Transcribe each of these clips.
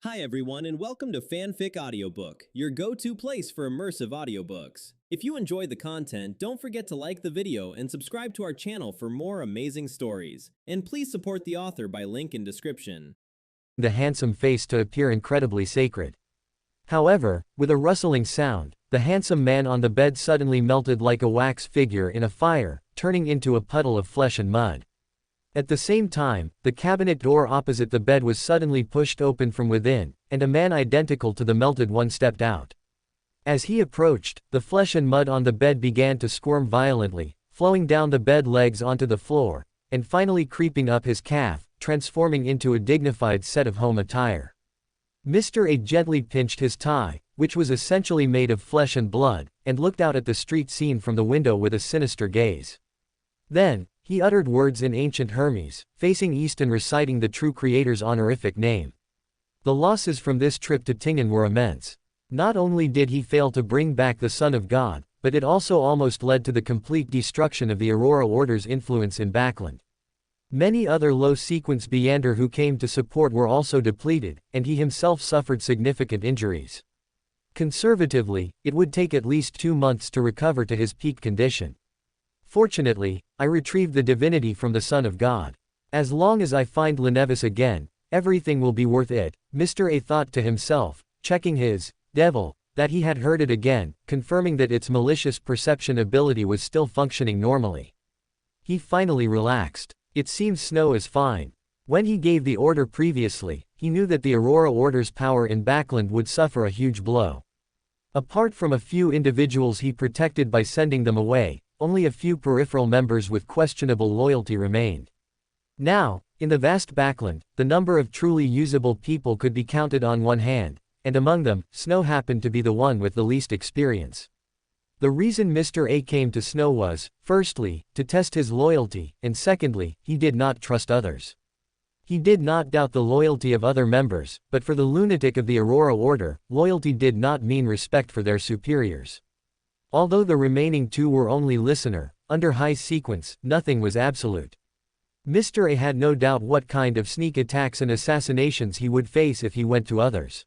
Hi everyone and welcome to Fanfic Audiobook, your go-to place for immersive audiobooks. If you enjoy the content, don't forget to like the video and subscribe to our channel for more amazing stories. And please support the author by link in description. The handsome face to appear incredibly sacred. However, with a rustling sound, the handsome man on the bed suddenly melted like a wax figure in a fire, turning into a puddle of flesh and mud. At the same time, the cabinet door opposite the bed was suddenly pushed open from within, and a man identical to the melted one stepped out. As he approached, the flesh and mud on the bed began to squirm violently, flowing down the bed legs onto the floor, and finally creeping up his calf, transforming into a dignified set of home attire. Mr. A gently pinched his tie, which was essentially made of flesh and blood, and looked out at the street scene from the window with a sinister gaze. Then, he uttered words in ancient Hermes, facing east and reciting the true creator's honorific name. The losses from this trip to Tingen were immense. Not only did he fail to bring back the Son of God, but it also almost led to the complete destruction of the Aurora Order's influence in Backland. Many other low-sequence Beander who came to support were also depleted, and he himself suffered significant injuries. Conservatively, it would take at least 2 months to recover to his peak condition. Fortunately, I retrieved the divinity from the Son of God. As long as I find Lenevis again, everything will be worth it, Mr. A thought to himself, checking his devil, that he had heard it again, confirming that its malicious perception ability was still functioning normally. He finally relaxed. It seems Snow is fine. When he gave the order previously, he knew that the Aurora Order's power in Backland would suffer a huge blow. Apart from a few individuals he protected by sending them away, only a few peripheral members with questionable loyalty remained. Now, in the vast Backland, the number of truly usable people could be counted on one hand, and among them, Snow happened to be the one with the least experience. The reason Mr. A came to Snow was, firstly, to test his loyalty, and secondly, he did not trust others. He did not doubt the loyalty of other members, but for the lunatic of the Aurora Order, loyalty did not mean respect for their superiors. Although the remaining two were only listener, under high sequence, nothing was absolute. Mr. A had no doubt what kind of sneak attacks and assassinations he would face if he went to others.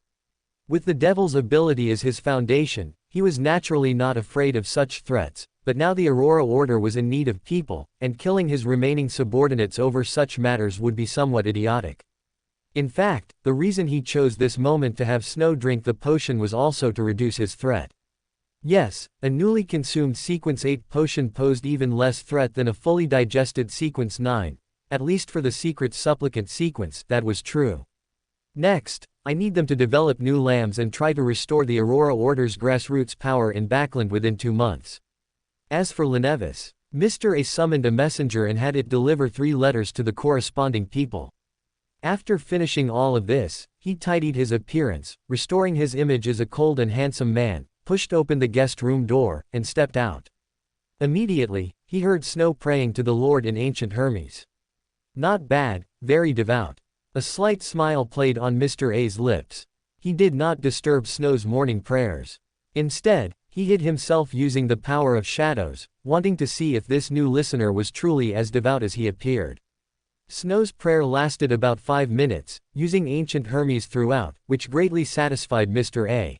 With the devil's ability as his foundation, he was naturally not afraid of such threats, but now the Aurora Order was in need of people, and killing his remaining subordinates over such matters would be somewhat idiotic. In fact, the reason he chose this moment to have Snow drink the potion was also to reduce his threat. Yes, a newly consumed Sequence 8 potion posed even less threat than a fully digested Sequence 9, at least for the secret supplicant sequence, that was true. Next, I need them to develop new lambs and try to restore the Aurora Order's grassroots power in Backland within 2 months. As for Lenevis, Mr. A summoned a messenger and had it deliver 3 letters to the corresponding people. After finishing all of this, he tidied his appearance, restoring his image as a cold and handsome man, pushed open the guest room door, and stepped out. Immediately, he heard Snow praying to the Lord in ancient Hermes. Not bad, very devout. A slight smile played on Mr. A's lips. He did not disturb Snow's morning prayers. Instead, he hid himself using the power of shadows, wanting to see if this new listener was truly as devout as he appeared. Snow's prayer lasted about 5 minutes, using ancient Hermes throughout, which greatly satisfied Mr. A.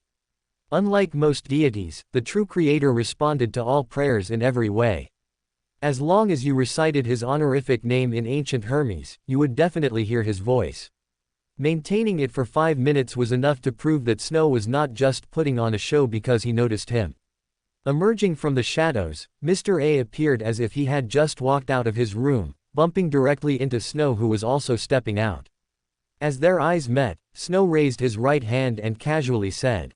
Unlike most deities, the true creator responded to all prayers in every way. As long as you recited his honorific name in ancient Hermes, you would definitely hear his voice. Maintaining it for 5 minutes was enough to prove that Snow was not just putting on a show because he noticed him. Emerging from the shadows, Mr. A appeared as if he had just walked out of his room, bumping directly into Snow, who was also stepping out. As their eyes met, Snow raised his right hand and casually said,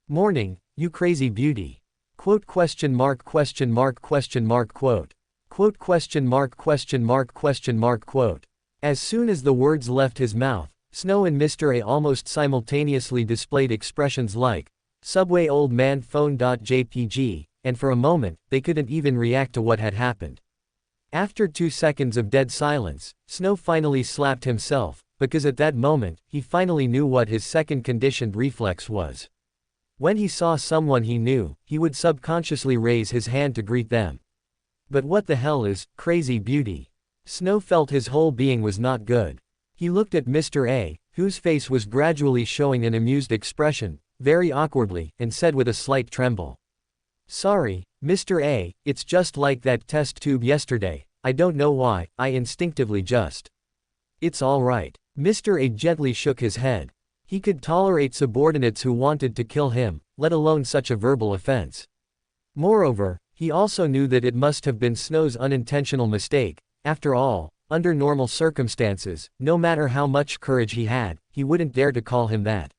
"Morning, you crazy beauty." Quote question mark question mark question mark quote. Quote question mark question mark question mark quote. As soon as the words left his mouth, Snow and Mr. A almost simultaneously displayed expressions like, "Subway old man phone.jpg, and for a moment, they couldn't even react to what had happened. After 2 seconds of dead silence, Snow finally slapped himself, because at that moment, he finally knew what his second conditioned reflex was. When he saw someone he knew, he would subconsciously raise his hand to greet them. But what the hell is crazy beauty? Snow felt his whole being was not good. He looked at Mr. A, whose face was gradually showing an amused expression, very awkwardly, and said with a slight tremble. "Sorry, Mr. A, it's just like that test tube yesterday, I don't know why, I instinctively just." "It's all right." Mr. A gently shook his head. He could tolerate subordinates who wanted to kill him, let alone such a verbal offense. Moreover, he also knew that it must have been Snow's unintentional mistake. After all, under normal circumstances, no matter how much courage he had, he wouldn't dare to call him that.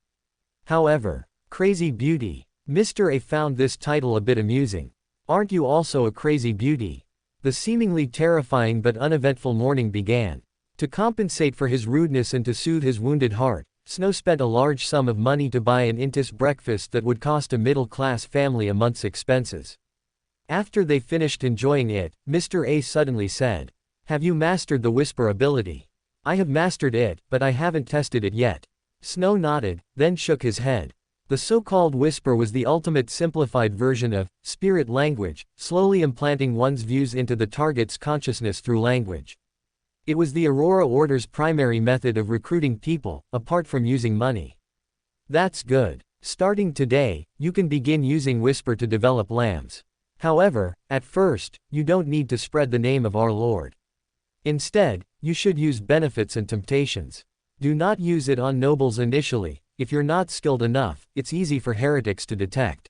However, Crazy Beauty. Mr. A found this title a bit amusing. Aren't you also a crazy beauty? The seemingly terrifying but uneventful morning began. To compensate for his rudeness and to soothe his wounded heart, Snow spent a large sum of money to buy an Intis breakfast that would cost a middle-class family a month's expenses. After they finished enjoying it, Mr. A suddenly said, "Have you mastered the whisper ability?" "I have mastered it, but I haven't tested it yet." Snow nodded, then shook his head. The so-called whisper was the ultimate simplified version of spirit language, slowly implanting one's views into the target's consciousness through language. It was the Aurora Order's primary method of recruiting people, apart from using money. That's good. Starting today, you can begin using Whisper to develop lambs. However, at first, you don't need to spread the name of our Lord. Instead, you should use benefits and temptations. Do not use it on nobles initially. If you're not skilled enough, it's easy for heretics to detect.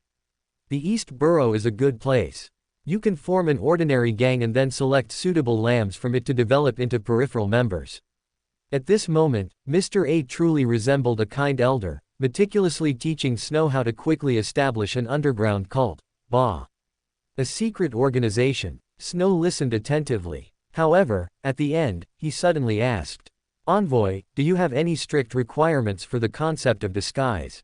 The East Borough is a good place. You can form an ordinary gang and then select suitable lambs from it to develop into peripheral members. At this moment, Mr. A truly resembled a kind elder, meticulously teaching Snow how to quickly establish an underground cult. Bah! A secret organization. Snow listened attentively. However, at the end, he suddenly asked, "Envoy, do you have any strict requirements for the concept of disguise?"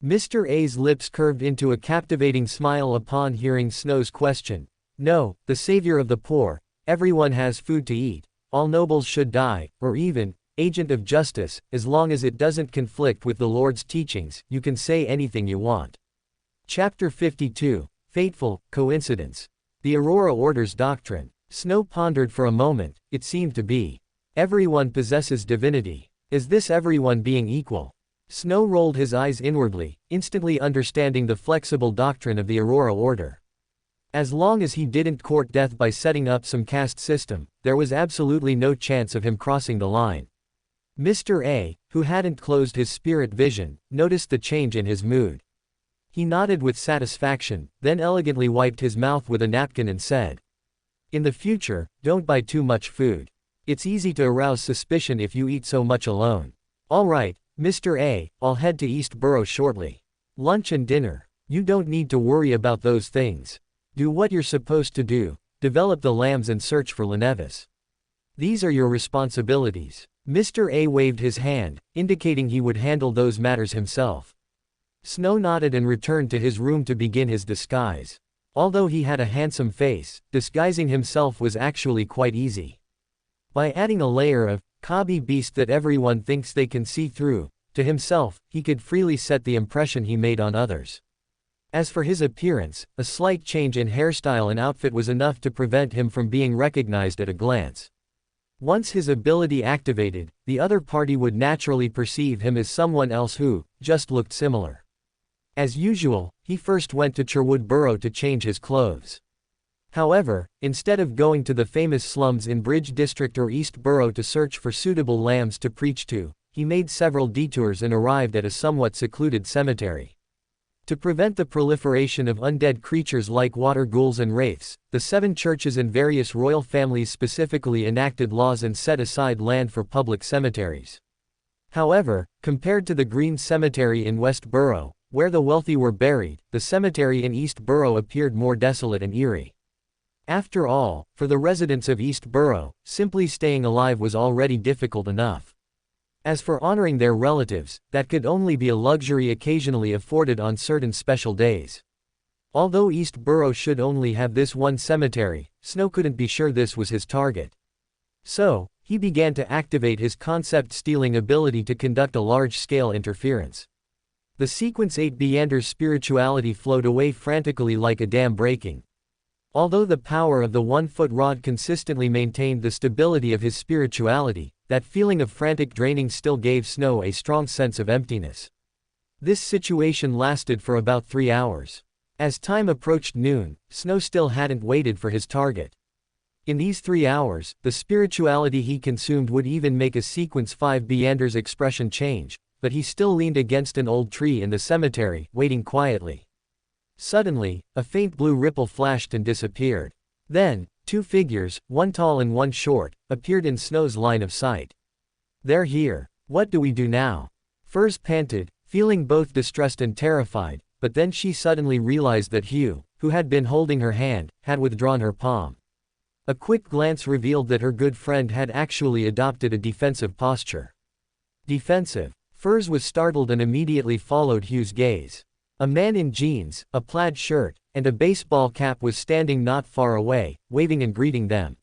Mr. A's lips curved into a captivating smile upon hearing Snow's question. "No, the savior of the poor, everyone has food to eat, all nobles should die, or even, agent of justice, as long as it doesn't conflict with the Lord's teachings, you can say anything you want." Chapter 52, Fateful Coincidence. The Aurora Order's doctrine. Snow pondered for a moment. It seemed to be, everyone possesses divinity. Is this everyone being equal? Snow rolled his eyes inwardly, instantly understanding the flexible doctrine of the Aurora Order. As long as he didn't court death by setting up some caste system, there was absolutely no chance of him crossing the line. Mr. A, who hadn't closed his spirit vision, noticed the change in his mood. He nodded with satisfaction, then elegantly wiped his mouth with a napkin and said, "In the future, don't buy too much food. It's easy to arouse suspicion if you eat so much alone." "All right, Mr. A, I'll head to East Borough shortly. Lunch and dinner. You don't need to worry about those things. Do what you're supposed to do, develop the lambs and search for Lenevis. These are your responsibilities." Mr. A waved his hand, indicating he would handle those matters himself. Snow nodded and returned to his room to begin his disguise. Although he had a handsome face, disguising himself was actually quite easy. By adding a layer of cobby beast that everyone thinks they can see through, to himself, he could freely set the impression he made on others. As for his appearance, a slight change in hairstyle and outfit was enough to prevent him from being recognized at a glance. Once his ability activated, the other party would naturally perceive him as someone else who just looked similar. As usual, he first went to Cherwood Borough to change his clothes. However, instead of going to the famous slums in Bridge District or East Borough to search for suitable lambs to preach to, he made several detours and arrived at a somewhat secluded cemetery. To prevent the proliferation of undead creatures like water ghouls and wraiths, the 7 churches and various royal families specifically enacted laws and set aside land for public cemeteries. However, compared to the Green Cemetery in West Borough, where the wealthy were buried, the cemetery in East Borough appeared more desolate and eerie. After all, for the residents of East Borough, simply staying alive was already difficult enough. As for honoring their relatives, that could only be a luxury occasionally afforded on certain special days. Although East Borough should only have this one cemetery, Snow couldn't be sure this was his target. So, he began to activate his concept-stealing ability to conduct a large-scale interference. The Sequence 8 Beander's spirituality flowed away frantically like a dam breaking. Although the power of the 1-foot rod consistently maintained the stability of his spirituality, that feeling of frantic draining still gave Snow a strong sense of emptiness. This situation lasted for about 3 hours. As time approached noon, Snow still hadn't waited for his target. In these 3 hours, the spirituality he consumed would even make a sequence 5 Beander's expression change, but he still leaned against an old tree in the cemetery, waiting quietly. Suddenly, a faint blue ripple flashed and disappeared. Then, 2 figures, one tall and one short, appeared in Snow's line of sight. "They're here. What do we do now?" Furs panted, feeling both distressed and terrified, but then she suddenly realized that Hugh, who had been holding her hand, had withdrawn her palm. A quick glance revealed that her good friend had actually adopted a defensive posture. Defensive. Furs was startled and immediately followed Hugh's gaze. A man in jeans, a plaid shirt, and a baseball cap was standing not far away, waving and greeting them.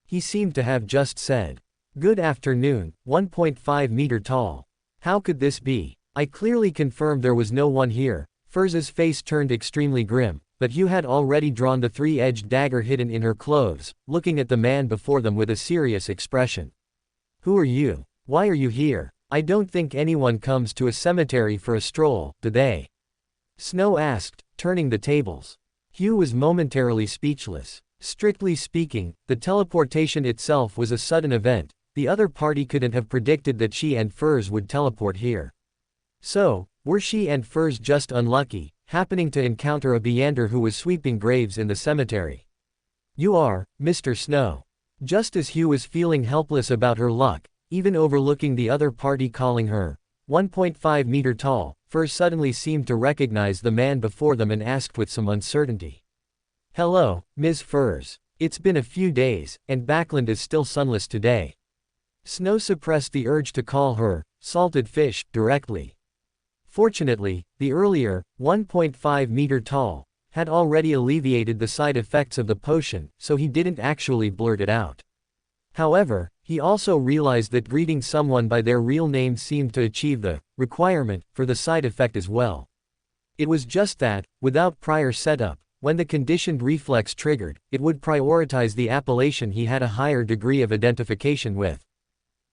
He seemed to have just said, "Good afternoon, 1.5 meter tall. How could this be?" I clearly confirmed there was no one here. Furs's face turned extremely grim, but Hugh had already drawn the 3-edged dagger hidden in her clothes, looking at the man before them with a serious expression. "Who are you? Why are you here? I don't think anyone comes to a cemetery for a stroll, do they?" Snow asked, turning the tables. Hugh was momentarily speechless. Strictly speaking, the teleportation itself was a sudden event. The other party couldn't have predicted that she and Furs would teleport here. So, were she and Furs just unlucky, happening to encounter a Beander who was sweeping graves in the cemetery? "You are, Mr. Snow." Just as Hugh was feeling helpless about her luck, even overlooking the other party calling her 1.5 meter tall, Furs suddenly seemed to recognize the man before them and asked with some uncertainty. "Hello, Ms. Furs. It's been a few days, and Backland is still sunless today." Snow suppressed the urge to call her salted fish directly. Fortunately, the earlier 1.5 meter tall had already alleviated the side effects of the potion, so he didn't actually blurt it out. However, he also realized that greeting someone by their real name seemed to achieve the requirement for the side effect as well. It was just that, without prior setup, when the conditioned reflex triggered, it would prioritize the appellation he had a higher degree of identification with.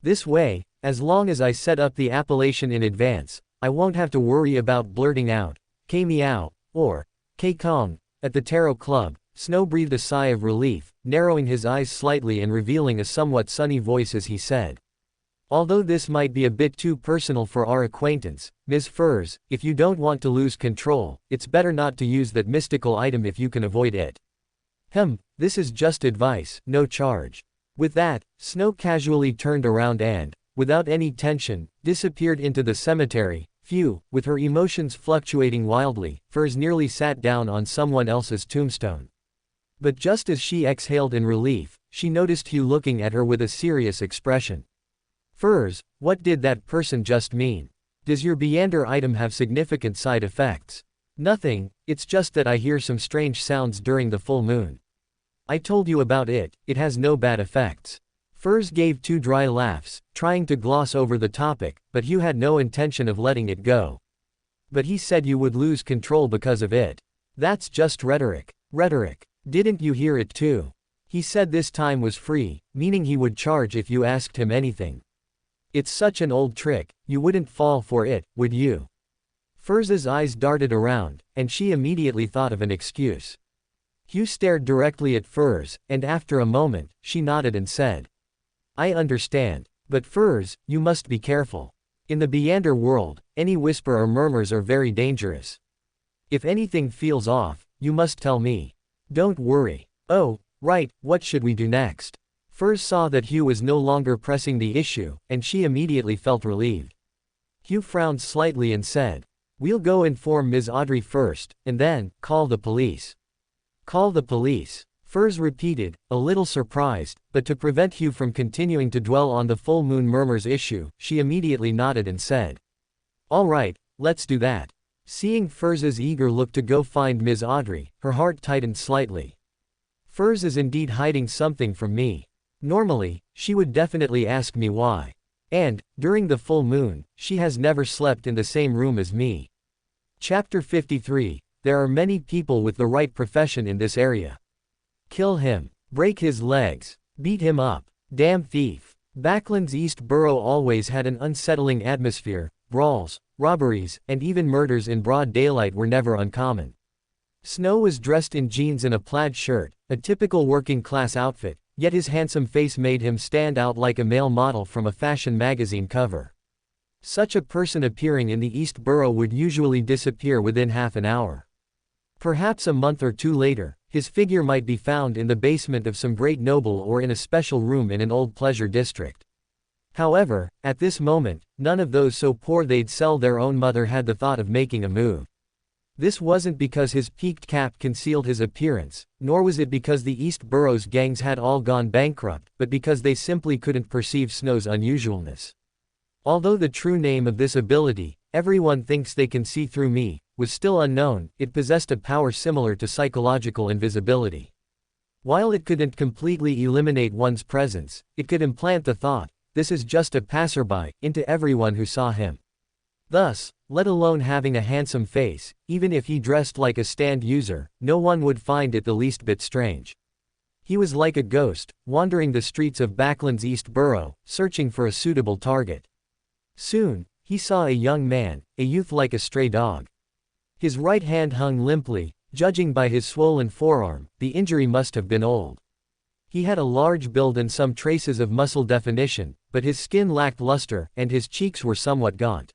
This way, as long as I set up the appellation in advance, I won't have to worry about blurting out "K Meow" or "K Kong." At the Tarot Club, Snow breathed a sigh of relief, narrowing his eyes slightly and revealing a somewhat sunny voice as he said, "Although this might be a bit too personal for our acquaintance, Ms. Furs, if you don't want to lose control, it's better not to use that mystical item if you can avoid it. This is just advice, no charge." With that, Snow casually turned around and, without any tension, disappeared into the cemetery. Phew, with her emotions fluctuating wildly, Furs nearly sat down on someone else's tombstone. But just as she exhaled in relief, she noticed Hugh looking at her with a serious expression. "Furs, what did that person just mean? Does your Beander item have significant side effects?" "Nothing, it's just that I hear some strange sounds during the full moon." "I told you about it, it has no bad effects." Furs gave 2 dry laughs, trying to gloss over the topic, but Hugh had no intention of letting it go. "But he said you would lose control because of it." "That's just rhetoric." "Rhetoric. Didn't you hear it too? He said this time was free, meaning he would charge if you asked him anything. It's such an old trick, you wouldn't fall for it, would you?" Furs's eyes darted around, and she immediately thought of an excuse. Hugh stared directly at Furs, and after a moment, she nodded and said, "I understand. But Furs, you must be careful. In the Beander world, any whisper or murmurs are very dangerous. If anything feels off, you must tell me. Don't worry." "Oh, right, what should we do next?" Furs saw that Hugh was no longer pressing the issue, and she immediately felt relieved. Hugh frowned slightly and said, "We'll go inform Ms. Audrey first, and then, call the police." "Call the police?" Furs repeated, a little surprised, but to prevent Hugh from continuing to dwell on the full moon murmurs issue, she immediately nodded and said, "All right, let's do that." Seeing Furs's eager look to go find Ms. Audrey, her heart tightened slightly. Furs is indeed hiding something from me. Normally, she would definitely ask me why. And, during the full moon, she has never slept in the same room as me. Chapter 53, There are many people with the right profession in this area. Kill him. Break his legs. Beat him up. Damn thief. Backland's East Borough always had an unsettling atmosphere. Brawls, robberies, and even murders in broad daylight were never uncommon. Snow was dressed in jeans and a plaid shirt, a typical working-class outfit, yet his handsome face made him stand out like a male model from a fashion magazine cover. Such a person appearing in the East Borough would usually disappear within half an hour. Perhaps a month or two later, his figure might be found in the basement of some great noble or in a special room in an old pleasure district. However, at this moment, none of those so poor they'd sell their own mother had the thought of making a move. This wasn't because his peaked cap concealed his appearance, nor was it because the East Borough's gangs had all gone bankrupt, but because they simply couldn't perceive Snow's unusualness. Although the true name of this ability, "everyone thinks they can see through me," was still unknown, it possessed a power similar to psychological invisibility. While it couldn't completely eliminate one's presence, it could implant the thought, "This is just a passerby," into everyone who saw him. Thus, let alone having a handsome face, even if he dressed like a stand user, no one would find it the least bit strange. He was like a ghost, wandering the streets of Backland's East Borough, searching for a suitable target. Soon, he saw a young man, a youth like a stray dog. His right hand hung limply, judging by his swollen forearm, the injury must have been old. He had a large build and some traces of muscle definition, but his skin lacked luster, and his cheeks were somewhat gaunt.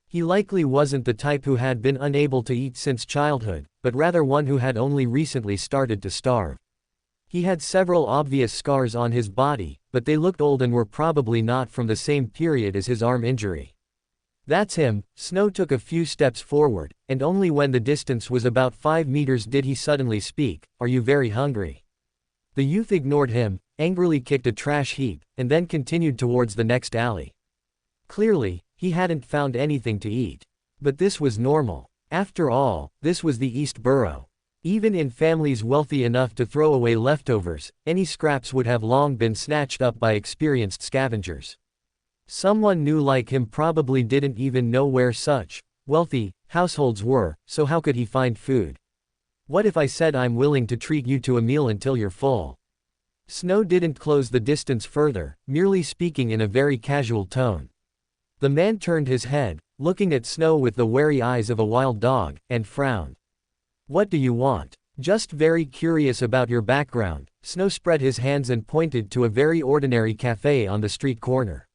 He likely wasn't the type who had been unable to eat since childhood, but rather one who had only recently started to starve. He had several obvious scars on his body, but they looked old and were probably not from the same period as his arm injury. "That's him." Snow took a few steps forward, and only when the distance was about 5 meters did he suddenly speak, "Are you very hungry?" The youth ignored him, angrily kicked a trash heap, and then continued towards the next alley. Clearly, he hadn't found anything to eat. But this was normal. After all, this was the East Borough. Even in families wealthy enough to throw away leftovers, any scraps would have long been snatched up by experienced scavengers. Someone new like him probably didn't even know where such wealthy households were, so how could he find food? "What if I said I'm willing to treat you to a meal until you're full?" Snow didn't close the distance further, merely speaking in a very casual tone. The man turned his head, looking at Snow with the wary eyes of a wild dog, and frowned. "What do you want?" "Just very curious about your background." Snow spread his hands and pointed to a very ordinary cafe on the street corner.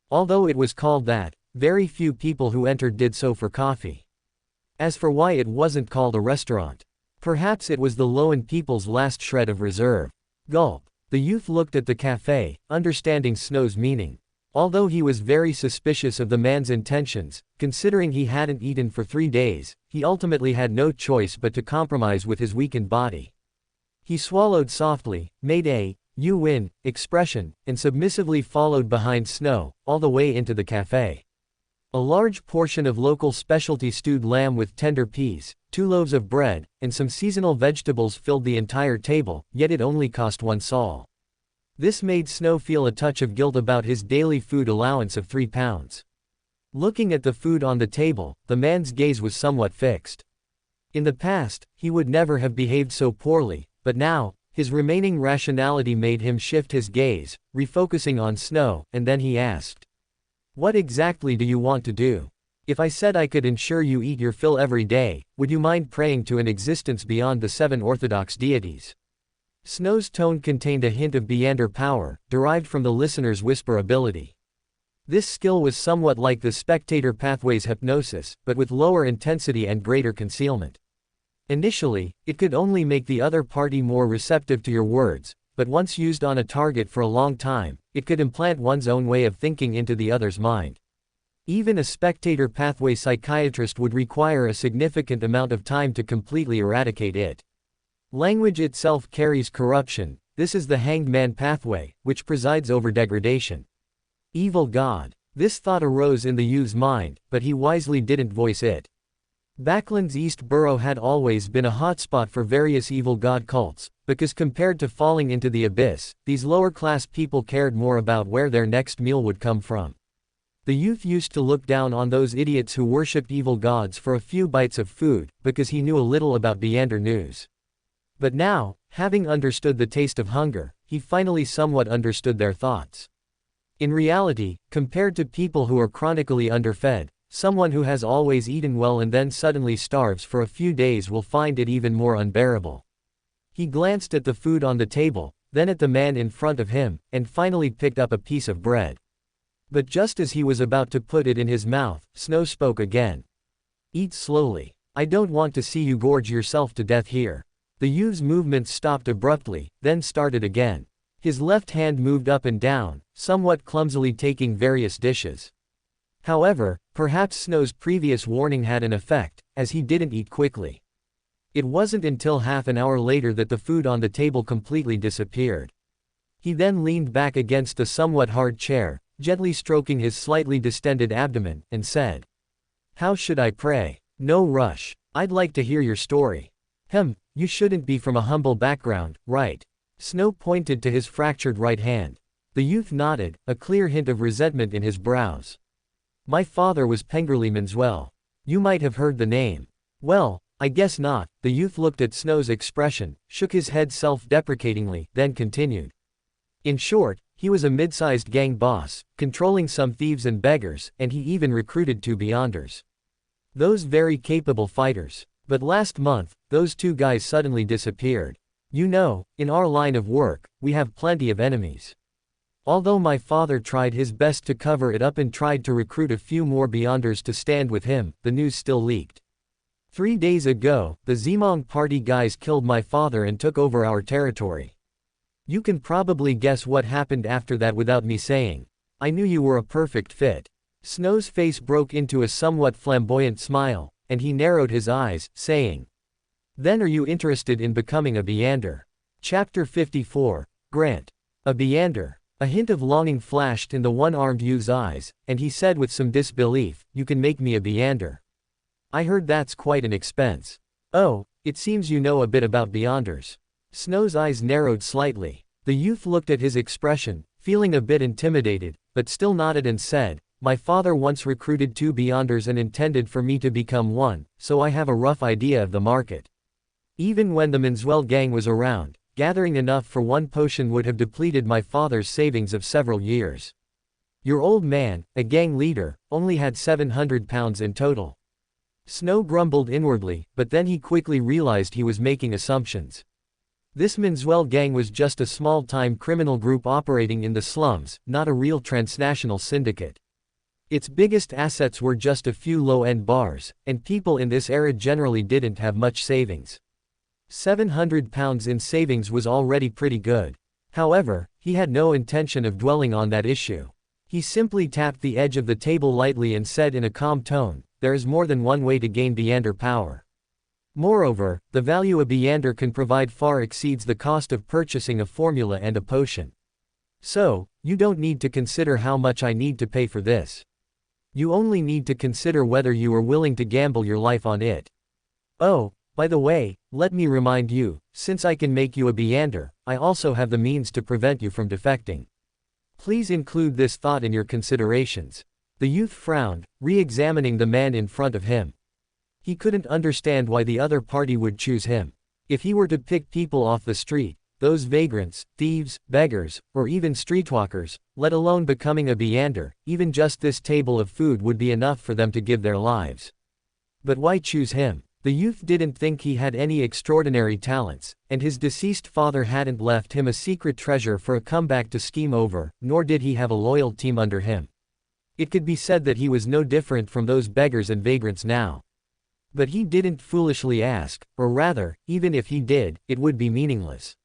Although it was called that, very few people who entered did so for coffee. As for why it wasn't called a restaurant, perhaps it was the Loan people's last shred of reserve. Gulp. The youth looked at the cafe, understanding Snow's meaning. Although he was very suspicious of the man's intentions, considering he hadn't eaten for 3 days, he ultimately had no choice but to compromise with his weakened body. He swallowed softly, made a "you win" expression, and submissively followed behind Snow, all the way into the cafe. A large portion of local specialty stewed lamb with tender peas, 2 loaves of bread, and some seasonal vegetables filled the entire table, yet it only cost 1 sol. This made Snow feel a touch of guilt about his daily food allowance of 3 pounds. Looking at the food on the table, the man's gaze was somewhat fixed. In the past, he would never have behaved so poorly, but now, his remaining rationality made him shift his gaze, refocusing on Snow, and then he asked, "What exactly do you want to do? If I said I could ensure you eat your fill every day, would you mind praying to an existence beyond the 7 orthodox deities?" Snow's tone contained a hint of Beander power, derived from the listener's whisper ability. This skill was somewhat like the spectator pathway's hypnosis, but with lower intensity and greater concealment. Initially, it could only make the other party more receptive to your words, but once used on a target for a long time, it could implant one's own way of thinking into the other's mind. Even a spectator pathway psychiatrist would require a significant amount of time to completely eradicate it. Language itself carries corruption. This is the hanged man pathway, which presides over degradation. Evil God. This thought arose in the youth's mind, but he wisely didn't voice it. Backland's East Borough had always been a hotspot for various evil god cults, because compared to falling into the abyss, these lower-class people cared more about where their next meal would come from. The youth used to look down on those idiots who worshipped evil gods for a few bites of food, because he knew a little about Beander news. But now, having understood the taste of hunger, he finally somewhat understood their thoughts. In reality, compared to people who are chronically underfed, someone who has always eaten well and then suddenly starves for a few days will find it even more unbearable. He glanced at the food on the table, then at the man in front of him, and finally picked up a piece of bread. But just as he was about to put it in his mouth, Snow spoke again. "Eat slowly. I don't want to see you gorge yourself to death here." The youth's movements stopped abruptly, then started again. His left hand moved up and down, somewhat clumsily taking various dishes. However, perhaps Snow's previous warning had an effect, as he didn't eat quickly. It wasn't until half an hour later that the food on the table completely disappeared. He then leaned back against a somewhat hard chair, gently stroking his slightly distended abdomen, and said, "How should I pray? No rush. I'd like to hear your story." You shouldn't be from a humble background, right?" Snow pointed to his fractured right hand. The youth nodded, a clear hint of resentment in his brows. "My father was Pengerly Minzuel. You might have heard the name." "Well, I guess not." The youth looked at Snow's expression, shook his head self-deprecatingly, then continued. "In short, he was a mid-sized gang boss, controlling some thieves and beggars, and he even recruited 2 Beyonders. Those very capable fighters. But last month, those 2 guys suddenly disappeared. You know, in our line of work, we have plenty of enemies. Although my father tried his best to cover it up and tried to recruit a few more Beyonders to stand with him, the news still leaked. 3 days ago, the Zimong party guys killed my father and took over our territory. You can probably guess what happened after that without me saying. I knew you were a perfect fit." Snow's face broke into a somewhat flamboyant smile, and he narrowed his eyes, saying, "Then are you interested in becoming a Beyonder?" Chapter 54, Grant. A Beyonder. A hint of longing flashed in the one-armed youth's eyes, and he said with some disbelief, "You can make me a Beyonder. I heard that's quite an expense." "Oh, it seems you know a bit about Beyonders." Snow's eyes narrowed slightly. The youth looked at his expression, feeling a bit intimidated, but still nodded and said, "My father once recruited 2 Beyonders and intended for me to become one, so I have a rough idea of the market. Even when the Minzuel gang was around, gathering enough for 1 potion would have depleted my father's savings of several years. Your old man, a gang leader, only had 700 pounds in total." Snow grumbled inwardly, but then he quickly realized he was making assumptions. This Minzuel gang was just a small-time criminal group operating in the slums, not a real transnational syndicate. Its biggest assets were just a few low-end bars, and people in this era generally didn't have much savings. 700 pounds in savings was already pretty good. However, he had no intention of dwelling on that issue. He simply tapped the edge of the table lightly and said in a calm tone, "There is more than one way to gain Beyonder power. Moreover, the value a Beyonder can provide far exceeds the cost of purchasing a formula and a potion. So, you don't need to consider how much I need to pay for this. You only need to consider whether you are willing to gamble your life on it. Oh, by the way, let me remind you, since I can make you a Beyonder, I also have the means to prevent you from defecting. Please include this thought in your considerations." The youth frowned, re-examining the man in front of him. He couldn't understand why the other party would choose him. If he were to pick people off the street, those vagrants, thieves, beggars, or even streetwalkers, let alone becoming a Beyonder, even just this table of food would be enough for them to give their lives. But why choose him? The youth didn't think he had any extraordinary talents, and his deceased father hadn't left him a secret treasure for a comeback to scheme over, nor did he have a loyal team under him. It could be said that he was no different from those beggars and vagrants now. But he didn't foolishly ask, or rather, even if he did, it would be meaningless.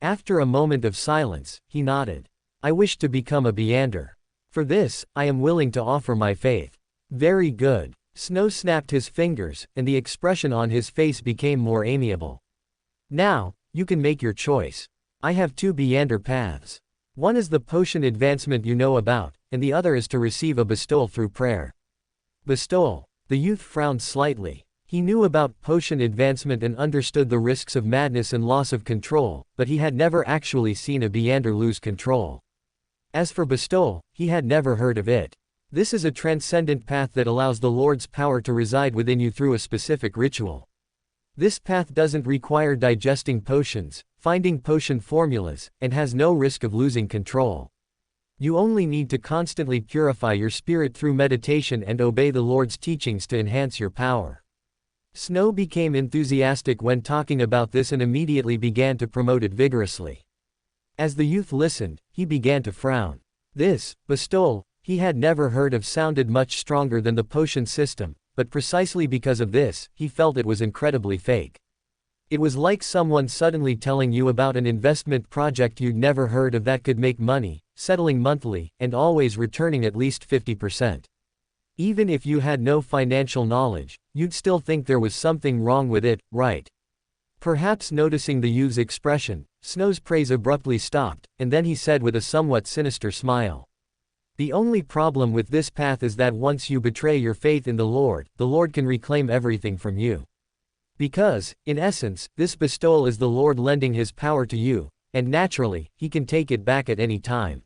After a moment of silence, he nodded. "I wish to become a Beyonder. For this, I am willing to offer my faith." "Very good." Snow snapped his fingers, and the expression on his face became more amiable. "Now, you can make your choice. I have 2 Beyonder paths. One is the potion advancement you know about, and the other is to receive a bestowal through prayer." Bestowal. The youth frowned slightly. He knew about potion advancement and understood the risks of madness and loss of control, but he had never actually seen a Beyonder lose control. As for bestowal, he had never heard of it. This is a transcendent path that allows the Lord's power to reside within you through a specific ritual. This path doesn't require digesting potions, finding potion formulas, and has no risk of losing control. You only need to constantly purify your spirit through meditation and obey the Lord's teachings to enhance your power. Snow became enthusiastic when talking about this and immediately began to promote it vigorously. As the youth listened, he began to frown. This bestowal he had never heard of sounded much stronger than the potion system, but precisely because of this, he felt it was incredibly fake. It was like someone suddenly telling you about an investment project you'd never heard of that could make money, settling monthly, and always returning at least 50%. Even if you had no financial knowledge, you'd still think there was something wrong with it, right? Perhaps noticing the youth's expression, Snow's praise abruptly stopped, and then he said with a somewhat sinister smile. The only problem with this path is that once you betray your faith in the Lord can reclaim everything from you. Because, in essence, this bestowal is the Lord lending his power to you, and naturally, he can take it back at any time.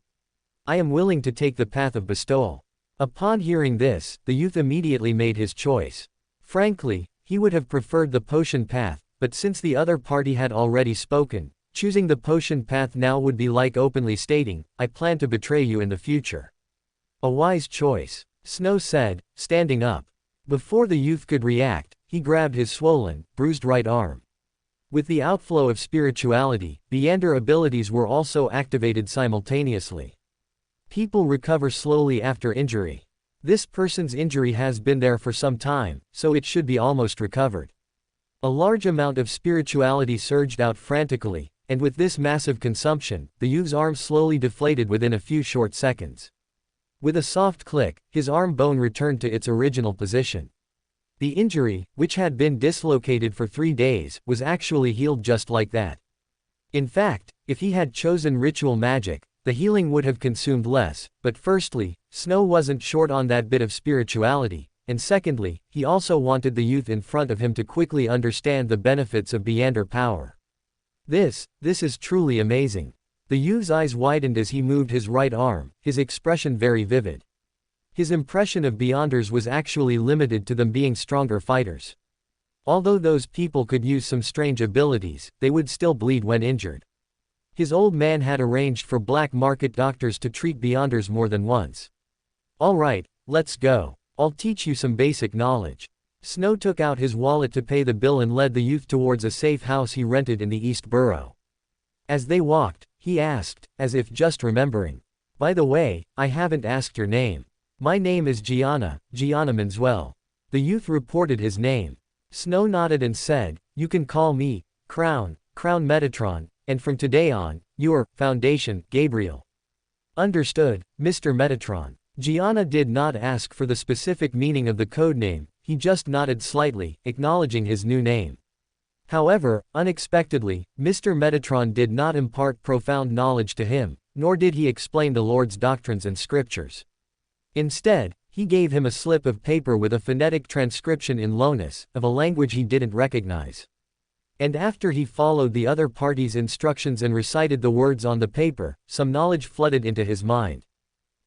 I am willing to take the path of bestowal. Upon hearing this, the youth immediately made his choice. Frankly, he would have preferred the potion path, but since the other party had already spoken, choosing the potion path now would be like openly stating, I plan to betray you in the future. A wise choice, Snow said, standing up. Before the youth could react, he grabbed his swollen, bruised right arm. With the outflow of spirituality, Buridan abilities were also activated simultaneously. People recover slowly after injury. This person's injury has been there for some time, so it should be almost recovered. A large amount of spirituality surged out frantically, and with this massive consumption, the youth's arm slowly deflated within a few short seconds. With a soft click, his arm bone returned to its original position. The injury, which had been dislocated for 3 days, was actually healed just like that. In fact, if he had chosen ritual magic, the healing would have consumed less, but firstly, Snow wasn't short on that bit of spirituality, and secondly, he also wanted the youth in front of him to quickly understand the benefits of Buridan power. This is truly amazing. The youth's eyes widened as he moved his right arm, his expression very vivid. His impression of Beyonders was actually limited to them being stronger fighters. Although those people could use some strange abilities, they would still bleed when injured. His old man had arranged for black market doctors to treat Beyonders more than once. Alright, let's go. I'll teach you some basic knowledge. Snow took out his wallet to pay the bill and led the youth towards a safe house he rented in the East Borough. As they walked, he asked, as if just remembering. By the way, I haven't asked your name. My name is Gianna Manswell. The youth reported his name. Snow nodded and said, you can call me, Crown Metatron, and from today on, your foundation, Gabriel. Understood, Mr. Metatron. Gianna did not ask for the specific meaning of the codename, he just nodded slightly, acknowledging his new name. However, unexpectedly, Mr. Metatron did not impart profound knowledge to him, nor did he explain the Lord's doctrines and scriptures. Instead, he gave him a slip of paper with a phonetic transcription in Lonis, of a language he didn't recognize. And after he followed the other party's instructions and recited the words on the paper, some knowledge flooded into his mind.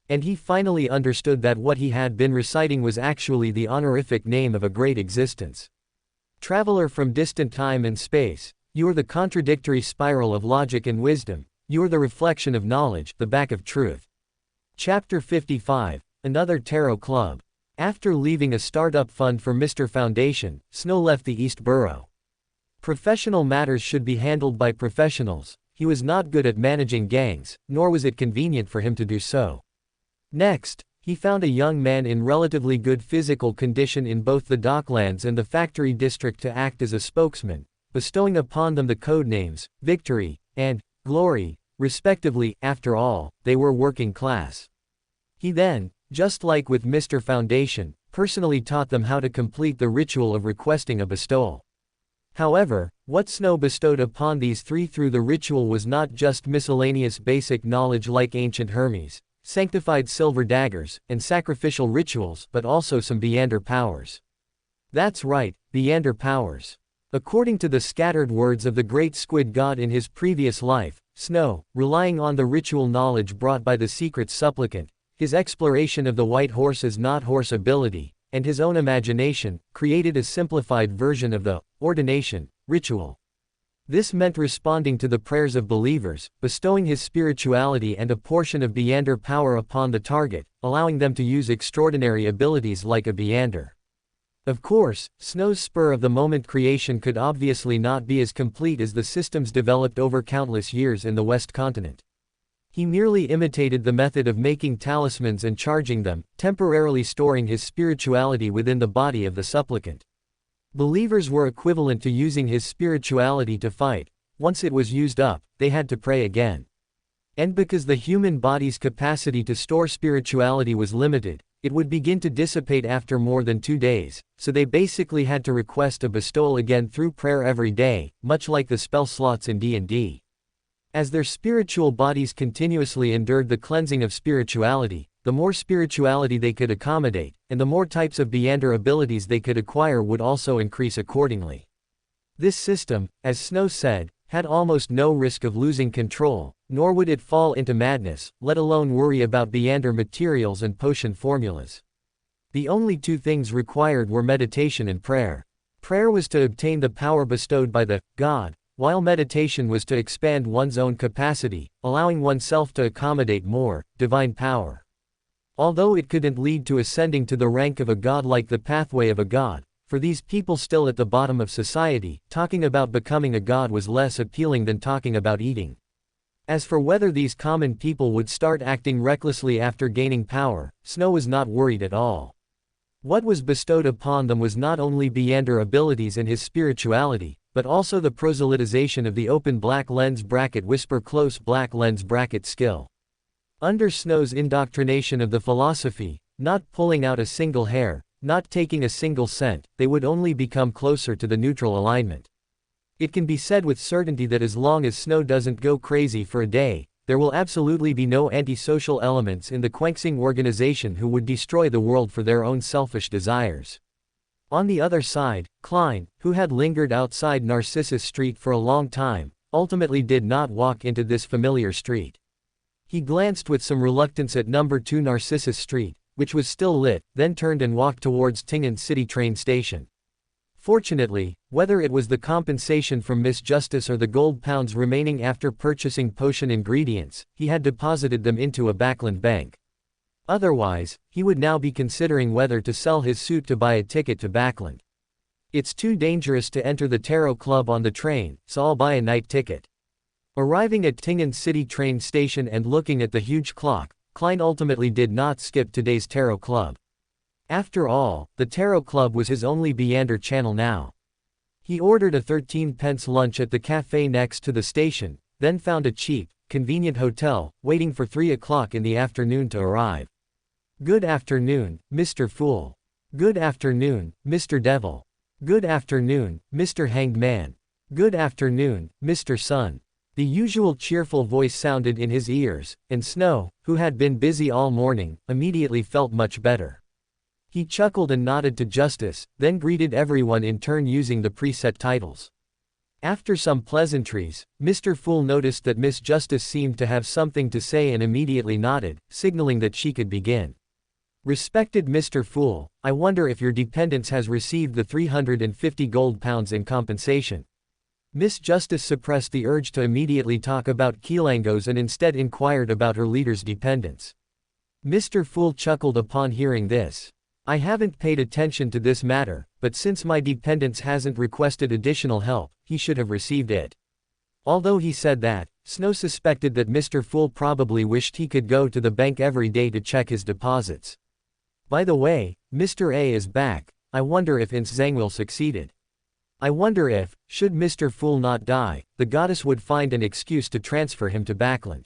And he finally understood that what he had been reciting was actually the honorific name of a great existence. Traveler from distant time and space, you're the contradictory spiral of logic and wisdom, you're the reflection of knowledge, the back of truth. Chapter 55, Another Tarot Club. After leaving a startup fund for Mr. Foundation, Snow left the East Borough. Professional matters should be handled by professionals. He was not good at managing gangs, nor was it convenient for him to do so. Next, he found a young man in relatively good physical condition in both the Docklands and the Factory District to act as a spokesman, bestowing upon them the codenames, Victory, and Glory, respectively. After all, they were working class. He then, just like with Mr. Foundation, personally taught them how to complete the ritual of requesting a bestowal. However, what Snow bestowed upon these three through the ritual was not just miscellaneous basic knowledge like ancient Hermes, sanctified silver daggers, and sacrificial rituals, but also some Buridan powers. That's right, Buridan powers. According to the scattered words of the great squid god in his previous life, Snow, relying on the ritual knowledge brought by the secret supplicant, his exploration of the white horse's not horse ability, and his own imagination, created a simplified version of the ordination ritual. This meant responding to the prayers of believers, bestowing his spirituality and a portion of Beyonder power upon the target, allowing them to use extraordinary abilities like a Beyonder. Of course, Snow's spur-of-the-moment creation could obviously not be as complete as the systems developed over countless years in the West Continent. He merely imitated the method of making talismans and charging them, temporarily storing his spirituality within the body of the supplicant. Believers were equivalent to using his spirituality to fight. Once it was used up, they had to pray again. And because the human body's capacity to store spirituality was limited, it would begin to dissipate after more than 2 days, so they basically had to request a bestowal again through prayer every day, much like the spell slots in D&D. As their spiritual bodies continuously endured the cleansing of spirituality, the more spirituality they could accommodate, and the more types of Beyonder abilities they could acquire would also increase accordingly. This system, as Snow said, had almost no risk of losing control, nor would it fall into madness, let alone worry about Beyonder materials and potion formulas. The only 2 things required were meditation and prayer. Prayer was to obtain the power bestowed by the God, while meditation was to expand one's own capacity, allowing oneself to accommodate more divine power. Although it couldn't lead to ascending to the rank of a god like the pathway of a god, for these people still at the bottom of society, talking about becoming a god was less appealing than talking about eating. As for whether these common people would start acting recklessly after gaining power, Snow was not worried at all. What was bestowed upon them was not only Beyonder abilities and his spirituality, but also the proselytization of the open black lens bracket whisper close black lens bracket skill. Under Snow's indoctrination of the philosophy, not pulling out a single hair, not taking a single cent, they would only become closer to the neutral alignment. It can be said with certainty that as long as Snow doesn't go crazy for a day, there will absolutely be no antisocial elements in the Quenxing organization who would destroy the world for their own selfish desires. On the other side, Klein, who had lingered outside Narcissus Street for a long time, ultimately did not walk into this familiar street. He glanced with some reluctance at number 2 Narcissus Street, which was still lit, then turned and walked towards Tingen City train station. Fortunately, whether it was the compensation from Miss Justice or the gold pounds remaining after purchasing potion ingredients, he had deposited them into a Backland bank. Otherwise, he would now be considering whether to sell his suit to buy a ticket to Backland. It's too dangerous to enter the Tarot Club on the train, so I'll buy a night ticket. Arriving at Tingen City train station and looking at the huge clock, Klein ultimately did not skip today's Tarot Club. After all, the Tarot Club was his only Beyonder channel now. He ordered a 13-pence lunch at the cafe next to the station, then found a cheap, convenient hotel, waiting for 3 o'clock in the afternoon to arrive. Good afternoon, Mr. Fool. Good afternoon, Mr. Devil. Good afternoon, Mr. Hanged Man. Good afternoon, Mr. Sun. The usual cheerful voice sounded in his ears, and Snow, who had been busy all morning, immediately felt much better. He chuckled and nodded to Justice, then greeted everyone in turn using the preset titles. After some pleasantries, Mr. Fool noticed that Miss Justice seemed to have something to say and immediately nodded, signaling that she could begin. Respected Mr. Fool, I wonder if your dependence has received the 350 gold pounds in compensation. Miss Justice suppressed the urge to immediately talk about Keelangos and instead inquired about her leader's dependence. Mr. Fool chuckled upon hearing this. I haven't paid attention to this matter, but since my dependence hasn't requested additional help, he should have received it. Although he said that, Snow suspected that Mr. Fool probably wished he could go to the bank every day to check his deposits. By the way, Mr. A is back. I wonder if Ins Zangwil succeeded. I wonder if, should Mr. Fool not die, the goddess would find an excuse to transfer him to Backland.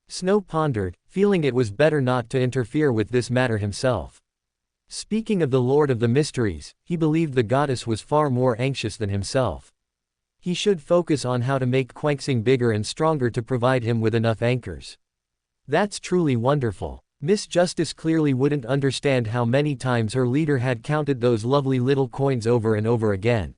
Snow pondered, feeling it was better not to interfere with this matter himself. Speaking of the Lord of the Mysteries, he believed the goddess was far more anxious than himself. He should focus on how to make Quenxing bigger and stronger to provide him with enough anchors. That's truly wonderful. Miss Justice clearly wouldn't understand how many times her leader had counted those lovely little coins over and over again.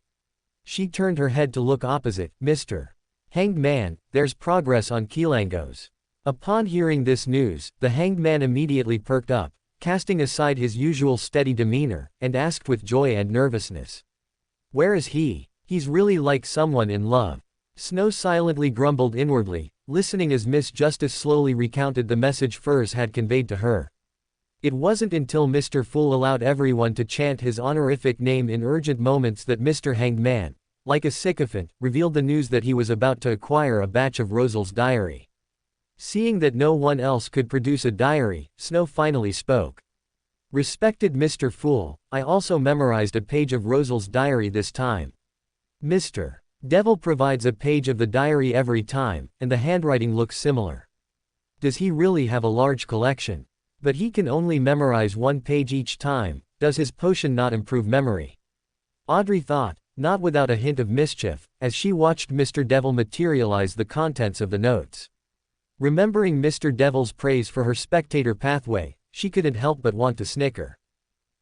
She turned her head to look opposite. Mr. Hanged Man, there's progress on Keelangos. Upon hearing this news, the Hanged Man immediately perked up, casting aside his usual steady demeanor, and asked with joy and nervousness. Where is he? He's really like someone in love. Snow silently grumbled inwardly, listening as Miss Justice slowly recounted the message Furs had conveyed to her. It wasn't until Mr. Fool allowed everyone to chant his honorific name in urgent moments that Mr. Hanged Man, like a sycophant, revealed the news that he was about to acquire a batch of Rosal's diary. Seeing that no one else could produce a diary, Snow finally spoke. "Respected Mr. Fool, I also memorized a page of Rosal's diary this time. Mr. Devil provides a page of the diary every time, and the handwriting looks similar. Does he really have a large collection? But he can only memorize one page each time. Does his potion not improve memory?" Audrey thought, not without a hint of mischief, as she watched Mr. Devil materialize the contents of the notes. Remembering Mr. Devil's praise for her spectator pathway, she couldn't help but want to snicker.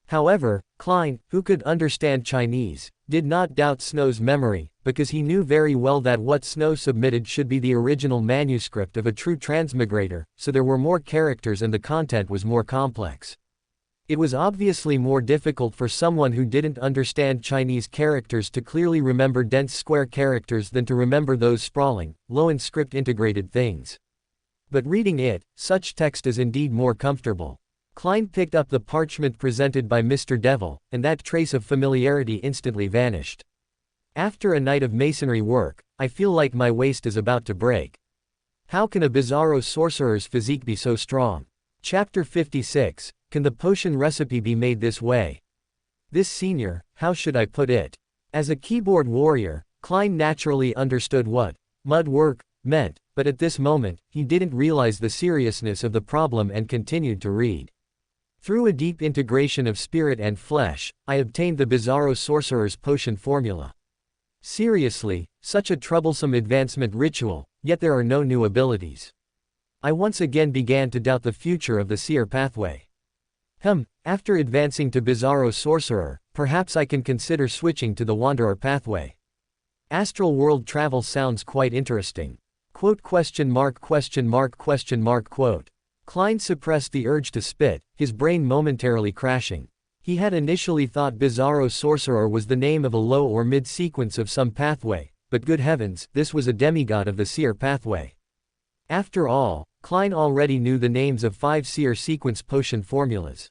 However, Klein, who could understand Chinese, did not doubt Snow's memory, because he knew very well that what Snow submitted should be the original manuscript of a true transmigrator, so there were more characters and the content was more complex. It was obviously more difficult for someone who didn't understand Chinese characters to clearly remember dense square characters than to remember those sprawling, low-in-script integrated things. But reading it, such text is indeed more comfortable. Klein picked up the parchment presented by Mr. Devil, and that trace of familiarity instantly vanished. "After a night of masonry work, I feel like my waist is about to break. How can a bizarro sorcerer's physique be so strong?" Chapter 56, Can the potion recipe be made this way? This senior, how should I put it? As a keyboard warrior, Klein naturally understood what mud work meant, but at this moment, he didn't realize the seriousness of the problem and continued to read. "Through a deep integration of spirit and flesh, I obtained the bizarro sorcerer's potion formula. Seriously, such a troublesome advancement ritual, yet there are no new abilities. I once again began to doubt the future of the seer pathway. After advancing to bizarro sorcerer, perhaps I can consider switching to the wanderer pathway. Astral world travel sounds quite interesting. Quote? Klein suppressed the urge to spit, his brain momentarily crashing. He had initially thought bizarro sorcerer was the name of a low or mid sequence of some pathway, but good heavens, this was a demigod of the seer pathway. After all, Klein already knew the names of 5 seer sequence potion formulas.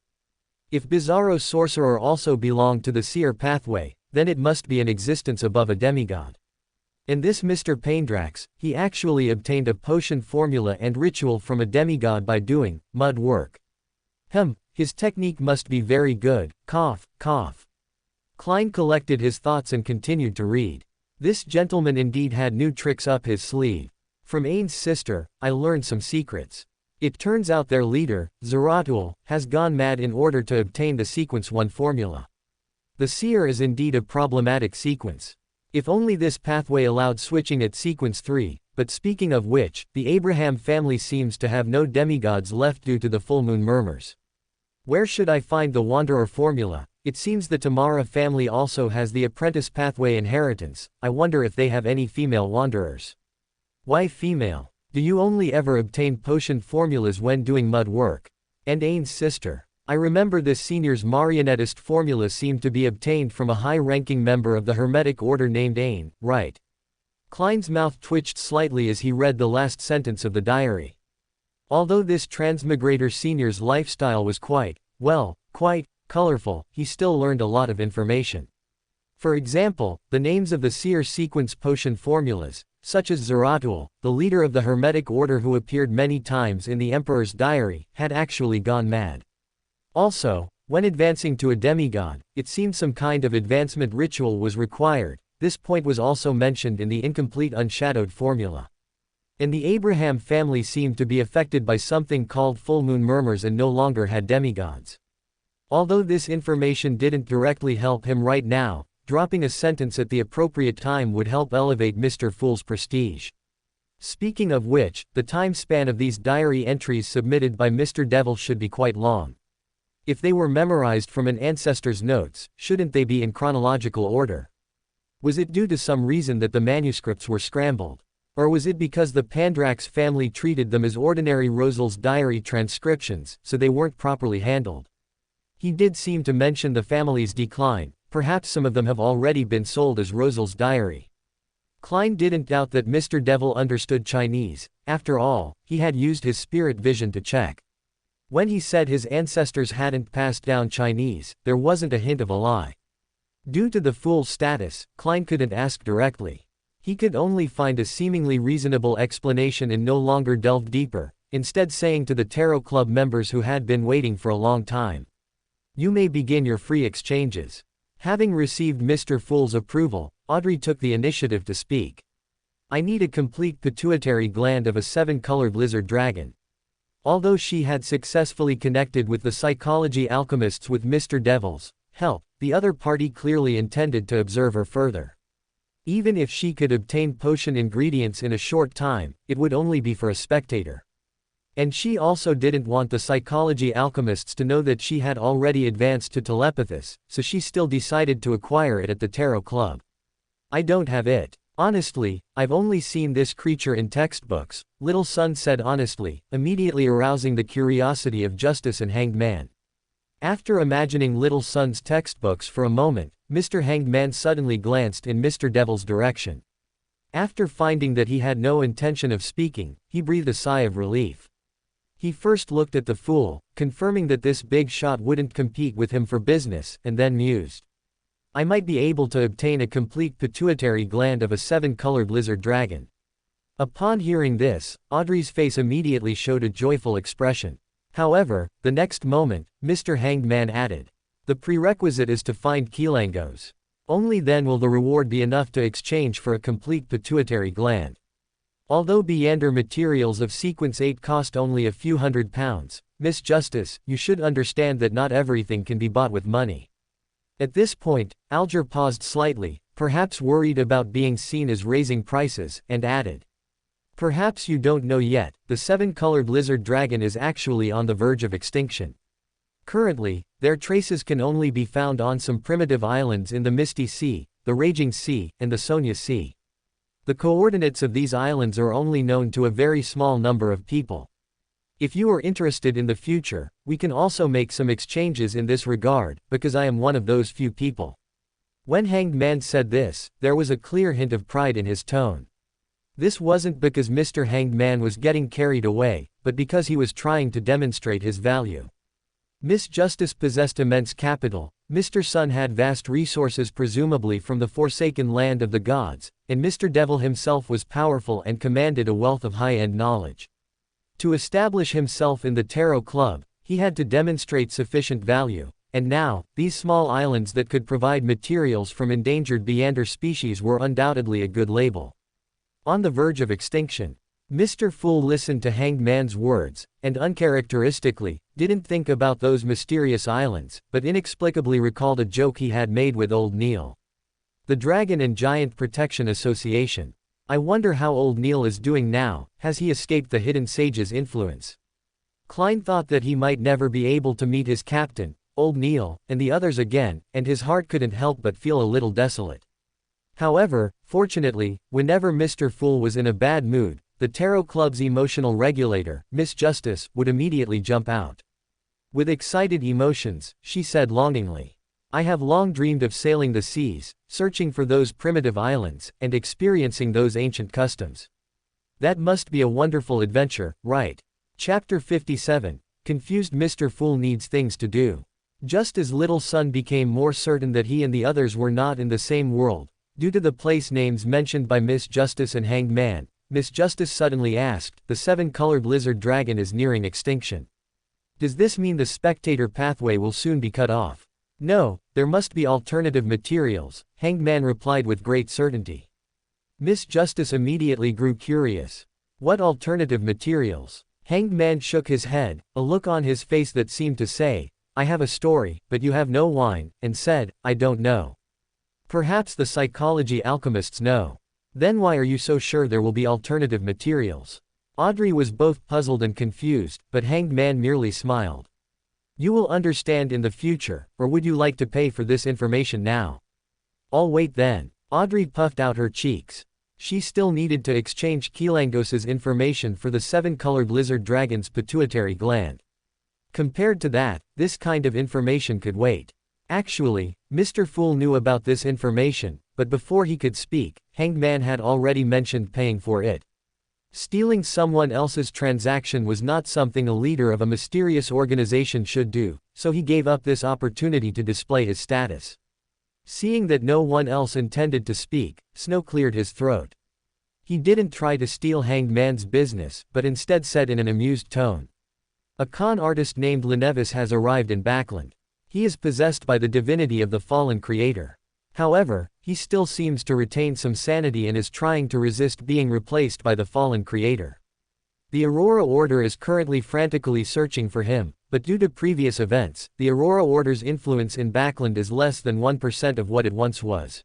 If bizarro sorcerer also belonged to the seer pathway, then it must be an existence above a demigod. In this Mr. Paindrax, he actually obtained a potion formula and ritual from a demigod by doing mud work. His technique must be very good. Cough. Klein collected his thoughts and continued to read. This gentleman indeed had new tricks up his sleeve. From Ain's sister, I learned some secrets. It turns out their leader, Zeratul, has gone mad in order to obtain the sequence 1 formula. The seer is indeed a problematic sequence. If only this pathway allowed switching at sequence 3, but speaking of which, the Abraham family seems to have no demigods left due to the full moon murmurs. Where should I find the wanderer formula? It seems the Tamara family also has the apprentice pathway inheritance. I wonder if they have any female wanderers. Why female? Do you only ever obtain potion formulas when doing mud work? And Ain's sister. I remember this senior's marionettist formula seemed to be obtained from a high-ranking member of the Hermetic Order named Ain, right? Klein's mouth twitched slightly as he read the last sentence of the diary. Although this Transmigrator senior's lifestyle was quite colorful, he still learned a lot of information. For example, the names of the seer sequence potion formulas, such as Zeratul, the leader of the Hermetic Order who appeared many times in the Emperor's diary, had actually gone mad. Also, when advancing to a demigod, it seemed some kind of advancement ritual was required. This point was also mentioned in the incomplete unshadowed formula. And the Abraham family seemed to be affected by something called full moon murmurs and no longer had demigods. Although this information didn't directly help him right now, dropping a sentence at the appropriate time would help elevate Mr. Fool's prestige. Speaking of which, the time span of these diary entries submitted by Mr. Devil should be quite long. If they were memorized from an ancestor's notes, shouldn't they be in chronological order? Was it due to some reason that the manuscripts were scrambled? Or was it because the Paindrax family treated them as ordinary Rosal's diary transcriptions, so they weren't properly handled? He did seem to mention the family's decline. Perhaps some of them have already been sold as Rosal's diary. Klein didn't doubt that Mr. Devil understood Chinese. After all, he had used his spirit vision to check. When he said his ancestors hadn't passed down Chinese, there wasn't a hint of a lie. Due to the fool's status, Klein couldn't ask directly. He could only find a seemingly reasonable explanation and no longer delve deeper, instead saying to the Tarot Club members who had been waiting for a long time, "You may begin your free exchanges." Having received Mr. Fool's approval, Audrey took the initiative to speak. "I need a complete pituitary gland of a 7-colored lizard dragon." Although she had successfully connected with the psychology alchemists with Mr. Devil's help, the other party clearly intended to observe her further. Even if she could obtain potion ingredients in a short time, it would only be for a spectator. And she also didn't want the psychology alchemists to know that she had already advanced to telepathist, so she still decided to acquire it at the Tarot Club. "I don't have it. Honestly, I've only seen this creature in textbooks," Little Sun said honestly, immediately arousing the curiosity of Justice and Hanged Man. After imagining Little Sun's textbooks for a moment, Mr. Hanged Man suddenly glanced in Mr. Devil's direction. After finding that he had no intention of speaking, he breathed a sigh of relief. He first looked at the fool, confirming that this big shot wouldn't compete with him for business, and then mused. "I might be able to obtain a complete pituitary gland of a 7-colored lizard dragon." Upon hearing this, Audrey's face immediately showed a joyful expression. However, the next moment, Mr. Hanged Man added, "The prerequisite is to find Kilangos. Only then will the reward be enough to exchange for a complete pituitary gland. Although Beander materials of sequence 8 cost only a few £100, Miss Justice, you should understand that not everything can be bought with money." At this point, Alger paused slightly, perhaps worried about being seen as raising prices, and added, "Perhaps you don't know yet, the 7-colored lizard dragon is actually on the verge of extinction. Currently, their traces can only be found on some primitive islands in the Misty Sea, the Raging Sea, and the Sonia Sea. The coordinates of these islands are only known to a very small number of people. If you are interested in the future, we can also make some exchanges in this regard, because I am one of those few people." When Hanged Man said this, there was a clear hint of pride in his tone. This wasn't because Mr. Hanged Man was getting carried away, but because he was trying to demonstrate his value. Miss Justice possessed immense capital, Mr. Sun had vast resources presumably from the forsaken land of the gods, and Mr. Devil himself was powerful and commanded a wealth of high-end knowledge. To establish himself in the Tarot Club, he had to demonstrate sufficient value, and now, these small islands that could provide materials from endangered Beander species were undoubtedly a good label. On the verge of extinction. Mr. Fool listened to Hanged Man's words, and uncharacteristically, didn't think about those mysterious islands, but inexplicably recalled a joke he had made with Old Neil. The Dragon and Giant Protection Association. I wonder how Old Neil is doing now, has he escaped the Hidden Sage's influence? Klein thought that he might never be able to meet his captain, Old Neil, and the others again, and his heart couldn't help but feel a little desolate. However, fortunately, whenever Mr. Fool was in a bad mood, the Tarot Club's emotional regulator, Miss Justice, would immediately jump out. With excited emotions, she said longingly, "I have long dreamed of sailing the seas, searching for those primitive islands, and experiencing those ancient customs. That must be a wonderful adventure, right?" Chapter 57. Confused Mr. Fool needs things to do. Just as Little Sun became more certain that he and the others were not in the same world, due to the place names mentioned by Miss Justice and Hanged Man, Miss Justice suddenly asked, "The 7-colored lizard dragon is nearing extinction. Does this mean the spectator pathway will soon be cut off?" "No, there must be alternative materials," Hanged Man replied with great certainty. Miss Justice immediately grew curious. "What alternative materials?" Hanged Man shook his head, a look on his face that seemed to say, "I have a story, but you have no wine," and said, "I don't know. Perhaps the psychology alchemists know. Then why are you so sure there will be alternative materials?" Audrey was both puzzled and confused, but Hanged Man merely smiled. "You will understand in the future, or would you like to pay for this information now?" "I'll wait then." Audrey puffed out her cheeks. She still needed to exchange Kilangos's information for the 7-colored lizard dragon's pituitary gland. Compared to that, this kind of information could wait. Actually, Mr. Fool knew about this information, but before he could speak, Hanged Man had already mentioned paying for it. Stealing someone else's transaction was not something a leader of a mysterious organization should do, so he gave up this opportunity to display his status. Seeing that no one else intended to speak, Snow cleared his throat. He didn't try to steal Hanged Man's business, but instead said in an amused tone. A con artist named Lenevis has arrived in Backland. He is possessed by the divinity of the fallen creator. However, he still seems to retain some sanity and is trying to resist being replaced by the fallen creator. The Aurora Order is currently frantically searching for him, but due to previous events, the Aurora Order's influence in Backland is less than 1% of what it once was.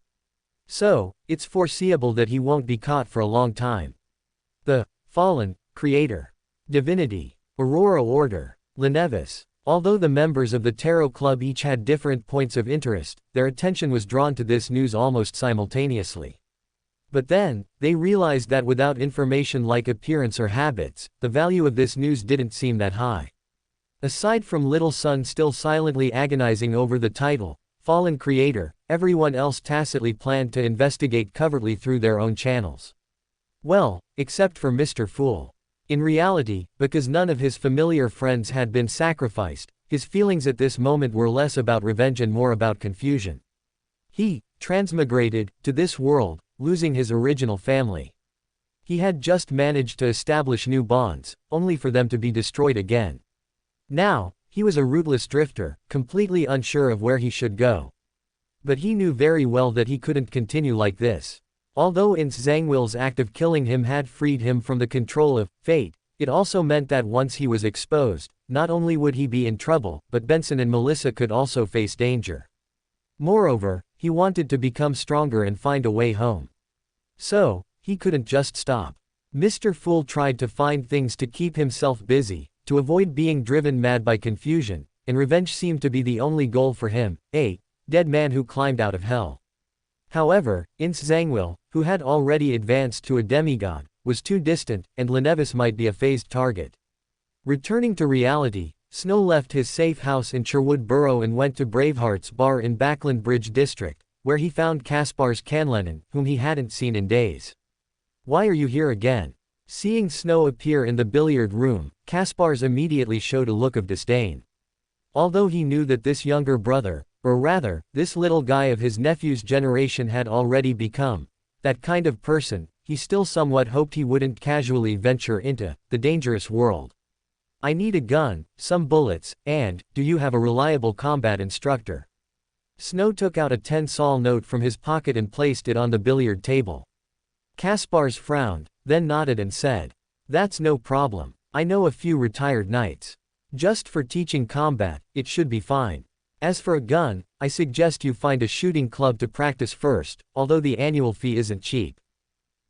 So, it's foreseeable that he won't be caught for a long time. The fallen creator, divinity, Aurora Order, Lenevis. Although the members of the Tarot Club each had different points of interest, their attention was drawn to this news almost simultaneously. But then, they realized that without information like appearance or habits, the value of this news didn't seem that high. Aside from Little Sun still silently agonizing over the title, Fallen Creator, everyone else tacitly planned to investigate covertly through their own channels. Well, except for Mr. Fool. In reality, because none of his familiar friends had been sacrificed, his feelings at this moment were less about revenge and more about confusion. He transmigrated to this world, losing his original family. He had just managed to establish new bonds, only for them to be destroyed again. Now, he was a rootless drifter, completely unsure of where he should go. But he knew very well that he couldn't continue like this. Although Ince Zhangwil's act of killing him had freed him from the control of fate, it also meant that once he was exposed, not only would he be in trouble, but Benson and Melissa could also face danger. Moreover, he wanted to become stronger and find a way home. So, he couldn't just stop. Mr. Fool tried to find things to keep himself busy, to avoid being driven mad by confusion, and revenge seemed to be the only goal for him, a dead man who climbed out of hell. However, Ince Zhangwil, who had already advanced to a demigod, was too distant, and Lenevis might be a phased target. Returning to reality, Snow left his safe house in Sherwood Borough and went to Braveheart's bar in Backland Bridge District, where he found Kaspar's Canlenin, whom he hadn't seen in days. "Why are you here again?" Seeing Snow appear in the billiard room, Kaspars immediately showed a look of disdain. Although he knew that this younger brother, or rather, this little guy of his nephew's generation had already become that kind of person, he still somewhat hoped he wouldn't casually venture into the dangerous world. "I need a gun, some bullets, and, do you have a reliable combat instructor?" Snow took out a 10-sol note from his pocket and placed it on the billiard table. Kaspars frowned, then nodded and said, "That's no problem. I know a few retired knights. Just for teaching combat, it should be fine. As for a gun, I suggest you find a shooting club to practice first, although the annual fee isn't cheap."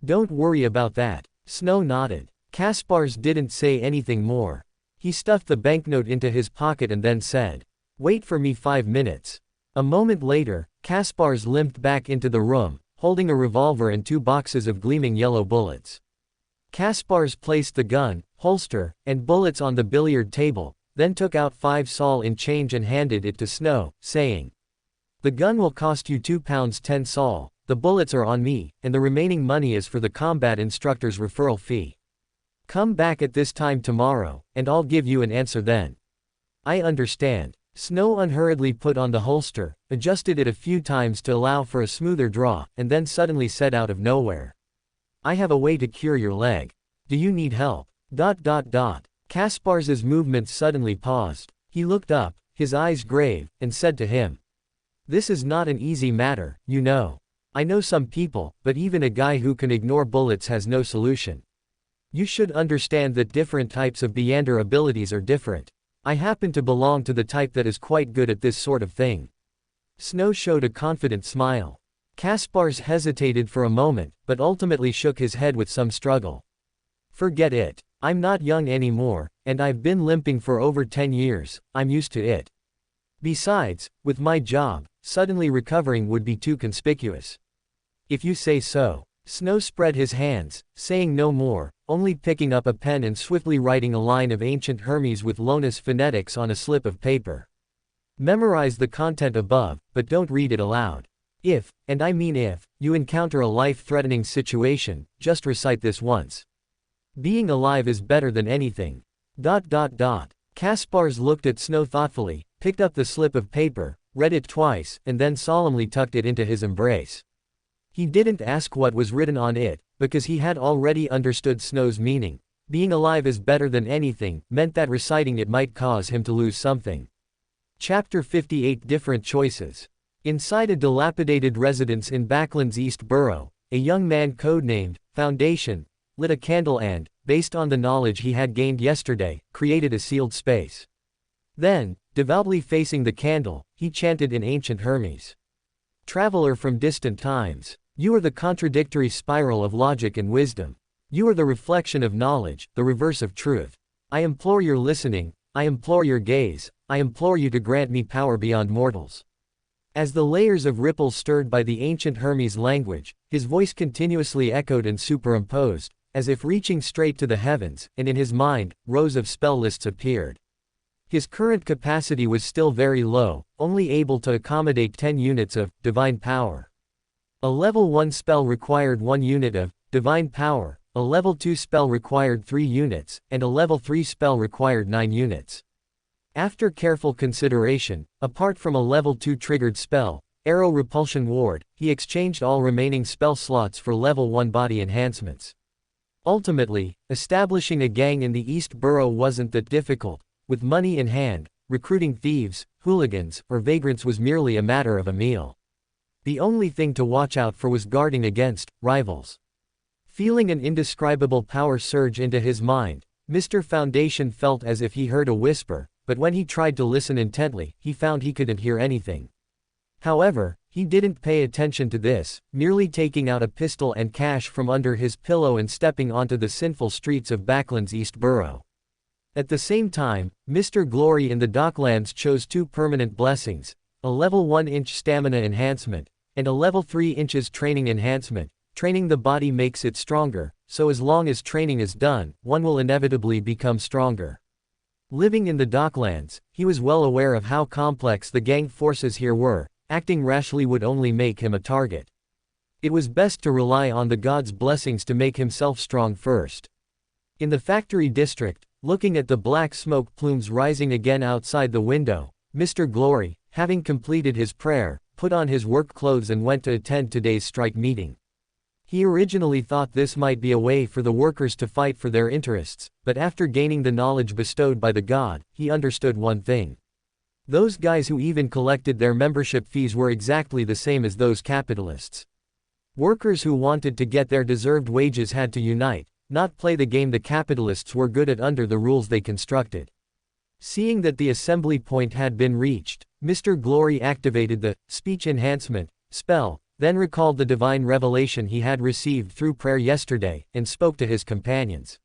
"Don't worry about that." Snow nodded. Kaspars didn't say anything more. He stuffed the banknote into his pocket and then said, "Wait for me 5 minutes." A moment later, Kaspars limped back into the room, holding a revolver and 2 boxes of gleaming yellow bullets. Kaspars placed the gun, holster, and bullets on the billiard table, then took out 5 sol in change and handed it to Snow, saying, "The gun will cost you £2 10 sol, the bullets are on me, and the remaining money is for the combat instructor's referral fee. Come back at this time tomorrow, and I'll give you an answer then." "I understand." Snow unhurriedly put on the holster, adjusted it a few times to allow for a smoother draw, and then suddenly said out of nowhere, "I have a way to cure your leg. Do you need help?" Kaspars's movements suddenly paused. He looked up, his eyes grave, and said to him, "This is not an easy matter, you know. I know some people, but even a guy who can ignore bullets has no solution. You should understand that different types of Beyander abilities are different. I happen to belong to the type that is quite good at this sort of thing." Snow showed a confident smile. Kaspars hesitated for a moment, but ultimately shook his head with some struggle. "Forget it. I'm not young anymore, and I've been limping for over 10 years, I'm used to it. Besides, with my job, suddenly recovering would be too conspicuous." "If you say so." Snow spread his hands, saying no more, only picking up a pen and swiftly writing a line of ancient Hermes with Lonis phonetics on a slip of paper. Memorize the content above, but don't read it aloud. If, and I mean if, you encounter a life-threatening situation, just recite this once. Being alive is better than anything. Kaspars looked at Snow thoughtfully, picked up the slip of paper, read it twice, and then solemnly tucked it into his embrace. He didn't ask what was written on it, because he had already understood Snow's meaning. Being alive is better than anything meant that reciting it might cause him to lose something. Chapter 58 Different Choices. Inside a dilapidated residence in Backland's East Borough, a young man codenamed Foundation lit a candle and, based on the knowledge he had gained yesterday, created a sealed space. Then, devoutly facing the candle, he chanted in ancient Hermes. Traveler from distant times, you are the contradictory spiral of logic and wisdom. You are the reflection of knowledge, the reverse of truth. I implore your listening, I implore your gaze, I implore you to grant me power beyond mortals. As the layers of ripples stirred by the ancient Hermes language, his voice continuously echoed and superimposed, as if reaching straight to the heavens, and in his mind, rows of spell lists appeared. His current capacity was still very low, only able to accommodate 10 units of divine power. A level 1 spell required 1 unit of divine power, a level 2 spell required 3 units, and a level 3 spell required 9 units. After careful consideration, apart from a level 2 triggered spell, Arrow Repulsion Ward, he exchanged all remaining spell slots for level 1 body enhancements. Ultimately, establishing a gang in the East Borough wasn't that difficult. With money in hand, recruiting thieves, hooligans, or vagrants was merely a matter of a meal. The only thing to watch out for was guarding against rivals. Feeling an indescribable power surge into his mind, Mr. Foundation felt as if he heard a whisper, but when he tried to listen intently, he found he couldn't hear anything. However, he didn't pay attention to this, merely taking out a pistol and cash from under his pillow and stepping onto the sinful streets of Backland's East Borough. At the same time, Mr. Glory in the Docklands chose 2 permanent blessings, a level 1-inch stamina enhancement, and a level 3 inches training enhancement. Training the body makes it stronger, so as long as training is done, one will inevitably become stronger. Living in the Docklands, he was well aware of how complex the gang forces here were. Acting rashly would only make him a target. It was best to rely on the gods' blessings to make himself strong first. In the factory district, looking at the black smoke plumes rising again outside the window, Mr. Glory, having completed his prayer, put on his work clothes and went to attend today's strike meeting. He originally thought this might be a way for the workers to fight for their interests, but after gaining the knowledge bestowed by the god, he understood one thing. Those guys who even collected their membership fees were exactly the same as those capitalists. Workers who wanted to get their deserved wages had to unite, not play the game the capitalists were good at under the rules they constructed. Seeing that the assembly point had been reached, Mr. Glory activated the speech enhancement spell, then recalled the divine revelation he had received through prayer yesterday, and spoke to his companions.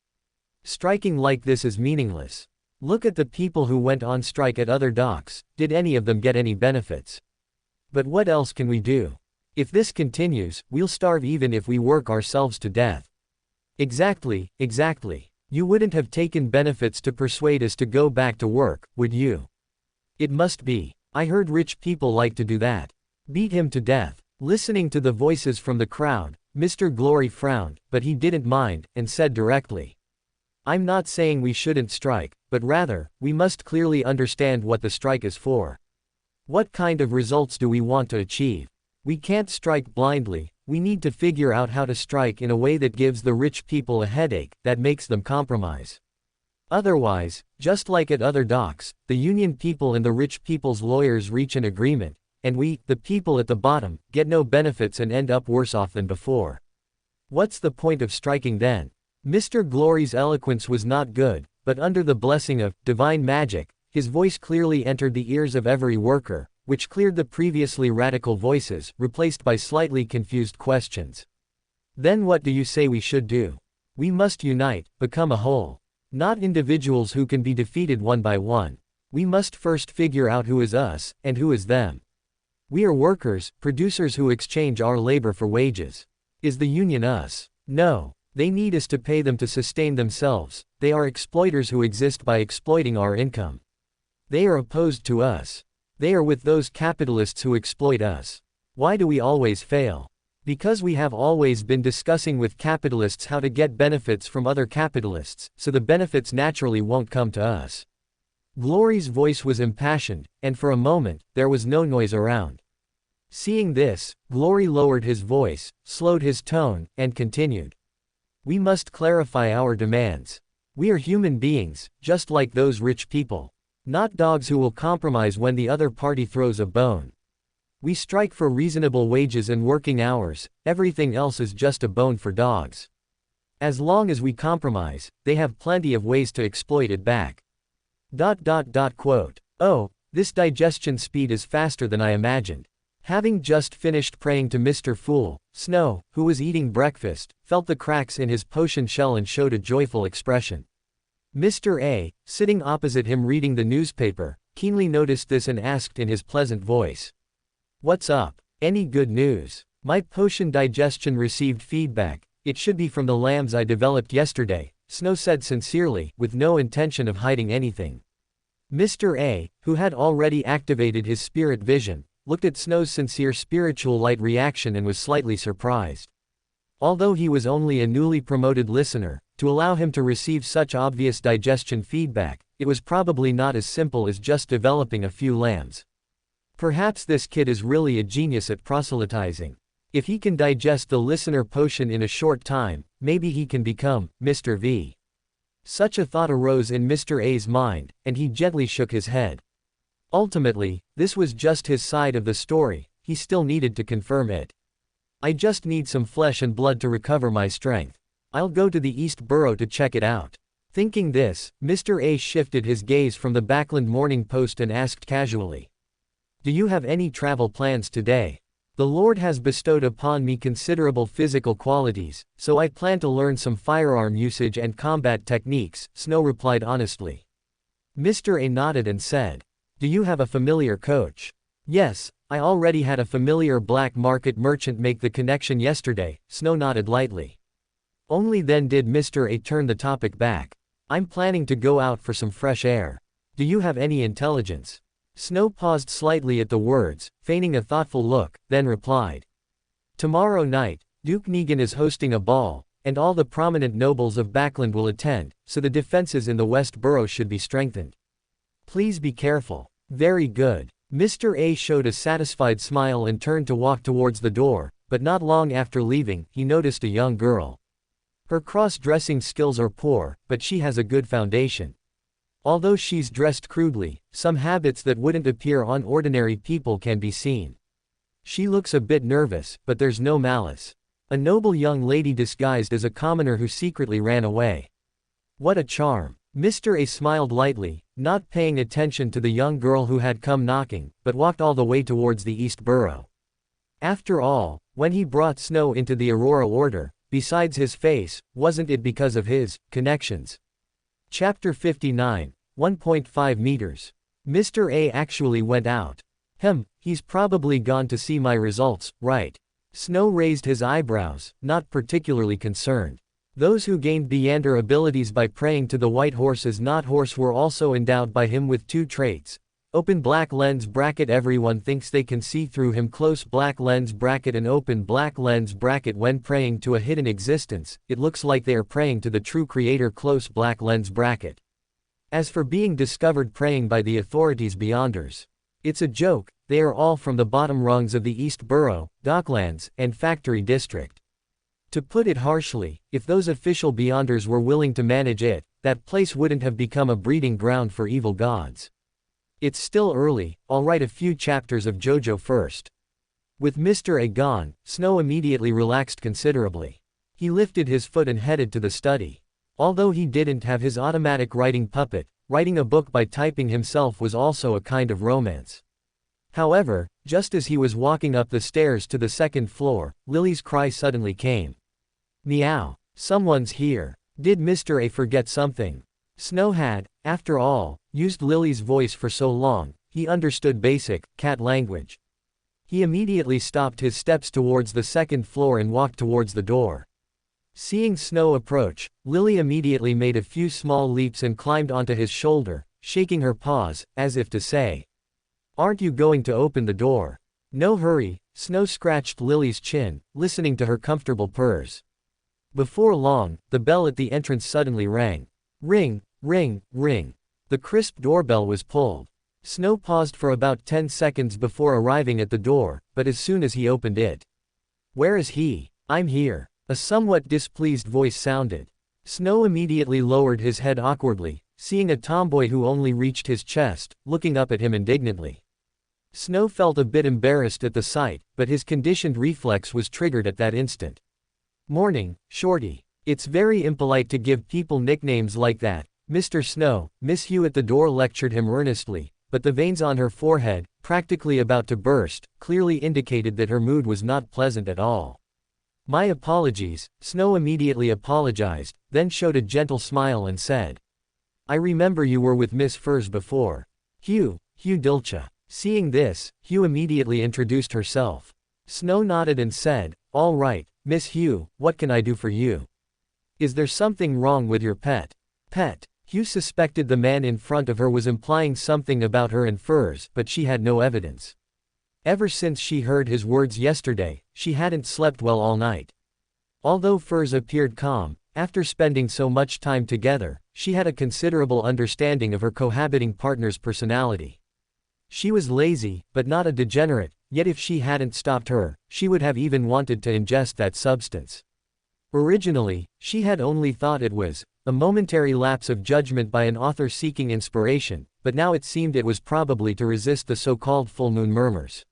Striking like this is meaningless. Look at the people who went on strike at other docks. Did any of them get any benefits? But what else can we do? If this continues, we'll starve even if we work ourselves to death. Exactly. You wouldn't have taken benefits to persuade us to go back to work, would you? It must be. I heard rich people like to do that. Beat him to death. Listening to the voices from the crowd, Mr. Glory frowned, but he didn't mind, and said directly, I'm not saying we shouldn't strike, but rather, we must clearly understand what the strike is for. What kind of results do we want to achieve? We can't strike blindly. We need to figure out how to strike in a way that gives the rich people a headache, that makes them compromise. Otherwise, just like at other docks, the union people and the rich people's lawyers reach an agreement, and we, the people at the bottom, get no benefits and end up worse off than before. What's the point of striking then? Mr. Glory's eloquence was not good, but under the blessing of divine magic, his voice clearly entered the ears of every worker, which cleared the previously radical voices, replaced by slightly confused questions. Then what do you say we should do? We must unite, become a whole. Not individuals who can be defeated one by one. We must first figure out who is us, and who is them. We are workers, producers who exchange our labor for wages. Is the union us? No. They need us to pay them to sustain themselves. They are exploiters who exist by exploiting our income. They are opposed to us. They are with those capitalists who exploit us. Why do we always fail? Because we have always been discussing with capitalists how to get benefits from other capitalists, so the benefits naturally won't come to us. Glory's voice was impassioned, and for a moment, there was no noise around. Seeing this, Glory lowered his voice, slowed his tone, and continued. We must clarify our demands. We are human beings, just like those rich people. Not dogs who will compromise when the other party throws a bone. We strike for reasonable wages and working hours, everything else is just a bone for dogs. As long as we compromise, they have plenty of ways to exploit it back. Quote. Oh, this digestion speed is faster than I imagined. Having just finished praying to Mr. Fool, Snow, who was eating breakfast, felt the cracks in his potion shell and showed a joyful expression. Mr. A, sitting opposite him reading the newspaper, keenly noticed this and asked in his pleasant voice. What's up? Any good news? My potion digestion received feedback. It should be from the lambs I developed yesterday, Snow said sincerely, with no intention of hiding anything. Mr. A, who had already activated his spirit vision, looked at Snow's sincere spiritual light reaction and was slightly surprised. Although he was only a newly promoted listener, to allow him to receive such obvious digestion feedback, it was probably not as simple as just developing a few lambs. Perhaps this kid is really a genius at proselytizing. If he can digest the listener potion in a short time, maybe he can become Mr. V. Such a thought arose in Mr. A's mind, and he gently shook his head. Ultimately, this was just his side of the story, he still needed to confirm it. I just need some flesh and blood to recover my strength. I'll go to the East Borough to check it out. Thinking this, Mr. A shifted his gaze from the Backland Morning Post and asked casually. Do you have any travel plans today? The Lord has bestowed upon me considerable physical qualities, so I plan to learn some firearm usage and combat techniques, Snow replied honestly. Mr. A nodded and said, do you have a familiar coach? Yes, I already had a familiar black market merchant make the connection yesterday, Snow nodded lightly. Only then did Mr. A turn the topic back. I'm planning to go out for some fresh air. Do you have any intelligence? Snow paused slightly at the words, feigning a thoughtful look, then replied. Tomorrow night, Duke Negan is hosting a ball, and all the prominent nobles of Backland will attend, so the defenses in the West Borough should be strengthened. Please be careful. Very good. Mr. A showed a satisfied smile and turned to walk towards the door, but not long after leaving, he noticed a young girl. Her cross-dressing skills are poor, but she has a good foundation. Although she's dressed crudely, some habits that wouldn't appear on ordinary people can be seen. She looks a bit nervous, but there's no malice. A noble young lady disguised as a commoner who secretly ran away. What a charm. Mr. A smiled lightly, not paying attention to the young girl who had come knocking, but walked all the way towards the East Borough. After all, when he brought Snow into the Aurora Order, besides his face, wasn't it because of his connections? Chapter 59, 1.5 meters. Mr. A actually went out. He's probably gone to see my results, right? Snow raised his eyebrows, not particularly concerned. Those who gained Beander abilities by praying to the white horse as not horse were also endowed by him with two traits. Open black lens bracket. Everyone thinks they can see through him. Close black lens bracket. An open black lens bracket. When praying to a hidden existence, it looks like they are praying to the true creator. Close black lens bracket. As for being discovered praying by the authorities Beyonders, it's a joke. They are all from the bottom rungs of the East Borough, Docklands, and Factory District. To put it harshly, if those official Beyonders were willing to manage it, that place wouldn't have become a breeding ground for evil gods. It's still early, I'll write a few chapters of JoJo first. With Mr. A gone, Snow immediately relaxed considerably. He lifted his foot and headed to the study. Although he didn't have his automatic writing puppet, writing a book by typing himself was also a kind of romance. However, just as he was walking up the stairs to the second floor, Lily's cry suddenly came. Meow. Someone's here. Did Mr. A forget something? Snow had, after all, used Lily's voice for so long, he understood basic cat language. He immediately stopped his steps towards the second floor and walked towards the door. Seeing Snow approach, Lily immediately made a few small leaps and climbed onto his shoulder, shaking her paws, as if to say, Aren't you going to open the door? No hurry, Snow scratched Lily's chin, listening to her comfortable purrs. Before long, the bell at the entrance suddenly rang. Ring, ring, ring. The crisp doorbell was pulled. Snow paused for about 10 seconds before arriving at the door, but as soon as he opened it. Where is he? I'm here. A somewhat displeased voice sounded. Snow immediately lowered his head awkwardly, seeing a tomboy who only reached his chest, looking up at him indignantly. Snow felt a bit embarrassed at the sight, but his conditioned reflex was triggered at that instant. Morning, Shorty. It's very impolite to give people nicknames like that, Mr. Snow, Miss Hugh at the door lectured him earnestly, but the veins on her forehead, practically about to burst, clearly indicated that her mood was not pleasant at all. My apologies, Snow immediately apologized, then showed a gentle smile and said. I remember you were with Miss Furs before. Hugh Dilcha. Seeing this, Hugh immediately introduced herself. Snow nodded and said, all right, Miss Hugh, what can I do for you? Is there something wrong with your pet? Pet? Hugh suspected the man in front of her was implying something about her and Furs, but she had no evidence. Ever since she heard his words yesterday, she hadn't slept well all night. Although Furs appeared calm, after spending so much time together, she had a considerable understanding of her cohabiting partner's personality. She was lazy, but not a degenerate, yet if she hadn't stopped her, she would have even wanted to ingest that substance. Originally, she had only thought it was a momentary lapse of judgment by an author seeking inspiration, but now it seemed it was probably to resist the so-called full moon murmurs.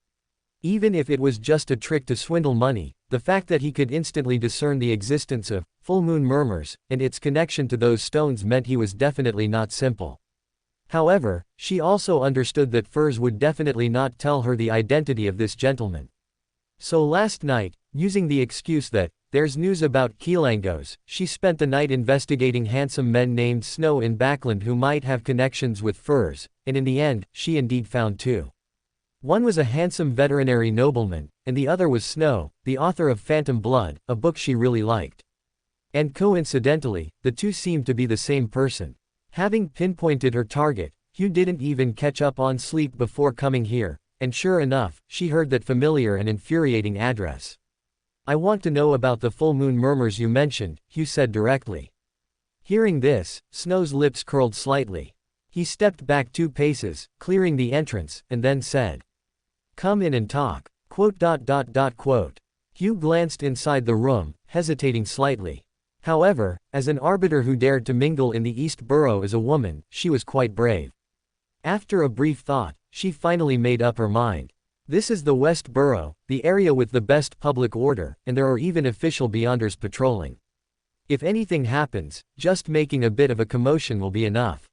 Even if it was just a trick to swindle money, the fact that he could instantly discern the existence of full moon murmurs and its connection to those stones meant he was definitely not simple. However, she also understood that Furs would definitely not tell her the identity of this gentleman. So last night, using the excuse that there's news about Kilangos, she spent the night investigating handsome men named Snow in Backland who might have connections with Furs, and in the end, she indeed found two. One was a handsome veterinary nobleman, and the other was Snow, the author of Phantom Blood, a book she really liked. And coincidentally, the two seemed to be the same person. Having pinpointed her target, Hugh didn't even catch up on sleep before coming here, and sure enough, she heard that familiar and infuriating address. I want to know about the full moon murmurs you mentioned, Hugh said directly. Hearing this, Snow's lips curled slightly. He stepped back 2 paces, clearing the entrance, and then said. Come in and talk. Quote. Hugh glanced inside the room, hesitating slightly. However, as an arbiter who dared to mingle in the East Borough as a woman, she was quite brave. After a brief thought, she finally made up her mind. This is the West Borough, the area with the best public order, and there are even official beyonders patrolling. If anything happens, just making a bit of a commotion will be enough.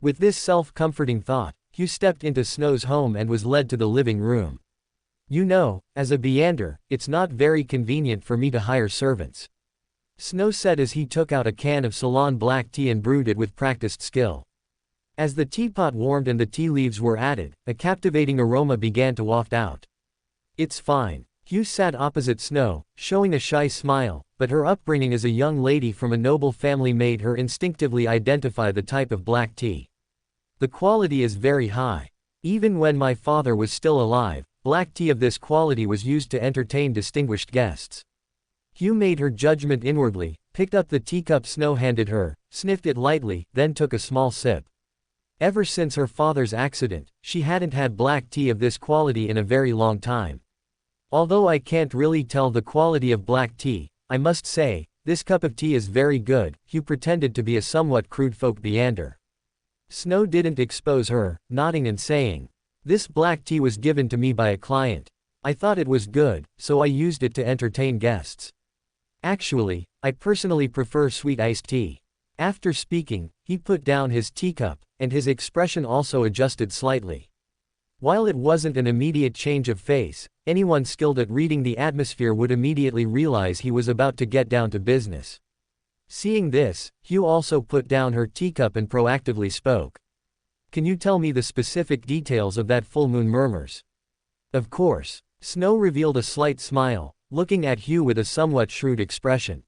With this self-comforting thought, Hugh stepped into Snow's home and was led to the living room. You know, as a beyander, it's not very convenient for me to hire servants. Snow said as he took out a can of Ceylon black tea and brewed it with practiced skill. As the teapot warmed and the tea leaves were added, a captivating aroma began to waft out. It's fine. Hugh sat opposite Snow, showing a shy smile, but her upbringing as a young lady from a noble family made her instinctively identify the type of black tea. The quality is very high. Even when my father was still alive, black tea of this quality was used to entertain distinguished guests. Hugh made her judgment inwardly, picked up the teacup Snow handed her, sniffed it lightly, then took a small sip. Ever since her father's accident, she hadn't had black tea of this quality in a very long time. Although I can't really tell the quality of black tea, I must say, this cup of tea is very good, Hugh pretended to be a somewhat crude folk beyander. Snow didn't expose her, nodding and saying, this black tea was given to me by a client. I thought it was good, so I used it to entertain guests. Actually, I personally prefer sweet iced tea. After speaking, he put down his teacup, and his expression also adjusted slightly. While it wasn't an immediate change of face, anyone skilled at reading the atmosphere would immediately realize he was about to get down to business. Seeing this, Hugh also put down her teacup and proactively spoke. Can you tell me the specific details of that full moon murmurs? Of course. Snow revealed a slight smile, looking at Hugh with a somewhat shrewd expression.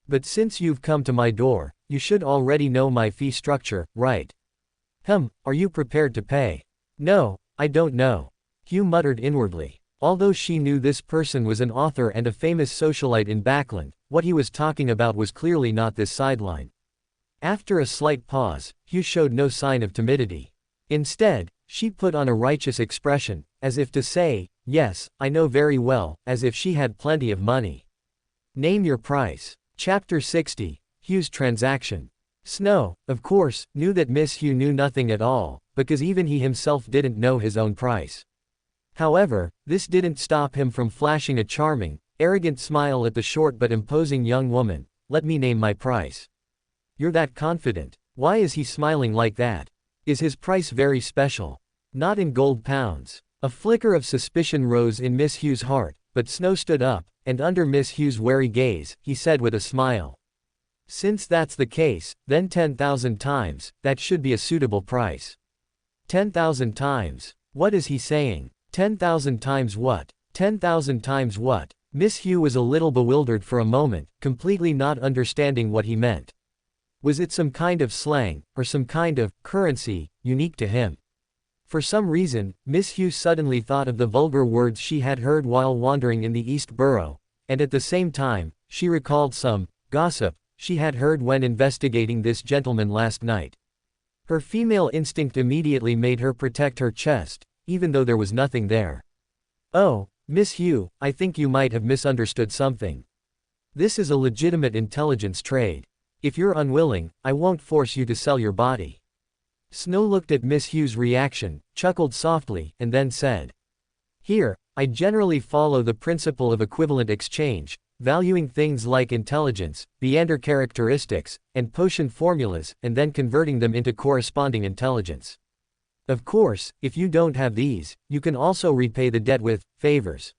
But since you've come to my door, you should already know my fee structure, right? Are you prepared to pay? No, I don't know. Hugh muttered inwardly. Although she knew this person was an author and a famous socialite in Backland, what he was talking about was clearly not this sideline. After a slight pause, Hugh showed no sign of timidity. Instead, she put on a righteous expression, as if to say, yes, I know very well, as if she had plenty of money. Name your price. Chapter 60, Hugh's Transaction. Snow, of course, knew that Miss Hugh knew nothing at all, because even he himself didn't know his own price. However, this didn't stop him from flashing a charming, arrogant smile at the short but imposing young woman. Let me name my price. You're that confident. Why is he smiling like that? Is his price very special? Not in gold pounds. A flicker of suspicion rose in Miss Hugh's heart, but Snow stood up, and under Miss Hugh's wary gaze, he said with a smile. Since that's the case, then 10,000 times, that should be a suitable price. 10,000 times. What is he saying? 10,000 times what? 10,000 times what? Miss Hugh was a little bewildered for a moment, completely not understanding what he meant. Was it some kind of slang, or some kind of currency, unique to him? For some reason, Miss Hugh suddenly thought of the vulgar words she had heard while wandering in the East Borough, and at the same time, she recalled some gossip she had heard when investigating this gentleman last night. Her female instinct immediately made her protect her chest, even though there was nothing there. Oh, Miss Hugh, I think you might have misunderstood something. This is a legitimate intelligence trade. If you're unwilling, I won't force you to sell your body. Snow looked at Miss Hugh's reaction, chuckled softly, and then said, Here, I generally follow the principle of equivalent exchange, valuing things like intelligence, Beander characteristics, and potion formulas, and then converting them into corresponding intelligence. Of course, if you don't have these, you can also repay the debt with favors.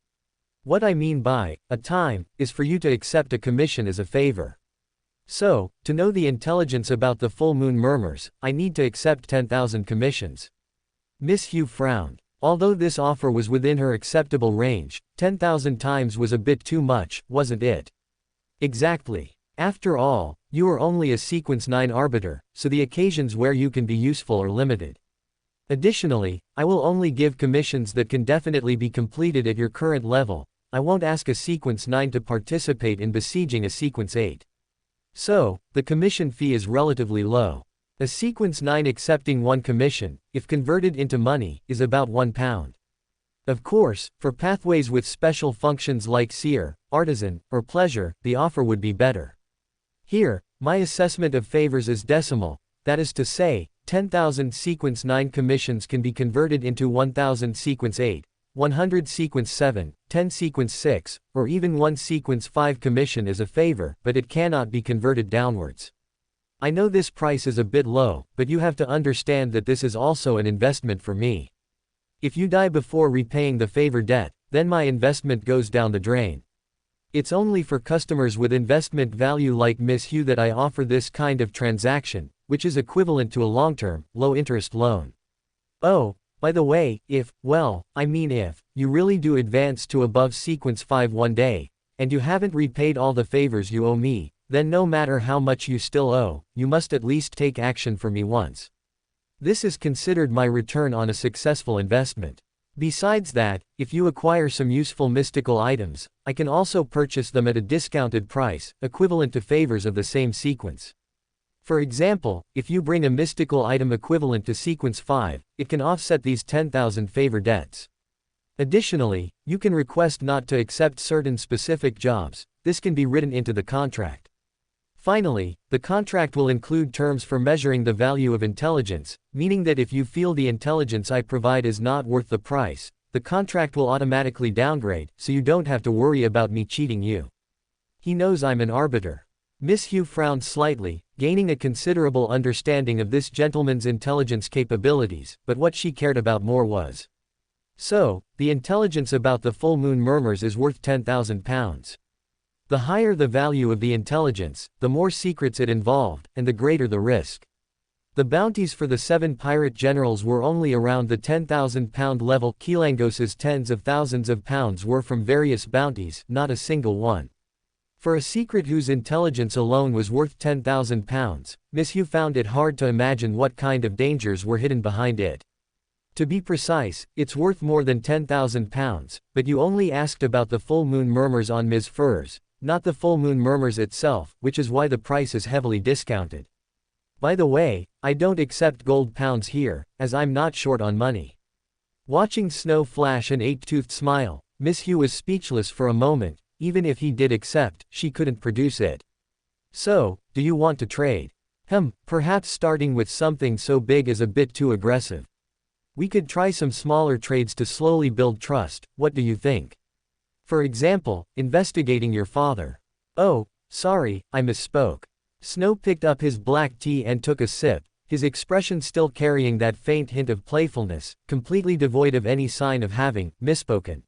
What I mean by a time is for you to accept a commission as a favor. So, to know the intelligence about the full moon murmurs, I need to accept 10,000 commissions. Miss Hugh frowned. Although this offer was within her acceptable range, 10,000 times was a bit too much, wasn't it? Exactly. After all, you are only a sequence 9 arbiter, so the occasions where you can be useful are limited. Additionally, I will only give commissions that can definitely be completed at your current level. I won't ask a sequence 9 to participate in besieging a sequence 8. So, the commission fee is relatively low. A sequence 9 accepting 1 commission, if converted into money, is about £1. Of course, for pathways with special functions like seer, artisan, or pleasure, the offer would be better. Here, my assessment of favors is decimal, that is to say, 10,000 sequence 9 commissions can be converted into 1,000 sequence 8, 100 sequence 7, 10 sequence 6, or even 1 sequence 5 commission as a favor, but it cannot be converted downwards. I know this price is a bit low, but you have to understand that this is also an investment for me. If you die before repaying the favor debt, then my investment goes down the drain. It's only for customers with investment value like Miss Hugh that I offer this kind of transaction, which is equivalent to a long-term, low-interest loan. Oh, by the way, if you really do advance to above sequence 5 one day, and you haven't repaid all the favors you owe me, then no matter how much you still owe, you must at least take action for me once. This is considered my return on a successful investment. Besides that, if you acquire some useful mystical items, I can also purchase them at a discounted price, equivalent to favors of the same sequence. For example, if you bring a mystical item equivalent to sequence 5, it can offset these 10,000 favor debts. Additionally, you can request not to accept certain specific jobs. This can be written into the contract. Finally, the contract will include terms for measuring the value of intelligence, meaning that if you feel the intelligence I provide is not worth the price, the contract will automatically downgrade, so you don't have to worry about me cheating you. He knows I'm an arbiter. Miss Hugh frowned slightly, gaining a considerable understanding of this gentleman's intelligence capabilities, but what she cared about more was. So, the intelligence about the full moon murmurs is worth £10,000. The higher the value of the intelligence, the more secrets it involved, and the greater the risk. The bounties for the 7 pirate generals were only around the £10,000 level. Kilangos's tens of thousands of pounds were from various bounties, not a single one. For a secret whose intelligence alone was worth £10,000, Miss Hugh found it hard to imagine what kind of dangers were hidden behind it. To be precise, it's worth more than 10,000 pounds, but you only asked about the full moon murmurs on Ms. Furs, not the full moon murmurs itself, which is why the price is heavily discounted. By the way, I don't accept gold pounds here, as I'm not short on money. Watching Snow flash an 8-toothed smile, Miss Hugh was speechless for a moment. Even if he did accept, she couldn't produce it. So, do you want to trade? Perhaps starting with something so big is a bit too aggressive. We could try some smaller trades to slowly build trust, what do you think? For example, investigating your father. Oh, sorry, I misspoke. Snow picked up his black tea and took a sip, his expression still carrying that faint hint of playfulness, completely devoid of any sign of having misspoken.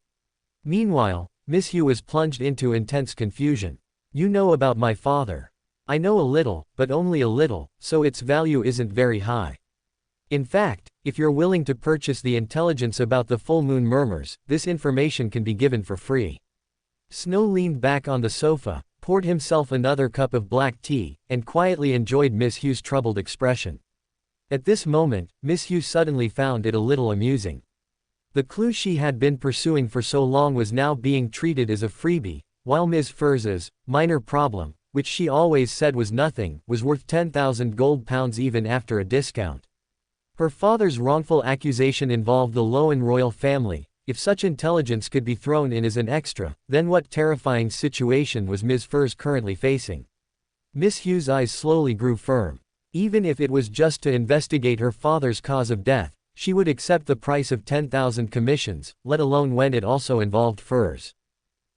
Meanwhile, Miss Hugh was plunged into intense confusion. You know about my father. I know a little, but only a little, so its value isn't very high. In fact, if you're willing to purchase the intelligence about the full moon murmurs, this information can be given for free. Snow leaned back on the sofa, poured himself another cup of black tea, and quietly enjoyed Miss Hugh's troubled expression. At this moment, Miss Hugh suddenly found it a little amusing. The clue she had been pursuing for so long was now being treated as a freebie, while Ms. Furs's minor problem, which she always said was nothing, was worth 10,000 gold pounds even after a discount. Her father's wrongful accusation involved the Lowen royal family. If such intelligence could be thrown in as an extra, then what terrifying situation was Ms. Furs currently facing? Miss Hugh's eyes slowly grew firm. Even if it was just to investigate her father's cause of death, she would accept the price of 10,000 commissions, let alone when it also involved Furs.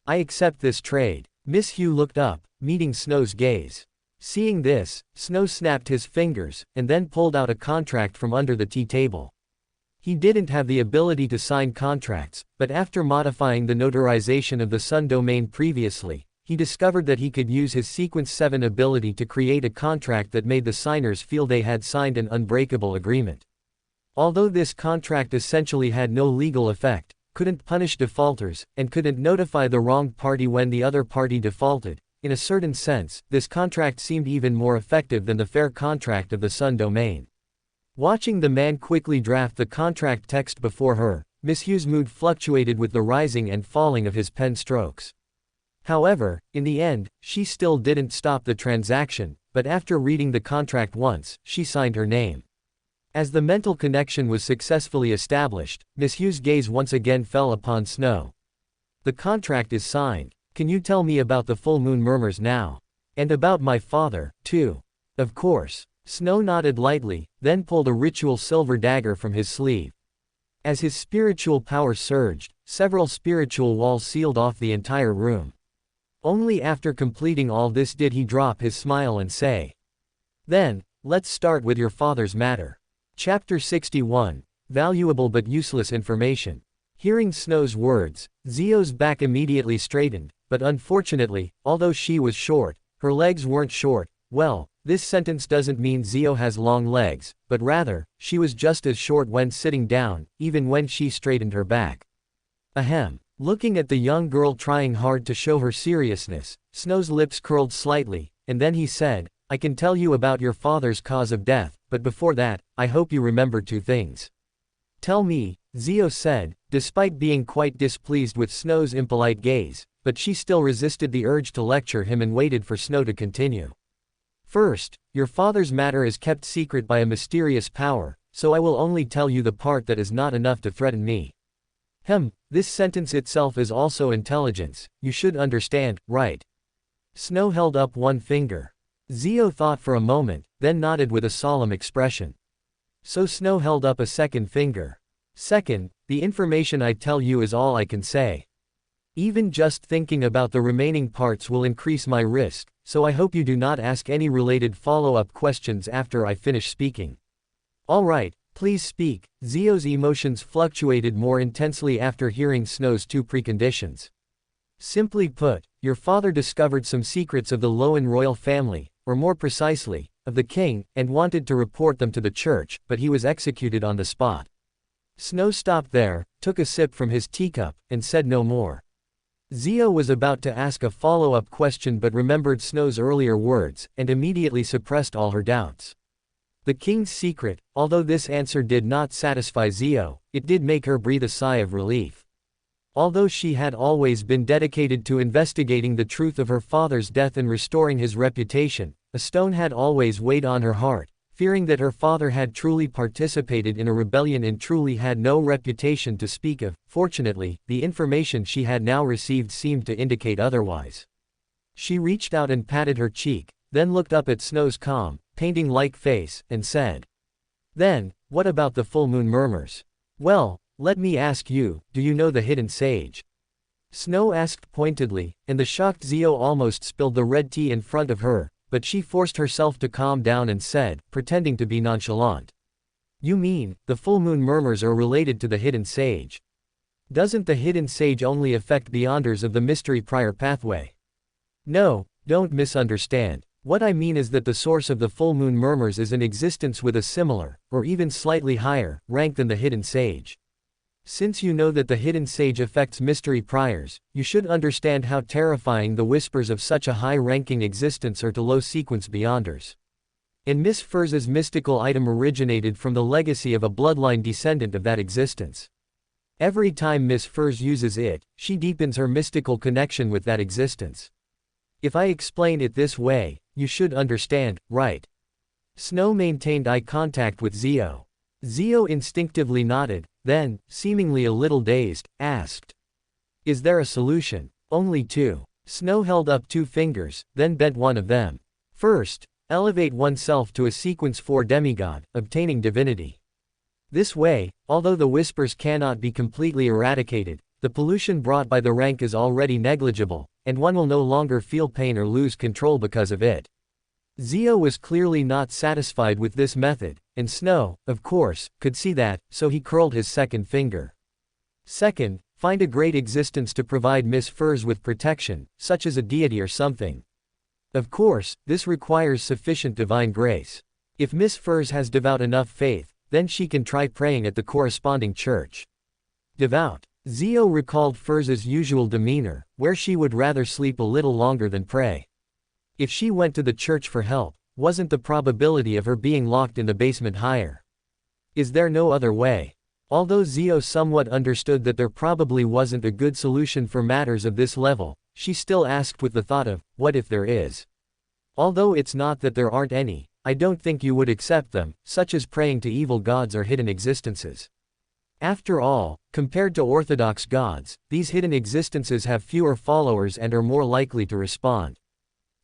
I accept this trade. Miss Hugh looked up, meeting Snow's gaze. Seeing this, Snow snapped his fingers, and then pulled out a contract from under the tea table. He didn't have the ability to sign contracts, but after modifying the notarization of the Sun domain previously, he discovered that he could use his Sequence 7 ability to create a contract that made the signers feel they had signed an unbreakable agreement. Although this contract essentially had no legal effect, couldn't punish defaulters, and couldn't notify the wronged party when the other party defaulted, in a certain sense, this contract seemed even more effective than the fair contract of the Sun domain. Watching the man quickly draft the contract text before her, Miss Hugh's mood fluctuated with the rising and falling of his pen strokes. However, in the end, she still didn't stop the transaction, but after reading the contract once, she signed her name. As the mental connection was successfully established, Miss Hugh's gaze once again fell upon Snow. The contract is signed. Can you tell me about the full moon murmurs now? And about my father, too. Of course. Snow nodded lightly, then pulled a ritual silver dagger from his sleeve. As his spiritual power surged, several spiritual walls sealed off the entire room. Only after completing all this did he drop his smile and say, "Then, let's start with your father's matter." Chapter 61, Valuable but Useless Information. Hearing Snow's words, Zio's back immediately straightened, but unfortunately, although she was short, her legs weren't short. Well, this sentence doesn't mean Zio has long legs, but rather, she was just as short when sitting down, even when she straightened her back. Ahem. Looking at the young girl trying hard to show her seriousness, Snow's lips curled slightly, and then he said, I can tell you about your father's cause of death, but before that, I hope you remember two things. Tell me, Zio said, despite being quite displeased with Snow's impolite gaze, but she still resisted the urge to lecture him and waited for Snow to continue. First, your father's matter is kept secret by a mysterious power, so I will only tell you the part that is not enough to threaten me. This sentence itself is also intelligence, you should understand, right? Snow held up one finger. Zio thought for a moment, then nodded with a solemn expression. So Snow held up a second finger. Second, the information I tell you is all I can say. Even just thinking about the remaining parts will increase my risk, so I hope you do not ask any related follow-up questions after I finish speaking. All right, please speak. Zio's emotions fluctuated more intensely after hearing Snow's two preconditions. Simply put, your father discovered some secrets of the Lowen royal family, or more precisely, of the king, and wanted to report them to the church, but he was executed on the spot. Snow stopped there, took a sip from his teacup, and said no more. Zio was about to ask a follow-up question but remembered Snow's earlier words, and immediately suppressed all her doubts. The king's secret. Although this answer did not satisfy Zhou, it did make her breathe a sigh of relief. Although she had always been dedicated to investigating the truth of her father's death and restoring his reputation, a stone had always weighed on her heart, fearing that her father had truly participated in a rebellion and truly had no reputation to speak of. Fortunately, the information she had now received seemed to indicate otherwise. She reached out and patted her cheek, then looked up at Snow's calm, painting-like face, and said, "Then, what about the full moon murmurs? Well, let me ask you, do you know the hidden sage?" Snow asked pointedly, and the shocked Zhou almost spilled the red tea in front of her, but she forced herself to calm down and said, pretending to be nonchalant, "You mean, the full moon murmurs are related to the hidden sage? Doesn't the hidden sage only affect beyonders of the mystery prior pathway?" "No, don't misunderstand. What I mean is that the source of the full moon murmurs is an existence with a similar, or even slightly higher, rank than the hidden sage. Since you know that the hidden sage affects mystery priors, you should understand how terrifying the whispers of such a high-ranking existence are to low-sequence beyonders. And Miss Furz's mystical item originated from the legacy of a bloodline descendant of that existence. Every time Miss Furz uses it, she deepens her mystical connection with that existence. If I explain it this way, you should understand, right?" Snow maintained eye contact with Zhou. Zhou instinctively nodded, then, seemingly a little dazed, asked, "Is there a solution?" "Only two." Snow held up 2 fingers, then bent one of them. "First, elevate oneself to a sequence 4 demigod, obtaining divinity. This way, although the whispers cannot be completely eradicated, the pollution brought by the rank is already negligible, and one will no longer feel pain or lose control because of it." Zhou was clearly not satisfied with this method, and Snow, of course, could see that, so he curled his second finger. "Second, find a great existence to provide Miss Furz with protection, such as a deity or something. Of course, this requires sufficient divine grace. If Miss Furz has devout enough faith, then she can try praying at the corresponding church." Devout. Zhou recalled Furz's usual demeanor, where she would rather sleep a little longer than pray. If she went to the church for help, wasn't the probability of her being locked in the basement higher? Is there no other way? Although Zhou somewhat understood that there probably wasn't a good solution for matters of this level, she still asked with the thought of, what if there is? Although it's not that there aren't any, I don't think you would accept them, such as praying to evil gods or hidden existences. After all, compared to orthodox gods, these hidden existences have fewer followers and are more likely to respond.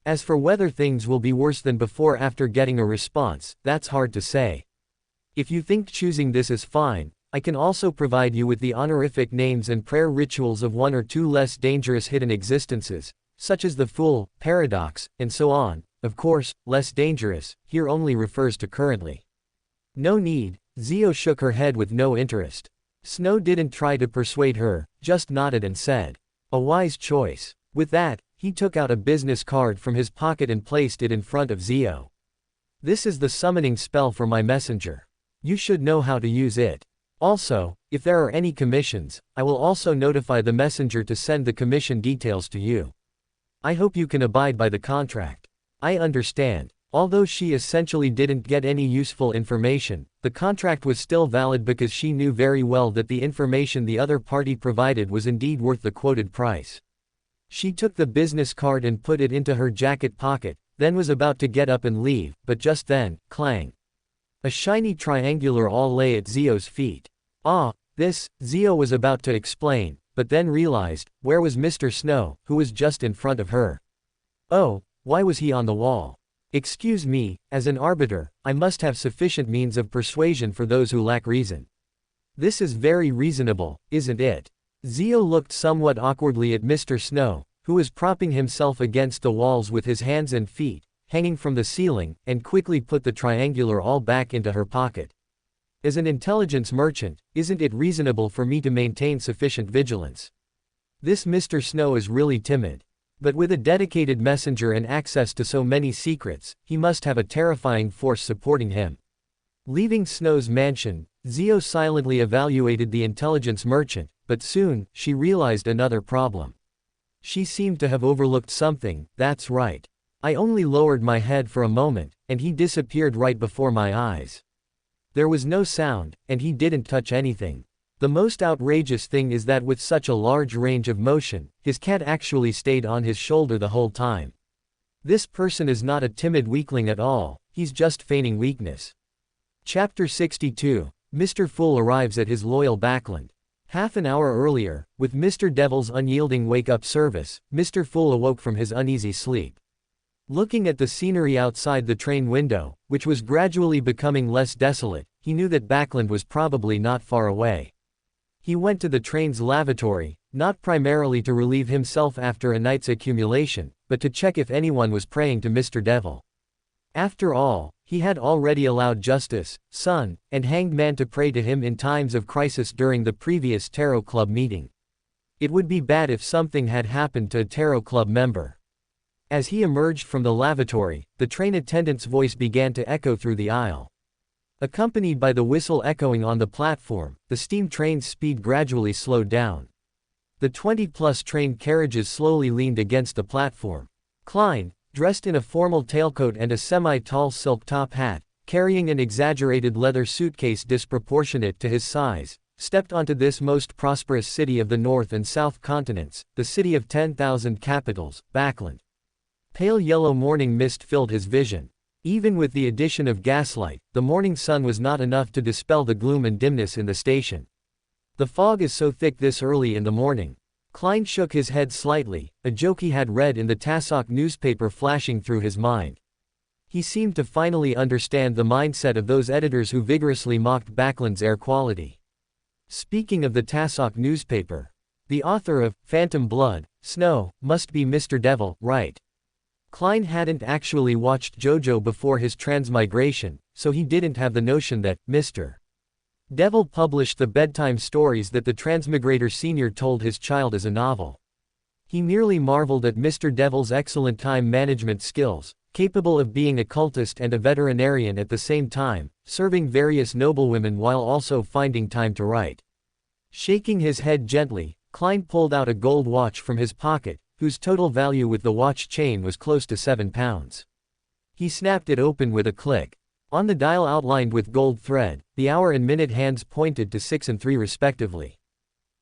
As for whether things will be worse than before after getting a response, that's hard to say. If you think choosing this is fine, I can also provide you with the honorific names and prayer rituals of 1 or 2 less dangerous hidden existences, such as the Fool, Paradox, and so on. Of course, less dangerous, here only refers to currently. No need. Zhou shook her head with no interest. Snow didn't try to persuade her, just nodded and said, "A wise choice." With that, he took out a business card from his pocket and placed it in front of Zhou. "This is the summoning spell for my messenger. You should know how to use it. Also, if there are any commissions, I will also notify the messenger to send the commission details to you. I hope you can abide by the contract." "I understand." Although she essentially didn't get any useful information, the contract was still valid because she knew very well that the information the other party provided was indeed worth the quoted price. She took the business card and put it into her jacket pocket, then was about to get up and leave, but just then, clang. A shiny triangular all lay at Zhou's feet. "Ah, this," Zhou was about to explain, but then realized, where was Mr. Snow, who was just in front of her? Oh, why was he on the wall? "Excuse me, as an arbiter, I must have sufficient means of persuasion for those who lack reason. This is very reasonable, isn't it?" Zhou looked somewhat awkwardly at Mr. Snow, who was propping himself against the walls with his hands and feet, hanging from the ceiling, and quickly put the triangular all back into her pocket. "As an intelligence merchant, isn't it reasonable for me to maintain sufficient vigilance? This Mr. Snow is really timid. But with a dedicated messenger and access to so many secrets, he must have a terrifying force supporting him." Leaving Snow's mansion, Zhou silently evaluated the intelligence merchant, but soon, she realized another problem. She seemed to have overlooked something. That's right. I only lowered my head for a moment, and he disappeared right before my eyes. There was no sound, and he didn't touch anything. The most outrageous thing is that with such a large range of motion, his cat actually stayed on his shoulder the whole time. This person is not a timid weakling at all, he's just feigning weakness. Chapter 62. Mr. Fool arrives at his loyal backland. Half an hour earlier, with Mr. Devil's unyielding wake-up service, Mr. Fool awoke from his uneasy sleep. Looking at the scenery outside the train window, which was gradually becoming less desolate, he knew that Backland was probably not far away. He went to the train's lavatory, not primarily to relieve himself after a night's accumulation, but to check if anyone was praying to Mr. Devil. After all, he had already allowed Justice, Sun, and Hanged Man to pray to him in times of crisis during the previous Tarot Club meeting. It would be bad if something had happened to a Tarot Club member. As he emerged from the lavatory, the train attendant's voice began to echo through the aisle. Accompanied by the whistle echoing on the platform, the steam train's speed gradually slowed down. The 20-plus train carriages slowly leaned against the platform. Klein, dressed in a formal tailcoat and a semi-tall silk top hat, carrying an exaggerated leather suitcase disproportionate to his size, stepped onto this most prosperous city of the North and South continents, the city of 10,000 capitals, Backland. Pale yellow morning mist filled his vision. Even with the addition of gaslight, the morning sun was not enough to dispel the gloom and dimness in the station. The fog is so thick this early in the morning. Klein shook his head slightly, a joke he had read in the Tassoc newspaper flashing through his mind. He seemed to finally understand the mindset of those editors who vigorously mocked Backland's air quality. Speaking of the Tassoc newspaper, the author of Phantom Blood, Snow, must be Mr. Devil, right? Klein hadn't actually watched JoJo before his transmigration, so he didn't have the notion that Mr. Devil published the bedtime stories that the Transmigrator Sr. told his child as a novel. He merely marveled at Mr. Devil's excellent time management skills, capable of being a cultist and a veterinarian at the same time, serving various noblewomen while also finding time to write. Shaking his head gently, Klein pulled out a gold watch from his pocket, whose total value with the watch chain was close to £7. He snapped it open with a click. On the dial outlined with gold thread, the hour and minute hands pointed to 6 and 3 respectively.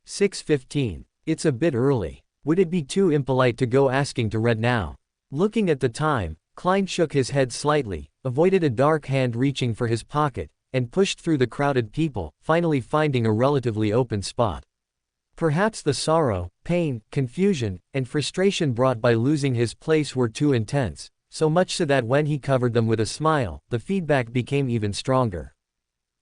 6:15. It's a bit early. Would it be too impolite to go asking to read now? Looking at the time, Klein shook his head slightly, avoided a dark hand reaching for his pocket, and pushed through the crowded people, finally finding a relatively open spot. Perhaps the sorrow, pain, confusion, and frustration brought by losing his place were too intense, so much so that when he covered them with a smile, the feedback became even stronger.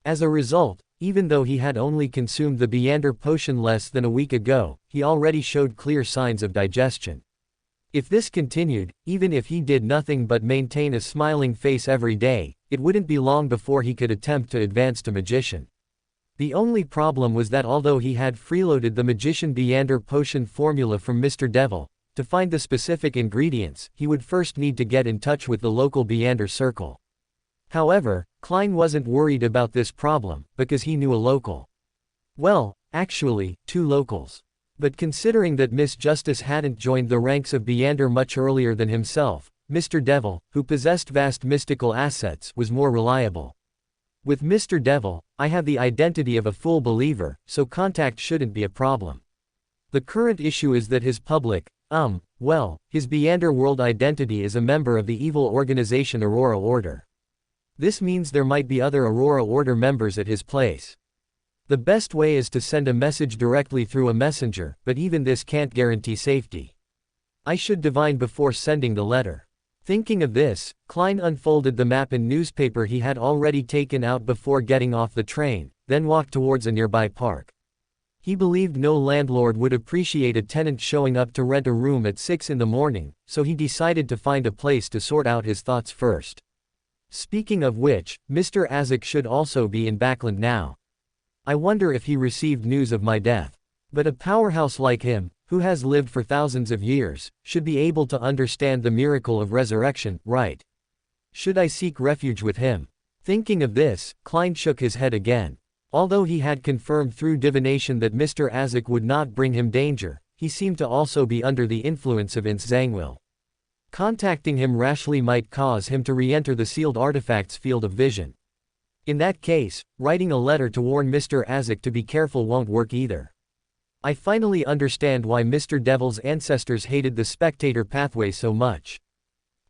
As a result, even though he had only consumed the Beander potion less than a week ago, he already showed clear signs of digestion. If this continued, even if he did nothing but maintain a smiling face every day, it wouldn't be long before he could attempt to advance to magician. The only problem was that although he had freeloaded the magician Beander potion formula from Mr. Devil, to find the specific ingredients, he would first need to get in touch with the local Beander circle. However, Klein wasn't worried about this problem, because he knew a local. Well, actually, 2 locals. But considering that Miss Justice hadn't joined the ranks of Beander much earlier than himself, Mr. Devil, who possessed vast mystical assets, was more reliable. With Mr. Devil, I have the identity of a full believer, so contact shouldn't be a problem. The current issue is that his public, his Beander world identity is a member of the evil organization Aurora Order. This means there might be other Aurora Order members at his place. The best way is to send a message directly through a messenger, but even this can't guarantee safety. I should divine before sending the letter. Thinking of this, Klein unfolded the map and newspaper he had already taken out before getting off the train, then walked towards a nearby park. He believed no landlord would appreciate a tenant showing up to rent a room at 6 in the morning, so he decided to find a place to sort out his thoughts first. Speaking of which, Mr. Azek should also be in Backland now. I wonder if he received news of my death. But a powerhouse like him, who has lived for thousands of years, should be able to understand the miracle of resurrection, right? Should I seek refuge with him? Thinking of this, Klein shook his head again. Although he had confirmed through divination that Mr. Azek would not bring him danger, he seemed to also be under the influence of Ins Zangwil. Contacting him rashly might cause him to re-enter the sealed artifact's field of vision. In that case, writing a letter to warn Mr. Azek to be careful won't work either. I finally understand why Mr. Devil's ancestors hated the spectator pathway so much.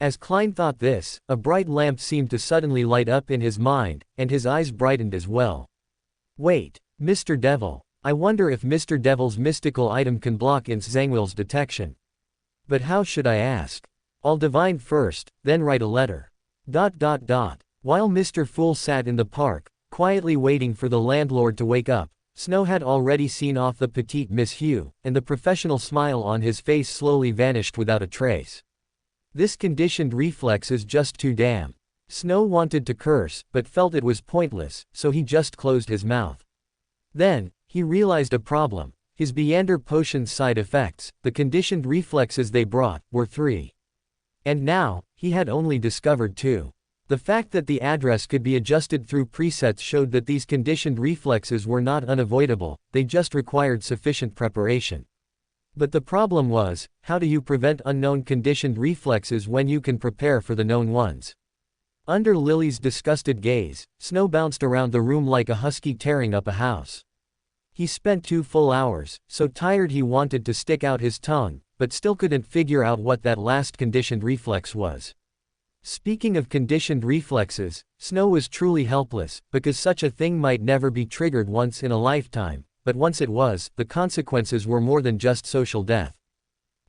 As Klein thought this, a bright lamp seemed to suddenly light up in his mind, and his eyes brightened as well. Wait, Mr. Devil. I wonder if Mr. Devil's mystical item can block Ins Zangwill's detection. But how should I ask? I'll divine first, then write a letter. While Mr. Fool sat in the park, quietly waiting for the landlord to wake up, Snow had already seen off the petite Miss Hugh, and the professional smile on his face slowly vanished without a trace. This conditioned reflex is just too damn. Snow wanted to curse, but felt it was pointless, so he just closed his mouth. Then, he realized a problem. His Beander potion's side effects, the conditioned reflexes they brought, were 3. And now, he had only discovered 2. The fact that the address could be adjusted through presets showed that these conditioned reflexes were not unavoidable, they just required sufficient preparation. But the problem was, how do you prevent unknown conditioned reflexes when you can prepare for the known ones? Under Lily's disgusted gaze, Snow bounced around the room like a husky tearing up a house. He spent 2 full hours, so tired he wanted to stick out his tongue, but still couldn't figure out what that last conditioned reflex was. Speaking of conditioned reflexes, Snow was truly helpless, because such a thing might never be triggered once in a lifetime, but once it was, the consequences were more than just social death.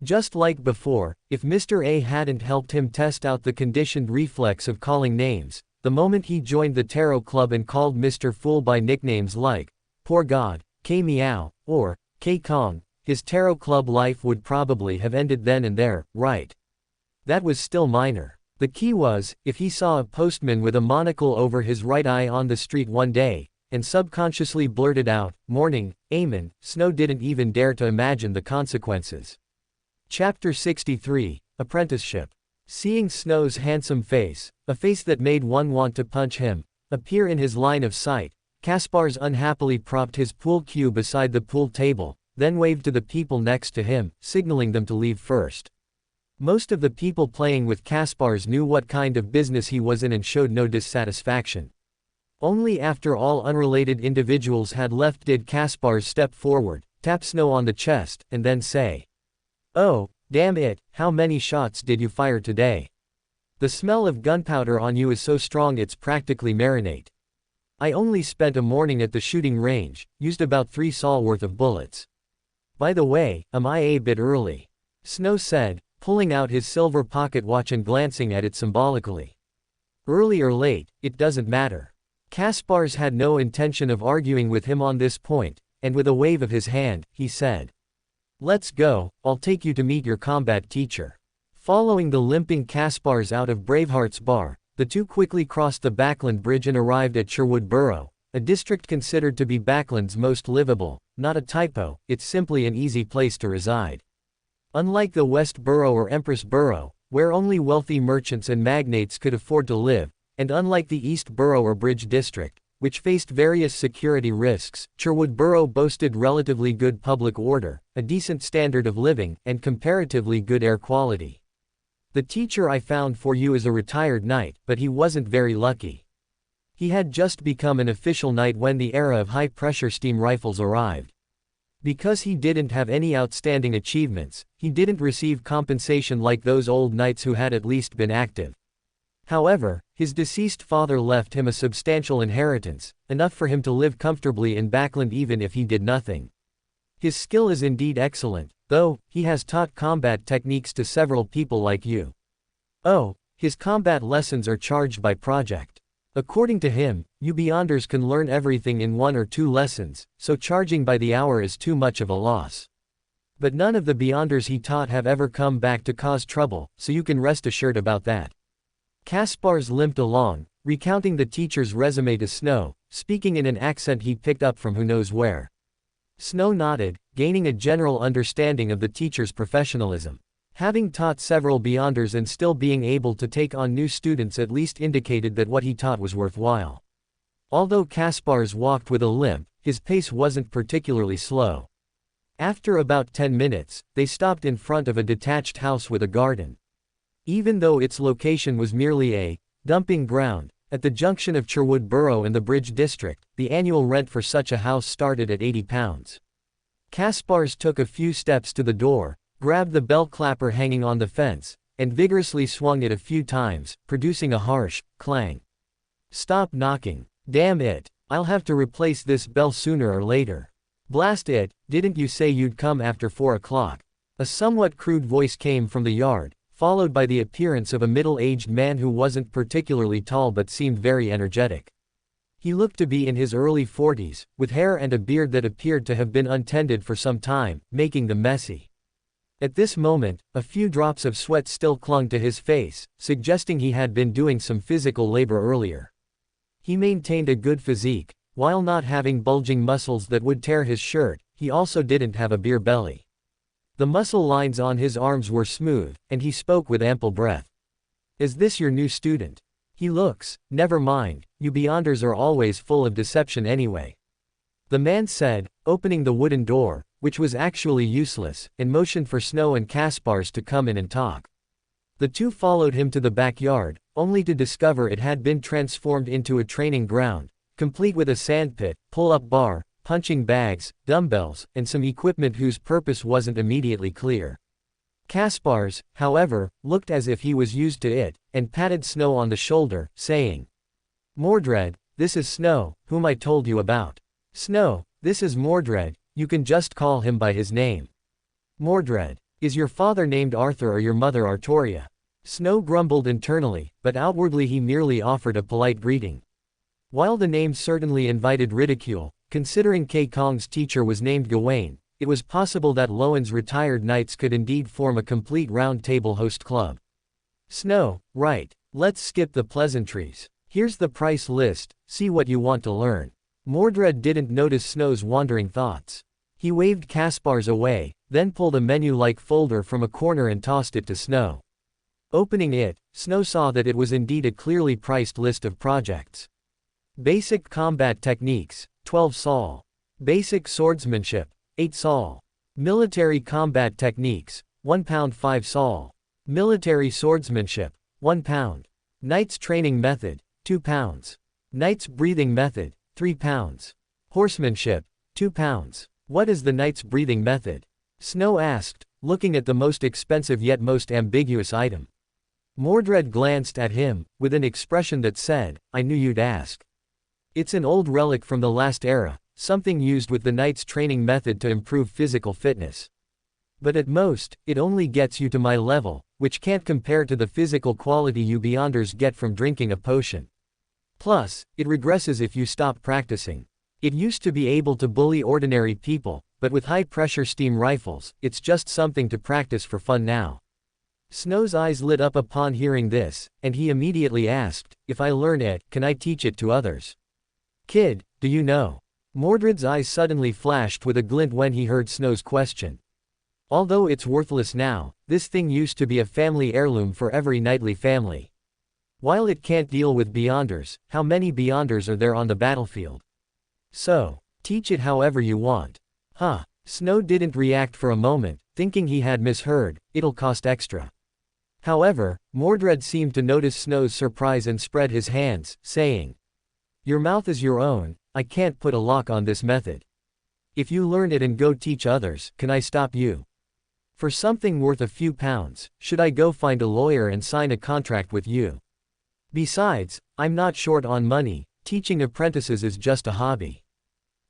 Just like before, if Mr. A hadn't helped him test out the conditioned reflex of calling names, the moment he joined the Tarot Club and called Mr. Fool by nicknames like, Poor God, K-Meow, or, K-Kong, his Tarot Club life would probably have ended then and there, right? That was still minor. The key was, if he saw a postman with a monocle over his right eye on the street one day, and subconsciously blurted out, Morning, Amen, Snow didn't even dare to imagine the consequences. Chapter 63, Apprenticeship. Seeing Snow's handsome face, a face that made one want to punch him, appear in his line of sight, Kaspars unhappily propped his pool cue beside the pool table, then waved to the people next to him, signaling them to leave first. Most of the people playing with Kaspars knew what kind of business he was in and showed no dissatisfaction. Only after all unrelated individuals had left did Kaspars step forward, tap Snow on the chest, and then say, Oh, damn it, how many shots did you fire today? The smell of gunpowder on you is so strong it's practically marinade. I only spent a morning at the shooting range, used about 3 saw worth of bullets. By the way, am I a bit early? Snow said, pulling out his silver pocket watch and glancing at it symbolically. Early or late, it doesn't matter. Kaspars had no intention of arguing with him on this point, and with a wave of his hand, he said, Let's go, I'll take you to meet your combat teacher. Following the limping Kaspars out of Braveheart's bar, the two quickly crossed the Backland Bridge and arrived at Sherwood Borough, a district considered to be Backland's most livable. Not a typo, it's simply an easy place to reside. Unlike the West Borough or Empress Borough, where only wealthy merchants and magnates could afford to live, and unlike the East Borough or Bridge District, which faced various security risks, Sherwood Borough boasted relatively good public order, a decent standard of living, and comparatively good air quality. The teacher I found for you is a retired knight, but he wasn't very lucky. He had just become an official knight when the era of high-pressure steam rifles arrived. Because he didn't have any outstanding achievements, he didn't receive compensation like those old knights who had at least been active. However, his deceased father left him a substantial inheritance, enough for him to live comfortably in Backland even if he did nothing. His skill is indeed excellent, though, he has taught combat techniques to several people like you. Oh, his combat lessons are charged by project. According to him, you Beyonders can learn everything in 1 or 2 lessons, so charging by the hour is too much of a loss. But none of the Beyonders he taught have ever come back to cause trouble, so you can rest assured about that. Kaspars limped along, recounting the teacher's resume to Snow, speaking in an accent he picked up from who knows where. Snow nodded, gaining a general understanding of the teacher's professionalism. Having taught several Beyonders and still being able to take on new students at least indicated that what he taught was worthwhile. Although Kaspars walked with a limp, his pace wasn't particularly slow. After about 10 minutes, they stopped in front of a detached house with a garden. Even though its location was merely a dumping ground, at the junction of Cherwood Borough and the Bridge District, the annual rent for such a house started at £80. Kaspars took a few steps to the door, grabbed the bell clapper hanging on the fence, and vigorously swung it a few times, producing a harsh clang. "Stop knocking. Damn it. I'll have to replace this bell sooner or later. Blast it, didn't you say you'd come after 4 o'clock? A somewhat crude voice came from the yard, followed by the appearance of a middle-aged man who wasn't particularly tall but seemed very energetic. He looked to be in his early 40s, with hair and a beard that appeared to have been untended for some time, making them messy. At this moment, a few drops of sweat still clung to his face, suggesting he had been doing some physical labor earlier. He maintained a good physique. While not having bulging muscles that would tear his shirt, he also didn't have a beer belly. The muscle lines on his arms were smooth, and he spoke with ample breath. "Is this your new student? He looks, never mind, you Beyonders are always full of deception anyway," the man said, opening the wooden door, which was actually useless, and motioned for Snow and Kaspars to come in and talk. The two followed him to the backyard, only to discover it had been transformed into a training ground, complete with a sandpit, pull-up bar, punching bags, dumbbells, and some equipment whose purpose wasn't immediately clear. Kaspars, however, looked as if he was used to it, and patted Snow on the shoulder, saying, "Mordred, this is Snow, whom I told you about. Snow, this is Mordred, you can just call him by his name." "Mordred, is your father named Arthur or your mother Artoria?" Snow grumbled internally, but outwardly he merely offered a polite greeting. While the name certainly invited ridicule, considering Kay Kong's teacher was named Gawain, it was possible that Lowen's retired knights could indeed form a complete round-table host club. "Snow, right, let's skip the pleasantries. Here's the price list, see what you want to learn." Mordred didn't notice Snow's wandering thoughts. He waved Kaspars away, then pulled a menu-like folder from a corner and tossed it to Snow. Opening it, Snow saw that it was indeed a clearly priced list of projects. Basic combat techniques, 12 sol. Basic swordsmanship, 8 sol. Military combat techniques, £1 5 sol. Military swordsmanship, £1. Knight's training method, £2. Knight's breathing method, £3. Horsemanship, £2. "What is the Knight's breathing method?" Snow asked, looking at the most expensive yet most ambiguous item. Mordred glanced at him, with an expression that said, "I knew you'd ask." "It's an old relic from the last era, something used with the Knight's training method to improve physical fitness. But at most, it only gets you to my level, which can't compare to the physical quality you Beyonders get from drinking a potion. Plus, it regresses if you stop practicing. It used to be able to bully ordinary people, but with high-pressure steam rifles, it's just something to practice for fun now." Snow's eyes lit up upon hearing this, and he immediately asked, "If I learn it, can I teach it to others?" "Kid, do you know?" Mordred's eyes suddenly flashed with a glint when he heard Snow's question. "Although it's worthless now, this thing used to be a family heirloom for every knightly family. While it can't deal with Beyonders, how many Beyonders are there on the battlefield? So, teach it however you want." "Huh." Snow didn't react for a moment, thinking he had misheard, "It'll cost extra." However, Mordred seemed to notice Snow's surprise and spread his hands, saying, "Your mouth is your own, I can't put a lock on this method. If you learn it and go teach others, can I stop you? For something worth a few pounds, should I go find a lawyer and sign a contract with you? Besides, I'm not short on money, teaching apprentices is just a hobby.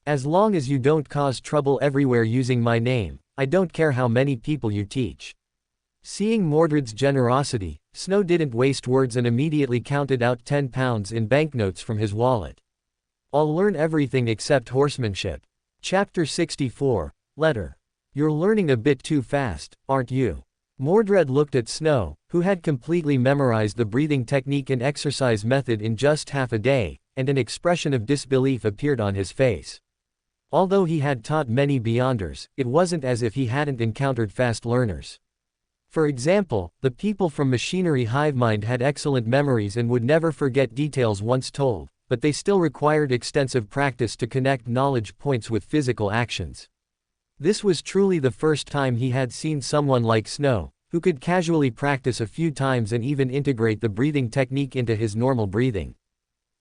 As long as you don't cause trouble everywhere using my name, I don't care how many people you teach." Seeing Mordred's generosity, Snow didn't waste words and immediately counted out £10 in banknotes from his wallet. "I'll learn everything except horsemanship." Chapter 64, Letter. "You're learning a bit too fast, aren't you?" Mordred looked at Snow, who had completely memorized the breathing technique and exercise method in just half a day, and an expression of disbelief appeared on his face. Although he had taught many Beyonders, it wasn't as if he hadn't encountered fast learners. For example, the people from Machinery Hivemind had excellent memories and would never forget details once told, but they still required extensive practice to connect knowledge points with physical actions. This was truly the first time he had seen someone like Snow, who could casually practice a few times and even integrate the breathing technique into his normal breathing.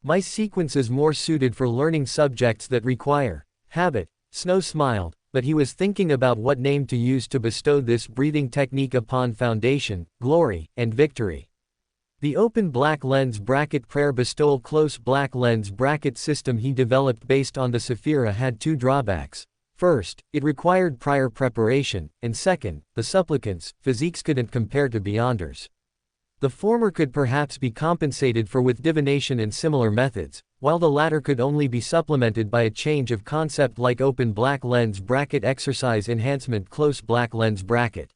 My sequence is more suited for learning subjects that require habit. Snow smiled, but he was thinking about what name to use to bestow this breathing technique upon foundation, glory, and victory. The open black lens bracket prayer bestowal close black lens bracket system he developed based on the Sephira had two drawbacks. First, it required prior preparation, and second, the supplicants' physiques couldn't compare to Beyonders. The former could perhaps be compensated for with divination and similar methods, while the latter could only be supplemented by a change of concept like open black lens bracket exercise enhancement close black lens bracket.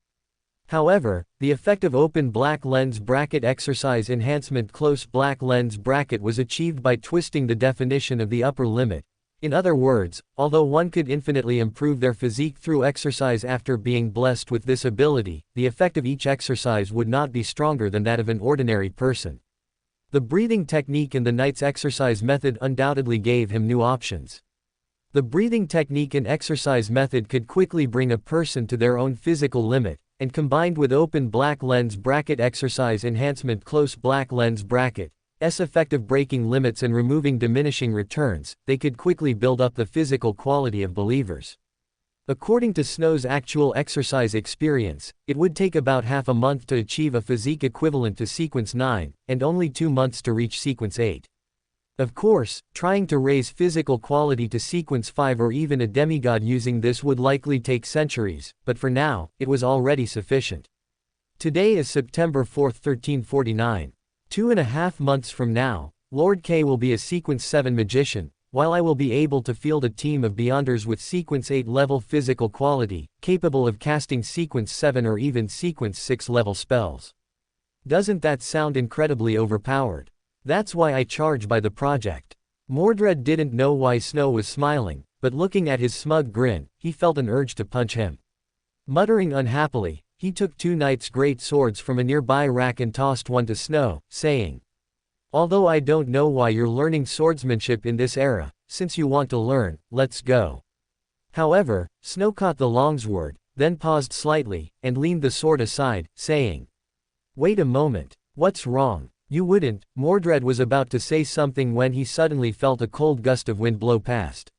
However, the effect of open black lens bracket exercise enhancement close black lens bracket was achieved by twisting the definition of the upper limit. In other words, although one could infinitely improve their physique through exercise after being blessed with this ability, the effect of each exercise would not be stronger than that of an ordinary person. The breathing technique and the night's exercise method undoubtedly gave him new options. The breathing technique and exercise method could quickly bring a person to their own physical limit, and combined with open black lens bracket exercise enhancement close black lens bracket, effective breaking limits and removing diminishing returns, they could quickly build up the physical quality of believers. According to Snow's actual exercise experience, it would take about half a month to achieve a physique equivalent to sequence 9, and only 2 months to reach sequence 8. Of course, trying to raise physical quality to sequence 5 or even a demigod using this would likely take centuries, but for now, it was already sufficient. Today is September 4, 1349. 2.5 months from now, Lord K will be a sequence 7 magician, while I will be able to field a team of Beyonders with sequence 8 level physical quality, capable of casting sequence 7 or even sequence 6 level spells. Doesn't that sound incredibly overpowered? That's why I charge by the project. Mordred didn't know why Snow was smiling, but looking at his smug grin, he felt an urge to punch him. Muttering unhappily, he took 2 knights' great swords from a nearby rack and tossed one to Snow, saying, "Although I don't know why you're learning swordsmanship in this era, since you want to learn, let's go." However, Snow caught the longsword, then paused slightly, and leaned the sword aside, saying, "Wait a moment, what's wrong? You wouldn't." Mordred was about to say something when he suddenly felt a cold gust of wind blow past.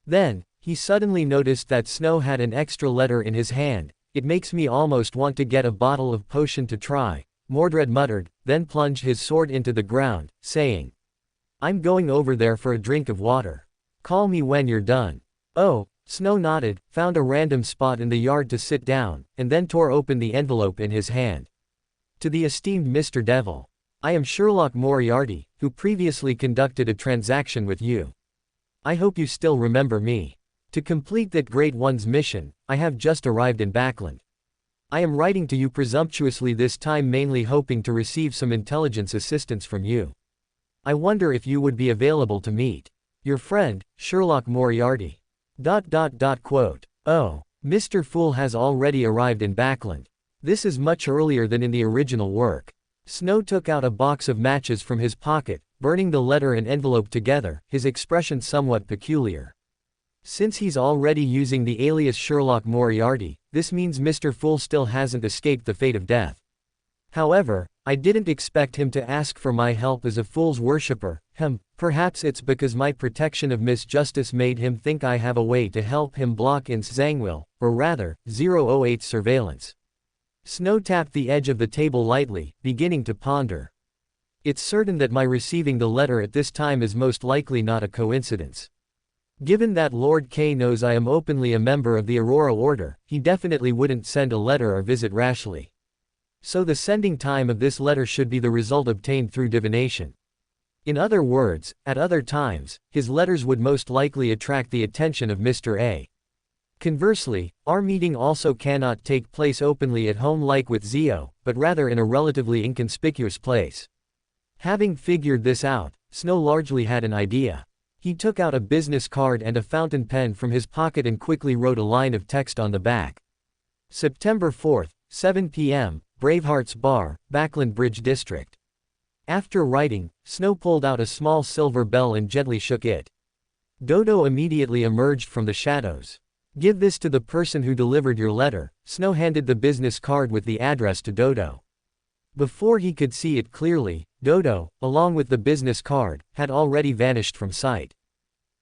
Then, he suddenly noticed that Snow had an extra letter in his hand. "It makes me almost want to get a bottle of potion to try," Mordred muttered, then plunged his sword into the ground, saying, "I'm going over there for a drink of water. Call me when you're done." "Oh," Snow nodded, found a random spot in the yard to sit down, and then tore open the envelope in his hand. "To the esteemed Mr. Devil. I am Sherlock Moriarty, who previously conducted a transaction with you. I hope you still remember me. To complete that great one's mission, I have just arrived in Backland. I am writing to you presumptuously this time mainly hoping to receive some intelligence assistance from you. I wonder if you would be available to meet. Your friend, Sherlock Moriarty. Quote. Oh, Mr. Fool has already arrived in Backland. This is much earlier than in the original work." Snow took out a box of matches from his pocket, burning the letter and envelope together, his expression somewhat peculiar. Since he's already using the alias Sherlock Moriarty, this means Mr. Fool still hasn't escaped the fate of death. However, I didn't expect him to ask for my help as a fool's worshipper. Perhaps it's because my protection of Miss Justice made him think I have a way to help him block in Zangwill, or rather, 008 surveillance. Snow tapped the edge of the table lightly, beginning to ponder. It's certain that my receiving the letter at this time is most likely not a coincidence. Given that Lord K knows I am openly a member of the Aurora Order, he definitely wouldn't send a letter or visit rashly. So the sending time of this letter should be the result obtained through divination. In other words, at other times, his letters would most likely attract the attention of Mr. A. Conversely, our meeting also cannot take place openly at home like with Zio, but rather in a relatively inconspicuous place. Having figured this out, Snow largely had an idea. He took out a business card and a fountain pen from his pocket and quickly wrote a line of text on the back. September 4th, 7 p.m., Braveheart's Bar, Backland Bridge District. After writing, Snow pulled out a small silver bell and gently shook it. Dodo immediately emerged from the shadows. Give this to the person who delivered your letter. Snow handed the business card with the address to Dodo. Before he could see it clearly, Dodo, along with the business card, had already vanished from sight.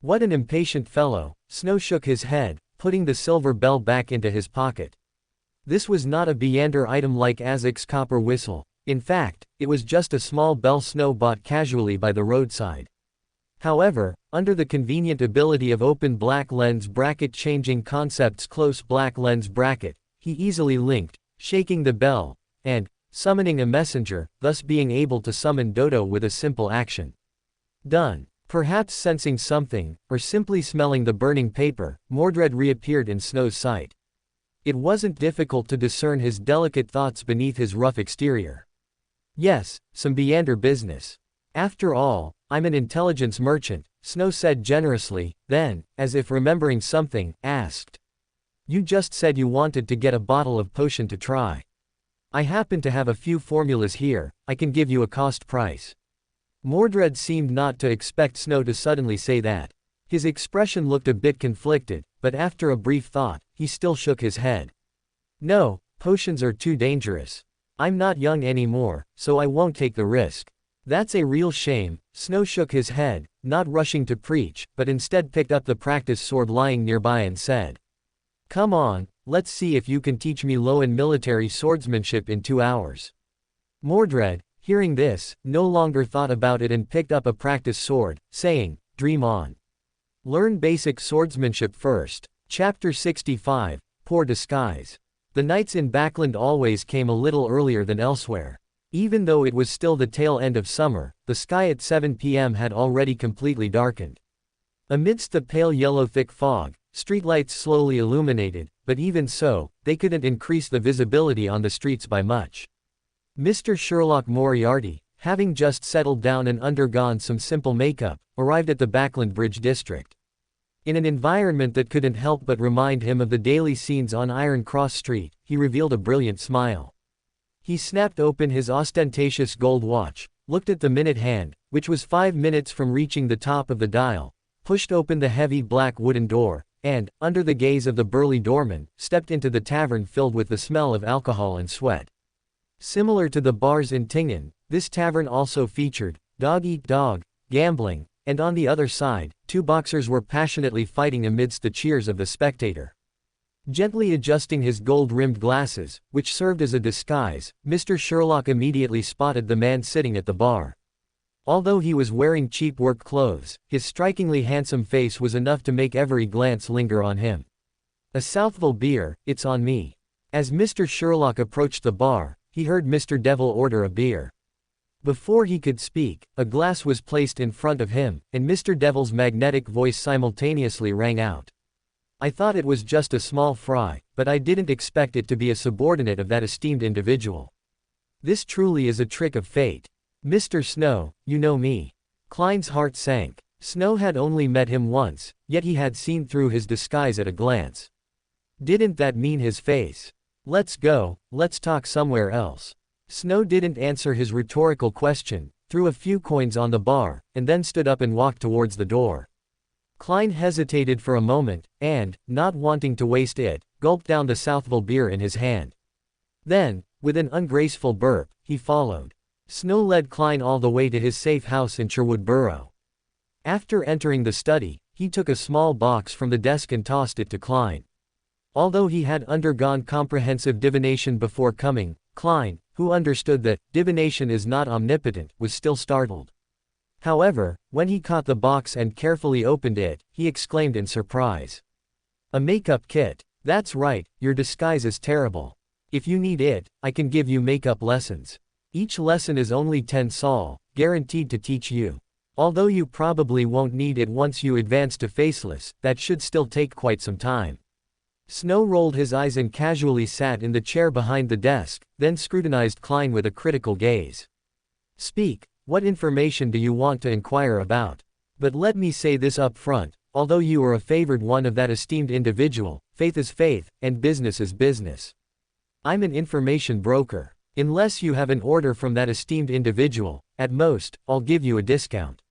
What an impatient fellow. Snow shook his head, putting the silver bell back into his pocket. This was not a Buridan item like Azek's copper whistle. In fact, it was just a small bell Snow bought casually by the roadside. However, under the convenient ability of open black lens bracket changing concepts close black lens bracket, he easily linked, shaking the bell, and summoning a messenger, thus being able to summon Dodo with a simple action. Done. Perhaps sensing something, or simply smelling the burning paper, Mordred reappeared in Snow's sight. It wasn't difficult to discern his delicate thoughts beneath his rough exterior. Yes, some Buridan business. After all, I'm an intelligence merchant, Snow said generously, then, as if remembering something, asked. You just said you wanted to get a bottle of potion to try. I happen to have a few formulas here, I can give you a cost price. Mordred seemed not to expect Snow to suddenly say that. His expression looked a bit conflicted, but after a brief thought, he still shook his head. No, potions are too dangerous. I'm not young anymore, so I won't take the risk. That's a real shame. Snow shook his head, not rushing to preach, but instead picked up the practice sword lying nearby and said. Come on, let's see if you can teach me low-end military swordsmanship in 2 hours. Mordred, hearing this, no longer thought about it and picked up a practice sword, saying, Dream on. Learn basic swordsmanship first. Chapter 65, Poor Disguise. The nights in Backland always came a little earlier than elsewhere. Even though it was still the tail end of summer, the sky at 7 p.m. had already completely darkened. Amidst the pale yellow thick fog, streetlights slowly illuminated, but even so, they couldn't increase the visibility on the streets by much. Mr. Sherlock Moriarty, having just settled down and undergone some simple makeup, arrived at the Backland Bridge district. In an environment that couldn't help but remind him of the daily scenes on Iron Cross Street, he revealed a brilliant smile. He snapped open his ostentatious gold watch, looked at the minute hand, which was 5 minutes from reaching the top of the dial, pushed open the heavy black wooden door, and, under the gaze of the burly doorman, stepped into the tavern filled with the smell of alcohol and sweat. Similar to the bars in Tingen, this tavern also featured dog-eat-dog, gambling, and on the other side, 2 boxers were passionately fighting amidst the cheers of the spectator. Gently adjusting his gold-rimmed glasses, which served as a disguise, Mr. Sherlock immediately spotted the man sitting at the bar. Although he was wearing cheap work clothes, his strikingly handsome face was enough to make every glance linger on him. A Southville beer, it's on me. As Mr. Sherlock approached the bar, he heard Mr. Devil order a beer. Before he could speak, a glass was placed in front of him, and Mr. Devil's magnetic voice simultaneously rang out. I thought it was just a small fry, but I didn't expect it to be a subordinate of that esteemed individual. This truly is a trick of fate. Mr. Snow, you know me. Klein's heart sank. Snow had only met him once, yet he had seen through his disguise at a glance. Didn't that mean his face? Let's go, let's talk somewhere else. Snow didn't answer his rhetorical question, threw a few coins on the bar, and then stood up and walked towards the door. Klein hesitated for a moment, and, not wanting to waste it, gulped down the Southville beer in his hand. Then, with an ungraceful burp, he followed. Snow led Klein all the way to his safe house in Sherwood Borough. After entering the study, he took a small box from the desk and tossed it to Klein. Although he had undergone comprehensive divination before coming, Klein, who understood that divination is not omnipotent, was still startled. However, when he caught the box and carefully opened it, he exclaimed in surprise. A makeup kit. That's right, your disguise is terrible. If you need it, I can give you makeup lessons. Each lesson is only 10 sol, guaranteed to teach you. Although you probably won't need it once you advance to faceless, that should still take quite some time. Snow rolled his eyes and casually sat in the chair behind the desk, then scrutinized Klein with a critical gaze. Speak, what information do you want to inquire about? But let me say this up front, although you are a favored one of that esteemed individual, faith is faith, and business is business. I'm an information broker. Unless you have an order from that esteemed individual, at most, I'll give you a discount.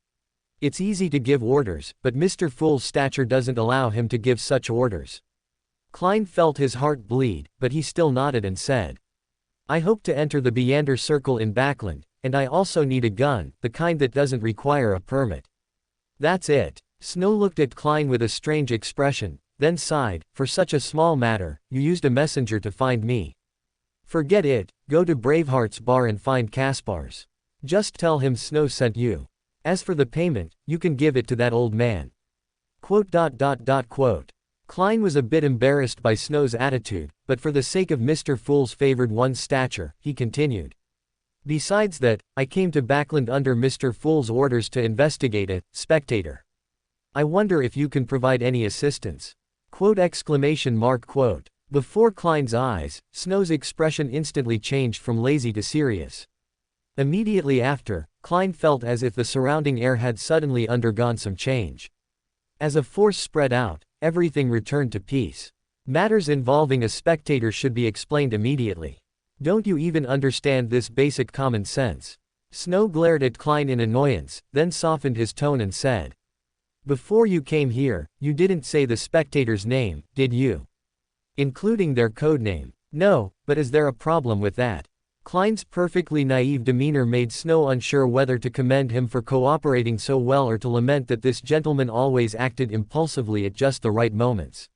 It's easy to give orders, but Mr. Fool's stature doesn't allow him to give such orders. Klein felt his heart bleed, but he still nodded and said, I hope to enter the Beander Circle in Backland, and I also need a gun, the kind that doesn't require a permit. That's it. Snow looked at Klein with a strange expression, then sighed, for such a small matter, you used a messenger to find me. Forget it, go to Braveheart's bar and find Kaspar's. Just tell him Snow sent you. As for the payment, you can give it to that old man. Quote. Klein was a bit embarrassed by Snow's attitude, but for the sake of Mr. Fool's favored one's stature, he continued. Besides that, I came to Backland under Mr. Fool's orders to investigate a spectator. I wonder if you can provide any assistance. Before Klein's eyes, Snow's expression instantly changed from lazy to serious. Immediately after, Klein felt as if the surrounding air had suddenly undergone some change. As a force spread out, everything returned to peace. Matters involving a spectator should be explained immediately. Don't you even understand this basic common sense? Snow glared at Klein in annoyance, then softened his tone and said. Before you came here, you didn't say the spectator's name, did you? Including their code name. No, but is there a problem with that? Klein's perfectly naive demeanor made Snow unsure whether to commend him for cooperating so well or to lament that this gentleman always acted impulsively at just the right moments.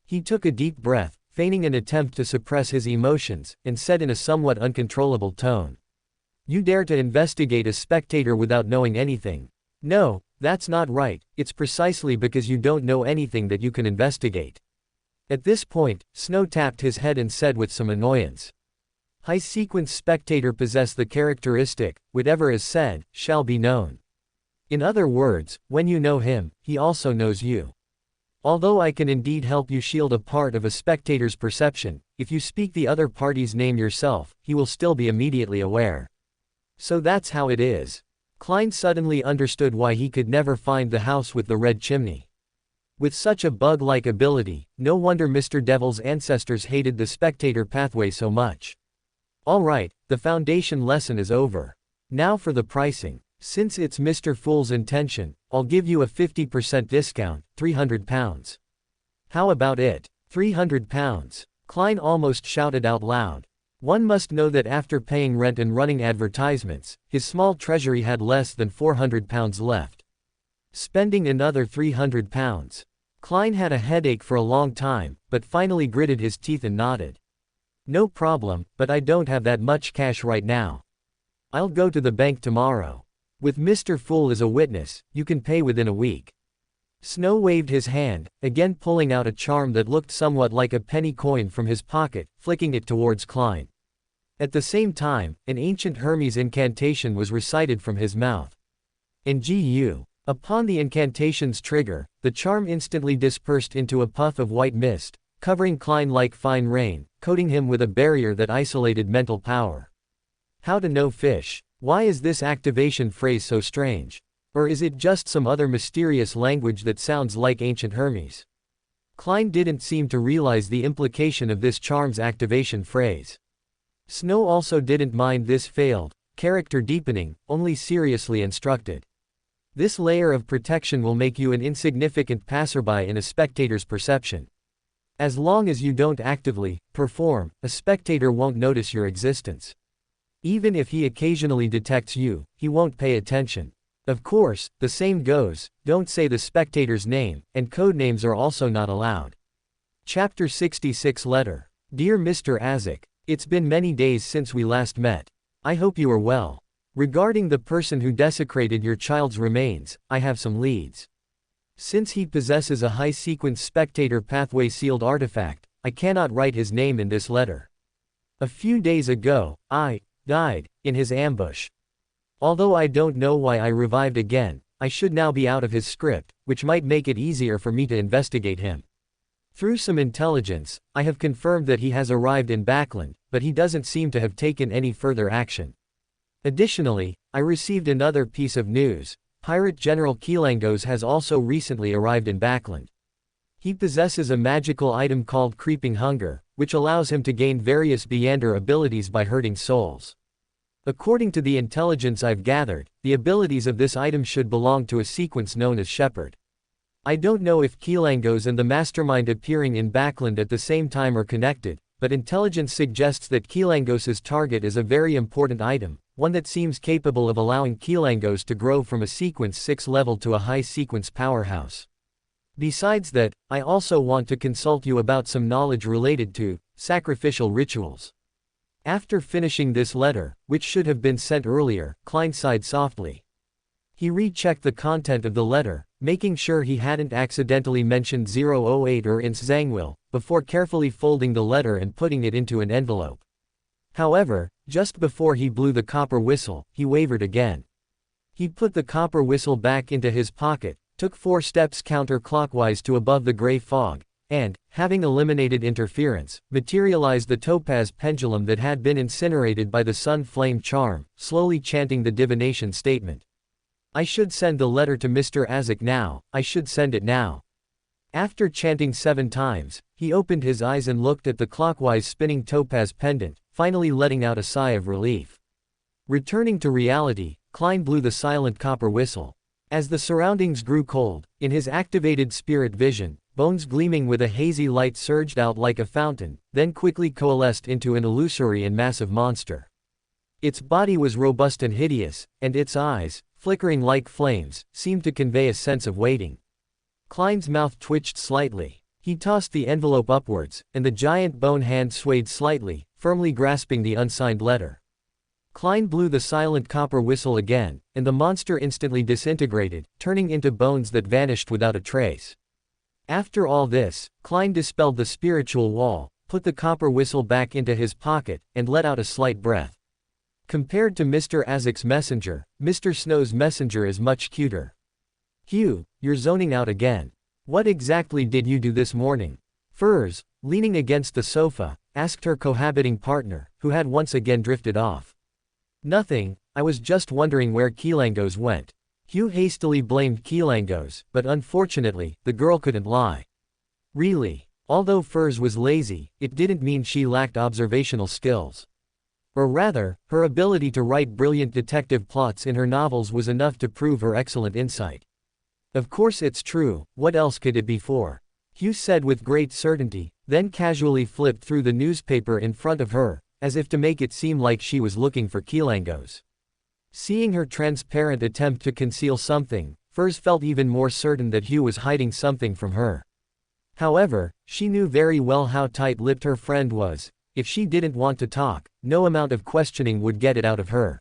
He took a deep breath, feigning an attempt to suppress his emotions, and said in a somewhat uncontrollable tone. You dare to investigate a spectator without knowing anything? No, that's not right, it's precisely because you don't know anything that you can investigate. At this point, Snow tapped his head and said with some annoyance. High-sequence spectator possess the characteristic, whatever is said, shall be known. In other words, when you know him, he also knows you. Although I can indeed help you shield a part of a spectator's perception, if you speak the other party's name yourself, he will still be immediately aware. So that's how it is. Klein suddenly understood why he could never find the house with the red chimney. With such a bug-like ability, no wonder Mr. Devil's ancestors hated the spectator pathway so much. Alright, the foundation lesson is over. Now for the pricing. Since it's Mr. Fool's intention, I'll give you a 50% discount, £300. How about it? £300. Klein almost shouted out loud. One must know that after paying rent and running advertisements, his small treasury had less than £400 left. Spending another £300. Klein had a headache for a long time, but finally gritted his teeth and nodded. No problem, but I don't have that much cash right now. I'll go to the bank tomorrow. With Mr. Fool as a witness, you can pay within a week. Snow waved his hand, again pulling out a charm that looked somewhat like a penny coin from his pocket, flicking it towards Klein. At the same time, an ancient Hermes incantation was recited from his mouth. NGU. Upon the incantation's trigger, the charm instantly dispersed into a puff of white mist, covering Klein like fine rain, coating him with a barrier that isolated mental power. How to know fish? Why is this activation phrase so strange? Or is it just some other mysterious language that sounds like ancient Hermes? Klein didn't seem to realize the implication of this charm's activation phrase. Snow also didn't mind this failed, character deepening, only seriously instructed. This layer of protection will make you an insignificant passerby in a spectator's perception. As long as you don't actively perform, a spectator won't notice your existence. Even if he occasionally detects you, he won't pay attention. Of course, the same goes, don't say the spectator's name, and code names are also not allowed. Chapter 66 Letter. Dear Mr. Azek, it's been many days since we last met. I hope you are well. Regarding the person who desecrated your child's remains, I have some leads. Since he possesses a high-sequence spectator pathway sealed artifact, I cannot write his name in this letter. A few days ago, I died in his ambush. Although I don't know why I revived again, I should now be out of his script, which might make it easier for me to investigate him. Through some intelligence, I have confirmed that he has arrived in Backland, but he doesn't seem to have taken any further action. Additionally, I received another piece of news. Pirate General Keelangos has also recently arrived in Backland. He possesses a magical item called Creeping Hunger, which allows him to gain various Beander abilities by hurting souls. According to the intelligence I've gathered, the abilities of this item should belong to a sequence known as Shepherd. I don't know if Keelangos and the mastermind appearing in Backland at the same time are connected, but intelligence suggests that Keelangos' target is a very important item, one that seems capable of allowing Keelangos to grow from a sequence 6 level to a high sequence powerhouse. Besides that, I also want to consult you about some knowledge related to sacrificial rituals. After finishing this letter, which should have been sent earlier, Klein sighed softly. He rechecked the content of the letter, making sure he hadn't accidentally mentioned 008 or Ins Zangwil, before carefully folding the letter and putting it into an envelope. However, just before he blew the copper whistle, he wavered again. He put the copper whistle back into his pocket, took 4 steps counterclockwise to above the gray fog, and, having eliminated interference, materialized the topaz pendulum that had been incinerated by the sun flame charm, slowly chanting the divination statement. I should send the letter to Mr. Azek now, I should send it now. After chanting 7 times, he opened his eyes and looked at the clockwise spinning topaz pendant, finally letting out a sigh of relief. Returning to reality, Klein blew the silent copper whistle. As the surroundings grew cold, in his activated spirit vision, bones gleaming with a hazy light surged out like a fountain, then quickly coalesced into an illusory and massive monster. Its body was robust and hideous, and its eyes, flickering like flames, seemed to convey a sense of waiting. Klein's mouth twitched slightly. He tossed the envelope upwards, and the giant bone hand swayed slightly, firmly grasping the unsigned letter. Klein blew the silent copper whistle again, and the monster instantly disintegrated, turning into bones that vanished without a trace. After all this, Klein dispelled the spiritual wall, put the copper whistle back into his pocket, and let out a slight breath. Compared to Mr. Azek's messenger, Mr. Snow's messenger is much cuter. Hugh, you're zoning out again. What exactly did you do this morning? Furs, leaning against the sofa, asked her cohabiting partner, who had once again drifted off. Nothing, I was just wondering where Keelangos went. Hugh hastily blamed Keelangos, but unfortunately, the girl couldn't lie. Really, although Furs was lazy, it didn't mean she lacked observational skills. Or rather, her ability to write brilliant detective plots in her novels was enough to prove her excellent insight. Of course it's true, what else could it be for? Hugh said with great certainty, then casually flipped through the newspaper in front of her, as if to make it seem like she was looking for Keelangos. Seeing her transparent attempt to conceal something, Furs felt even more certain that Hugh was hiding something from her. However, she knew very well how tight-lipped her friend was. If she didn't want to talk, no amount of questioning would get it out of her.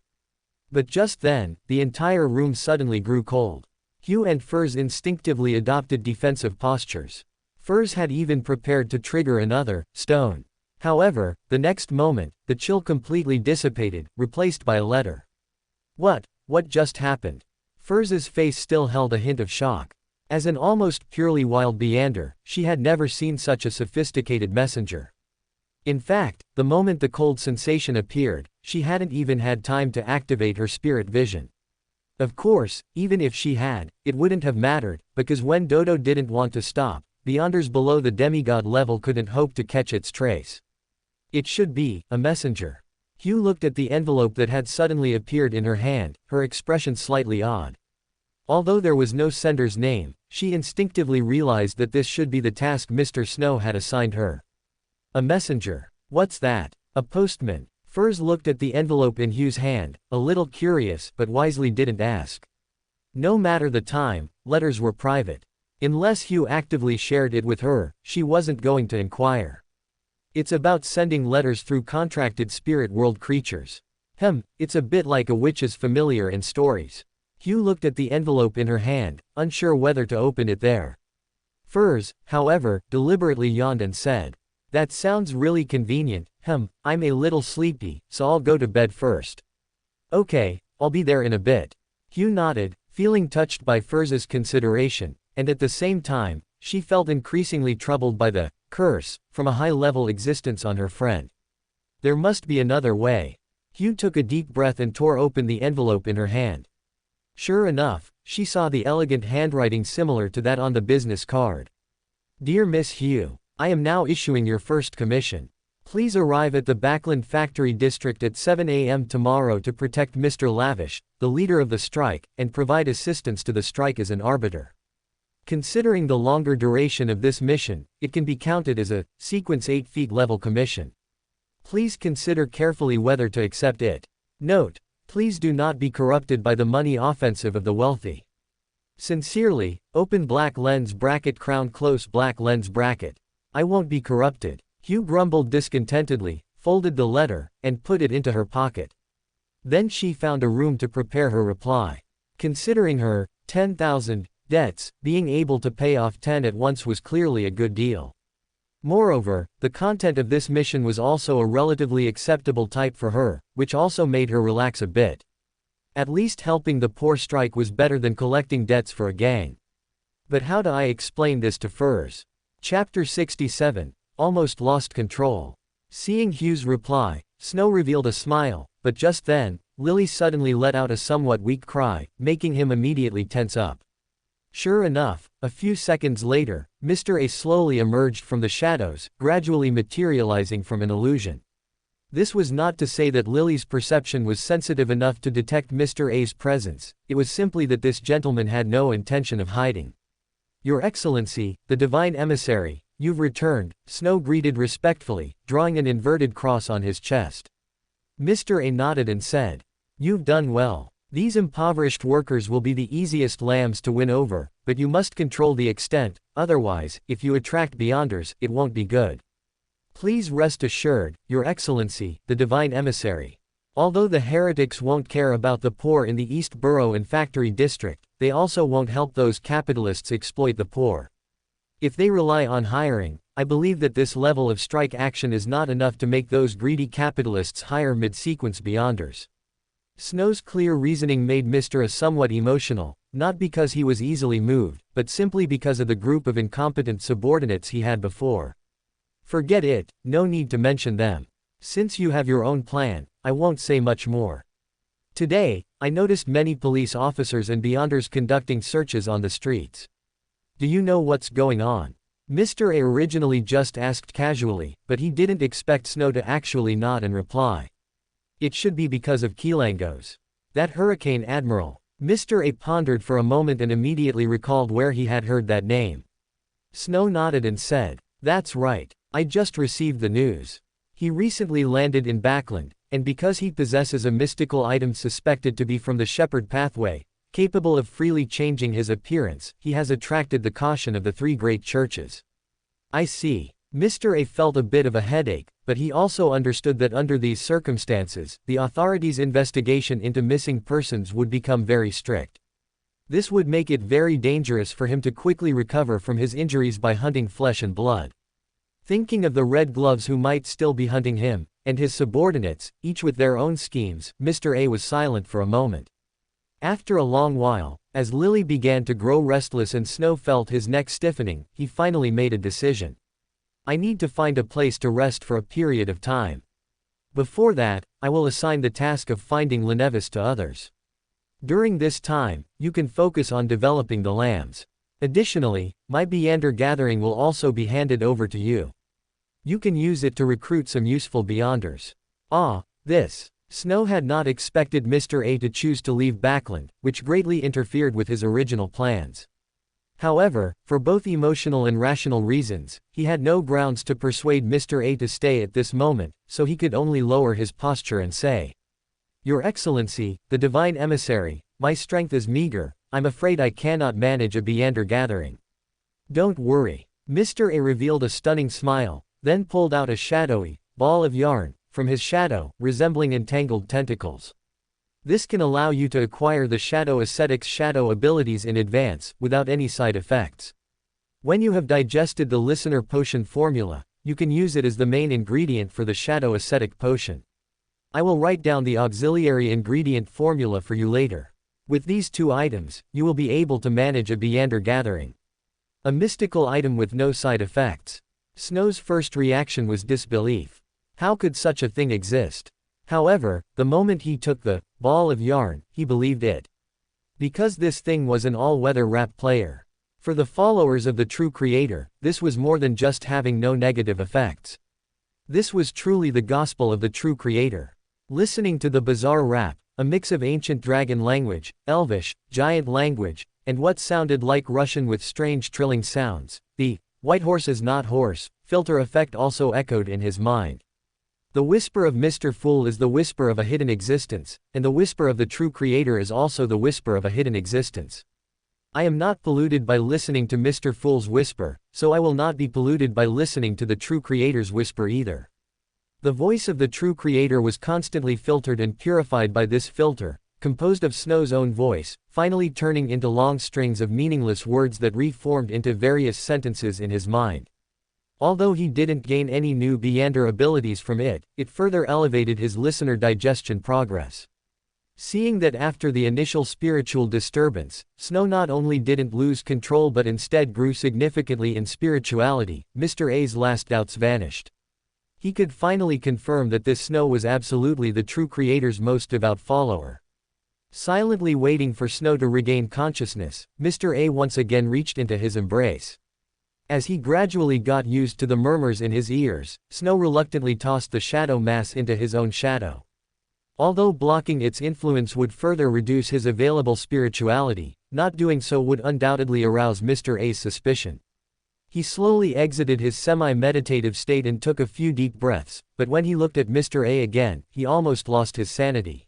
But just then, the entire room suddenly grew cold. Hugh and Furs instinctively adopted defensive postures. Furs had even prepared to trigger another stone. However, the next moment, the chill completely dissipated, replaced by a letter. What just happened? Furs's face still held a hint of shock. As an almost purely wild Beander, she had never seen such a sophisticated messenger. In fact, the moment the cold sensation appeared, she hadn't even had time to activate her spirit vision. Of course, even if she had, it wouldn't have mattered, because when Dodo didn't want to stop, Beyonders below the demigod level couldn't hope to catch its trace. It should be a messenger. Hugh looked at the envelope that had suddenly appeared in her hand, her expression slightly odd. Although there was no sender's name, she instinctively realized that this should be the task Mr. Snow had assigned her. A messenger. What's that? A postman. Furs looked at the envelope in Hugh's hand, a little curious but wisely didn't ask. No matter the time, letters were private. Unless Hugh actively shared it with her, she wasn't going to inquire. It's about sending letters through contracted spirit world creatures. It's a bit like a witch's familiar in stories. Hugh looked at the envelope in her hand, unsure whether to open it there. Furs, however, deliberately yawned and said, "That sounds really convenient. I'm a little sleepy, so I'll go to bed first." "Okay, I'll be there in a bit." Hugh nodded, feeling touched by Furs's consideration, and at the same time, she felt increasingly troubled by the curse from a high-level existence on her friend. There must be another way. Hugh took a deep breath and tore open the envelope in her hand. Sure enough, she saw the elegant handwriting similar to that on the business card. "Dear Miss Hugh, I am now issuing your first commission. Please arrive at the Backland Factory District at 7 a.m. tomorrow to protect Mr. Lavish, the leader of the strike, and provide assistance to the strike as an arbiter. Considering the longer duration of this mission, it can be counted as a sequence 8 feet level commission. Please consider carefully whether to accept it. Note: please do not be corrupted by the money offensive of the wealthy. Sincerely, open black lens bracket crown close black lens bracket. I won't be corrupted. Hugh grumbled discontentedly, folded the letter, and put it into her pocket. Then she found a room to prepare her reply. Considering her 10,000 debts, being able to pay off 10 at once was clearly a good deal. Moreover, the content of this mission was also a relatively acceptable type for her, which also made her relax a bit. At least helping the poor strike was better than collecting debts for a gang. But how do I explain this to Furs? Chapter 67, Almost Lost Control. Seeing Hugh's reply, Snow revealed a smile, but just then, Lily suddenly let out a somewhat weak cry, making him immediately tense up. Sure enough, a few seconds later, Mr. A slowly emerged from the shadows, gradually materializing from an illusion. This was not to say that Lily's perception was sensitive enough to detect Mr. A's presence, it was simply that this gentleman had no intention of hiding. Your Excellency, the Divine Emissary, you've returned, Snow greeted respectfully, drawing an inverted cross on his chest. Mr. A nodded and said, "You've done well. These impoverished workers will be the easiest lambs to win over, but you must control the extent, otherwise, if you attract beyonders, it won't be good. Please rest assured, Your Excellency, the Divine Emissary. Although the heretics won't care about the poor in the East Borough and Factory District, they also won't help those capitalists exploit the poor. If they rely on hiring, I believe that this level of strike action is not enough to make those greedy capitalists hire mid-sequence beyonders." Snow's clear reasoning made Mr. A somewhat emotional, not because he was easily moved, but simply because of the group of incompetent subordinates he had before. Forget it, no need to mention them. Since you have your own plan, I won't say much more. Today, I noticed many police officers and beyonders conducting searches on the streets. Do you know what's going on? Mr. A originally just asked casually, but he didn't expect Snow to actually nod and reply. It should be because of Kilangos. That Hurricane Admiral. Mr. A pondered for a moment and immediately recalled where he had heard that name. Snow nodded and said, "That's right. I just received the news. He recently landed in Backland, and because he possesses a mystical item suspected to be from the Shepherd Pathway, capable of freely changing his appearance, he has attracted the caution of the three great churches." I see. Mr. A felt a bit of a headache, but he also understood that under these circumstances, the authorities' investigation into missing persons would become very strict. This would make it very dangerous for him to quickly recover from his injuries by hunting flesh and blood. Thinking of the Red Gloves who might still be hunting him, and his subordinates, each with their own schemes, Mr. A was silent for a moment. After a long while, as Lily began to grow restless and Snow felt his neck stiffening, he finally made a decision. I need to find a place to rest for a period of time. Before that, I will assign the task of finding Lenevis to others. During this time, you can focus on developing the lambs. Additionally, my Beander gathering will also be handed over to you. You can use it to recruit some useful Beyonders. This. Snow had not expected Mr. A to choose to leave Backland, which greatly interfered with his original plans. However, for both emotional and rational reasons, he had no grounds to persuade Mr. A to stay at this moment, so he could only lower his posture and say, "Your Excellency, the Divine Emissary, my strength is meager, I'm afraid I cannot manage a Beander gathering." "Don't worry." Mr. A revealed a stunning smile, then pulled out a shadowy ball of yarn from his shadow, resembling entangled tentacles. This can allow you to acquire the Shadow Ascetic's shadow abilities in advance, without any side effects. When you have digested the Listener Potion formula, you can use it as the main ingredient for the Shadow Ascetic Potion. I will write down the auxiliary ingredient formula for you later. With these two items, you will be able to manage a Beander gathering. A mystical item with no side effects. Snow's first reaction was disbelief. How could such a thing exist? However, the moment he took the ball of yarn, he believed it. Because this thing was an all-weather rap player. For the followers of the true creator, this was more than just having no negative effects. This was truly the gospel of the true creator. Listening to the bizarre rap, a mix of ancient dragon language, elvish, giant language, and what sounded like Russian with strange trilling sounds. The "white horse is not horse" filter effect also echoed in his mind. The whisper of Mr. Fool is the whisper of a hidden existence, and the whisper of the true creator is also the whisper of a hidden existence. I am not polluted by listening to Mr. Fool's whisper, so I will not be polluted by listening to the true creator's whisper either. The voice of the true creator was constantly filtered and purified by this filter, composed of Snow's own voice, finally turning into long strings of meaningless words that reformed into various sentences in his mind. Although he didn't gain any new Beyonder abilities from it, it further elevated his listener digestion progress. Seeing that after the initial spiritual disturbance, Snow not only didn't lose control but instead grew significantly in spirituality, Mr. A's last doubts vanished. He could finally confirm that this Snow was absolutely the true creator's most devout follower. Silently waiting for Snow to regain consciousness, Mr. A once again reached into his embrace. As he gradually got used to the murmurs in his ears, Snow reluctantly tossed the shadow mass into his own shadow. Although blocking its influence would further reduce his available spirituality, not doing so would undoubtedly arouse Mr. A's suspicion. He slowly exited his semi-meditative state and took a few deep breaths, but when he looked at Mr. A again, he almost lost his sanity.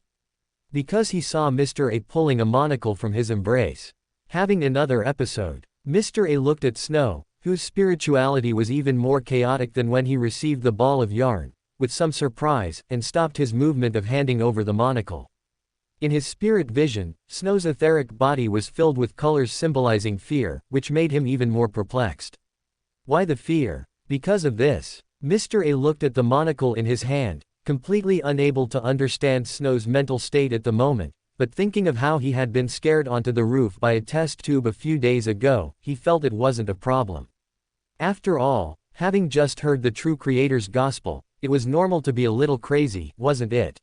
Because he saw Mr. A pulling a monocle from his embrace. Having another episode. Mr. A looked at Snow, whose spirituality was even more chaotic than when he received the ball of yarn, with some surprise, and stopped his movement of handing over the monocle. In his spirit vision, Snow's etheric body was filled with colors symbolizing fear, which made him even more perplexed. Why the fear? Because of this. Mr. A looked at the monocle in his hand, completely unable to understand Snow's mental state at the moment, but thinking of how he had been scared onto the roof by a test tube a few days ago, he felt it wasn't a problem. After all, having just heard the true creator's gospel, it was normal to be a little crazy, wasn't it?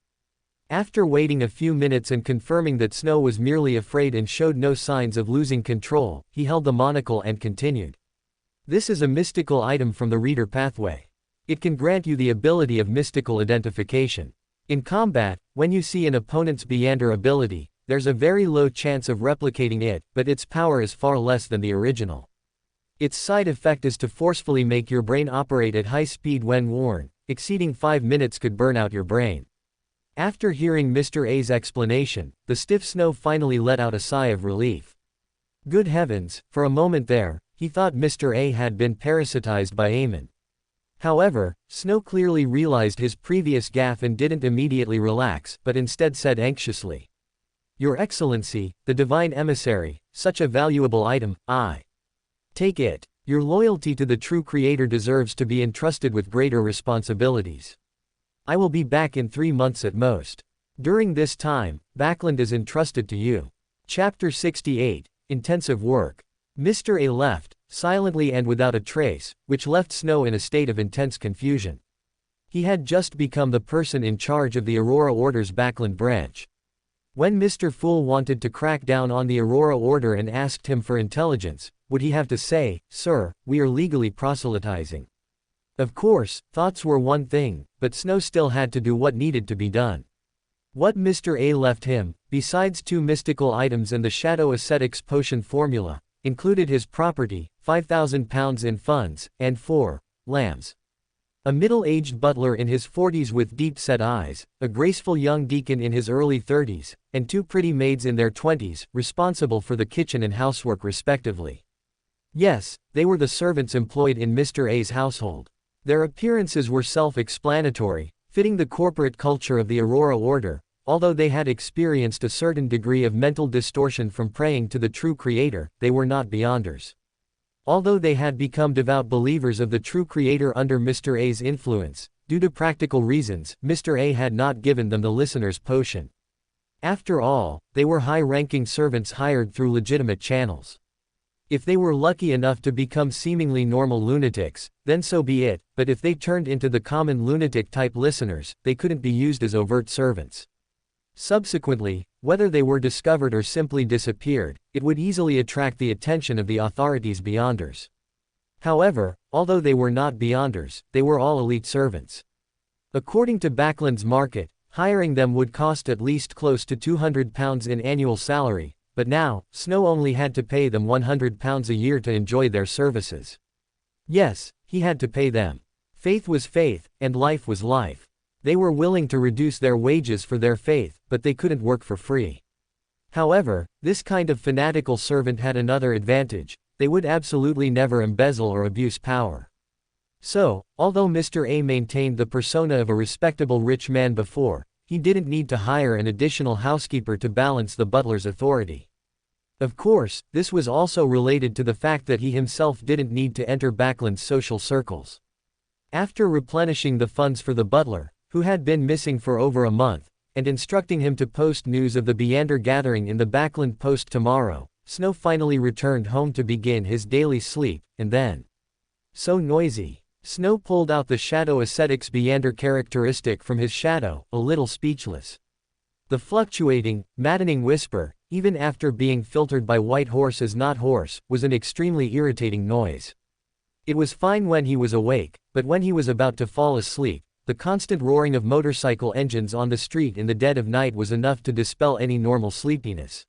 After waiting a few minutes and confirming that Snow was merely afraid and showed no signs of losing control, he held the monocle and continued. This is a mystical item from the reader pathway. It can grant you the ability of mystical identification. In combat, when you see an opponent's Beyonder ability, there's a very low chance of replicating it, but its power is far less than the original. Its side effect is to forcefully make your brain operate at high speed when worn. Exceeding 5 minutes could burn out your brain. After hearing Mr. A's explanation, the stiff Snow finally let out a sigh of relief. Good heavens, for a moment there, he thought Mr. A had been parasitized by Aemon. However, Snow clearly realized his previous gaffe and didn't immediately relax, but instead said anxiously, "Your Excellency, the Divine Emissary, such a valuable item, I take it. Your loyalty to the true creator deserves to be entrusted with greater responsibilities. I will be back in 3 months at most. During this time, Backland is entrusted to you." Chapter 68, Intensive Work. Mr. A left, silently and without a trace, which left Snow in a state of intense confusion. He had just become the person in charge of the Aurora Order's Backland branch. When Mr. Fool wanted to crack down on the Aurora Order and asked him for intelligence, would he have to say, "Sir, we are legally proselytizing"? Of course, thoughts were one thing, but Snow still had to do what needed to be done. What Mr. A left him, besides 2 mystical items and the Shadow Ascetics potion formula, included his property, £5,000 in funds, and 4 lambs. A middle-aged butler in his 40s with deep-set eyes, a graceful young deacon in his early 30s, and 2 pretty maids in their 20s, responsible for the kitchen and housework respectively. Yes, they were the servants employed in Mr. A's household. Their appearances were self-explanatory, fitting the corporate culture of the Aurora Order, although they had experienced a certain degree of mental distortion from praying to the true creator, they were not Beyonders. Although they had become devout believers of the true creator under Mr. A's influence, due to practical reasons, Mr. A had not given them the listener's potion. After all, they were high-ranking servants hired through legitimate channels. If they were lucky enough to become seemingly normal lunatics, then so be it, but if they turned into the common lunatic-type listeners, they couldn't be used as overt servants. Subsequently, whether they were discovered or simply disappeared, it would easily attract the attention of the authorities' Beyonders. However, although they were not Beyonders, they were all elite servants. According to Backland's market, hiring them would cost at least close to £200 in annual salary, but now, Snow only had to pay them £100 a year to enjoy their services. Yes, he had to pay them. Faith was faith, and life was life. They were willing to reduce their wages for their faith, but they couldn't work for free. However, this kind of fanatical servant had another advantage: they would absolutely never embezzle or abuse power. So, although Mr. A maintained the persona of a respectable rich man before, he didn't need to hire an additional housekeeper to balance the butler's authority. Of course, this was also related to the fact that he himself didn't need to enter Backlund's social circles. After replenishing the funds for the butler, who had been missing for over a month, and instructing him to post news of the Beander gathering in the Backlund Post tomorrow, Snow finally returned home to begin his daily sleep, and then, so noisy. Snow pulled out the shadow ascetic's Beander characteristic from his shadow, a little speechless. The fluctuating, maddening whisper, even after being filtered by White Horse as not horse, was an extremely irritating noise. It was fine when he was awake, but when he was about to fall asleep, the constant roaring of motorcycle engines on the street in the dead of night was enough to dispel any normal sleepiness.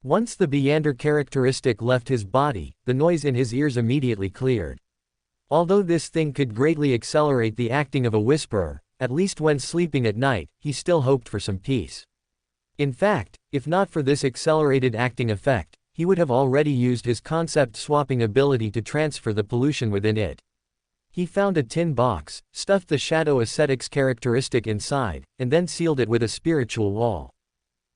Once the Beander characteristic left his body, the noise in his ears immediately cleared. Although this thing could greatly accelerate the acting of a whisperer, at least when sleeping at night, he still hoped for some peace. In fact, if not for this accelerated acting effect, he would have already used his concept-swapping ability to transfer the pollution within it. He found a tin box, stuffed the shadow ascetic's characteristic inside, and then sealed it with a spiritual wall.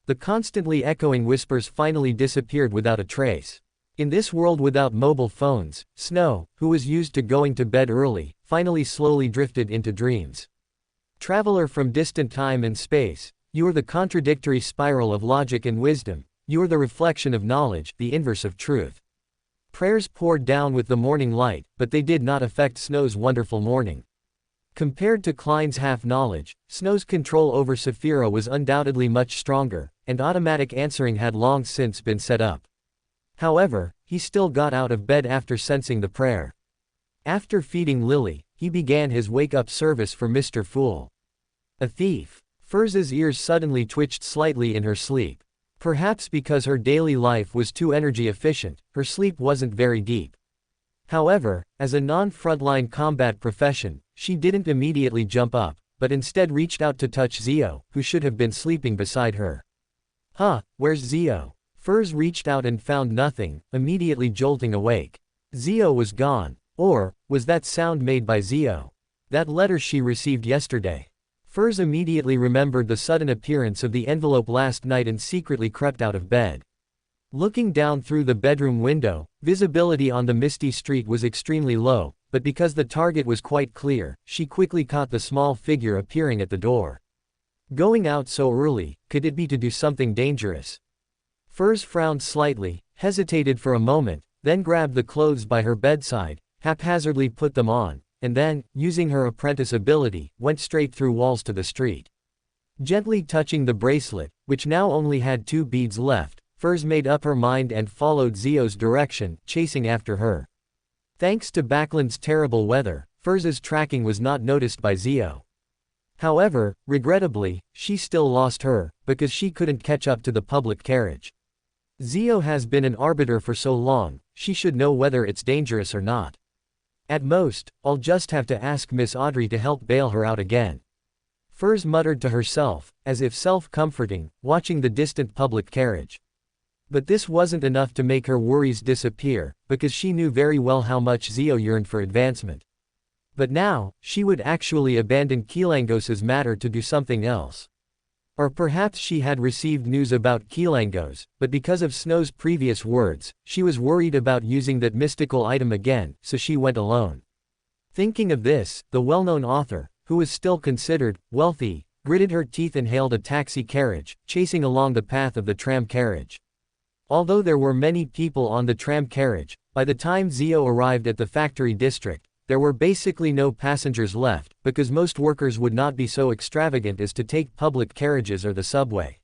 The constantly echoing whispers finally disappeared without a trace. In this world without mobile phones, Snow, who was used to going to bed early, finally slowly drifted into dreams. Traveler from distant time and space, you are the contradictory spiral of logic and wisdom, you are the reflection of knowledge, the inverse of truth. Prayers poured down with the morning light, but they did not affect Snow's wonderful morning. Compared to Klein's half-knowledge, Snow's control over Saphira was undoubtedly much stronger, and automatic answering had long since been set up. However, he still got out of bed after sensing the prayer. After feeding Lily, he began his wake-up service for Mr. Fool. A thief. Furz's ears suddenly twitched slightly in her sleep. Perhaps because her daily life was too energy efficient, her sleep wasn't very deep. However, as a non-frontline combat profession, she didn't immediately jump up, but instead reached out to touch Zio, who should have been sleeping beside her. Huh, where's Zio? Furz reached out and found nothing, immediately jolting awake. Zio was gone. Or, was that sound made by Zio? That letter she received yesterday. Furz immediately remembered the sudden appearance of the envelope last night and secretly crept out of bed. Looking down through the bedroom window, visibility on the misty street was extremely low, but because the target was quite clear, she quickly caught the small figure appearing at the door. Going out so early, could it be to do something dangerous? Furz frowned slightly, hesitated for a moment, then grabbed the clothes by her bedside, haphazardly put them on, and then, using her apprentice ability, went straight through walls to the street. Gently touching the bracelet, which now only had 2 beads left, Furz made up her mind and followed Zio's direction, chasing after her. Thanks to Backlund's terrible weather, Furz's tracking was not noticed by Zio. However, regrettably, she still lost her, because she couldn't catch up to the public carriage. Zio has been an arbiter for so long, she should know whether it's dangerous or not. At most, I'll just have to ask Miss Audrey to help bail her out again. Furz muttered to herself, as if self-comforting, watching the distant public carriage. But this wasn't enough to make her worries disappear, because she knew very well how much Zio yearned for advancement. But now, she would actually abandon Kilangos's matter to do something else. Or perhaps she had received news about Kilangos, but because of Snow's previous words, she was worried about using that mystical item again, so she went alone. Thinking of this, the well-known author, who was still considered wealthy, gritted her teeth and hailed a taxi carriage, chasing along the path of the tram carriage. Although there were many people on the tram carriage, by the time Zio arrived at the factory district, there were basically no passengers left, because most workers would not be so extravagant as to take public carriages or the subway.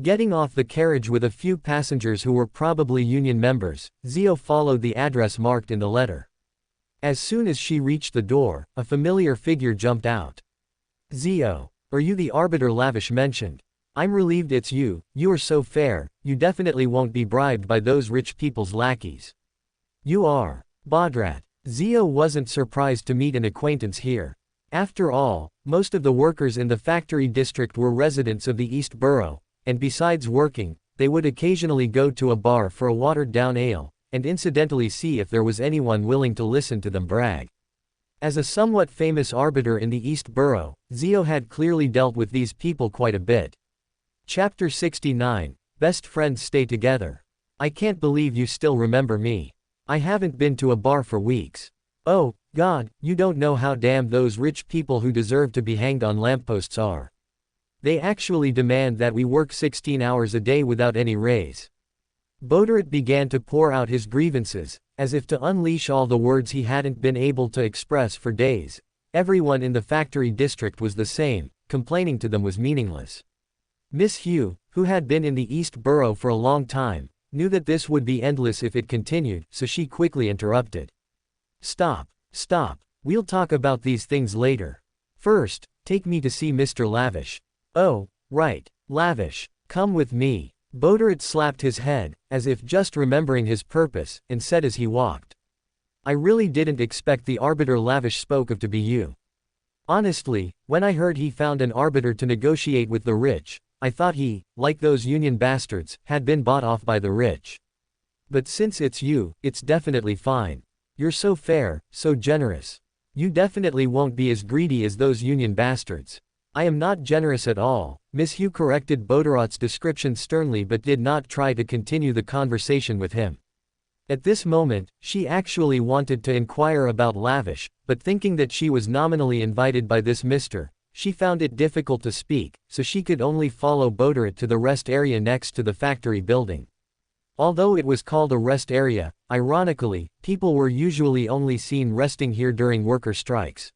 Getting off the carriage with a few passengers who were probably union members, Zio followed the address marked in the letter. As soon as she reached the door, a familiar figure jumped out. Zio, are you the arbiter Lavish mentioned? I'm relieved it's you. You are so fair, you definitely won't be bribed by those rich people's lackeys. You are. Bodrat. Zio wasn't surprised to meet an acquaintance here. After all, most of the workers in the factory district were residents of the East Borough, and besides working, they would occasionally go to a bar for a watered-down ale, and incidentally see if there was anyone willing to listen to them brag. As a somewhat famous arbiter in the East Borough, Zio had clearly dealt with these people quite a bit. Chapter 69, Best Friends Stay Together. I can't believe you still remember me. I haven't been to a bar for weeks. Oh, God, you don't know how damned those rich people who deserve to be hanged on lampposts are. They actually demand that we work 16 hours a day without any raise. Boderat began to pour out his grievances, as if to unleash all the words he hadn't been able to express for days. Everyone in the factory district was the same, complaining to them was meaningless. Miss Hugh, who had been in the East Borough for a long time, knew that this would be endless if it continued, so she quickly interrupted. Stop, stop, we'll talk about these things later. First, take me to see Mr. Lavish. Oh, right, Lavish, come with me. Boderat slapped his head, as if just remembering his purpose, and said as he walked. I really didn't expect the arbiter Lavish spoke of to be you. Honestly, when I heard he found an arbiter to negotiate with the rich, I thought he, like those union bastards, had been bought off by the rich. But since it's you, it's definitely fine. You're so fair, so generous. You definitely won't be as greedy as those union bastards. I am not generous at all. Miss Hugh corrected Boderat's description sternly but did not try to continue the conversation with him. At this moment, she actually wanted to inquire about Lavish, but thinking that she was nominally invited by this Mr., she found it difficult to speak, so she could only follow Boderat to the rest area next to the factory building. Although it was called a rest area, ironically, people were usually only seen resting here during worker strikes.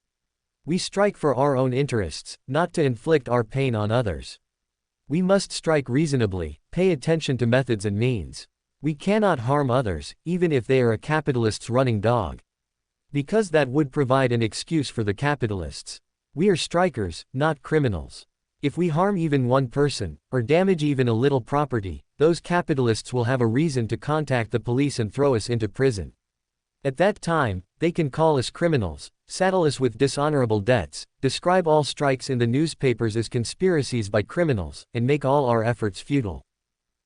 We strike for our own interests, not to inflict our pain on others. We must strike reasonably, pay attention to methods and means. We cannot harm others, even if they are a capitalist's running dog. Because that would provide an excuse for the capitalists. We are strikers, not criminals. If we harm even one person, or damage even a little property, those capitalists will have a reason to contact the police and throw us into prison. At that time, they can call us criminals, saddle us with dishonorable debts, describe all strikes in the newspapers as conspiracies by criminals, and make all our efforts futile.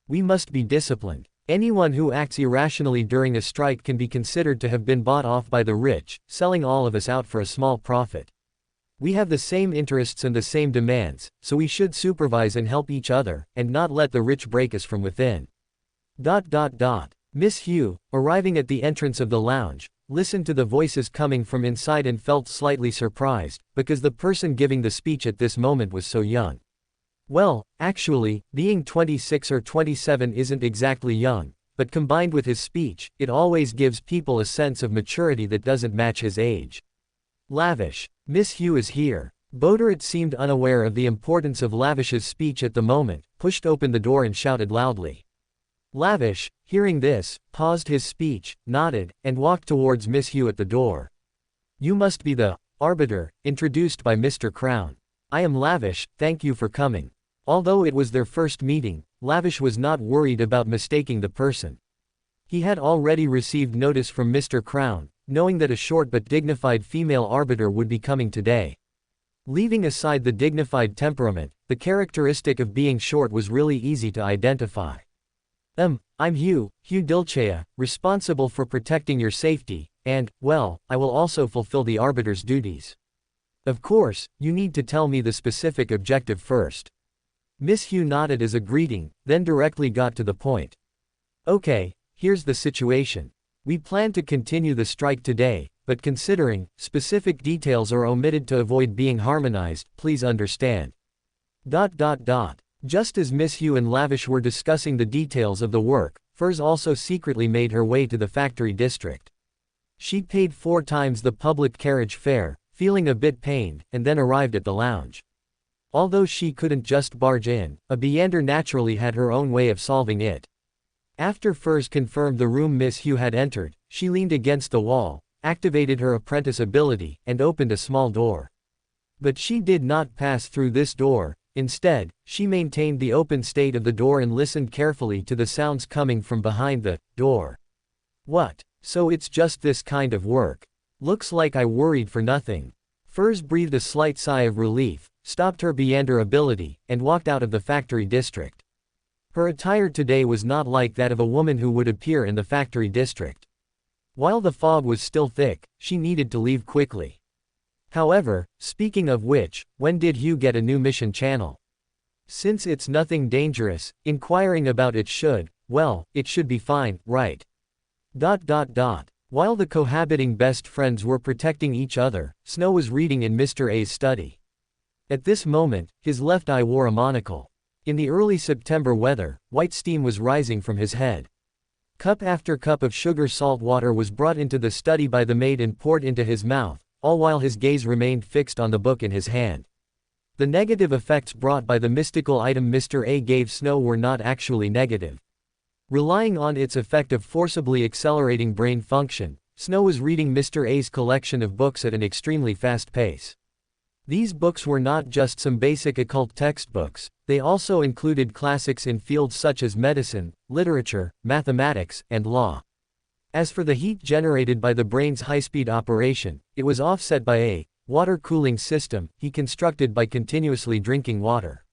We must be disciplined. Anyone who acts irrationally during a strike can be considered to have been bought off by the rich, selling all of us out for a small profit. We have the same interests and the same demands, so we should supervise and help each other, and not let the rich break us from within. Miss Hugh, arriving at the entrance of the lounge, listened to the voices coming from inside and felt slightly surprised, because the person giving the speech at this moment was so young. Well, actually, being 26 or 27 isn't exactly young, but combined with his speech, it always gives people a sense of maturity that doesn't match his age. Lavish. Miss Hugh is here. Boderat seemed unaware of the importance of Lavish's speech at the moment, pushed open the door and shouted loudly. Lavish, hearing this, paused his speech, nodded, and walked towards Miss Hugh at the door. You must be the arbiter, introduced by Mr. Crown. I am Lavish, thank you for coming. Although it was their first meeting, Lavish was not worried about mistaking the person. He had already received notice from Mr. Crown, knowing that a short but dignified female arbiter would be coming today. Leaving aside the dignified temperament, the characteristic of being short was really easy to identify. I'm Hugh Dilchea, responsible for protecting your safety, and, well, I will also fulfill the arbiter's duties. Of course, you need to tell me the specific objective first. Miss Hugh nodded as a greeting, then directly got to the point. Okay, here's the situation. We plan to continue the strike today, but considering specific details are omitted to avoid being harmonized, please understand. Just as Miss Hugh and Lavish were discussing the details of the work, Furs also secretly made her way to the factory district. She paid 4 times the public carriage fare, feeling a bit pained, and then arrived at the lounge. Although she couldn't just barge in, a Beander naturally had her own way of solving it. After Furs confirmed the room Miss Hugh had entered, she leaned against the wall, activated her apprentice ability, and opened a small door. But she did not pass through this door, Instead, she maintained the open state of the door and listened carefully to the sounds coming from behind the door. What? So it's just this kind of work. Looks like I worried for nothing. Furs breathed a slight sigh of relief, stopped her Beyonder ability, and walked out of the factory district. Her attire today was not like that of a woman who would appear in the factory district. While the fog was still thick, she needed to leave quickly. However, speaking of which, when did Hugh get a new mission channel? Since it's nothing dangerous, inquiring about it should, well, it should be fine, right? While the cohabiting best friends were protecting each other, Snow was reading in Mr. A's study. At this moment, his left eye wore a monocle. In the early September weather, white steam was rising from his head. Cup after cup of sugar-salt water was brought into the study by the maid and poured into his mouth, all while his gaze remained fixed on the book in his hand. The negative effects brought by the mystical item Mr. A gave Snow were not actually negative. Relying on its effect of forcibly accelerating brain function, Snow was reading Mr. A's collection of books at an extremely fast pace. These books were not just some basic occult textbooks, they also included classics in fields such as medicine, literature, mathematics, and law. As for the heat generated by the brain's high-speed operation, it was offset by a water cooling system he constructed by continuously drinking water.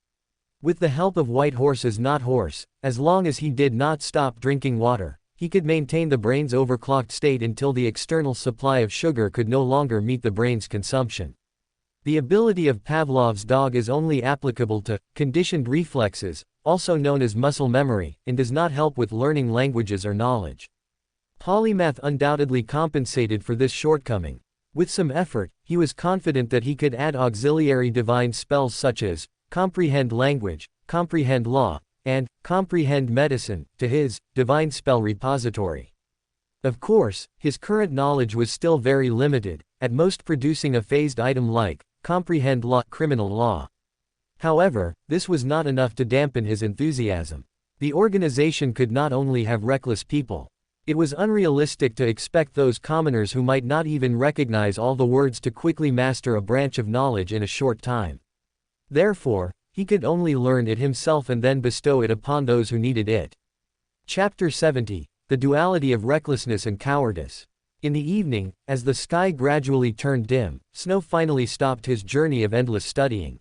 With the help of white horses not horse, as long as he did not stop drinking water, he could maintain the brain's overclocked state until the external supply of sugar could no longer meet the brain's consumption. The ability of Pavlov's dog is only applicable to conditioned reflexes, also known as muscle memory, and does not help with learning languages or knowledge. Polymath undoubtedly compensated for this shortcoming. With some effort, he was confident that he could add auxiliary divine spells such as comprehend language, comprehend law, and comprehend medicine to his divine spell repository. Of course, his current knowledge was still very limited, at most producing a phased item like comprehend law, criminal law. However, this was not enough to dampen his enthusiasm. The organization could not only have reckless people. It was unrealistic to expect those commoners who might not even recognize all the words to quickly master a branch of knowledge in a short time. Therefore, he could only learn it himself and then bestow it upon those who needed it. Chapter 70: The Duality of Recklessness and Cowardice. In the evening, as the sky gradually turned dim, Snow finally stopped his journey of endless studying.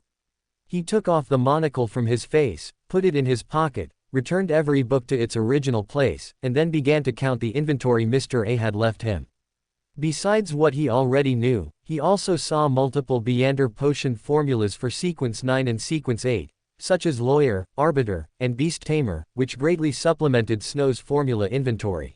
He took off the monocle from his face, put it in his pocket, returned every book to its original place, and then began to count the inventory Mr. A had left him. Besides what he already knew, he also saw multiple Beyonder potion formulas for Sequence 9 and Sequence 8, such as Lawyer, Arbiter, and Beast Tamer, which greatly supplemented Snow's formula inventory.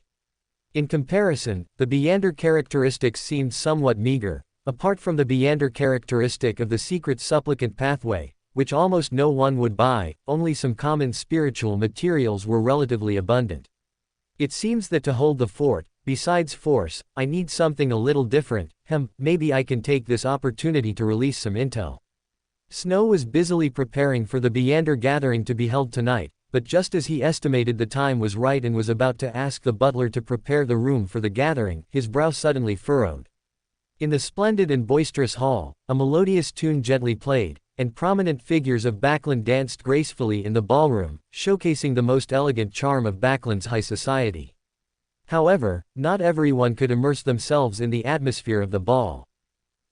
In comparison, the Beyonder characteristics seemed somewhat meager, apart from the Beyonder characteristic of the secret supplicant pathway, which almost no one would buy. Only some common spiritual materials were relatively abundant. It seems that to hold the fort, besides force, I need something a little different. Maybe I can take this opportunity to release some intel. Snow was busily preparing for the Beyonder gathering to be held tonight, but just as he estimated the time was right and was about to ask the butler to prepare the room for the gathering, his brow suddenly furrowed. In the splendid and boisterous hall, a melodious tune gently played, and prominent figures of Backlund danced gracefully in the ballroom, showcasing the most elegant charm of Backlund's high society. However, not everyone could immerse themselves in the atmosphere of the ball.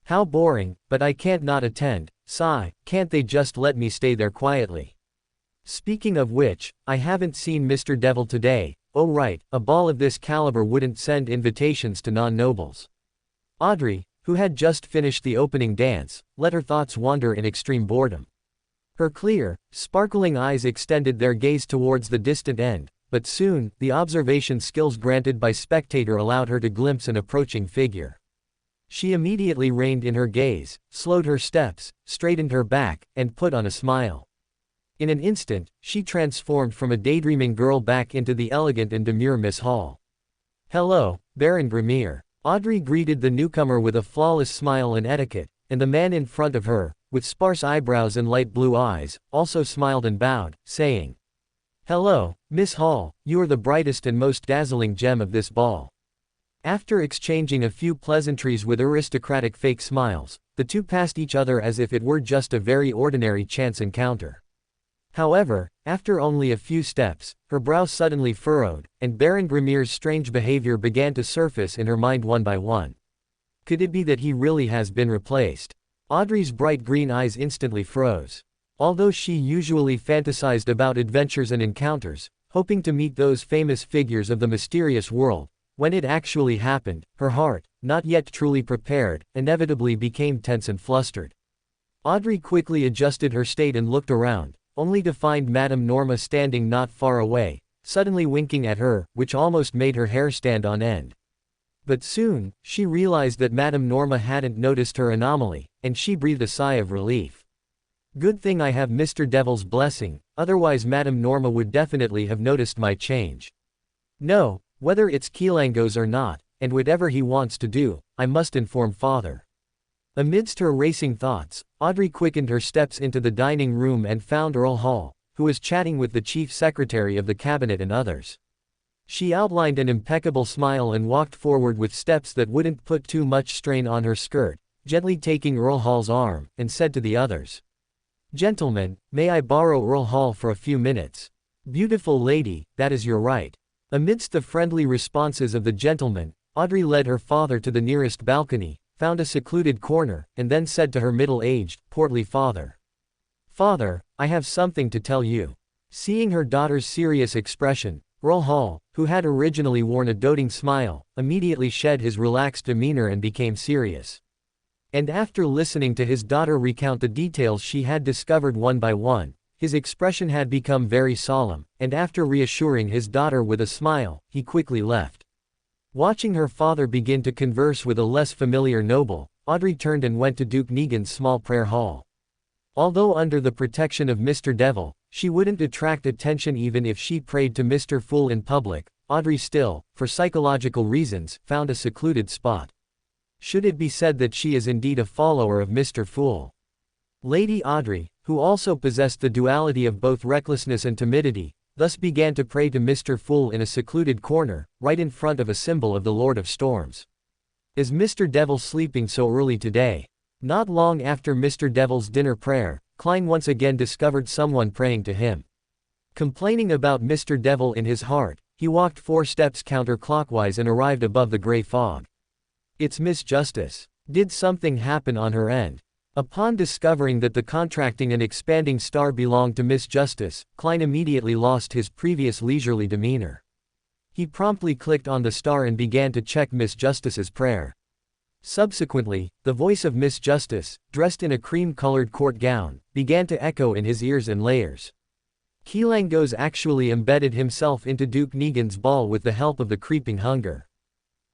How boring, but I can't not attend. Sigh, can't they just let me stay there quietly? Speaking of which, I haven't seen Mr. Devil today. Oh right, a ball of this caliber wouldn't send invitations to non-nobles. Audrey, who had just finished the opening dance, let her thoughts wander in extreme boredom. Her clear, sparkling eyes extended their gaze towards the distant end, but soon, the observation skills granted by spectator allowed her to glimpse an approaching figure. She immediately reined in her gaze, slowed her steps, straightened her back, and put on a smile. In an instant, she transformed from a daydreaming girl back into the elegant and demure Miss Hall. "Hello, Baron Grimir." Audrey greeted the newcomer with a flawless smile and etiquette, and the man in front of her, with sparse eyebrows and light blue eyes, also smiled and bowed, saying, "Hello, Miss Hall, you are the brightest and most dazzling gem of this ball." After exchanging a few pleasantries with aristocratic fake smiles, the two passed each other as if it were just a very ordinary chance encounter. However, after only a few steps, her brow suddenly furrowed, and Baron Grimir's strange behavior began to surface in her mind one by one. Could it be that he really has been replaced? Audrey's bright green eyes instantly froze. Although she usually fantasized about adventures and encounters, hoping to meet those famous figures of the mysterious world, when it actually happened, her heart, not yet truly prepared, inevitably became tense and flustered. Audrey quickly adjusted her state and looked around, only to find Madame Norma standing not far away, suddenly winking at her, which almost made her hair stand on end. But soon, she realized that Madame Norma hadn't noticed her anomaly, and she breathed a sigh of relief. Good thing I have Mr. Devil's blessing, otherwise Madame Norma would definitely have noticed my change. No, whether it's Keelango's or not, and whatever he wants to do, I must inform father. Amidst her racing thoughts, Audrey quickened her steps into the dining room and found Earl Hall, who was chatting with the chief secretary of the cabinet and others. She outlined an impeccable smile and walked forward with steps that wouldn't put too much strain on her skirt, gently taking Earl Hall's arm, and said to the others, "Gentlemen, may I borrow Earl Hall for a few minutes?" "Beautiful lady, that is your right." Amidst the friendly responses of the gentlemen, Audrey led her father to the nearest balcony, found a secluded corner, and then said to her middle-aged, portly father, "Father, I have something to tell you." Seeing her daughter's serious expression, Earl Hall, who had originally worn a doting smile, immediately shed his relaxed demeanor and became serious. And after listening to his daughter recount the details she had discovered one by one, his expression had become very solemn, and after reassuring his daughter with a smile, he quickly left. Watching her father begin to converse with a less familiar noble, Audrey turned and went to Duke Negan's small prayer hall. Although under the protection of Mr. Devil, she wouldn't attract attention even if she prayed to Mr. Fool in public, Audrey still, for psychological reasons, found a secluded spot. Should it be said that she is indeed a follower of Mr. Fool? Lady Audrey, who also possessed the duality of both recklessness and timidity, thus began to pray to Mr. Fool in a secluded corner, right in front of a symbol of the Lord of Storms. Is Mr. Devil sleeping so early today? Not long after Mr. Devil's dinner prayer, Klein once again discovered someone praying to him. Complaining about Mr. Devil in his heart, he walked 4 steps counterclockwise and arrived above the gray fog. It's Miss Justice. Did something happen on her end? Upon discovering that the contracting and expanding star belonged to Miss Justice, Klein immediately lost his previous leisurely demeanor. He promptly clicked on the star and began to check Miss Justice's prayer. Subsequently, the voice of Miss Justice, dressed in a cream-colored court gown, began to echo in his ears in layers. Keelangos actually embedded himself into Duke Negan's ball with the help of the creeping hunger.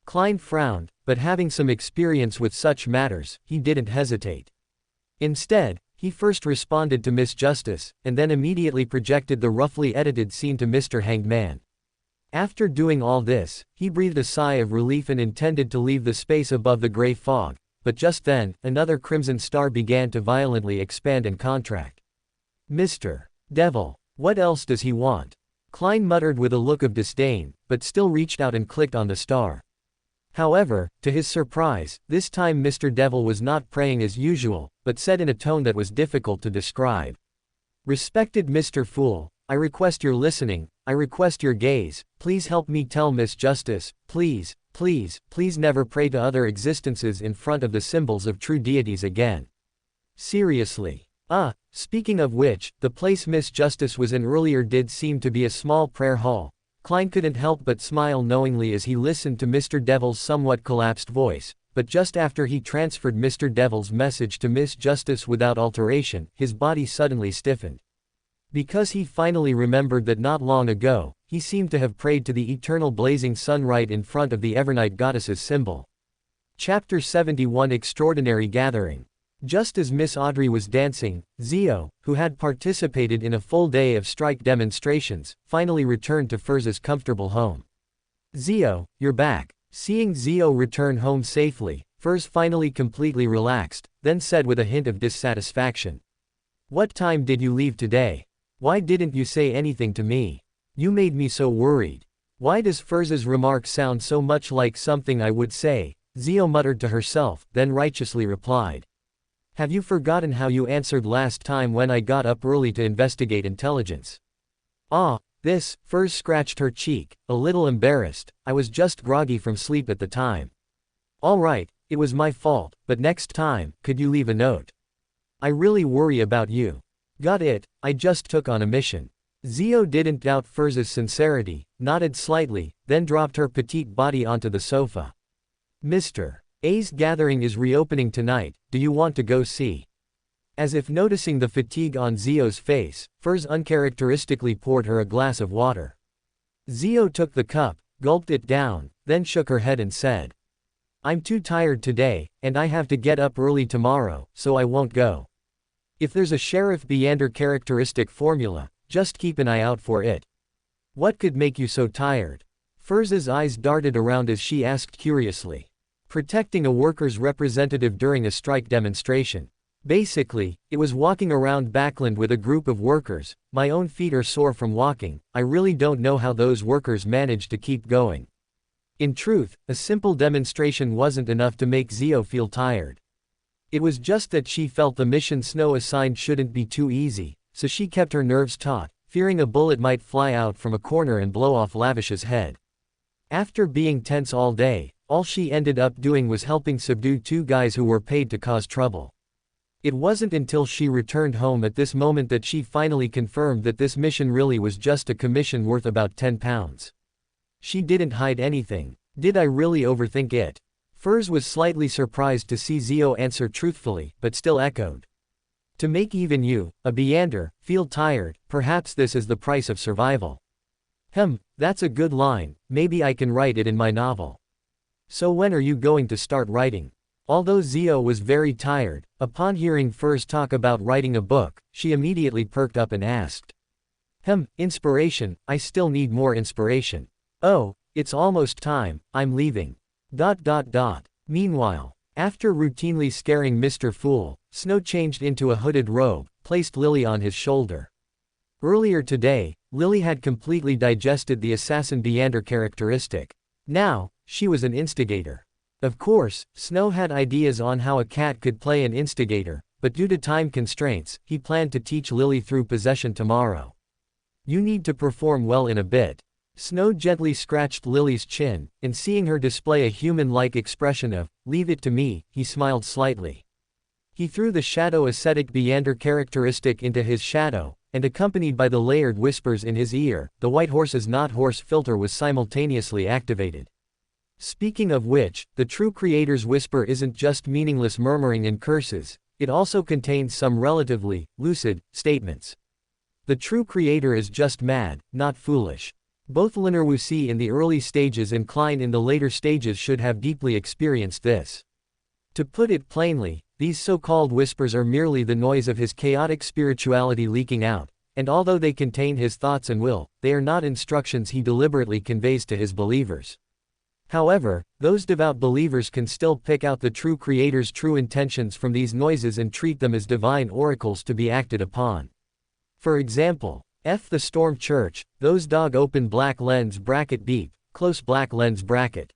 Klein frowned, but having some experience with such matters, he didn't hesitate. Instead, he first responded to Miss Justice, and then immediately projected the roughly edited scene to Mr. Hanged Man. After doing all this, he breathed a sigh of relief and intended to leave the space above the gray fog, but just then, another crimson star began to violently expand and contract. Mr. Devil, what else does he want? Klein muttered with a look of disdain, but still reached out and clicked on the star. However, to his surprise, this time Mr. Devil was not praying as usual, but said in a tone that was difficult to describe. Respected Mr. Fool, I request your listening, I request your gaze, please help me tell Miss Justice, please, please, please never pray to other existences in front of the symbols of true deities again. Seriously. Speaking of which, the place Miss Justice was in earlier did seem to be a small prayer hall. Klein couldn't help but smile knowingly as he listened to Mr. Devil's somewhat collapsed voice, but just after he transferred Mr. Devil's message to Miss Justice without alteration, his body suddenly stiffened. Because he finally remembered that not long ago, he seemed to have prayed to the eternal blazing sun right in front of the Evernight goddess's symbol. Chapter 71 Extraordinary Gathering. Just as Miss Audrey was dancing, Zio, who had participated in a full day of strike demonstrations, finally returned to Furza's comfortable home. Zio, you're back. Seeing Zio return home safely, Furz finally completely relaxed, then said with a hint of dissatisfaction. What time did you leave today? Why didn't you say anything to me? You made me so worried. Why does Furz's remark sound so much like something I would say? Zhou muttered to herself, then righteously replied. Have you forgotten how you answered last time when I got up early to investigate intelligence? Ah, this, Furz scratched her cheek, a little embarrassed. I was just groggy from sleep at the time. All right, it was my fault, but next time, could you leave a note? I really worry about you. Got it, I just took on a mission. Zhou didn't doubt Furz's sincerity, nodded slightly, then dropped her petite body onto the sofa. Mr. A's gathering is reopening tonight, do you want to go see? As if noticing the fatigue on Zhou's face, Furz uncharacteristically poured her a glass of water. Zhou took the cup, gulped it down, then shook her head and said. I'm too tired today, and I have to get up early tomorrow, so I won't go. If there's a Sheriff Beander characteristic formula, just keep an eye out for it. What could make you so tired? Furz's eyes darted around as she asked curiously. Protecting a workers' representative during a strike demonstration. Basically, it was walking around Backland with a group of workers. My own feet are sore from walking. I really don't know how those workers managed to keep going. In truth, a simple demonstration wasn't enough to make Zhou feel tired. It was just that she felt the mission Snow assigned shouldn't be too easy, so she kept her nerves taut, fearing a bullet might fly out from a corner and blow off Lavish's head. After being tense all day, all she ended up doing was helping subdue two guys who were paid to cause trouble. It wasn't until she returned home at this moment that she finally confirmed that this mission really was just a commission worth about £10. She didn't hide anything. Did I really overthink it? Furz was slightly surprised to see Zhou answer truthfully, but still echoed. To make even you, a Beander, feel tired, perhaps this is the price of survival. That's a good line, maybe I can write it in my novel. So when are you going to start writing? Although Zhou was very tired, upon hearing Furz talk about writing a book, she immediately perked up and asked. Inspiration, I still need more inspiration. Oh, it's almost time, I'm leaving. Meanwhile, after routinely scaring Mr. Fool, Snow changed into a hooded robe, placed Lily on his shoulder. Earlier today, Lily had completely digested the assassin Beander characteristic. Now, she was an instigator. Of course, Snow had ideas on how a cat could play an instigator, but due to time constraints, he planned to teach Lily through possession tomorrow. You need to perform well in a bit. Snow gently scratched Lily's chin, and seeing her display a human-like expression of, leave it to me, he smiled slightly. He threw the shadow ascetic Beander characteristic into his shadow, and accompanied by the layered whispers in his ear, the white horse's not horse filter was simultaneously activated. Speaking of which, the true creator's whisper isn't just meaningless murmuring and curses, it also contains some relatively lucid statements. The true creator is just mad, not foolish. Both Linnerwusi in the early stages and Klein in the later stages should have deeply experienced this. To put it plainly, these so-called whispers are merely the noise of his chaotic spirituality leaking out, and although they contain his thoughts and will, they are not instructions he deliberately conveys to his believers. However, those devout believers can still pick out the true creator's true intentions from these noises and treat them as divine oracles to be acted upon. For example, F the Storm Church, those dog open black lens bracket beep, close black lens bracket.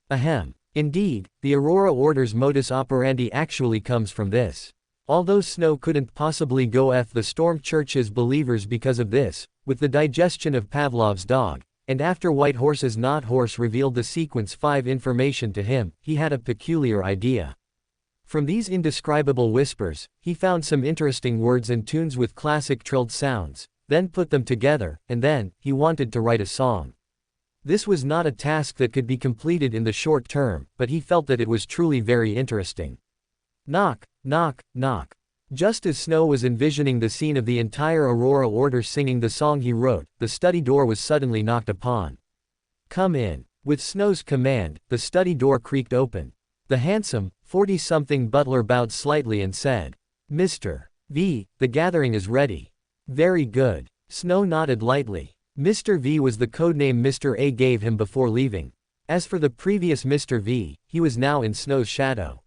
Ahem. Indeed, the Aurora Order's modus operandi actually comes from this. Although Snow couldn't possibly go F the Storm Church's believers because of this, with the digestion of Pavlov's dog, and after White Horse's not horse revealed the sequence 5 information to him, he had a peculiar idea. From these indescribable whispers, he found some interesting words and tunes with classic trilled sounds, then put them together, and then, he wanted to write a song. This was not a task that could be completed in the short term, but he felt that it was truly very interesting. Knock, knock, knock. Just as Snow was envisioning the scene of the entire Aurora Order singing the song he wrote, the study door was suddenly knocked upon. Come in. With Snow's command, the study door creaked open. The handsome, 40-something butler bowed slightly and said, Mr. V, the gathering is ready. Very good. Snow nodded lightly. Mr. V was the codename Mr. A gave him before leaving. As for the previous Mr. V, he was now in Snow's shadow.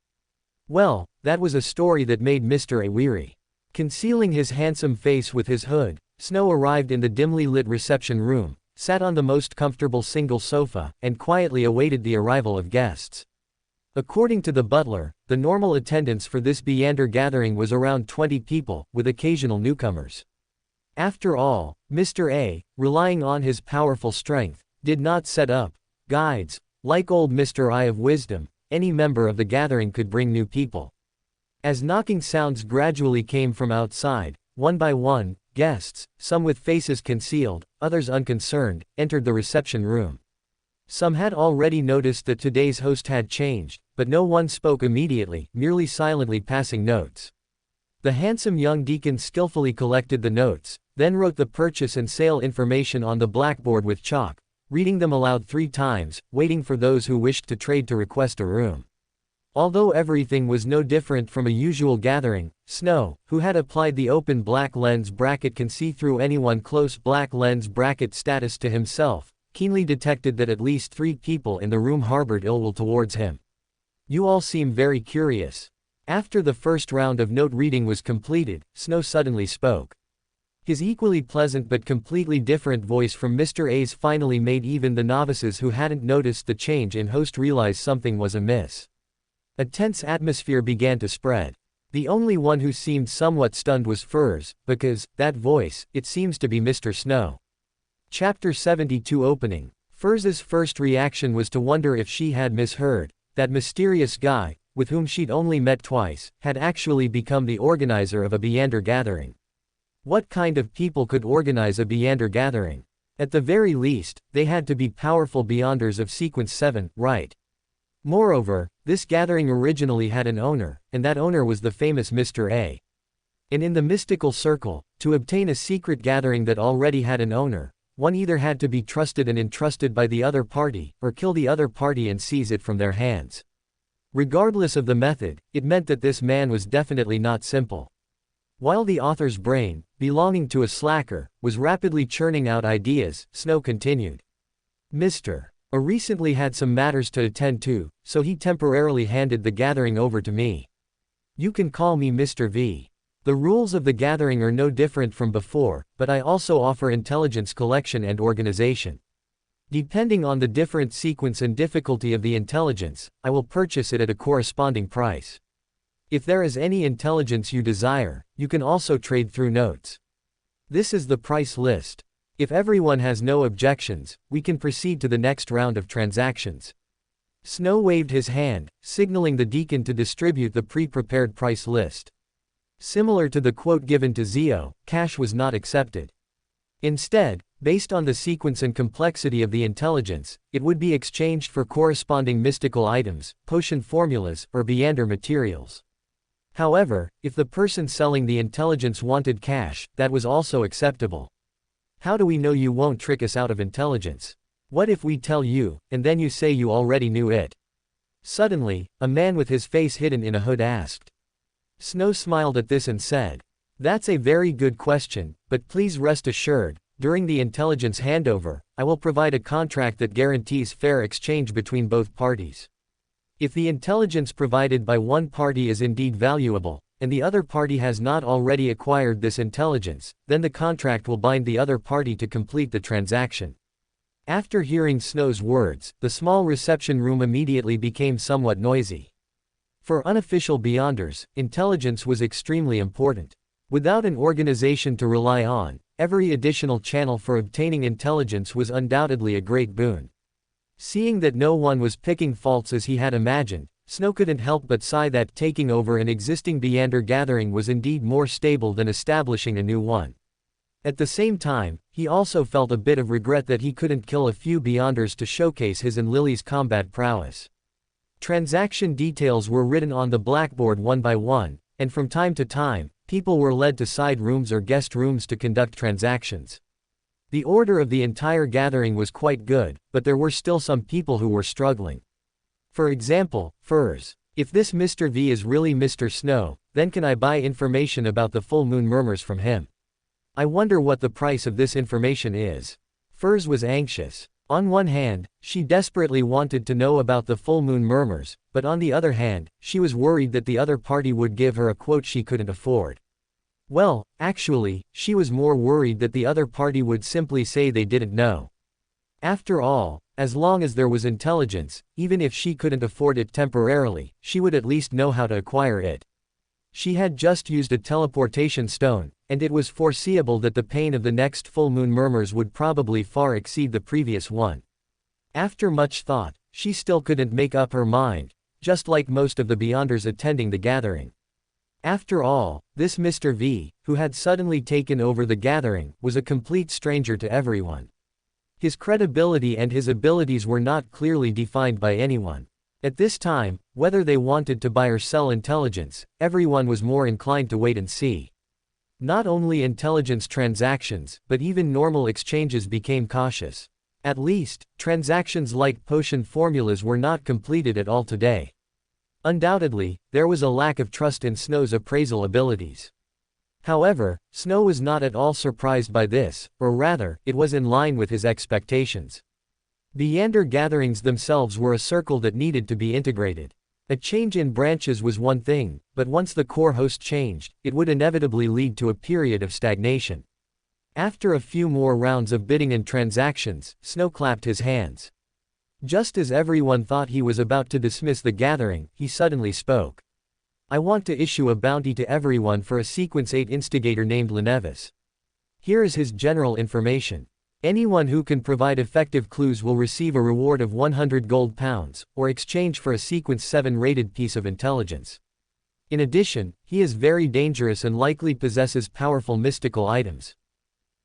Well, that was a story that made Mr. A weary. Concealing his handsome face with his hood, Snow arrived in the dimly lit reception room, sat on the most comfortable single sofa, and quietly awaited the arrival of guests. According to the butler, the normal attendance for this Buridan gathering was around 20 people, with occasional newcomers. After all, Mr. A, relying on his powerful strength, did not set up guides. Like old Mr. I of wisdom, any member of the gathering could bring new people. As knocking sounds gradually came from outside, one by one, guests, some with faces concealed, others unconcerned, entered the reception room. Some had already noticed that today's host had changed, but no one spoke immediately, merely silently passing notes. The handsome young deacon skillfully collected the notes, then wrote the purchase and sale information on the blackboard with chalk, reading them aloud 3 times, waiting for those who wished to trade to request a room. Although everything was no different from a usual gathering, Snow, who had applied the open black lens bracket can see through anyone close black lens bracket status to himself, keenly detected that at least 3 people in the room harbored ill will towards him. You all seem very curious. After the first round of note reading was completed, Snow suddenly spoke. His equally pleasant but completely different voice from Mr. A's finally made even the novices who hadn't noticed the change in host realize something was amiss. A tense atmosphere began to spread. The only one who seemed somewhat stunned was Furs, because, that voice, it seems to be Mr. Snow. Chapter 72 Opening. Furs's first reaction was to wonder if she had misheard. That mysterious guy, with whom she'd only met twice, had actually become the organizer of a Buridan gathering. What kind of people could organize a Buridan gathering? At the very least, they had to be powerful Beyonders of Sequence 7, right? Moreover, this gathering originally had an owner, and that owner was the famous Mr. A. And in the mystical circle, to obtain a secret gathering that already had an owner, one either had to be trusted and entrusted by the other party, or kill the other party and seize it from their hands. Regardless of the method, it meant that this man was definitely not simple. While the author's brain, belonging to a slacker, was rapidly churning out ideas, Snow continued. Mr. A recently had some matters to attend to, so he temporarily handed the gathering over to me. You can call me Mr. V. The rules of the gathering are no different from before, but I also offer intelligence collection and organization. Depending on the different sequence and difficulty of the intelligence, I will purchase it at a corresponding price. If there is any intelligence you desire, you can also trade through notes. This is the price list. If everyone has no objections, we can proceed to the next round of transactions. Snow waved his hand, signaling the deacon to distribute the pre-prepared price list. Similar to the quote given to Zio, cash was not accepted. Instead, based on the sequence and complexity of the intelligence, it would be exchanged for corresponding mystical items, potion formulas, or Buridan materials. However, if the person selling the intelligence wanted cash, that was also acceptable. How do we know you won't trick us out of intelligence? What if we tell you, and then you say you already knew it? Suddenly, a man with his face hidden in a hood asked. Snow smiled at this and said, That's a very good question, but please rest assured, during the intelligence handover, I will provide a contract that guarantees fair exchange between both parties. If the intelligence provided by one party is indeed valuable, and the other party has not already acquired this intelligence, then the contract will bind the other party to complete the transaction. After hearing Snow's words, the small reception room immediately became somewhat noisy. For unofficial Beyonders, intelligence was extremely important. Without an organization to rely on, every additional channel for obtaining intelligence was undoubtedly a great boon. Seeing that no one was picking faults as he had imagined, Snow couldn't help but sigh that taking over an existing Buridan gathering was indeed more stable than establishing a new one. At the same time, he also felt a bit of regret that he couldn't kill a few Beyonders to showcase his and Lily's combat prowess. Transaction details were written on the blackboard one by one, and from time to time, people were led to side rooms or guest rooms to conduct transactions. The order of the entire gathering was quite good, but there were still some people who were struggling. For example, Furs. If this Mr. V is really Mr. Snow, then can I buy information about the full moon murmurs from him? I wonder what the price of this information is. Furs was anxious. On one hand, she desperately wanted to know about the full moon murmurs, but on the other hand, she was worried that the other party would give her a quote she couldn't afford. Well, actually, she was more worried that the other party would simply say they didn't know. After all, as long as there was intelligence, even if she couldn't afford it temporarily, she would at least know how to acquire it. She had just used a teleportation stone, and it was foreseeable that the pain of the next full moon murmurs would probably far exceed the previous one. After much thought, she still couldn't make up her mind, just like most of the Beyonders attending the gathering. After all, this Mr. V, who had suddenly taken over the gathering, was a complete stranger to everyone. His credibility and his abilities were not clearly defined by anyone. At this time, whether they wanted to buy or sell intelligence, everyone was more inclined to wait and see. Not only intelligence transactions, but even normal exchanges became cautious. At least, transactions like potion formulas were not completed at all today. Undoubtedly, there was a lack of trust in Snow's appraisal abilities. However, Snow was not at all surprised by this, or rather, it was in line with his expectations. Beyonder gatherings themselves were a circle that needed to be integrated. A change in branches was one thing, but once the core host changed, it would inevitably lead to a period of stagnation. After a few more rounds of bidding and transactions, Snow clapped his hands. Just as everyone thought he was about to dismiss the gathering, he suddenly spoke. I want to issue a bounty to everyone for a Sequence 8 instigator named Lenevis. Here is his general information. Anyone who can provide effective clues will receive a reward of 100 gold pounds, or exchange for a Sequence 7 rated piece of intelligence. In addition, he is very dangerous and likely possesses powerful mystical items.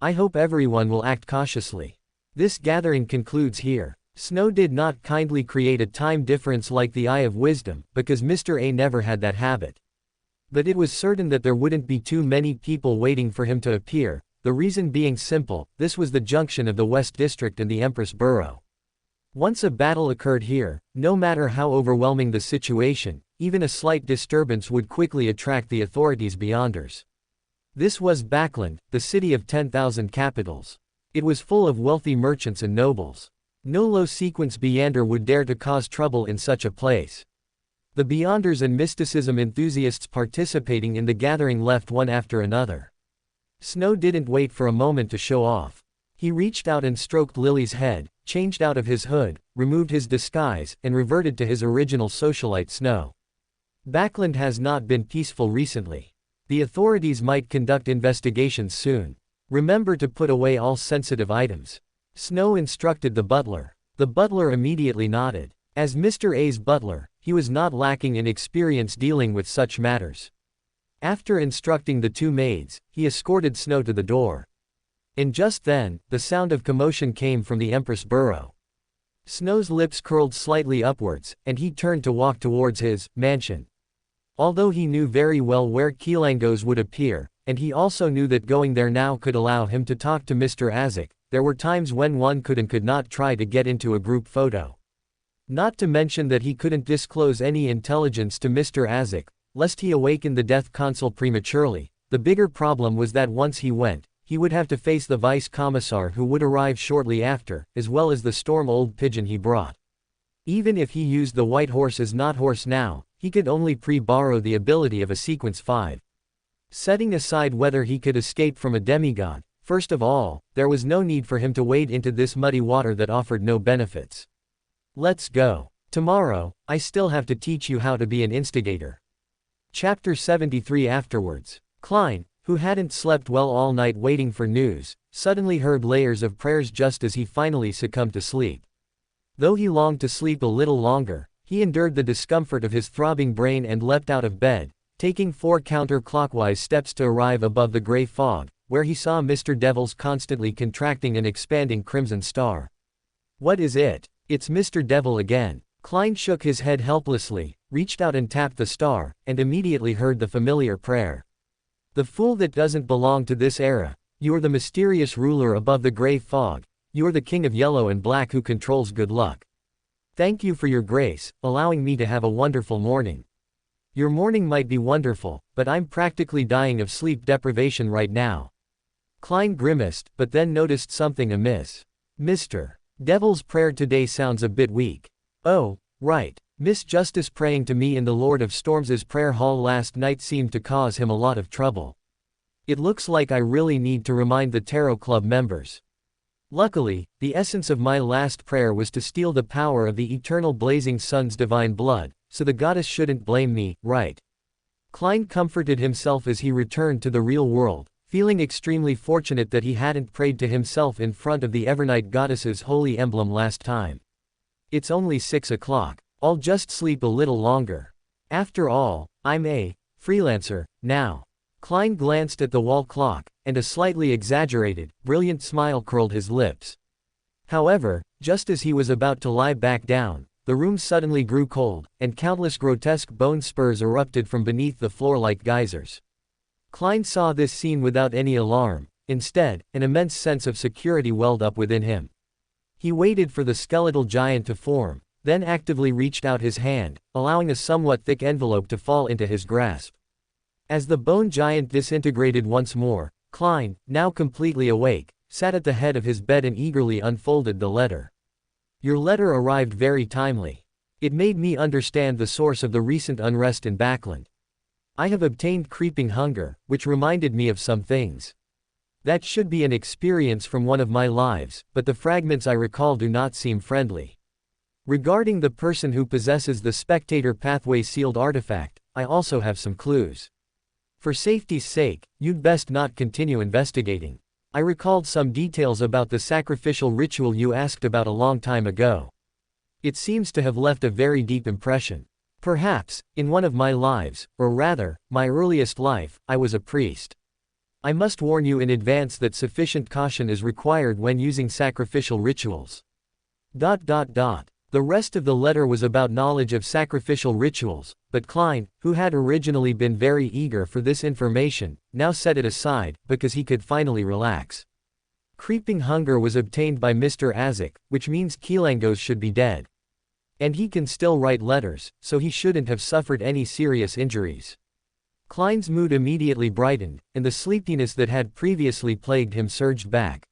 I hope everyone will act cautiously. This gathering concludes here. Snow did not kindly create a time difference like the Eye of Wisdom, because Mr. A never had that habit. But it was certain that there wouldn't be too many people waiting for him to appear, the reason being simple: this was the junction of the West District and the Empress Borough. Once a battle occurred here, no matter how overwhelming the situation, even a slight disturbance would quickly attract the authorities' Beyonders. This was Backland, the city of 10,000 capitals. It was full of wealthy merchants and nobles. No low-sequence Beyonder would dare to cause trouble in such a place. The Beyonders and mysticism enthusiasts participating in the gathering left one after another. Snow didn't wait for a moment to show off. He reached out and stroked Lily's head, changed out of his hood, removed his disguise, and reverted to his original socialite Snow. Backland has not been peaceful recently. The authorities might conduct investigations soon. Remember to put away all sensitive items. Snow instructed the butler. The butler immediately nodded. As Mr. A's butler, he was not lacking in experience dealing with such matters. After instructing the two maids, he escorted Snow to the door. And just then, the sound of commotion came from the Empress Borough. Snow's lips curled slightly upwards, and he turned to walk towards his mansion. Although he knew very well where Keelangos would appear, and he also knew that going there now could allow him to talk to Mr. Azek, there were times when one could and could not try to get into a group photo. Not to mention that he couldn't disclose any intelligence to Mr. Azek, lest he awaken the Death Consul prematurely. The bigger problem was that once he went, he would have to face the Vice Commissar who would arrive shortly after, as well as the storm old pigeon he brought. Even if he used the white horse as not horse now, he could only pre-borrow the ability of a Sequence 5. Setting aside whether he could escape from a demigod, first of all, there was no need for him to wade into this muddy water that offered no benefits. Let's go. Tomorrow, I still have to teach you how to be an instigator. Chapter 73. Afterwards, Klein, who hadn't slept well all night waiting for news, suddenly heard layers of prayers just as he finally succumbed to sleep. Though he longed to sleep a little longer, he endured the discomfort of his throbbing brain and leapt out of bed, taking 4 counterclockwise steps to arrive above the gray fog, where he saw Mr. Devil's constantly contracting and expanding crimson star. What is it? It's Mr. Devil again. Klein shook his head helplessly, reached out and tapped the star, and immediately heard the familiar prayer. The fool that doesn't belong to this era. You're the mysterious ruler above the gray fog. You're the king of yellow and black who controls good luck. Thank you for your grace, allowing me to have a wonderful morning. Your morning might be wonderful, but I'm practically dying of sleep deprivation right now. Klein grimaced, but then noticed something amiss. Mr. Devil's prayer today sounds a bit weak. Oh, right. Miss Justice praying to me in the Lord of Storms' prayer hall last night seemed to cause him a lot of trouble. It looks like I really need to remind the Tarot Club members. Luckily, the essence of my last prayer was to steal the power of the eternal blazing sun's divine blood, so the goddess shouldn't blame me, right? Klein comforted himself as he returned to the real world, feeling extremely fortunate that he hadn't prayed to himself in front of the Evernight goddess's holy emblem last time. It's only 6 o'clock. I'll just sleep a little longer. After all, I'm a freelancer now. Klein glanced at the wall clock, and a slightly exaggerated, brilliant smile curled his lips. However, just as he was about to lie back down, the room suddenly grew cold, and countless grotesque bone spurs erupted from beneath the floor like geysers. Klein saw this scene without any alarm. Instead, an immense sense of security welled up within him. He waited for the skeletal giant to form, then actively reached out his hand, allowing a somewhat thick envelope to fall into his grasp. As the bone giant disintegrated once more, Klein, now completely awake, sat at the head of his bed and eagerly unfolded the letter. Your letter arrived very timely. It made me understand the source of the recent unrest in Backland. I have obtained creeping hunger, which reminded me of some things. That should be an experience from one of my lives, but the fragments I recall do not seem friendly. Regarding the person who possesses the spectator pathway sealed artifact, I also have some clues. For safety's sake, you'd best not continue investigating. I recalled some details about the sacrificial ritual you asked about a long time ago. It seems to have left a very deep impression. Perhaps, in one of my lives, or rather, my earliest life, I was a priest. I must warn you in advance that sufficient caution is required when using sacrificial rituals. The rest of the letter was about knowledge of sacrificial rituals, but Klein, who had originally been very eager for this information, now set it aside, because he could finally relax. Creeping hunger was obtained by Mr. Azek, which means Kilangos should be dead. And he can still write letters, so he shouldn't have suffered any serious injuries. Klein's mood immediately brightened, and the sleepiness that had previously plagued him surged back.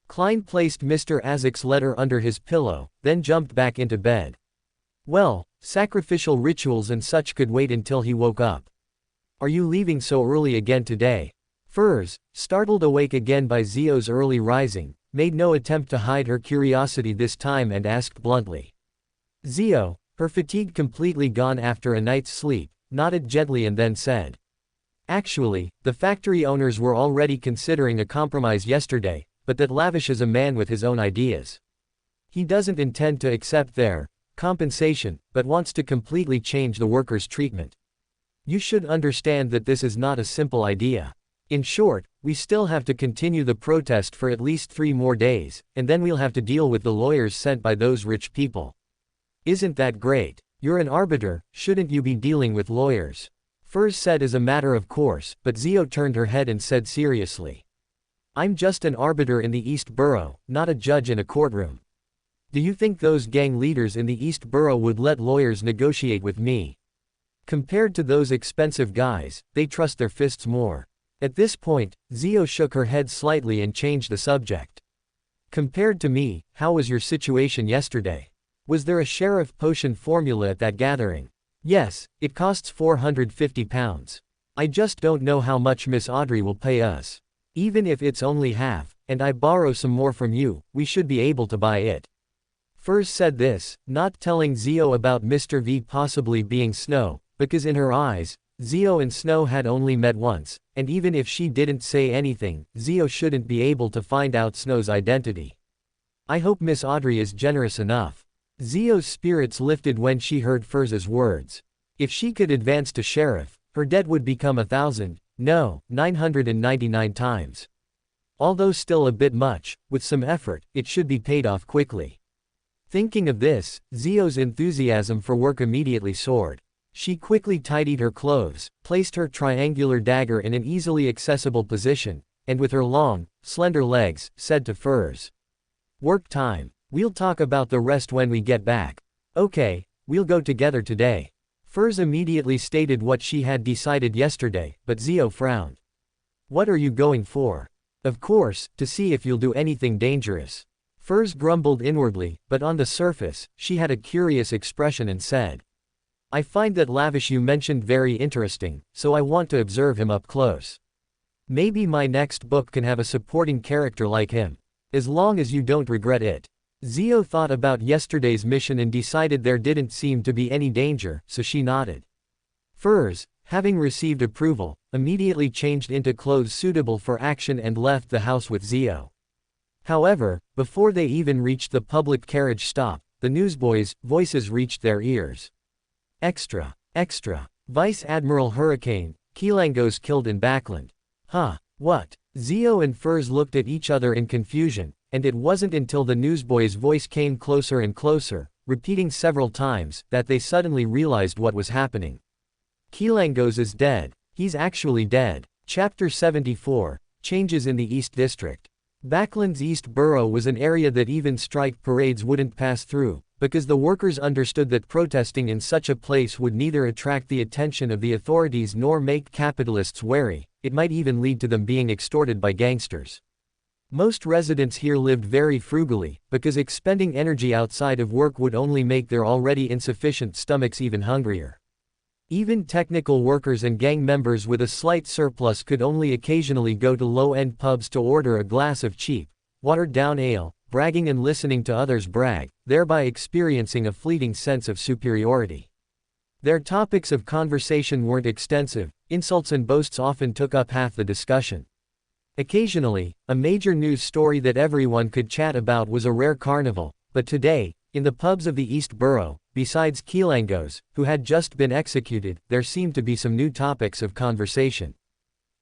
Klein placed Mr. Azek's letter under his pillow, then jumped back into bed. Well, sacrificial rituals and such could wait until he woke up. Are you leaving so early again today? Furs, startled awake again by Zio's early rising, made no attempt to hide her curiosity this time and asked bluntly. Zio, her fatigue completely gone after a night's sleep, nodded gently and then said. Actually, the factory owners were already considering a compromise yesterday, but that Lavish is a man with his own ideas. He doesn't intend to accept their compensation, but wants to completely change the workers' treatment. You should understand that this is not a simple idea. In short, we still have to continue the protest for at least 3 more days, and then we'll have to deal with the lawyers sent by those rich people. Isn't that great? You're an arbiter, shouldn't you be dealing with lawyers? Furs said as a matter of course, but Zio turned her head and said seriously. I'm just an arbiter in the East Borough, not a judge in a courtroom. Do you think those gang leaders in the East Borough would let lawyers negotiate with me? Compared to those expensive guys, they trust their fists more. At this point, Zio shook her head slightly and changed the subject. Compared to me, how was your situation yesterday? Was there a sheriff potion formula at that gathering? Yes, it costs £450. I just don't know how much Miss Audrey will pay us. Even if it's only half, and I borrow some more from you, we should be able to buy it. Furs said this, not telling Zio about Mr. V possibly being Snow, because in her eyes, Zio and Snow had only met once, and even if she didn't say anything, Zio shouldn't be able to find out Snow's identity. I hope Miss Audrey is generous enough. Zio's spirits lifted when she heard Furs's words. If she could advance to sheriff, her debt would become 999 times. Although still a bit much, with some effort, it should be paid off quickly. Thinking of this, Zio's enthusiasm for work immediately soared. She quickly tidied her clothes, placed her triangular dagger in an easily accessible position, and with her long, slender legs, said to Furs. Work time. We'll talk about the rest when we get back. Okay, we'll go together today. Furs immediately stated what she had decided yesterday, but Zio frowned. What are you going for? Of course, to see if you'll do anything dangerous. Furs grumbled inwardly, but on the surface, she had a curious expression and said. I find that Lavish you mentioned very interesting, so I want to observe him up close. Maybe my next book can have a supporting character like him. As long as you don't regret it. Zhou thought about yesterday's mission and decided there didn't seem to be any danger, so she nodded. Furs, having received approval, immediately changed into clothes suitable for action and left the house with Zhou. However, before they even reached the public carriage stop, the newsboys' voices reached their ears. Extra. Extra. Vice Admiral Hurricane, Kilangos killed in Backland. Huh, what? Zhou and Furs looked at each other in confusion, and it wasn't until the newsboy's voice came closer and closer, repeating several times, that they suddenly realized what was happening. Kilangos is dead. He's actually dead. Chapter 74, Changes in the East District. Backland's East Borough was an area that even strike parades wouldn't pass through, because the workers understood that protesting in such a place would neither attract the attention of the authorities nor make capitalists wary, it might even lead to them being extorted by gangsters. Most residents here lived very frugally, because expending energy outside of work would only make their already insufficient stomachs even hungrier. Even technical workers and gang members with a slight surplus could only occasionally go to low-end pubs to order a glass of cheap, watered-down ale, bragging and listening to others brag, thereby experiencing a fleeting sense of superiority. Their topics of conversation weren't extensive, insults and boasts often took up half the discussion. Occasionally, a major news story that everyone could chat about was a rare carnival, but today, in the pubs of the East Borough, besides Kilangos, who had just been executed, there seemed to be some new topics of conversation.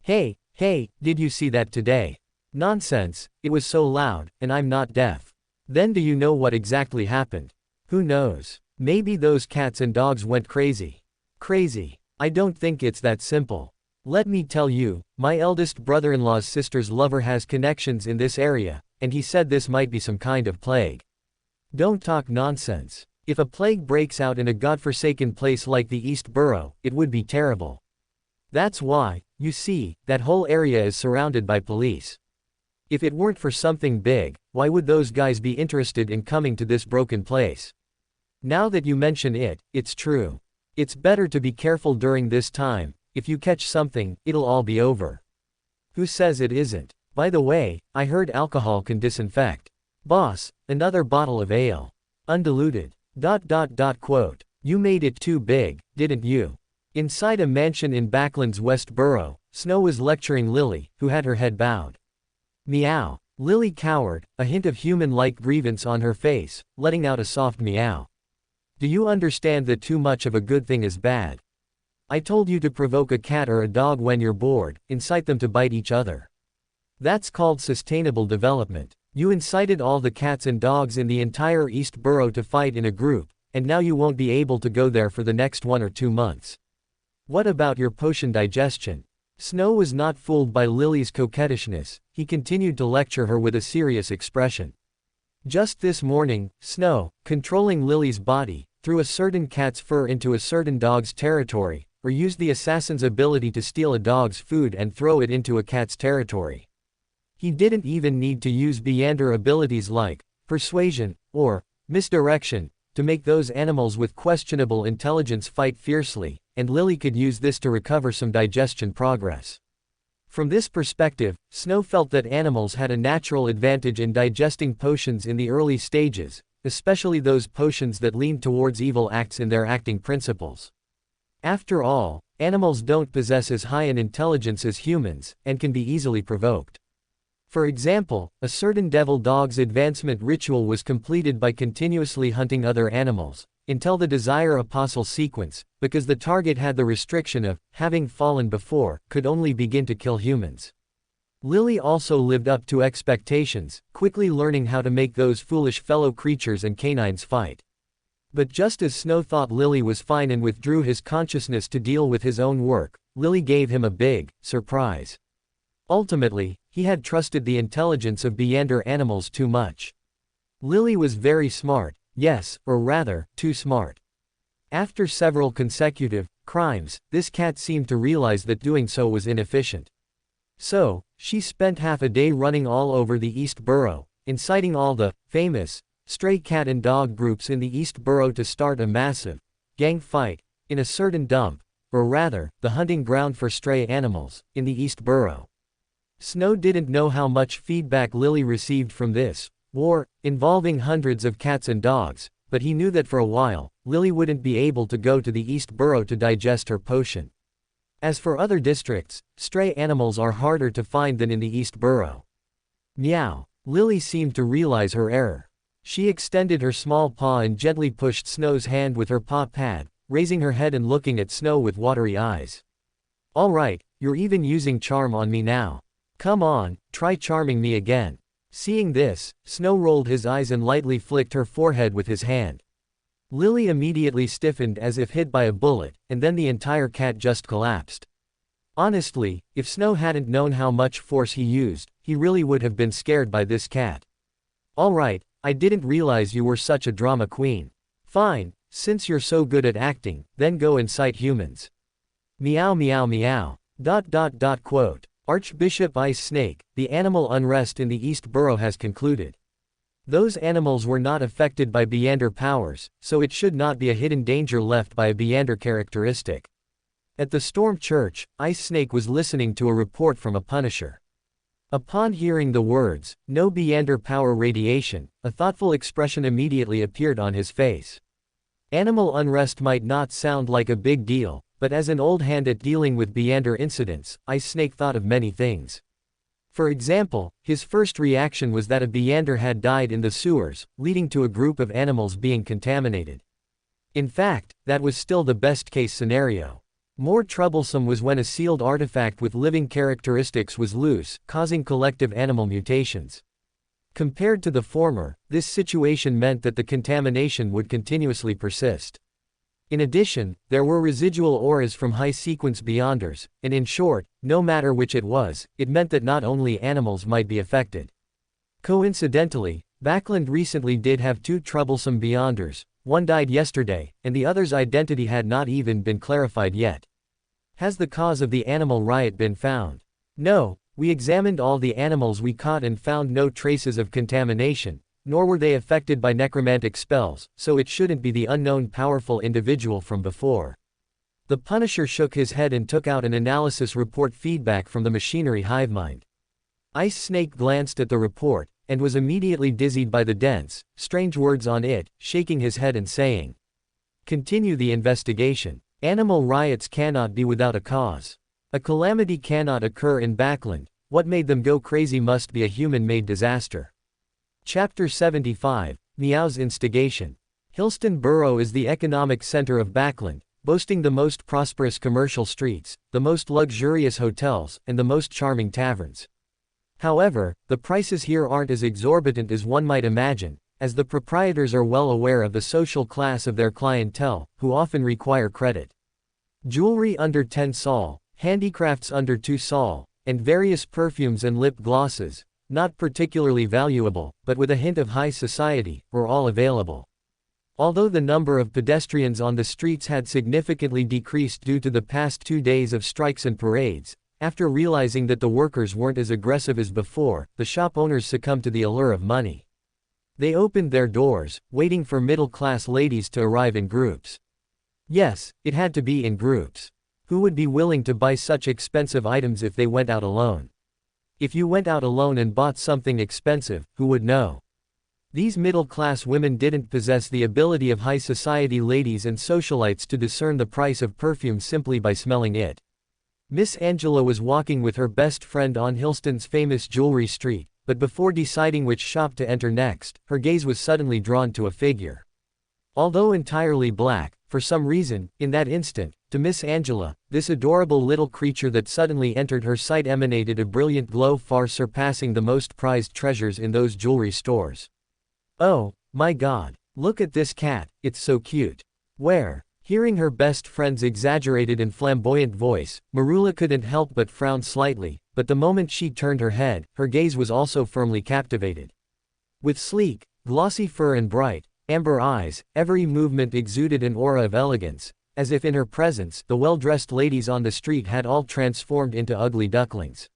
Hey, did you see that today? Nonsense, it was so loud, and I'm not deaf. Then do you know what exactly happened? Who knows? Maybe those cats and dogs went crazy. Crazy. I don't think it's that simple. Let me tell you, my eldest brother-in-law's sister's lover has connections in this area, and he said this might be some kind of plague. Don't talk nonsense. If a plague breaks out in a godforsaken place like the East Borough, it would be terrible. That's why, you see, that whole area is surrounded by police. If it weren't for something big, why would those guys be interested in coming to this broken place? Now that you mention it, it's true. It's better to be careful during this time. If you catch something, it'll all be over. Who says it isn't? By the way, I heard alcohol can disinfect. Boss, another bottle of ale. Undiluted. ... Quote. You made it too big, didn't you? Inside a mansion in Backland's West Borough, Snow was lecturing Lily, who had her head bowed. Meow. Lily cowered, a hint of human-like grievance on her face, letting out a soft meow. Do you understand that too much of a good thing is bad? I told you to provoke a cat or a dog when you're bored, incite them to bite each other. That's called sustainable development. You incited all the cats and dogs in the entire East Borough to fight in a group, and now you won't be able to go there for the next 1 or 2 months. What about your potion digestion? Snow was not fooled by Lily's coquettishness, he continued to lecture her with a serious expression. Just this morning, Snow, controlling Lily's body, threw a certain cat's fur into a certain dog's territory, or used the assassin's ability to steal a dog's food and throw it into a cat's territory. He didn't even need to use Beander abilities like persuasion or misdirection to make those animals with questionable intelligence fight fiercely, and Lily could use this to recover some digestion progress. From this perspective, Snow felt that animals had a natural advantage in digesting potions in the early stages, especially those potions that leaned towards evil acts in their acting principles. After all, animals don't possess as high an intelligence as humans, and can be easily provoked. For example, a certain devil dog's advancement ritual was completed by continuously hunting other animals, until the desire apostle sequence, because the target had the restriction of, having fallen before, could only begin to kill humans. Lily also lived up to expectations, quickly learning how to make those foolish fellow creatures and canines fight. But just as Snow thought Lily was fine and withdrew his consciousness to deal with his own work, Lily gave him a big surprise. Ultimately, he had trusted the intelligence of Beander animals too much. Lily was very smart, yes, or rather, too smart. After several consecutive crimes, this cat seemed to realize that doing so was inefficient. So, she spent half a day running all over the East Borough, inciting all the famous stray cat and dog groups in the East Borough to start a massive gang fight in a certain dump, or rather, the hunting ground for stray animals, in the East Borough. Snow didn't know how much feedback Lily received from this war, involving hundreds of cats and dogs, but he knew that for a while, Lily wouldn't be able to go to the East Borough to digest her potion. As for other districts, stray animals are harder to find than in the East Borough. Meow. Lily seemed to realize her error. She extended her small paw and gently pushed Snow's hand with her paw pad, raising her head and looking at Snow with watery eyes. All right, you're even using charm on me now. Come on, try charming me again. Seeing this, Snow rolled his eyes and lightly flicked her forehead with his hand. Lily immediately stiffened as if hit by a bullet, and then the entire cat just collapsed. Honestly, if Snow hadn't known how much force he used, he really would have been scared by this cat. All right, I didn't realize you were such a drama queen. Fine, since you're so good at acting, then go incite humans. Meow meow meow. Quote. Archbishop Ice Snake, the animal unrest in the East Borough has concluded. Those animals were not affected by Beander powers, so it should not be a hidden danger left by a Beander characteristic. At the Storm Church, Ice Snake was listening to a report from a Punisher. Upon hearing the words, "No Beander power radiation," a thoughtful expression immediately appeared on his face. Animal unrest might not sound like a big deal, but as an old hand at dealing with Beander incidents, Ice Snake thought of many things. For example, his first reaction was that a Beander had died in the sewers, leading to a group of animals being contaminated. In fact, that was still the best-case scenario. More troublesome was when a sealed artifact with living characteristics was loose, causing collective animal mutations. Compared to the former, this situation meant that the contamination would continuously persist. In addition, there were residual auras from high-sequence Beyonders, and in short, no matter which it was, it meant that not only animals might be affected. Coincidentally, Backland recently did have two troublesome Beyonders, one died yesterday, and the other's identity had not even been clarified yet. Has the cause of the animal riot been found? No, we examined all the animals we caught and found no traces of contamination, nor were they affected by necromantic spells, so it shouldn't be the unknown powerful individual from before. The Punisher shook his head and took out an analysis report feedback from the machinery hivemind. Ice Snake glanced at the report, and was immediately dizzied by the dense, strange words on it, shaking his head and saying, "Continue the investigation. Animal riots cannot be without a cause. A calamity cannot occur in Backland. What made them go crazy must be a human-made disaster." Chapter 75, Meow's Instigation. Hillston Borough is the economic center of Backland, boasting the most prosperous commercial streets, the most luxurious hotels, and the most charming taverns. However, the prices here aren't as exorbitant as one might imagine, as the proprietors are well aware of the social class of their clientele, who often require credit. Jewelry under 10 sol, handicrafts under 2 sol, and various perfumes and lip glosses, not particularly valuable, but with a hint of high society, were all available. Although the number of pedestrians on the streets had significantly decreased due to the past 2 days of strikes and parades, after realizing that the workers weren't as aggressive as before, the shop owners succumbed to the allure of money. They opened their doors, waiting for middle-class ladies to arrive in groups. Yes, it had to be in groups. Who would be willing to buy such expensive items if they went out alone? If you went out alone and bought something expensive, who would know? These middle-class women didn't possess the ability of high society ladies and socialites to discern the price of perfume simply by smelling it. Miss Angela was walking with her best friend on Hillston's famous jewelry street, but before deciding which shop to enter next, her gaze was suddenly drawn to a figure. Although entirely black, for some reason, in that instant, to Miss Angela, this adorable little creature that suddenly entered her sight emanated a brilliant glow far surpassing the most prized treasures in those jewelry stores. "Oh, my God, look at this cat, it's so cute." Where? Hearing her best friend's exaggerated and flamboyant voice, Marula couldn't help but frown slightly, but the moment she turned her head, her gaze was also firmly captivated. With sleek, glossy fur and bright, amber eyes, every movement exuded an aura of elegance, as if in her presence, the well-dressed ladies on the street had all transformed into ugly ducklings.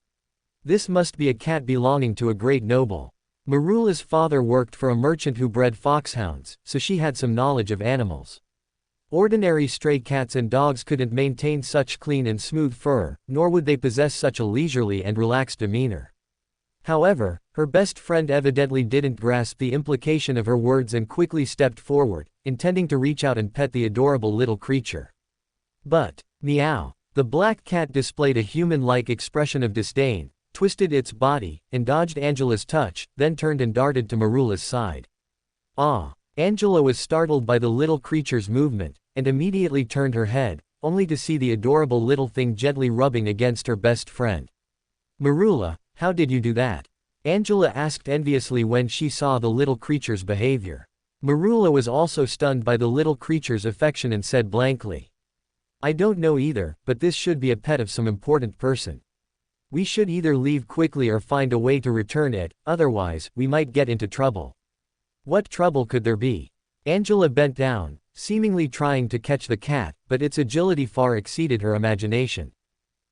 This must be a cat belonging to a great noble. Marula's father worked for a merchant who bred foxhounds, so she had some knowledge of animals. Ordinary stray cats and dogs couldn't maintain such clean and smooth fur, nor would they possess such a leisurely and relaxed demeanor. However, her best friend evidently didn't grasp the implication of her words and quickly stepped forward, intending to reach out and pet the adorable little creature. But, meow. The black cat displayed a human-like expression of disdain, twisted its body, and dodged Angela's touch, then turned and darted to Marula's side. Ah! Angela was startled by the little creature's movement, and immediately turned her head, only to see the adorable little thing gently rubbing against her best friend. "Marula, how did you do that?" Angela asked enviously when she saw the little creature's behavior. Marula was also stunned by the little creature's affection and said blankly, "I don't know either, but this should be a pet of some important person. We should either leave quickly or find a way to return it, otherwise, we might get into trouble." What trouble could there be? Angela bent down, seemingly trying to catch the cat, but its agility far exceeded her imagination.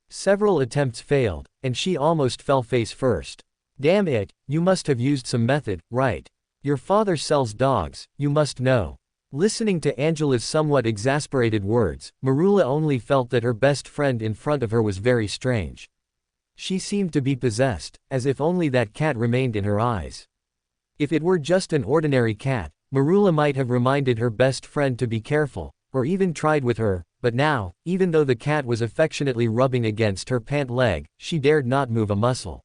Several attempts failed, and she almost fell face first. "Damn it, you must have used some method, right? Your father sells dogs, you must know." Listening to Angela's somewhat exasperated words, Marula only felt that her best friend in front of her was very strange. She seemed to be possessed, as if only that cat remained in her eyes. If it were just an ordinary cat, Marula might have reminded her best friend to be careful, or even tried with her, but now, even though the cat was affectionately rubbing against her pant leg, she dared not move a muscle.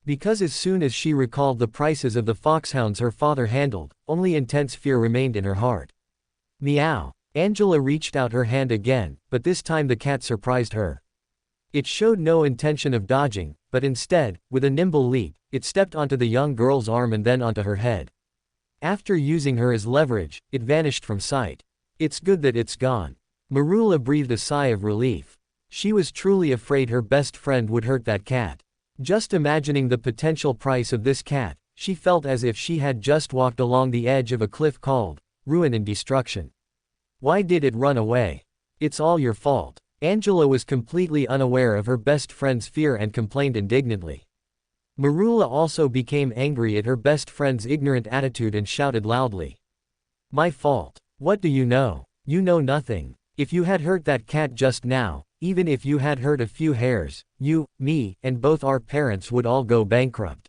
Because as soon as she recalled the prices of the foxhounds her father handled, only intense fear remained in her heart. Meow. Angela reached out her hand again, but this time the cat surprised her. It showed no intention of dodging, but instead, with a nimble leap, it stepped onto the young girl's arm and then onto her head. After using her as leverage, it vanished from sight. "It's good that it's gone." Marula breathed a sigh of relief. She was truly afraid her best friend would hurt that cat. Just imagining the potential price of this cat, she felt as if she had just walked along the edge of a cliff called ruin and destruction. Why did it run away? It's all your fault. Angela was completely unaware of her best friend's fear and complained indignantly. Marula also became angry at her best friend's ignorant attitude and shouted loudly. "My fault. What do you know? You know nothing. If you had hurt that cat just now, even if you had hurt a few hairs, you, me, and both our parents would all go bankrupt.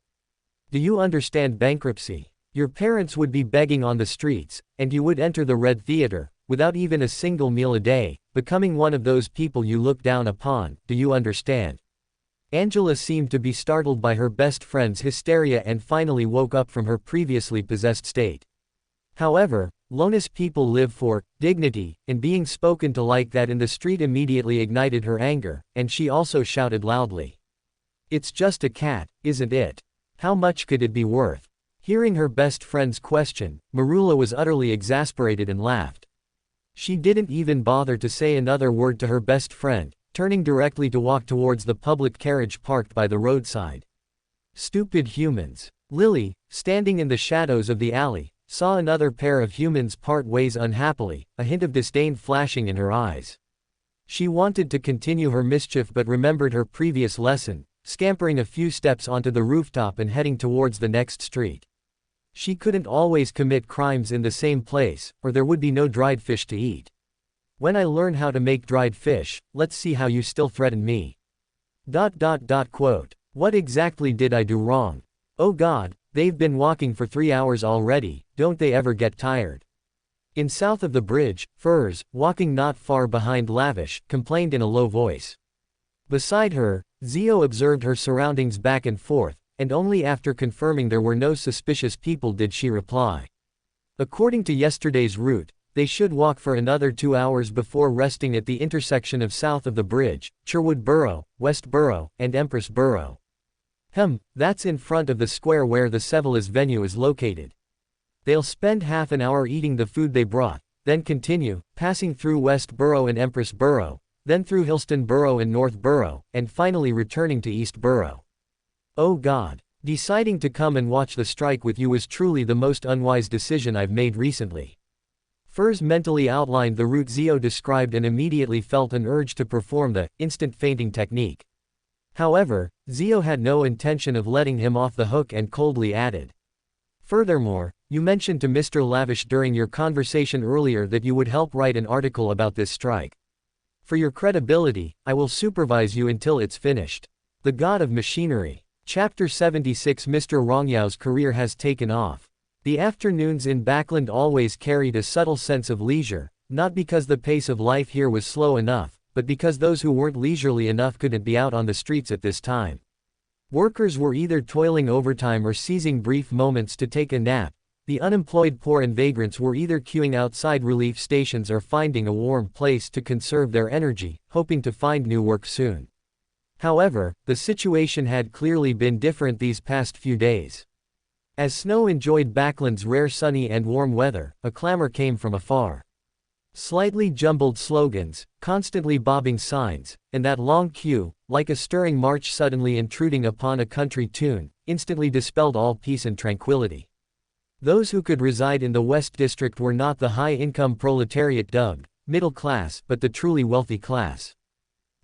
Do you understand bankruptcy? Your parents would be begging on the streets, and you would enter the Red Theater, without even a single meal a day, becoming one of those people you look down upon. Do you understand?" Angela seemed to be startled by her best friend's hysteria and finally woke up from her previously possessed state. However, Lona's people live for dignity, and being spoken to like that in the street immediately ignited her anger, and she also shouted loudly. "It's just a cat, isn't it? How much could it be worth?" Hearing her best friend's question, Marula was utterly exasperated and laughed. She didn't even bother to say another word to her best friend, turning directly to walk towards the public carriage parked by the roadside. Stupid humans. Lily, standing in the shadows of the alley, saw another pair of humans part ways unhappily, a hint of disdain flashing in her eyes. She wanted to continue her mischief but remembered her previous lesson, scampering a few steps onto the rooftop and heading towards the next street. She couldn't always commit crimes in the same place, or there would be no dried fish to eat. "When I learn how to make dried fish, let's see how you still threaten me." Quote. "What exactly did I do wrong? Oh God, they've been walking for 3 hours already, don't they ever get tired?" In south of the bridge, Furs, walking not far behind Lavish, complained in a low voice. Beside her, Zio observed her surroundings back and forth, and only after confirming there were no suspicious people did she reply. According to yesterday's route, they should walk for another 2 hours before resting at the intersection of south of the bridge, Sherwood Borough, West Borough, and Empress Borough. That's in front of the square where the Sevilla's venue is located. They'll spend half an hour eating the food they brought, then continue, passing through West Borough and Empress Borough, then through Hillston Borough and North Borough, and finally returning to East Borough. Oh God, deciding to come and watch the strike with you was truly the most unwise decision I've made recently. Furs mentally outlined the route Zio described and immediately felt an urge to perform the instant fainting technique. However, Zio had no intention of letting him off the hook and coldly added. Furthermore, you mentioned to Mr. Lavish during your conversation earlier that you would help write an article about this strike. For your credibility, I will supervise you until it's finished. The God of Machinery. Chapter 76. Mr. Rongyao's career has taken off. The afternoons in Backland always carried a subtle sense of leisure, not because the pace of life here was slow enough, but because those who weren't leisurely enough couldn't be out on the streets at this time. Workers were either toiling overtime or seizing brief moments to take a nap. The unemployed poor and vagrants were either queuing outside relief stations or finding a warm place to conserve their energy, hoping to find new work soon. However, the situation had clearly been different these past few days. As Snow enjoyed Backland's rare sunny and warm weather, a clamor came from afar. Slightly jumbled slogans, constantly bobbing signs, and that long queue, like a stirring march suddenly intruding upon a country tune, instantly dispelled all peace and tranquility. Those who could reside in the West District were not the high-income proletariat dubbed middle class, but the truly wealthy class.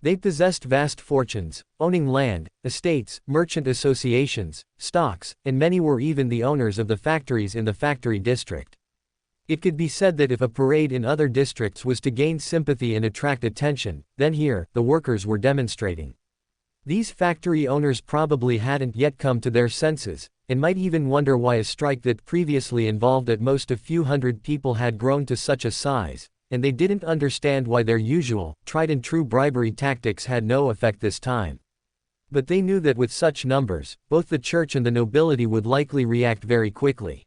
They possessed vast fortunes, owning land, estates, merchant associations, stocks, and many were even the owners of the factories in the factory district. It could be said that if a parade in other districts was to gain sympathy and attract attention, then here, the workers were demonstrating. These factory owners probably hadn't yet come to their senses, and might even wonder why a strike that previously involved at most a few hundred people had grown to such a size, and they didn't understand why their usual, tried-and-true bribery tactics had no effect this time. But they knew that with such numbers, both the church and the nobility would likely react very quickly.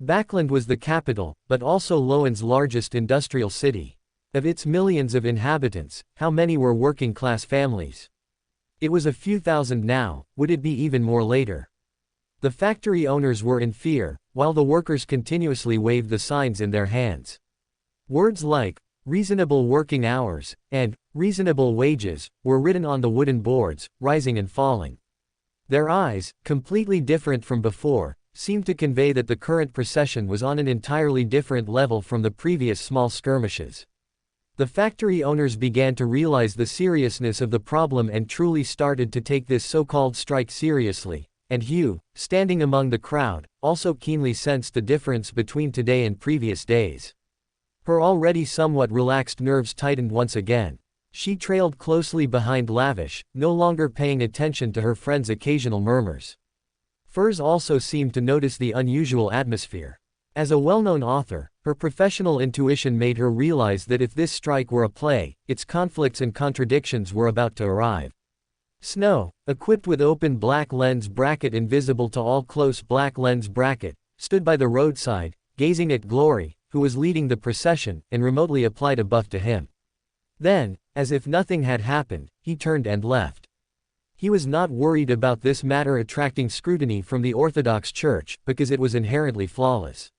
Backland was the capital, but also Loan's largest industrial city. Of its millions of inhabitants, how many were working-class families? It was a few thousand now, would it be even more later? The factory owners were in fear, while the workers continuously waved the signs in their hands. Words like, reasonable working hours, and reasonable wages, were written on the wooden boards, rising and falling. Their eyes, completely different from before, seemed to convey that the current procession was on an entirely different level from the previous small skirmishes. The factory owners began to realize the seriousness of the problem and truly started to take this so-called strike seriously, and Hugh, standing among the crowd, also keenly sensed the difference between today and previous days. Her already somewhat relaxed nerves tightened once again. She trailed closely behind Lavish, no longer paying attention to her friend's occasional murmurs. Furs also seemed to notice the unusual atmosphere. As a well-known author, her professional intuition made her realize that if this strike were a play, its conflicts and contradictions were about to arrive. Snow, equipped with open black lens bracket invisible to all close black lens bracket, stood by the roadside, gazing at Glory, who was leading the procession, and remotely applied a buff to him. Then, as if nothing had happened, he turned and left. He was not worried about this matter attracting scrutiny from the Orthodox Church, because it was inherently flawless.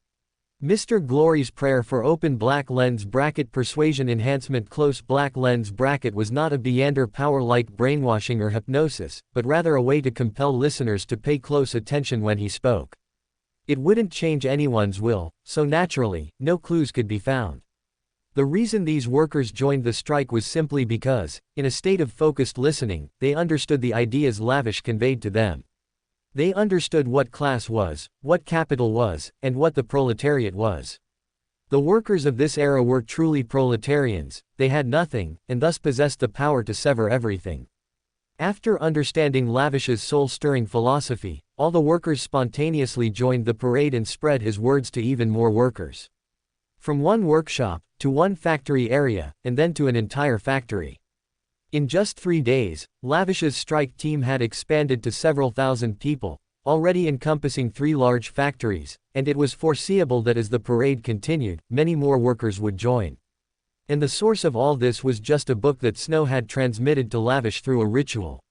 Mr. Glory's prayer for open black lens bracket persuasion enhancement close black lens bracket was not a Beander power-like brainwashing or hypnosis, but rather a way to compel listeners to pay close attention when he spoke. It wouldn't change anyone's will, so naturally, no clues could be found. The reason these workers joined the strike was simply because, in a state of focused listening, they understood the ideas Lavish conveyed to them. They understood what class was, what capital was, and what the proletariat was. The workers of this era were truly proletarians, they had nothing, and thus possessed the power to sever everything. After understanding Lavish's soul-stirring philosophy, all the workers spontaneously joined the parade and spread his words to even more workers. From one workshop, to one factory area, and then to an entire factory. In just 3 days, Lavish's strike team had expanded to several thousand people, already encompassing 3 large factories, and it was foreseeable that as the parade continued, many more workers would join. And the source of all this was just a book that Snow had transmitted to Lavish through a ritual.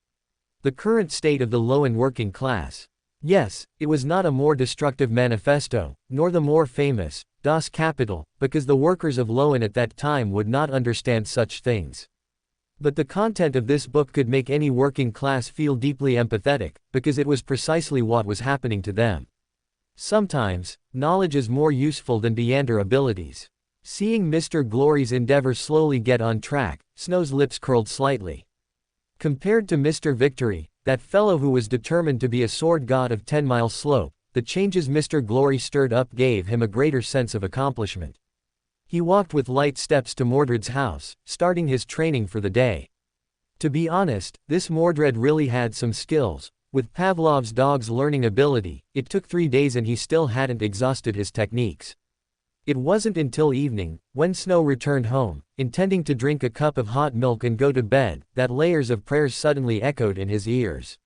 The current state of the low and working class. Yes, it was not a more destructive manifesto, nor the more famous, Das Kapital, because the workers of Lowen at that time would not understand such things. But the content of this book could make any working class feel deeply empathetic, because it was precisely what was happening to them. Sometimes, knowledge is more useful than Beander abilities. Seeing Mr. Glory's endeavor slowly get on track, Snow's lips curled slightly. Compared to Mr. Victory, that fellow who was determined to be a sword god of 10 Mile Slope, the changes Mr. Glory stirred up gave him a greater sense of accomplishment. He walked with light steps to Mordred's house, starting his training for the day. To be honest, this Mordred really had some skills. With Pavlov's dog's learning ability, it took 3 days and he still hadn't exhausted his techniques. It wasn't until evening, when Snow returned home, intending to drink a cup of hot milk and go to bed, that layers of prayers suddenly echoed in his ears.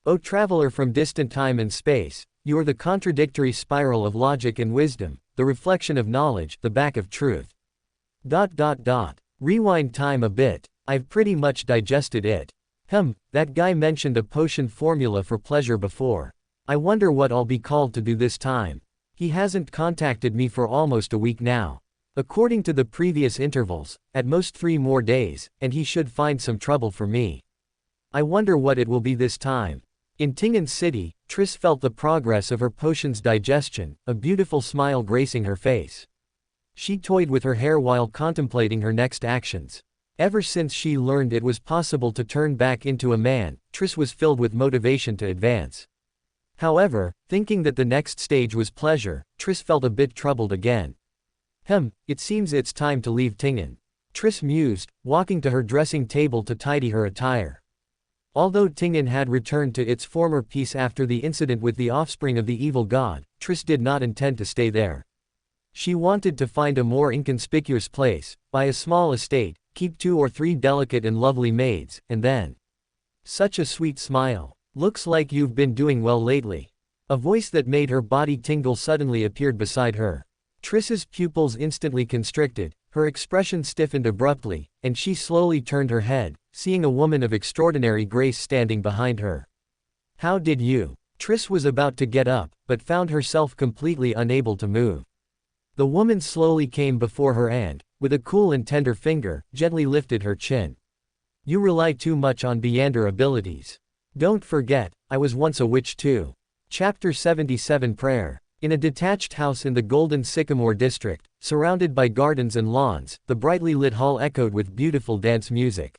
O traveler from distant time and space, you are the contradictory spiral of logic and wisdom, the reflection of knowledge, the back of truth. ... Rewind time a bit, I've pretty much digested it. That guy mentioned a potion formula for pleasure before. I wonder what I'll be called to do this time. He hasn't contacted me for almost a week now. According to the previous intervals, at most 3 more days, and he should find some trouble for me. I wonder what it will be this time. In Tingen City, Triss felt the progress of her potion's digestion, a beautiful smile gracing her face. She toyed with her hair while contemplating her next actions. Ever since she learned it was possible to turn back into a man, Triss was filled with motivation to advance. However, thinking that the next stage was pleasure, Triss felt a bit troubled again. It seems it's time to leave Tingen. Triss mused, walking to her dressing table to tidy her attire. Although Tingen had returned to its former peace after the incident with the offspring of the evil god, Triss did not intend to stay there. She wanted to find a more inconspicuous place, buy a small estate, keep 2 or 3 delicate and lovely maids, and then. Such a sweet smile. Looks like you've been doing well lately. A voice that made her body tingle suddenly appeared beside her. Triss's pupils instantly constricted, her expression stiffened abruptly, and she slowly turned her head, seeing a woman of extraordinary grace standing behind her. How did you? Triss was about to get up, but found herself completely unable to move. The woman slowly came before her and, with a cool and tender finger, gently lifted her chin. You rely too much on Byander abilities. Don't forget, I was once a witch too. Chapter 77 Prayer. In a detached house in the Golden Sycamore district, surrounded by gardens and lawns, the brightly lit hall echoed with beautiful dance music.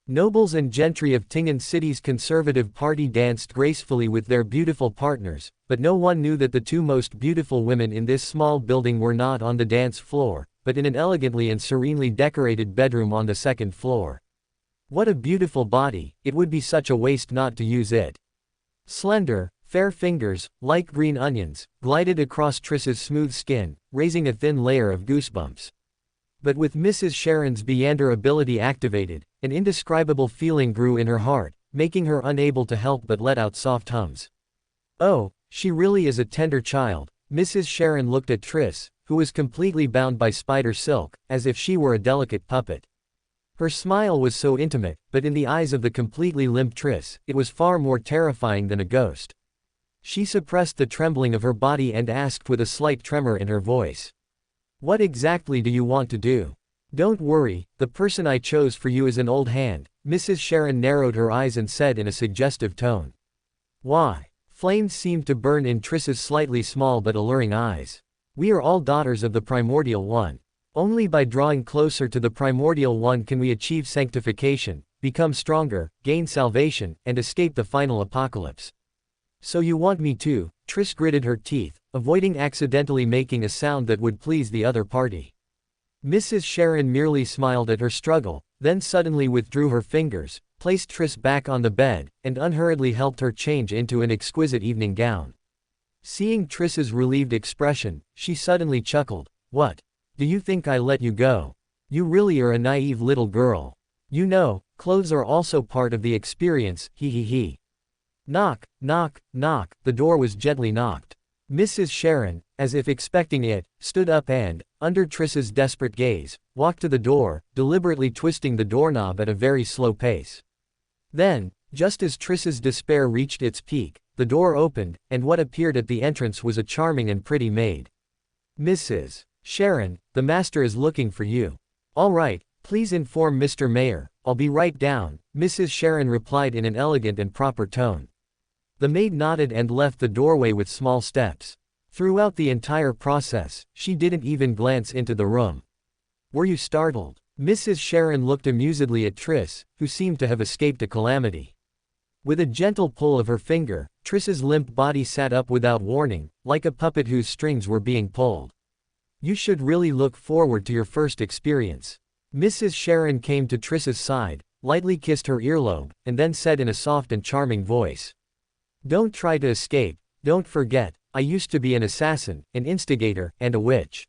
Nobles and gentry of Tingen City's conservative party danced gracefully with their beautiful partners, but no one knew that the 2 most beautiful women in this small building were not on the dance floor, but in an elegantly and serenely decorated bedroom on the 2nd floor. What a beautiful body, it would be such a waste not to use it. Slender, fair fingers, like green onions, glided across Triss's smooth skin, raising a thin layer of goosebumps. But with Mrs. Sharon's Byander ability activated, an indescribable feeling grew in her heart, making her unable to help but let out soft hums. Oh, she really is a tender child. Mrs. Sharon looked at Triss, who was completely bound by spider silk, as if she were a delicate puppet. Her smile was so intimate, but in the eyes of the completely limp Triss, it was far more terrifying than a ghost. She suppressed the trembling of her body and asked with a slight tremor in her voice. What exactly do you want to do? Don't worry, the person I chose for you is an old hand. Mrs. Sharon narrowed her eyes and said in a suggestive tone. Why? Flames seemed to burn in Triss's slightly small but alluring eyes. We are all daughters of the Primordial One. Only by drawing closer to the Primordial One can we achieve sanctification, become stronger, gain salvation, and escape the final apocalypse. So you want me to? Triss gritted her teeth, avoiding accidentally making a sound that would please the other party. Mrs. Sharon merely smiled at her struggle, then suddenly withdrew her fingers, placed Triss back on the bed, and unhurriedly helped her change into an exquisite evening gown. Seeing Triss's relieved expression, she suddenly chuckled. What? Do you think I let you go? You really are a naive little girl. You know, clothes are also part of the experience, he. Knock, knock, knock, the door was gently knocked. Mrs. Sharon, as if expecting it, stood up and, under Triss's desperate gaze, walked to the door, deliberately twisting the doorknob at a very slow pace. Then, just as Triss's despair reached its peak, the door opened, and what appeared at the entrance was a charming and pretty maid. Mrs. Sharon, the master is looking for you. All right, please inform Mr. Mayor, I'll be right down, Mrs. Sharon replied in an elegant and proper tone. The maid nodded and left the doorway with small steps. Throughout the entire process, she didn't even glance into the room. Were you startled? Mrs. Sharon looked amusedly at Triss, who seemed to have escaped a calamity. With a gentle pull of her finger, Triss's limp body sat up without warning, like a puppet whose strings were being pulled. You should really look forward to your first experience. Mrs. Sharon came to Triss's side, lightly kissed her earlobe, and then said in a soft and charming voice. Don't try to escape, don't forget, I used to be an assassin, an instigator, and a witch.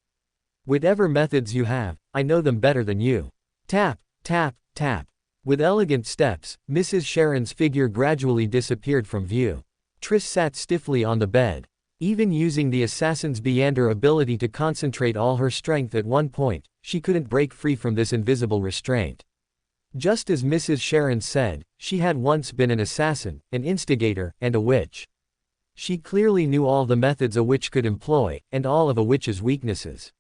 Whatever methods you have, I know them better than you. Tap, tap, tap. With elegant steps, Mrs. Sharon's figure gradually disappeared from view. Triss sat stiffly on the bed. Even using the assassin's Buridan ability to concentrate all her strength at one point, she couldn't break free from this invisible restraint. Just as Mrs. Sharon said, she had once been an assassin, an instigator, and a witch. She clearly knew all the methods a witch could employ, and all of a witch's weaknesses.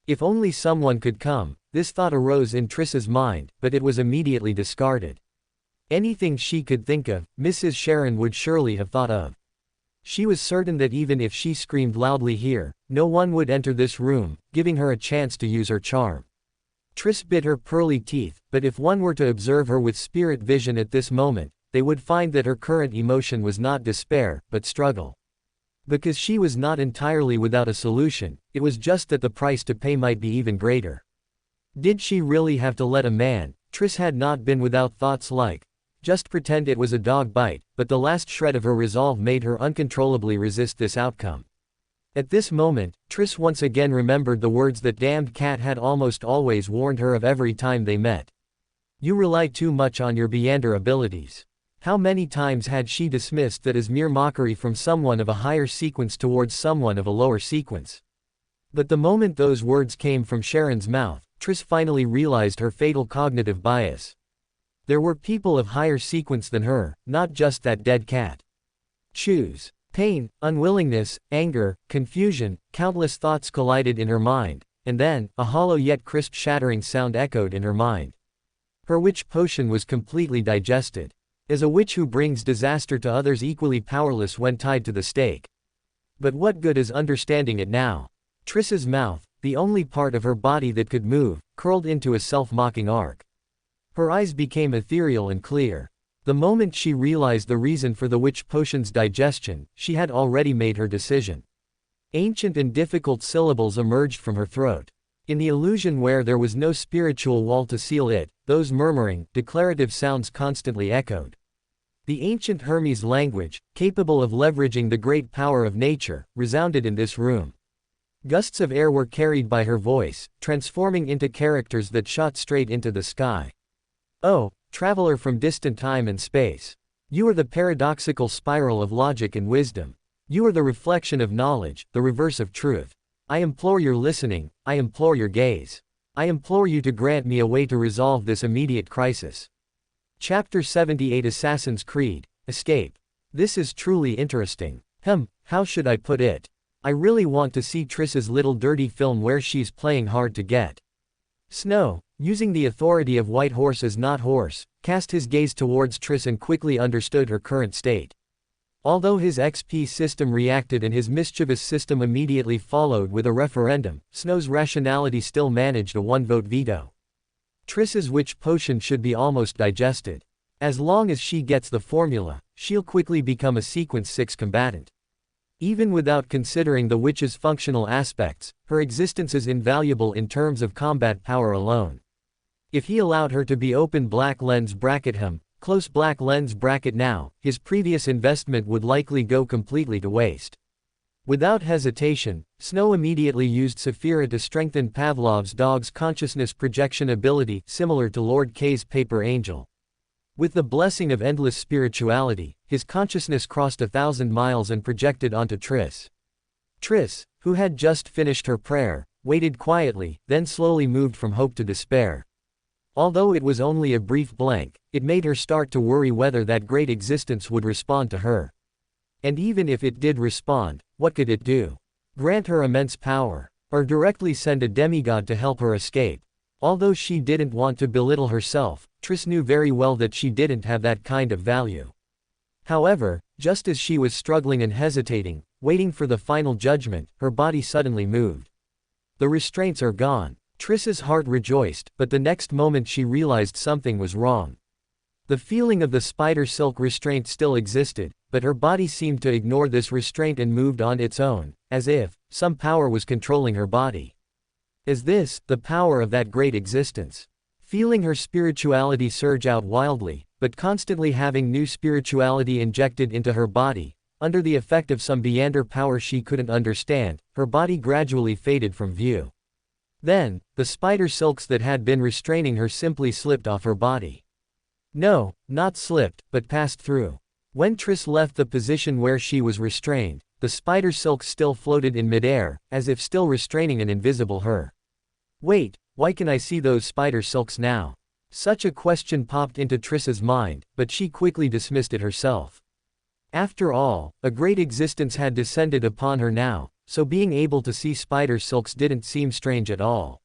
If only someone could come, this thought arose in Triss's mind, but it was immediately discarded. Anything she could think of, Mrs. Sharon would surely have thought of. She was certain that even if she screamed loudly here, no one would enter this room, giving her a chance to use her charm. Triss bit her pearly teeth, but if one were to observe her with spirit vision at this moment, they would find that her current emotion was not despair, but struggle. Because she was not entirely without a solution, it was just that the price to pay might be even greater. Did she really have to let a man? Triss had not been without thoughts like, just pretend it was a dog bite, but the last shred of her resolve made her uncontrollably resist this outcome. At this moment, Triss once again remembered the words that damned cat had almost always warned her of every time they met. You rely too much on your Buridan abilities. How many times had she dismissed that as mere mockery from someone of a higher sequence towards someone of a lower sequence? But the moment those words came from Sharon's mouth, Triss finally realized her fatal cognitive bias. There were people of higher sequence than her, not just that dead cat. Choose. Pain, unwillingness, anger, confusion, countless thoughts collided in her mind, and then, a hollow yet crisp shattering sound echoed in her mind. Her witch potion was completely digested. As a witch who brings disaster to others equally powerless when tied to the stake. But what good is understanding it now? Triss's mouth, the only part of her body that could move, curled into a self-mocking arc. Her eyes became ethereal and clear. The moment she realized the reason for the witch potion's digestion, she had already made her decision. Ancient and difficult syllables emerged from her throat. In the illusion where there was no spiritual wall to seal it, those murmuring, declarative sounds constantly echoed. The ancient Hermes language, capable of leveraging the great power of nature, resounded in this room. Gusts of air were carried by her voice, transforming into characters that shot straight into the sky. Oh, traveler from distant time and space. You are the paradoxical spiral of logic and wisdom. You are the reflection of knowledge, the reverse of truth. I implore your listening, I implore your gaze. I implore you to grant me a way to resolve this immediate crisis. Chapter 78 Assassin's Creed, Escape. This is truly interesting. How should I put it? I really want to see Triss's little dirty film where she's playing hard to get. Snow, using the authority of White Horse as not horse, cast his gaze towards Triss and quickly understood her current state. Although his XP system reacted and his mischievous system immediately followed with a referendum, Snow's rationality still managed a one-vote veto. Triss's witch potion should be almost digested. As long as she gets the formula, she'll quickly become a Sequence 6 combatant. Even without considering the witch's functional aspects, her existence is invaluable in terms of combat power alone. If he allowed her to be open black lens bracket him, close black lens bracket now, his previous investment would likely go completely to waste. Without hesitation, Snow immediately used Saphira to strengthen Pavlov's dog's consciousness projection ability, similar to Lord K's paper angel. With the blessing of endless spirituality, his consciousness crossed 1,000 miles and projected onto Triss. Triss, who had just finished her prayer, waited quietly, then slowly moved from hope to despair. Although it was only a brief blank, it made her start to worry whether that great existence would respond to her. And even if it did respond, what could it do? Grant her immense power, or directly send a demigod to help her escape? Although she didn't want to belittle herself, Triss knew very well that she didn't have that kind of value. However, just as she was struggling and hesitating, waiting for the final judgment, her body suddenly moved. The restraints are gone. Triss's heart rejoiced, but the next moment she realized something was wrong. The feeling of the spider silk restraint still existed, but her body seemed to ignore this restraint and moved on its own, as if some power was controlling her body. Is this the power of that great existence? Feeling her spirituality surge out wildly, but constantly having new spirituality injected into her body, under the effect of some beyonder power she couldn't understand, her body gradually faded from view. Then, the spider silks that had been restraining her simply slipped off her body. No, not slipped, but passed through. When Triss left the position where she was restrained, the spider silks still floated in midair, as if still restraining an invisible her. Wait, why can I see those spider silks now? Such a question popped into Triss's mind, but she quickly dismissed it herself. After all, a great existence had descended upon her now, so being able to see spider silks didn't seem strange at all.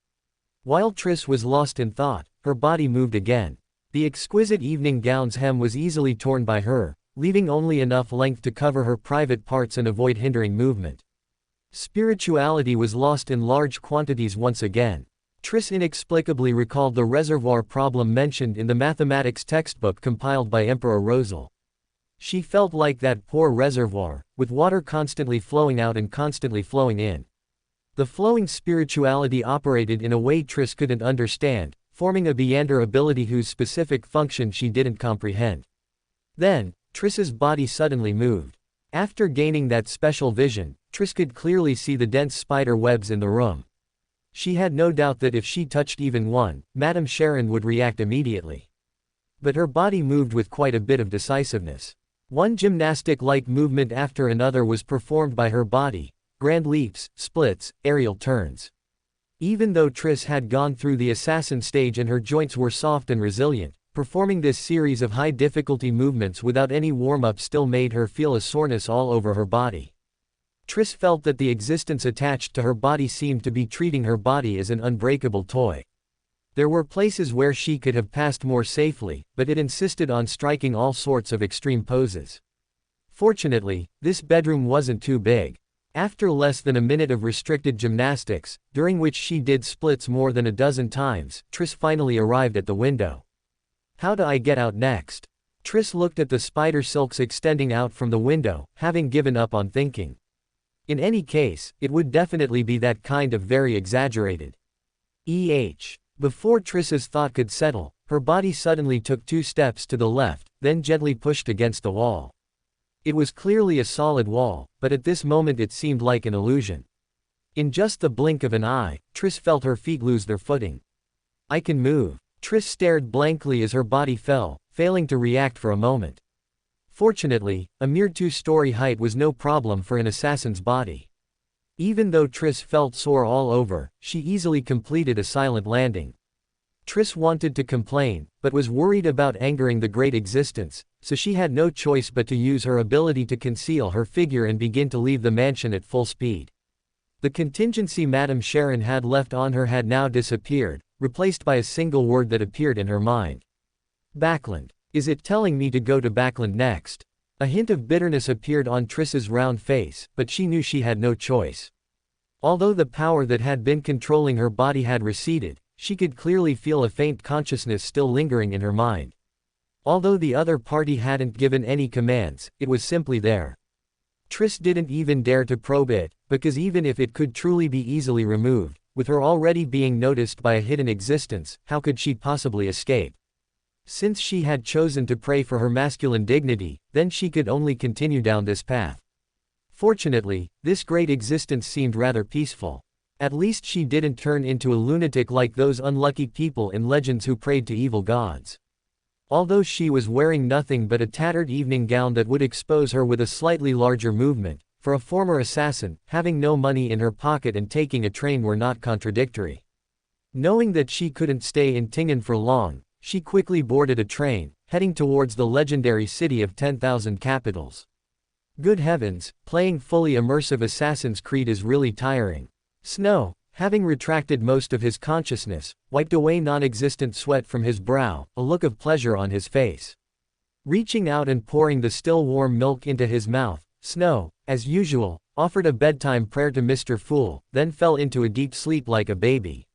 While Triss was lost in thought, her body moved again. The exquisite evening gown's hem was easily torn by her, leaving only enough length to cover her private parts and avoid hindering movement. Spirituality was lost in large quantities once again. Triss inexplicably recalled the reservoir problem mentioned in the mathematics textbook compiled by Emperor Rosal. She felt like that poor reservoir, with water constantly flowing out and constantly flowing in. The flowing spirituality operated in a way Triss couldn't understand, forming a beyonder ability whose specific function she didn't comprehend. Then, Triss's body suddenly moved. After gaining that special vision, Triss could clearly see the dense spider webs in the room. She had no doubt that if she touched even one, Madame Sharon would react immediately. But her body moved with quite a bit of decisiveness. One gymnastic-like movement after another was performed by her body, grand leaps, splits, aerial turns. Even though Triss had gone through the assassin stage and her joints were soft and resilient, performing this series of high-difficulty movements without any warm-up still made her feel a soreness all over her body. Triss felt that the existence attached to her body seemed to be treating her body as an unbreakable toy. There were places where she could have passed more safely, but it insisted on striking all sorts of extreme poses. Fortunately, this bedroom wasn't too big. After less than a minute of restricted gymnastics, during which she did splits more than a dozen times, Triss finally arrived at the window. How do I get out next? Triss looked at the spider silks extending out from the window, having given up on thinking. In any case, it would definitely be that kind of very exaggerated. Before Triss's thought could settle, her body suddenly took 2 steps to the left, then gently pushed against the wall. It was clearly a solid wall, but at this moment it seemed like an illusion. In just the blink of an eye, Triss felt her feet lose their footing. I can move. Triss stared blankly as her body fell, failing to react for a moment. Fortunately, a mere 2-story height was no problem for an assassin's body. Even though Triss felt sore all over, she easily completed a silent landing. Triss wanted to complain, but was worried about angering the great existence, so she had no choice but to use her ability to conceal her figure and begin to leave the mansion at full speed. The contingency Madame Sharon had left on her had now disappeared, replaced by a single word that appeared in her mind. Backland. Is it telling me to go to Backland next? A hint of bitterness appeared on Triss's round face, but she knew she had no choice. Although the power that had been controlling her body had receded, she could clearly feel a faint consciousness still lingering in her mind. Although the other party hadn't given any commands, it was simply there. Triss didn't even dare to probe it, because even if it could truly be easily removed, with her already being noticed by a hidden existence, how could she possibly escape? Since she had chosen to pray for her masculine dignity, then she could only continue down this path. Fortunately, this great existence seemed rather peaceful. At least she didn't turn into a lunatic like those unlucky people in legends who prayed to evil gods. Although she was wearing nothing but a tattered evening gown that would expose her with a slightly larger movement, for a former assassin, having no money in her pocket and taking a train were not contradictory. Knowing that she couldn't stay in Tingen for long, she quickly boarded a train, heading towards the legendary city of 10,000 capitals. Good heavens, playing fully immersive Assassin's Creed is really tiring. Snow, having retracted most of his consciousness, wiped away non-existent sweat from his brow, a look of pleasure on his face. Reaching out and pouring the still warm milk into his mouth, Snow, as usual, offered a bedtime prayer to Mr. Fool, then fell into a deep sleep like a baby.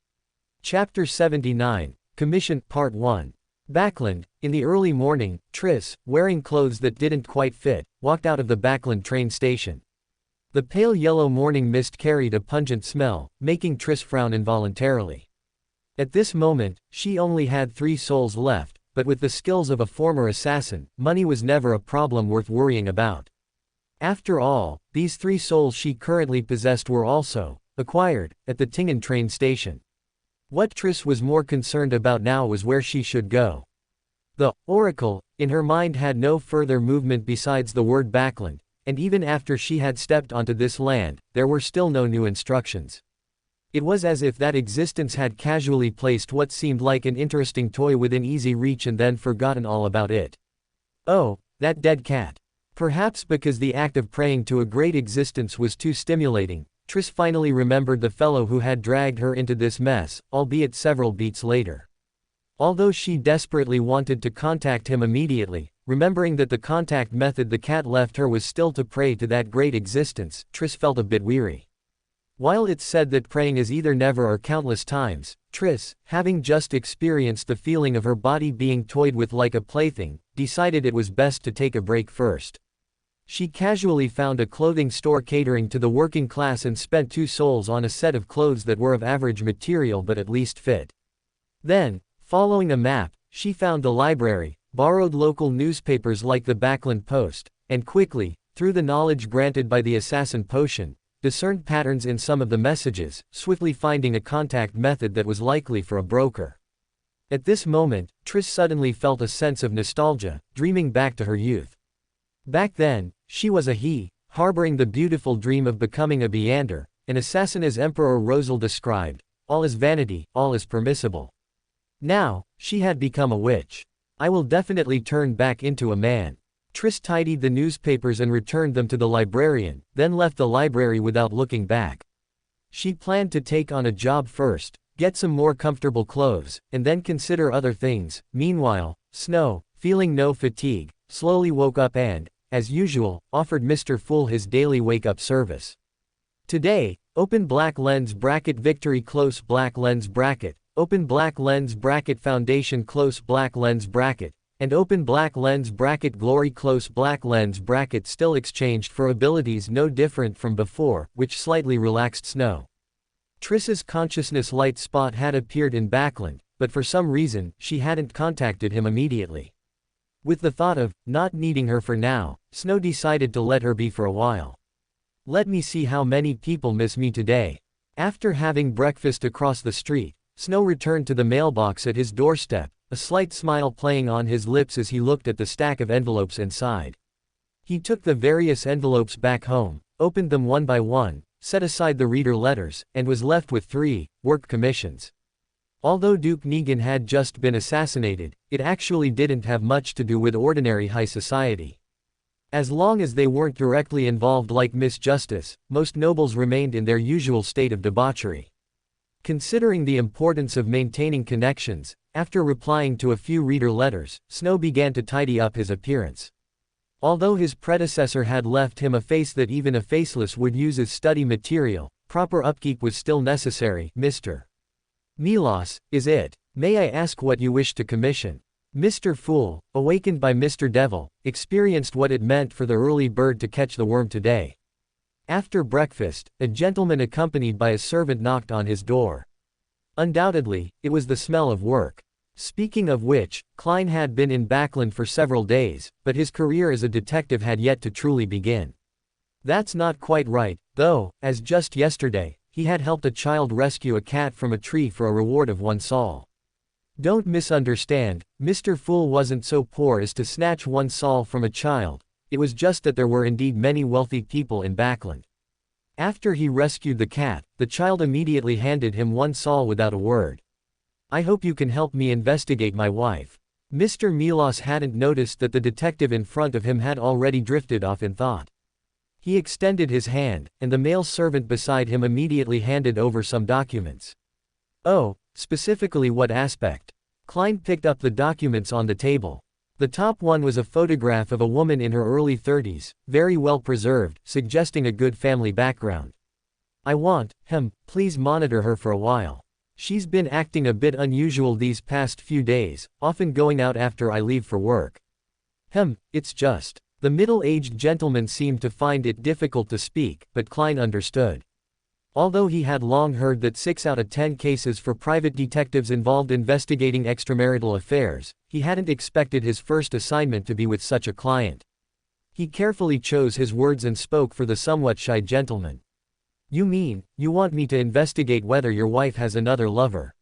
Chapter 79, Commission, Part 1. Backland, in the early morning, Triss, wearing clothes that didn't quite fit, walked out of the Backland train station. The pale yellow morning mist carried a pungent smell, making Triss frown involuntarily. At this moment, she only had 3 souls left, but with the skills of a former assassin, money was never a problem worth worrying about. After all, these 3 souls she currently possessed were also acquired at the Tingen train station. What Triss was more concerned about now was where she should go. The oracle, in her mind, had no further movement besides the word Backland, and even after she had stepped onto this land, there were still no new instructions. It was as if that existence had casually placed what seemed like an interesting toy within easy reach and then forgotten all about it. Oh, that dead cat. Perhaps because the act of praying to a great existence was too stimulating, Triss finally remembered the fellow who had dragged her into this mess, albeit several beats later. Although she desperately wanted to contact him immediately, remembering that the contact method the cat left her was still to pray to that great existence, Triss felt a bit weary. While it's said that praying is either never or countless times, Triss, having just experienced the feeling of her body being toyed with like a plaything, decided it was best to take a break first. She casually found a clothing store catering to the working class and spent 2 souls on a set of clothes that were of average material but at least fit. Then, following a map, she found the library, borrowed local newspapers like the Backland Post, and quickly, through the knowledge granted by the assassin potion, discerned patterns in some of the messages, swiftly finding a contact method that was likely for a broker. At this moment, Triss suddenly felt a sense of nostalgia, dreaming back to her youth. Back then, she was a he, harboring the beautiful dream of becoming a Beander, an assassin as Emperor Rosal described. All is vanity, all is permissible. Now, she had become a witch. I will definitely turn back into a man. Triss tidied the newspapers and returned them to the librarian, then left the library without looking back. She planned to take on a job first, get some more comfortable clothes, and then consider other things. Meanwhile, Snow, feeling no fatigue, slowly woke up and, as usual, offered Mr. Fool his daily wake-up service. Today, open black lens bracket victory close black lens bracket, open black lens bracket foundation close black lens bracket, and open black lens bracket glory close black lens bracket still exchanged for abilities no different from before, which slightly relaxed Snow. Triss's consciousness light spot had appeared in Backland, but for some reason, she hadn't contacted him immediately. With the thought of not needing her for now, Snow decided to let her be for a while. Let me see how many people miss me today. After having breakfast across the street, Snow returned to the mailbox at his doorstep, a slight smile playing on his lips as he looked at the stack of envelopes inside. He took the various envelopes back home, opened them one by one, set aside the reader letters, and was left with 3 work commissions. Although Duke Negan had just been assassinated, it actually didn't have much to do with ordinary high society. As long as they weren't directly involved like Miss Justice, most nobles remained in their usual state of debauchery. Considering the importance of maintaining connections, after replying to a few reader letters, Snow began to tidy up his appearance. Although his predecessor had left him a face that even a faceless would use as study material, proper upkeep was still necessary. Mr. Milos, is it? May I ask what you wish to commission? Mr. Fool, awakened by Mr. Devil, experienced what it meant for the early bird to catch the worm today. After breakfast, a gentleman accompanied by a servant knocked on his door. Undoubtedly, it was the smell of work. Speaking of which, Klein had been in Backland for several days, but his career as a detective had yet to truly begin. That's not quite right, though, as just yesterday, he had helped a child rescue a cat from a tree for a reward of 1 sol. Don't misunderstand, Mr. Fool wasn't so poor as to snatch 1 sol from a child, it was just that there were indeed many wealthy people in Backland. After he rescued the cat, the child immediately handed him 1 sol without a word. I hope you can help me investigate my wife. Mr. Milos hadn't noticed that the detective in front of him had already drifted off in thought. He extended his hand, and the male servant beside him immediately handed over some documents. Oh, specifically what aspect? Klein picked up the documents on the table. The top one was a photograph of a woman in her early 30s, very well preserved, suggesting a good family background. I want, please monitor her for a while. She's been acting a bit unusual these past few days, often going out after I leave for work. It's just. The middle-aged gentleman seemed to find it difficult to speak, but Klein understood. Although he had long heard that 6 out of 10 cases for private detectives involved investigating extramarital affairs, he hadn't expected his first assignment to be with such a client. He carefully chose his words and spoke for the somewhat shy gentleman. "You mean, you want me to investigate whether your wife has another lover?"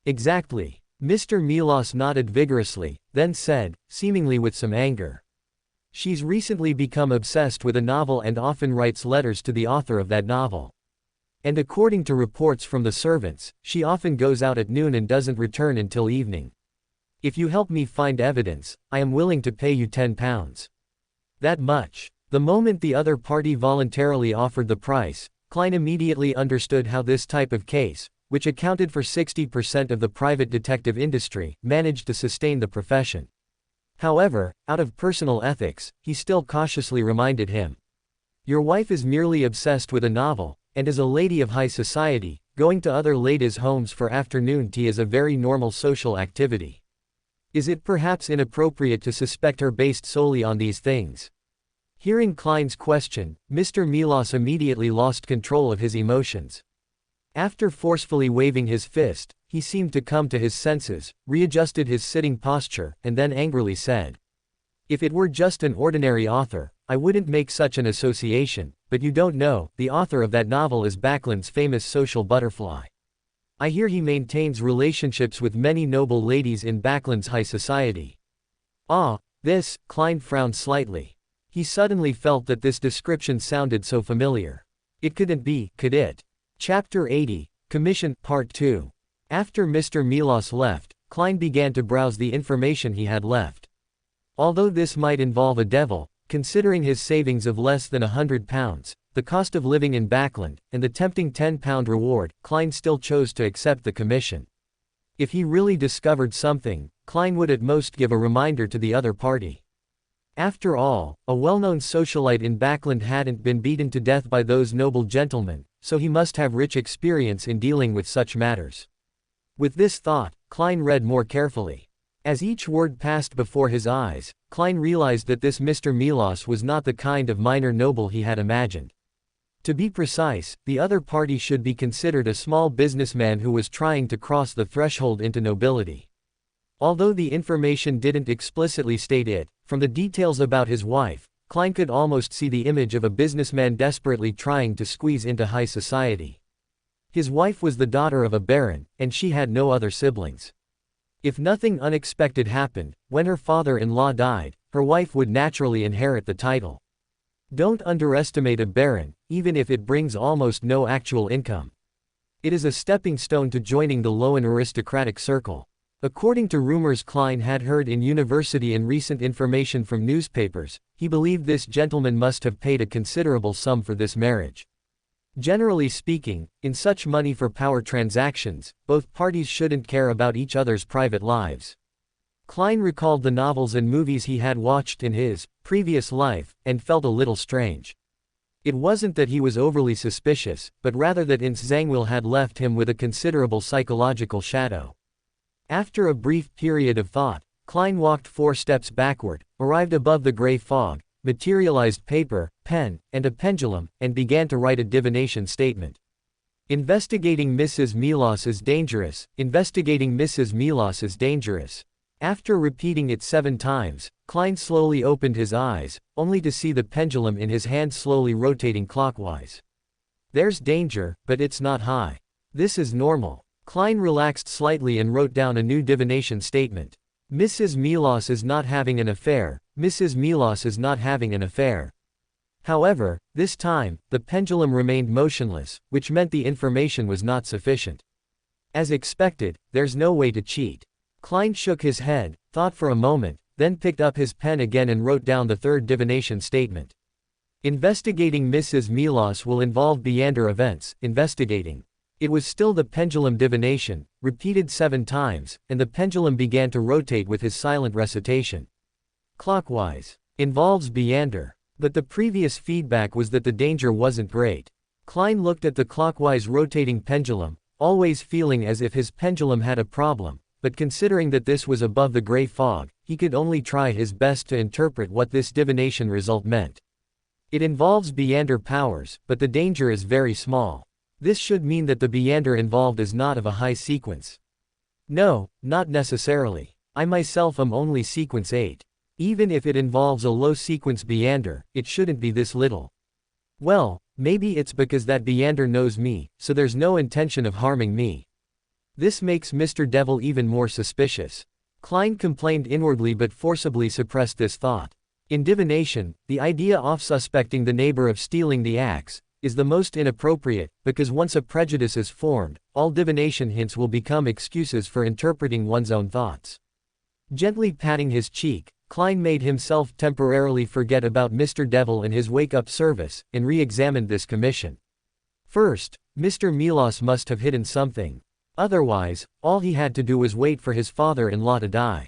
"Exactly." Mr. Milos nodded vigorously, then said, seemingly with some anger. "She's recently become obsessed with a novel and often writes letters to the author of that novel. And according to reports from the servants, she often goes out at noon and doesn't return until evening. If you help me find evidence, I am willing to pay you £10. That much." The moment the other party voluntarily offered the price, Klein immediately understood how this type of case, which accounted for 60% of the private detective industry, managed to sustain the profession. However, out of personal ethics, he still cautiously reminded him. "Your wife is merely obsessed with a novel, and is a lady of high society. Going to other ladies' homes for afternoon tea is a very normal social activity. Is it perhaps inappropriate to suspect her based solely on these things?" Hearing Klein's question, Mr. Milos immediately lost control of his emotions. After forcefully waving his fist, he seemed to come to his senses, readjusted his sitting posture, and then angrily said, "If it were just an ordinary author, I wouldn't make such an association, but you don't know, the author of that novel is Backlund's famous social butterfly. I hear he maintains relationships with many noble ladies in Backlund's high society." Klein frowned slightly. He suddenly felt that this description sounded so familiar. It couldn't be, could it? Chapter 80, Commission, Part 2. After Mr. Milos left, Klein began to browse the information he had left. Although this might involve a devil, considering his savings of less than £100, the cost of living in Backlund, and the tempting £10 reward, Klein still chose to accept the commission. If he really discovered something, Klein would at most give a reminder to the other party. After all, a well-known socialite in Backlund hadn't been beaten to death by those noble gentlemen, so he must have rich experience in dealing with such matters. With this thought, Klein read more carefully. As each word passed before his eyes, Klein realized that this Mr. Milos was not the kind of minor noble he had imagined. To be precise, the other party should be considered a small businessman who was trying to cross the threshold into nobility. Although the information didn't explicitly state it, from the details about his wife, Klein could almost see the image of a businessman desperately trying to squeeze into high society. His wife was the daughter of a baron, and she had no other siblings. If nothing unexpected happened, when her father-in-law died, her wife would naturally inherit the title. Don't underestimate a baron, even if it brings almost no actual income. It is a stepping stone to joining the low and aristocratic circle. According to rumors Klein had heard in university and recent information from newspapers, he believed this gentleman must have paid a considerable sum for this marriage. Generally speaking, in such money for power transactions, both parties shouldn't care about each other's private lives. Klein recalled the novels and movies he had watched in his previous life, and felt a little strange. It wasn't that he was overly suspicious, but rather that Ince Zangwill had left him with a considerable psychological shadow. After a brief period of thought, Klein walked 4 steps backward, arrived above the gray fog, materialized paper, pen, and a pendulum, and began to write a divination statement. Investigating Mrs. Milos is dangerous. Investigating Mrs. Milos is dangerous. After repeating it 7 times, Klein slowly opened his eyes, only to see the pendulum in his hand slowly rotating clockwise. There's danger, but it's not high. This is normal. Klein relaxed slightly and wrote down a new divination statement. Mrs. Milos is not having an affair. Mrs. Milos is not having an affair. However, this time, the pendulum remained motionless, which meant the information was not sufficient. As expected, there's no way to cheat. Klein shook his head, thought for a moment, then picked up his pen again and wrote down the 3rd divination statement. Investigating Mrs. Milos will involve Beander events. Investigating. It was still the pendulum divination, repeated 7 times, and the pendulum began to rotate with his silent recitation. Clockwise. Involves Beander. But the previous feedback was that the danger wasn't great. Klein looked at the clockwise rotating pendulum, always feeling as if his pendulum had a problem, but considering that this was above the gray fog, he could only try his best to interpret what this divination result meant. It involves Beyonder powers, but the danger is very small. This should mean that the Beyonder involved is not of a high sequence. No, not necessarily. I myself am only sequence 8. Even if it involves a low sequence Beyonder, it shouldn't be this little. Well, maybe it's because that Beyonder knows me, so there's no intention of harming me. This makes Mr. Devil even more suspicious. Klein complained inwardly but forcibly suppressed this thought. In divination, the idea of suspecting the neighbor of stealing the axe is the most inappropriate, because once a prejudice is formed, all divination hints will become excuses for interpreting one's own thoughts. Gently patting his cheek, Klein made himself temporarily forget about Mr. Devil and his wake-up service, and re-examined this commission. First, Mr. Milos must have hidden something. Otherwise, all he had to do was wait for his father-in-law to die.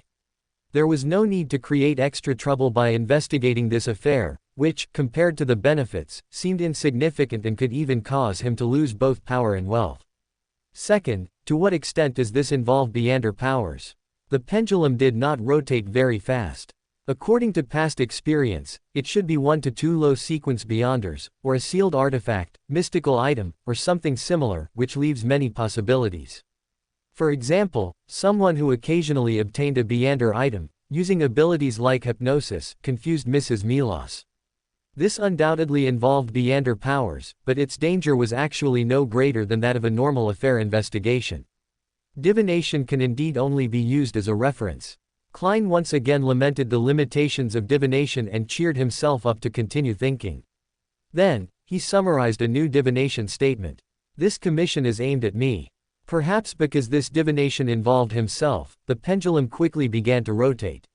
There was no need to create extra trouble by investigating this affair, which, compared to the benefits, seemed insignificant and could even cause him to lose both power and wealth. Second, to what extent does this involve Beyonder powers? The pendulum did not rotate very fast. According to past experience, it should be 1 to 2 low sequence Beyonders, or a sealed artifact, mystical item, or something similar, which leaves many possibilities. For example, someone who occasionally obtained a Beyonder item, using abilities like hypnosis, confused Mrs. Milos. This undoubtedly involved Beyonder powers, but its danger was actually no greater than that of a normal affair investigation. Divination can indeed only be used as a reference. Klein once again lamented the limitations of divination and cheered himself up to continue thinking. Then, he summarized a new divination statement. This commission is aimed at me. Perhaps because this divination involved himself, the pendulum quickly began to rotate.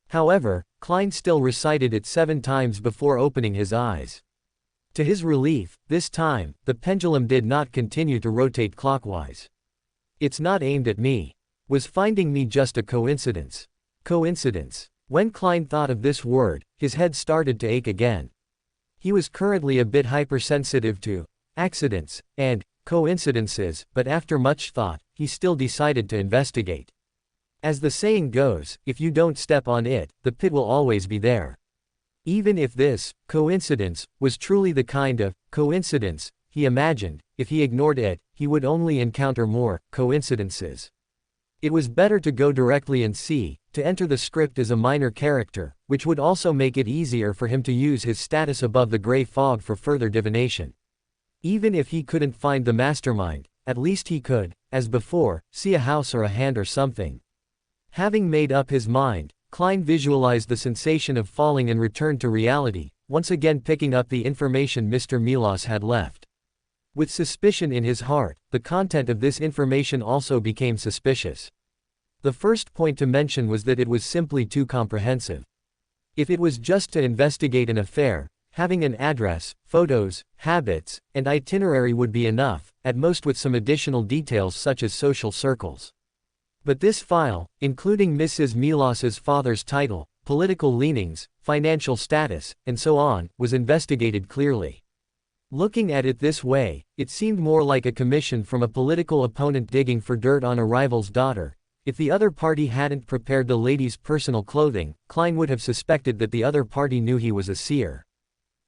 However, Klein still recited it 7 times before opening his eyes. To his relief, this time, the pendulum did not continue to rotate clockwise. It's not aimed at me. Was finding me just a coincidence? Coincidence. When Klein thought of this word, his head started to ache again. He was currently a bit hypersensitive to accidents and coincidences, but after much thought, he still decided to investigate. As the saying goes, if you don't step on it, the pit will always be there. Even if this coincidence was truly the kind of coincidence he imagined, if he ignored it, he would only encounter more coincidences. It was better to go directly and see, to enter the script as a minor character, which would also make it easier for him to use his status above the gray fog for further divination. Even if he couldn't find the mastermind, at least he could, as before, see a house or a hand or something. Having made up his mind, Klein visualized the sensation of falling and returned to reality, once again picking up the information Mr. Milos had left. With suspicion in his heart, the content of this information also became suspicious. The first point to mention was that it was simply too comprehensive. If it was just to investigate an affair, having an address, photos, habits, and itinerary would be enough, at most with some additional details such as social circles. But this file, including Mrs. Milos's father's title, political leanings, financial status, and so on, was investigated clearly. Looking at it this way, it seemed more like a commission from a political opponent digging for dirt on a rival's daughter. If the other party hadn't prepared the lady's personal clothing, Klein would have suspected that the other party knew he was a seer.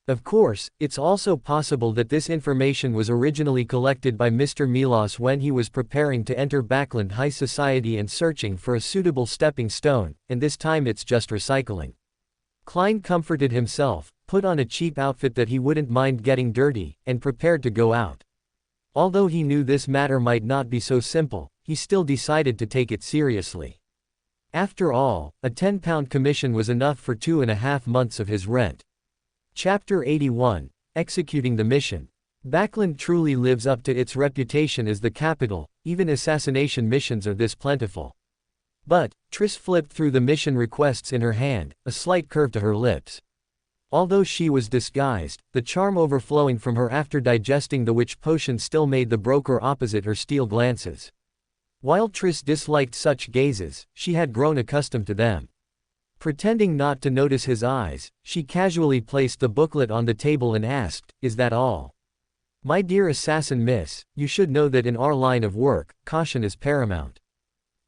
Of course, it's also possible that this information was originally collected by Mr. Milos when he was preparing to enter Backland high society and searching for a suitable stepping stone, and this time it's just recycling. Klein comforted himself, put on a cheap outfit that he wouldn't mind getting dirty, and prepared to go out. Although he knew this matter might not be so simple, he still decided to take it seriously. After all, a £10 commission was enough for 2.5 months of his rent. Chapter 81, Executing the Mission. Backland truly lives up to its reputation as the capital, even assassination missions are this plentiful. But, Triss flipped through the mission requests in her hand, a slight curve to her lips. Although she was disguised, the charm overflowing from her after digesting the witch potion still made the broker opposite her steal glances. While Triss disliked such gazes, she had grown accustomed to them. Pretending not to notice his eyes, she casually placed the booklet on the table and asked, "Is that all?" My dear assassin miss, you should know that in our line of work, caution is paramount.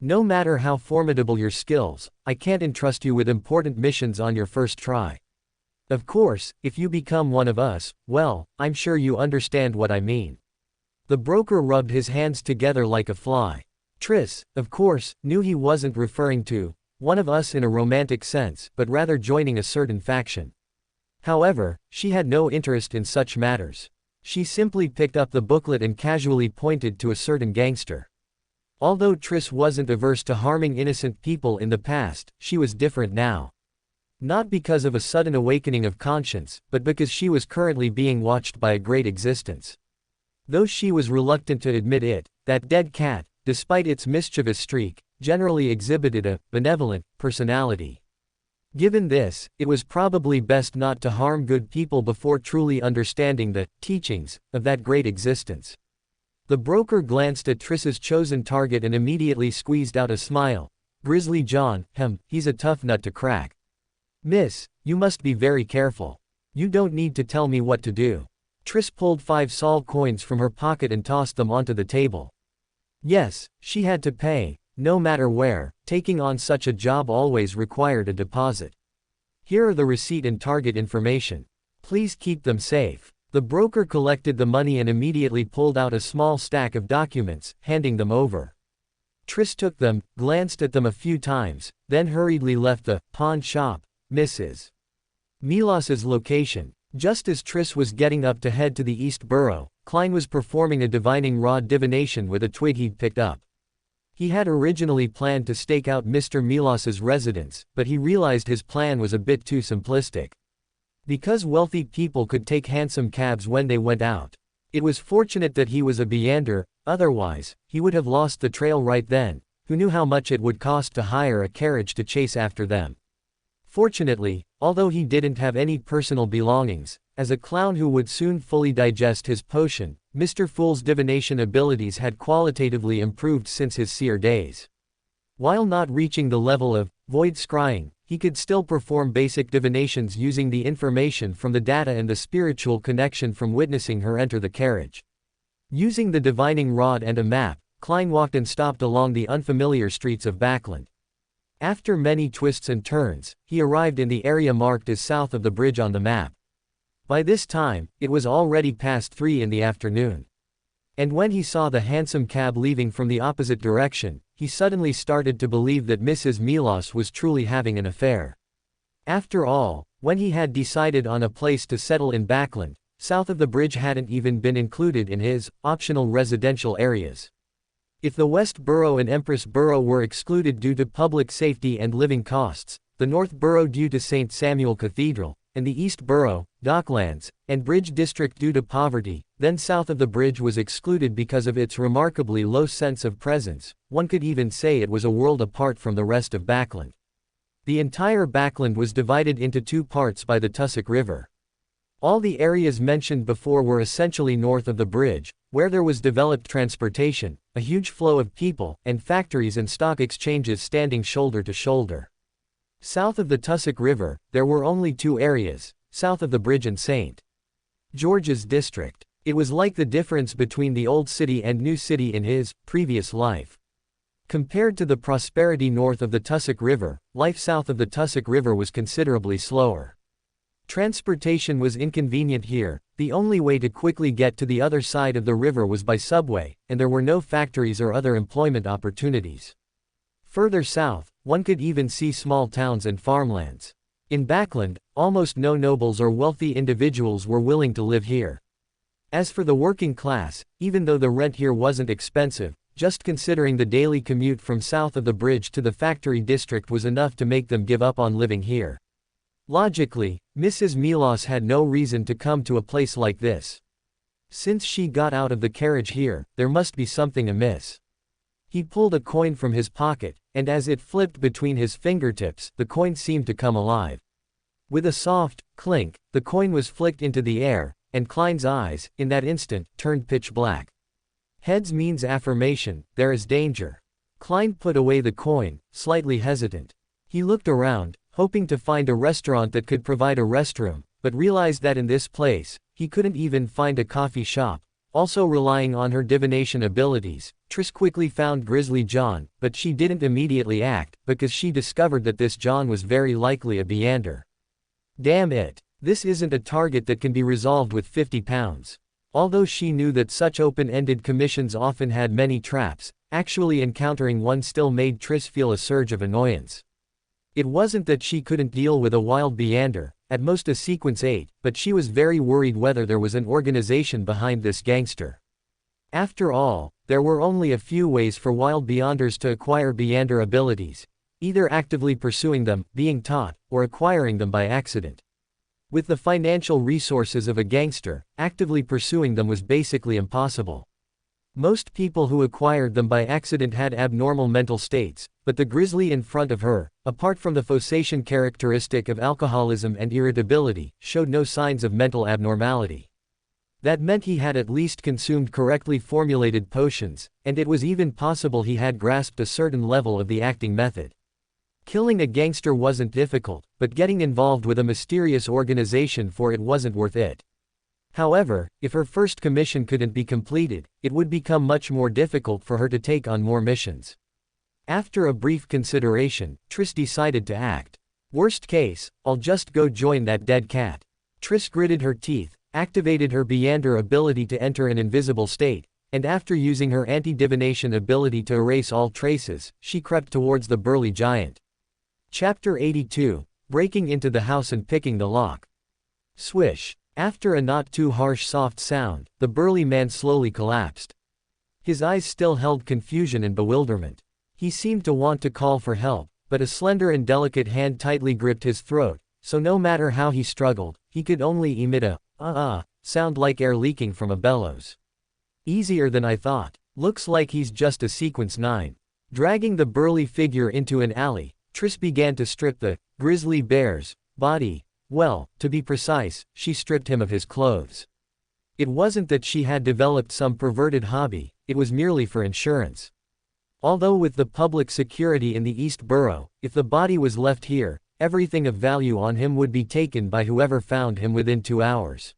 No matter how formidable your skills, I can't entrust you with important missions on your first try. Of course, if you become one of us, well, I'm sure you understand what I mean. The broker rubbed his hands together like a fly. Triss, of course, knew he wasn't referring to one of us in a romantic sense, but rather joining a certain faction. However, she had no interest in such matters. She simply picked up the booklet and casually pointed to a certain gangster. Although Triss wasn't averse to harming innocent people in the past, she was different now. Not because of a sudden awakening of conscience, but because she was currently being watched by a great existence. Though she was reluctant to admit it, that dead cat, despite its mischievous streak, generally exhibited a benevolent personality. Given this, it was probably best not to harm good people before truly understanding the teachings of that great existence. The broker glanced at Triss's chosen target and immediately squeezed out a smile. Grizzly John, he's a tough nut to crack. Miss, you must be very careful. You don't need to tell me what to do. Triss pulled 5 sol coins from her pocket and tossed them onto the table. Yes, she had to pay, no matter where. Taking on such a job always required a deposit. Here are the receipt and target information. Please keep them safe. The broker collected the money and immediately pulled out a small stack of documents, handing them over. Triss took them, glanced at them a few times, then hurriedly left the pawn shop. Mrs. Milos's location. Just as Triss was getting up to head to the East Borough, Klein was performing a divining rod divination with a twig he'd picked up. He had originally planned to stake out Mr. Milos's residence, but he realized his plan was a bit too simplistic. Because wealthy people could take handsome cabs when they went out. It was fortunate that he was a Beander, otherwise, he would have lost the trail right then. Who knew how much it would cost to hire a carriage to chase after them? Fortunately, although he didn't have any personal belongings, as a clown who would soon fully digest his potion, Mr. Fool's divination abilities had qualitatively improved since his seer days. While not reaching the level of void scrying, he could still perform basic divinations using the information from the data and the spiritual connection from witnessing her enter the carriage. Using the divining rod and a map, Klein walked and stopped along the unfamiliar streets of Backland. After many twists and turns, he arrived in the area marked as south of the bridge on the map. By this time, it was already past 3 in the afternoon. And when he saw the handsome cab leaving from the opposite direction, he suddenly started to believe that Mrs. Milos was truly having an affair. After all, when he had decided on a place to settle in Backland, south of the bridge hadn't even been included in his optional residential areas. If the West Borough and Empress Borough were excluded due to public safety and living costs, the North Borough due to St. Samuel Cathedral, and the East Borough, Docklands, and Bridge District due to poverty, then south of the bridge was excluded because of its remarkably low sense of presence. One could even say it was a world apart from the rest of Backland. The entire Backland was divided into 2 parts by the Tussock River. All the areas mentioned before were essentially north of the bridge, where there was developed transportation, a huge flow of people, and factories and stock exchanges standing shoulder to shoulder. South of the Tussock River, there were only 2 areas, south of the bridge and St. George's district. It was like the difference between the old city and new city in his previous life. Compared to the prosperity north of the Tussock River, life south of the Tussock River was considerably slower. Transportation was inconvenient here. The only way to quickly get to the other side of the river was by subway, and there were no factories or other employment opportunities. Further south, one could even see small towns and farmlands. In Backland, almost no nobles or wealthy individuals were willing to live here. As for the working class, even though the rent here wasn't expensive, just considering the daily commute from south of the bridge to the factory district was enough to make them give up on living here. Logically, Mrs. Milos had no reason to come to a place like this. Since she got out of the carriage here, there must be something amiss. He pulled a coin from his pocket, and as it flipped between his fingertips, the coin seemed to come alive. With a soft clink, the coin was flicked into the air, and Klein's eyes, in that instant, turned pitch black. Heads means affirmation, there is danger. Klein put away the coin, slightly hesitant. He looked around, hoping to find a restaurant that could provide a restroom, but realized that in this place, he couldn't even find a coffee shop. Also relying on her divination abilities, Triss quickly found Grizzly John, but she didn't immediately act, because she discovered that this John was very likely a Beander. Damn it. This isn't a target that can be resolved with 50 pounds. Although she knew that such open-ended commissions often had many traps, actually encountering one still made Triss feel a surge of annoyance. It wasn't that she couldn't deal with a wild Beander, at most a sequence 8, but she was very worried whether there was an organization behind this gangster. After all, there were only a few ways for wild Beanders to acquire Beander abilities, either actively pursuing them, being taught, or acquiring them by accident. With the financial resources of a gangster, actively pursuing them was basically impossible. Most people who acquired them by accident had abnormal mental states, but the grizzly in front of her, apart from the Phocasian characteristic of alcoholism and irritability, showed no signs of mental abnormality. That meant he had at least consumed correctly formulated potions, and it was even possible he had grasped a certain level of the acting method. Killing a gangster wasn't difficult, but getting involved with a mysterious organization for it wasn't worth it. However, if her first commission couldn't be completed, it would become much more difficult for her to take on more missions. After a brief consideration, Triss decided to act. Worst case, I'll just go join that dead cat. Triss gritted her teeth, activated her Beander ability to enter an invisible state, and after using her anti-divination ability to erase all traces, she crept towards the burly giant. Chapter 82, Breaking into the House and Picking the Lock. Swish. After a not too harsh soft sound, the burly man slowly collapsed. His eyes still held confusion and bewilderment. He seemed to want to call for help, but a slender and delicate hand tightly gripped his throat, so no matter how he struggled, he could only emit a sound like air leaking from a bellows. Easier than I thought. Looks like he's just a sequence 9. Dragging the burly figure into an alley, Triss began to strip the grizzly bear's body. Well, to be precise, she stripped him of his clothes. It wasn't that she had developed some perverted hobby, it was merely for insurance. Although with the public security in the East Borough, if the body was left here, everything of value on him would be taken by whoever found him within 2 hours.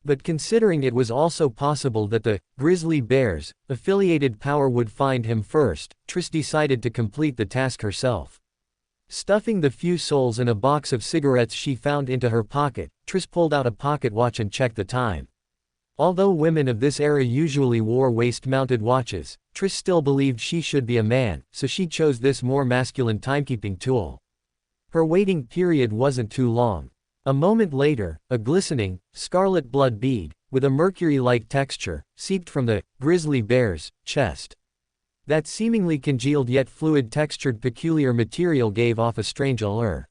But considering it was also possible that the grizzly bear's affiliated power would find him first, Triss decided to complete the task herself. Stuffing the few souls in a box of cigarettes she found into her pocket, Triss pulled out a pocket watch and checked the time. Although women of this era usually wore waist-mounted watches, Triss still believed she should be a man, so she chose this more masculine timekeeping tool. Her waiting period wasn't too long. A moment later, a glistening, scarlet blood bead, with a mercury-like texture, seeped from the grizzly bear's chest. That seemingly congealed yet fluid-textured peculiar material gave off a strange allure.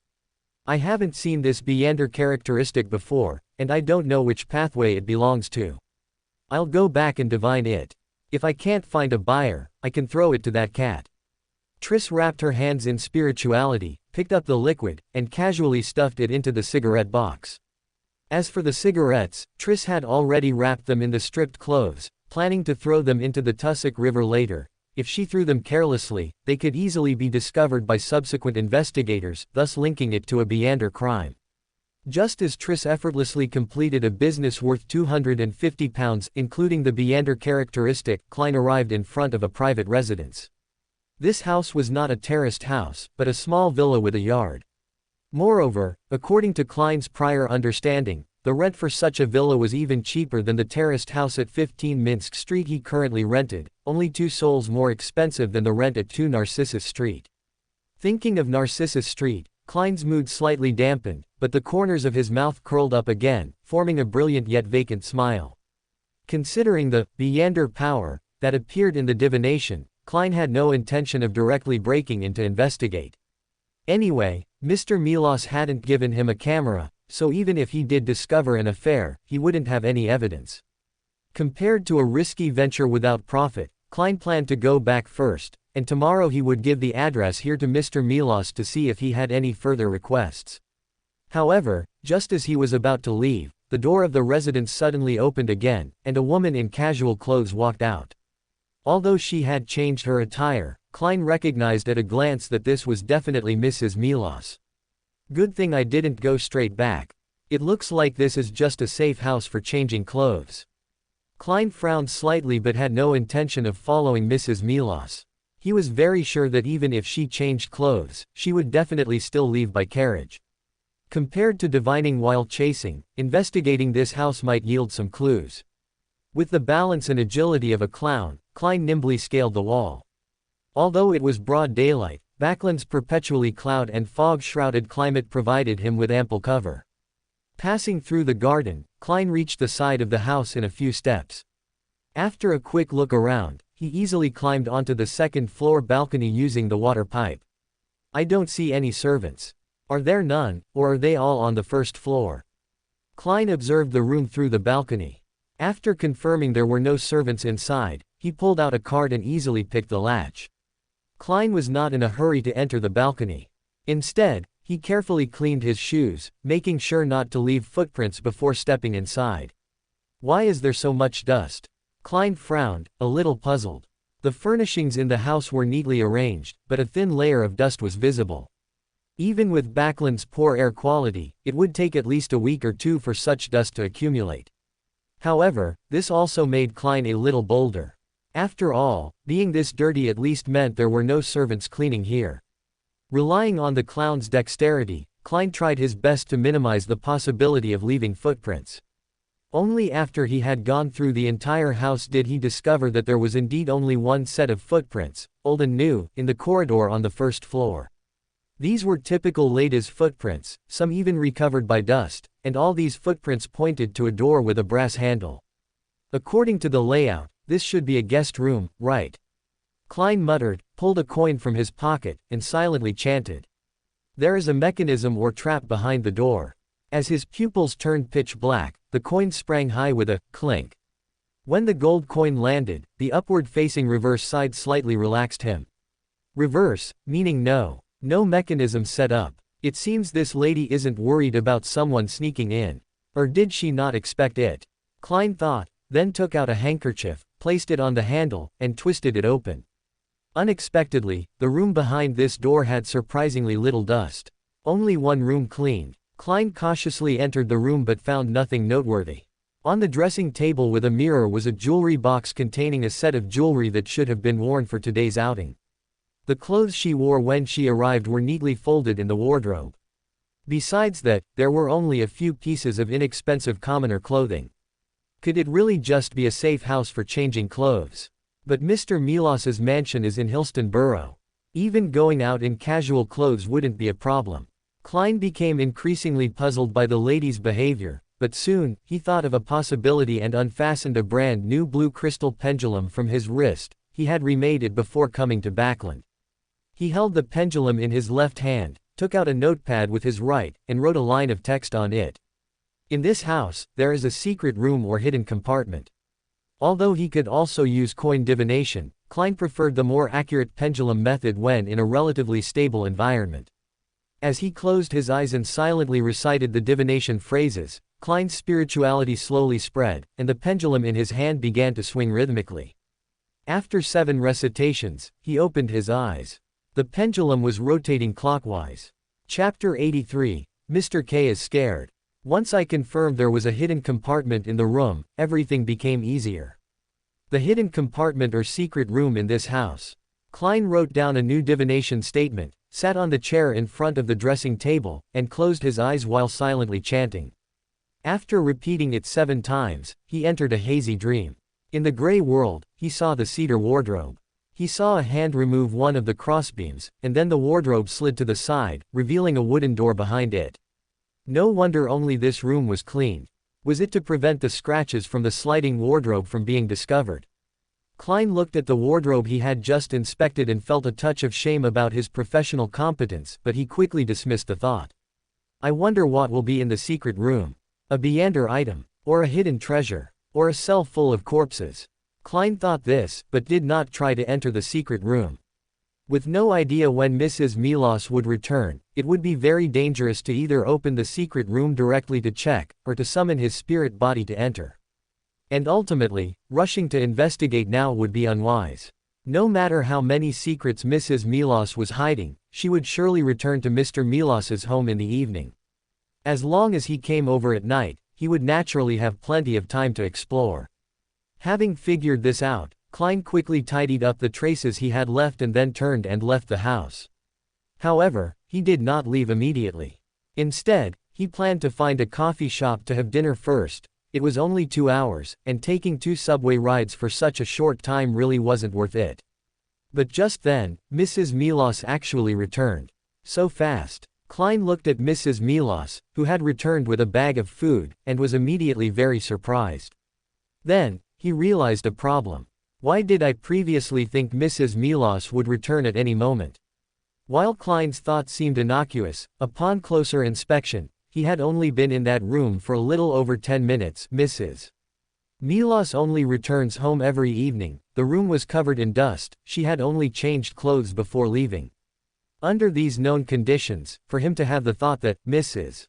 I haven't seen this Beander characteristic before, and I don't know which pathway it belongs to. I'll go back and divine it. If I can't find a buyer, I can throw it to that cat. Triss wrapped her hands in spirituality, picked up the liquid, and casually stuffed it into the cigarette box. As for the cigarettes, Triss had already wrapped them in the stripped clothes, planning to throw them into the Tussock River later. If she threw them carelessly, they could easily be discovered by subsequent investigators, thus linking it to a Beander crime. Just as Triss effortlessly completed a business worth £250, including the Beander characteristic, Klein arrived in front of a private residence. This house was not a terraced house, but a small villa with a yard. Moreover, according to Klein's prior understanding, the rent for such a villa was even cheaper than the terraced house at 15 Minsk Street he currently rented, only 2 souls more expensive than the rent at 2 Narcissus Street. Thinking of Narcissus Street, Klein's mood slightly dampened, but the corners of his mouth curled up again, forming a brilliant yet vacant smile. Considering the Beander power that appeared in the divination, Klein had no intention of directly breaking in to investigate. Anyway, Mr. Milos hadn't given him a camera, so even if he did discover an affair, he wouldn't have any evidence. Compared to a risky venture without profit, Klein planned to go back first, and tomorrow he would give the address here to Mr. Milos to see if he had any further requests. However, just as he was about to leave, the door of the residence suddenly opened again, and a woman in casual clothes walked out. Although she had changed her attire, Klein recognized at a glance that this was definitely Mrs. Milos. Good thing I didn't go straight back. It looks like this is just a safe house for changing clothes. Klein frowned slightly but had no intention of following Mrs. Milos. He was very sure that even if she changed clothes, she would definitely still leave by carriage. Compared to divining while chasing, investigating this house might yield some clues. With the balance and agility of a clown, Klein nimbly scaled the wall. Although it was broad daylight, Backlund's perpetually cloud and fog-shrouded climate provided him with ample cover. Passing through the garden, Klein reached the side of the house in a few steps. After a quick look around, he easily climbed onto the second-floor balcony using the water pipe. I don't see any servants. Are there none, or are they all on the first floor? Klein observed the room through the balcony. After confirming there were no servants inside, he pulled out a card and easily picked the latch. Klein was not in a hurry to enter the balcony. Instead, he carefully cleaned his shoes, making sure not to leave footprints before stepping inside. Why is there so much dust? Klein frowned, a little puzzled. The furnishings in the house were neatly arranged, but a thin layer of dust was visible. Even with Backlund's poor air quality, it would take at least a week or two for such dust to accumulate. However, this also made Klein a little bolder. After all, being this dirty at least meant there were no servants cleaning here. Relying on the clown's dexterity, Klein tried his best to minimize the possibility of leaving footprints. Only after he had gone through the entire house did he discover that there was indeed only one set of footprints, old and new, in the corridor on the first floor. These were typical ladies' footprints, some even recovered by dust, and all these footprints pointed to a door with a brass handle. According to the layout, this should be a guest room, right? Klein muttered, pulled a coin from his pocket, and silently chanted. There is a mechanism or trap behind the door. As his pupils turned pitch black, the coin sprang high with a clink. When the gold coin landed, the upward-facing reverse side slightly relaxed him. Reverse, meaning no mechanism set up. It seems this lady isn't worried about someone sneaking in. Or did she not expect it? Klein thought, then took out a handkerchief, placed it on the handle, and twisted it open. Unexpectedly, the room behind this door had surprisingly little dust. Only one room cleaned. Klein cautiously entered the room but found nothing noteworthy. On the dressing table with a mirror was a jewelry box containing a set of jewelry that should have been worn for today's outing. The clothes she wore when she arrived were neatly folded in the wardrobe. Besides that, there were only a few pieces of inexpensive commoner clothing. Could it really just be a safe house for changing clothes? But Mr. Milos's mansion is in Hillston Borough. Even going out in casual clothes wouldn't be a problem. Klein became increasingly puzzled by the lady's behavior, but soon, he thought of a possibility and unfastened a brand new blue crystal pendulum from his wrist. He had remade it before coming to Backlund. He held the pendulum in his left hand, took out a notepad with his right, and wrote a line of text on it. In this house, there is a secret room or hidden compartment. Although he could also use coin divination, Klein preferred the more accurate pendulum method when in a relatively stable environment. As he closed his eyes and silently recited the divination phrases, Klein's spirituality slowly spread, and the pendulum in his hand began to swing rhythmically. After 7 recitations, he opened his eyes. The pendulum was rotating clockwise. Chapter 83, Mr. K is scared. Once I confirmed there was a hidden compartment in the room, everything became easier. The hidden compartment or secret room in this house. Klein wrote down a new divination statement, sat on the chair in front of the dressing table, and closed his eyes while silently chanting. After repeating it 7 times, he entered a hazy dream. In the gray world, he saw the cedar wardrobe. He saw a hand remove one of the crossbeams, and then the wardrobe slid to the side, revealing a wooden door behind it. No wonder only this room was cleaned. Was it to prevent the scratches from the sliding wardrobe from being discovered? Klein looked at the wardrobe he had just inspected and felt a touch of shame about his professional competence, but he quickly dismissed the thought. I wonder what will be in the secret room. A Beander item, or a hidden treasure, or a cell full of corpses. Klein thought this, but did not try to enter the secret room. With no idea when Mrs. Milos would return, it would be very dangerous to either open the secret room directly to check, or to summon his spirit body to enter. And ultimately, rushing to investigate now would be unwise. No matter how many secrets Mrs. Milos was hiding, she would surely return to Mr. Milos's home in the evening. As long as he came over at night, he would naturally have plenty of time to explore. Having figured this out, Klein quickly tidied up the traces he had left and then turned and left the house. However, he did not leave immediately. Instead, he planned to find a coffee shop to have dinner first. It was only 2 hours, and taking 2 subway rides for such a short time really wasn't worth it. But just then, Mrs. Milos actually returned. So fast. Klein looked at Mrs. Milos, who had returned with a bag of food, and was immediately very surprised. Then, he realized a problem. Why did I previously think Mrs. Milos would return at any moment? While Klein's thought seemed innocuous, upon closer inspection, he had only been in that room for a little over 10 minutes. Mrs. Milos only returns home every evening. The room was covered in dust. She had only changed clothes before leaving. Under these known conditions, for him to have the thought that Mrs.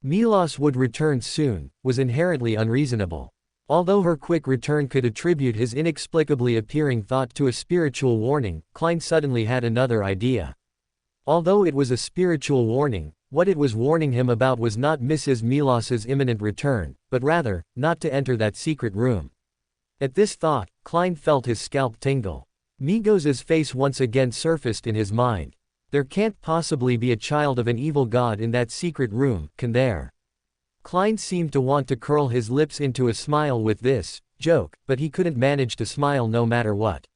Milos would return soon, was inherently unreasonable. Although her quick return could attribute his inexplicably appearing thought to a spiritual warning, Klein suddenly had another idea. Although it was a spiritual warning, what it was warning him about was not Mrs. Milos's imminent return, but rather, not to enter that secret room. At this thought, Klein felt his scalp tingle. Migos's face once again surfaced in his mind. There can't possibly be a child of an evil god in that secret room, can there? Klein seemed to want to curl his lips into a smile with this joke, but he couldn't manage to smile no matter what.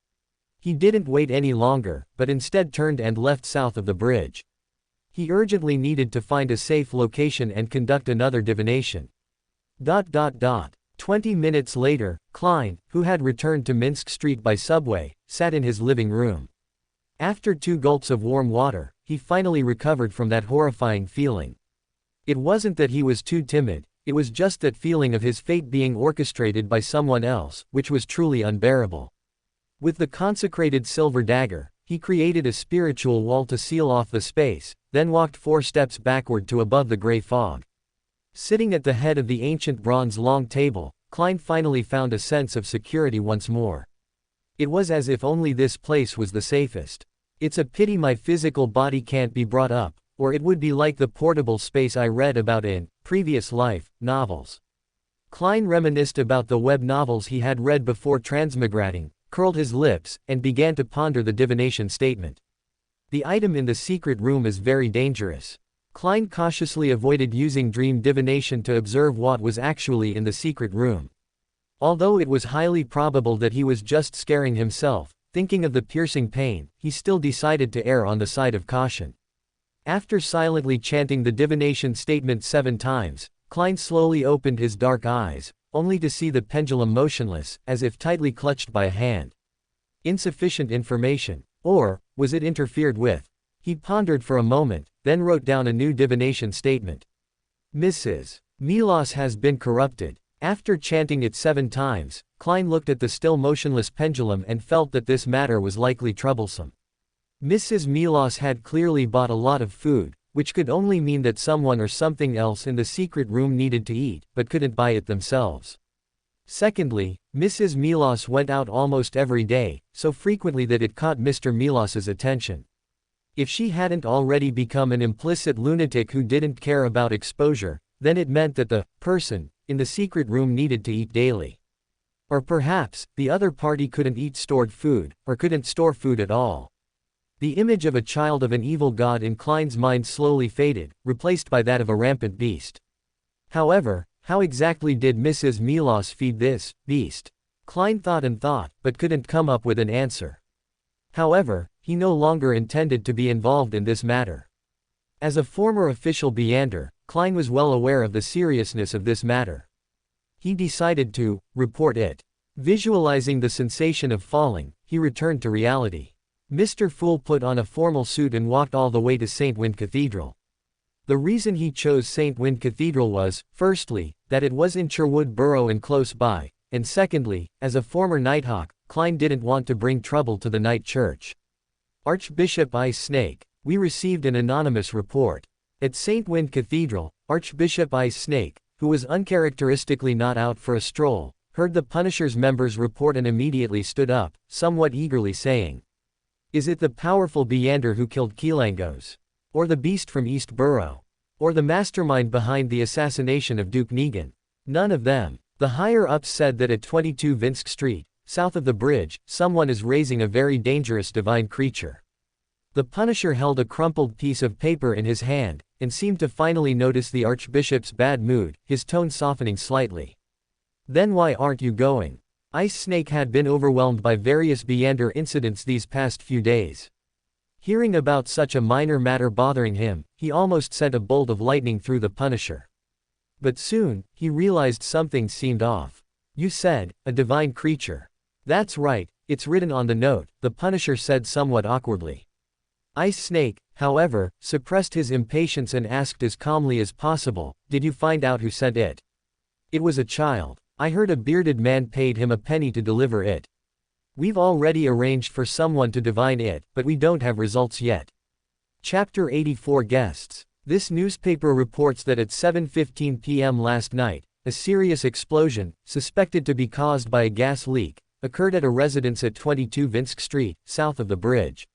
He didn't wait any longer, but instead turned and left south of the bridge. He urgently needed to find a safe location and conduct another divination. 20 minutes later, Klein, who had returned to Minsk Street by subway, sat in his living room. After 2 gulps of warm water, he finally recovered from that horrifying feeling. It wasn't that he was too timid, it was just that feeling of his fate being orchestrated by someone else, which was truly unbearable. With the consecrated silver dagger, he created a spiritual wall to seal off the space, then walked 4 steps backward to above the gray fog. Sitting at the head of the ancient bronze long table, Klein finally found a sense of security once more. It was as if only this place was the safest. It's a pity my physical body can't be brought up, or it would be like the portable space I read about in previous life novels. Klein reminisced about the web novels he had read before Transmigrating, curled his lips, and began to ponder the divination statement. The item in the secret room is very dangerous. Klein cautiously avoided using dream divination to observe what was actually in the secret room. Although it was highly probable that he was just scaring himself, thinking of the piercing pain, he still decided to err on the side of caution. After silently chanting the divination statement 7 times, Klein slowly opened his dark eyes, only to see the pendulum motionless, as if tightly clutched by a hand. Insufficient information. Or, was it interfered with? He pondered for a moment, then wrote down a new divination statement. Mrs. Milos has been corrupted. After chanting it 7 times, Klein looked at the still motionless pendulum and felt that this matter was likely troublesome. Mrs. Milos had clearly bought a lot of food, which could only mean that someone or something else in the secret room needed to eat, but couldn't buy it themselves. Secondly, Mrs. Milos went out almost every day, so frequently that it caught Mr. Milos's attention. If she hadn't already become an implicit lunatic who didn't care about exposure, then it meant that the person in the secret room needed to eat daily. Or perhaps, the other party couldn't eat stored food, or couldn't store food at all. The image of a child of an evil god in Klein's mind slowly faded, replaced by that of a rampant beast. However, how exactly did Mrs. Milos feed this beast? Klein thought and thought, but couldn't come up with an answer. However, he no longer intended to be involved in this matter. As a former official Beander, Klein was well aware of the seriousness of this matter. He decided to report it. Visualizing the sensation of falling, he returned to reality. Mr. Fool put on a formal suit and walked all the way to St. Wind Cathedral. The reason he chose St. Wind Cathedral was, firstly, that it was in Sherwood Borough and close by, and secondly, as a former Nighthawk, Klein didn't want to bring trouble to the night church. Archbishop Ice Snake. We received an anonymous report. At St. Wind Cathedral, Archbishop Ice Snake, who was uncharacteristically not out for a stroll, heard the Punisher's members report and immediately stood up, somewhat eagerly saying, "Is it the powerful Beander who killed Keelangos? Or the beast from East Borough? Or the mastermind behind the assassination of Duke Negan? None of them. The higher-ups said that at 22 Vinsk Street, south of the bridge, someone is raising a very dangerous divine creature. The Punisher held a crumpled piece of paper in his hand, and seemed to finally notice the Archbishop's bad mood, his tone softening slightly. Then why aren't you going? Ice Snake had been overwhelmed by various Beyonder incidents these past few days. Hearing about such a minor matter bothering him, he almost sent a bolt of lightning through the Punisher. But soon, he realized something seemed off. You said, a divine creature. That's right, it's written on the note, the Punisher said somewhat awkwardly. Ice Snake, however, suppressed his impatience and asked as calmly as possible, did you find out who sent it? It was a child. I heard a bearded man paid him a penny to deliver it. We've already arranged for someone to divine it, but we don't have results yet. Chapter 84 Guests. This newspaper reports that at 7:15 p.m. last night, a serious explosion, suspected to be caused by a gas leak, occurred at a residence at 22 Vinsk Street, south of the bridge.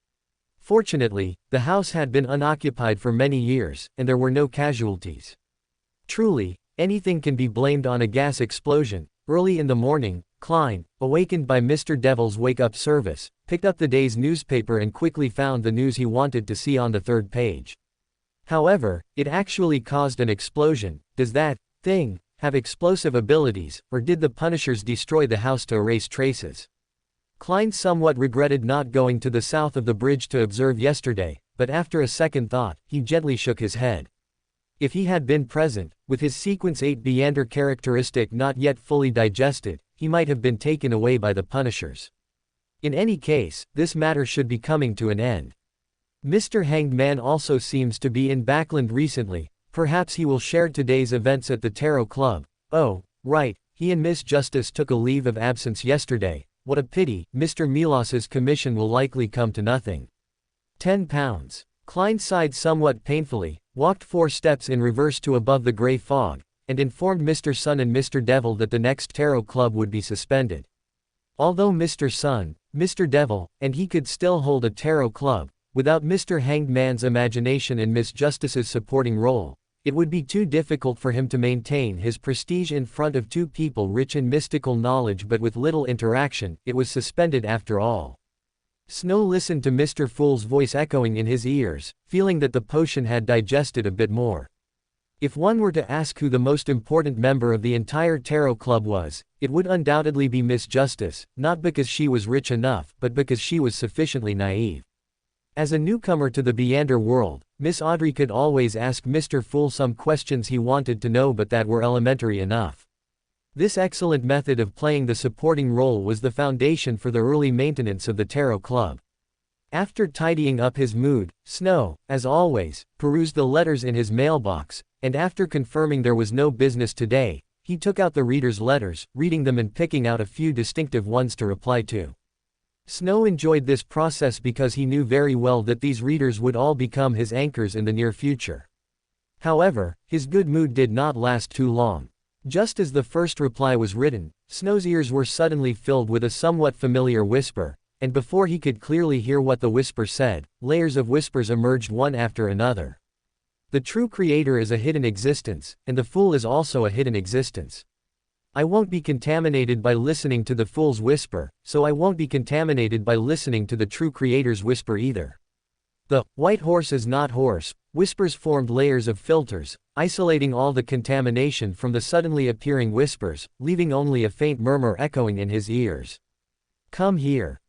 Fortunately, the house had been unoccupied for many years, and there were no casualties. Truly, anything can be blamed on a gas explosion. Early in the morning, Klein, awakened by Mr. Devil's wake-up service, picked up the day's newspaper and quickly found the news he wanted to see on the third page. However, it actually caused an explosion. Does that thing have explosive abilities, or did the Punishers destroy the house to erase traces? Klein somewhat regretted not going to the south of the bridge to observe yesterday, but after a second thought, he gently shook his head. If he had been present, with his Sequence 8 Beyonder characteristic not yet fully digested, he might have been taken away by the Punishers. In any case, this matter should be coming to an end. Mr. Hanged Man also seems to be in Backland recently, perhaps he will share today's events at the Tarot Club. Oh, right, he and Miss Justice took a leave of absence yesterday. What a pity, Mr. Milos's commission will likely come to nothing. £10. Klein sighed somewhat painfully, walked 4 steps in reverse to above the grey fog, and informed Mr. Sun and Mr. Devil that the next Tarot Club would be suspended. Although Mr. Sun, Mr. Devil, and he could still hold a Tarot Club, without Mr. Hanged Man's imagination and Miss Justice's supporting role, it would be too difficult for him to maintain his prestige in front of 2 people rich in mystical knowledge but with little interaction. It was suspended after all. Snow listened to Mr. Fool's voice echoing in his ears, feeling that the potion had digested a bit more. If one were to ask who the most important member of the entire Tarot Club was, it would undoubtedly be Miss Justice, not because she was rich enough, but because she was sufficiently naive. As a newcomer to the Beyonder world, Miss Audrey could always ask Mr. Fool some questions he wanted to know but that were elementary enough. This excellent method of playing the supporting role was the foundation for the early maintenance of the Tarot Club. After tidying up his mood, Snow, as always, perused the letters in his mailbox, and after confirming there was no business today, he took out the readers' letters, reading them and picking out a few distinctive ones to reply to. Snow enjoyed this process because he knew very well that these readers would all become his anchors in the near future. However, his good mood did not last too long. Just as the first reply was written, Snow's ears were suddenly filled with a somewhat familiar whisper, and before he could clearly hear what the whisper said, layers of whispers emerged one after another. The true creator is a hidden existence, and the fool is also a hidden existence. I won't be contaminated by listening to the fool's whisper, so I won't be contaminated by listening to the true creator's whisper either. The white horse is not horse whispers formed layers of filters, isolating all the contamination from the suddenly appearing whispers, leaving only a faint murmur echoing in his ears. Come here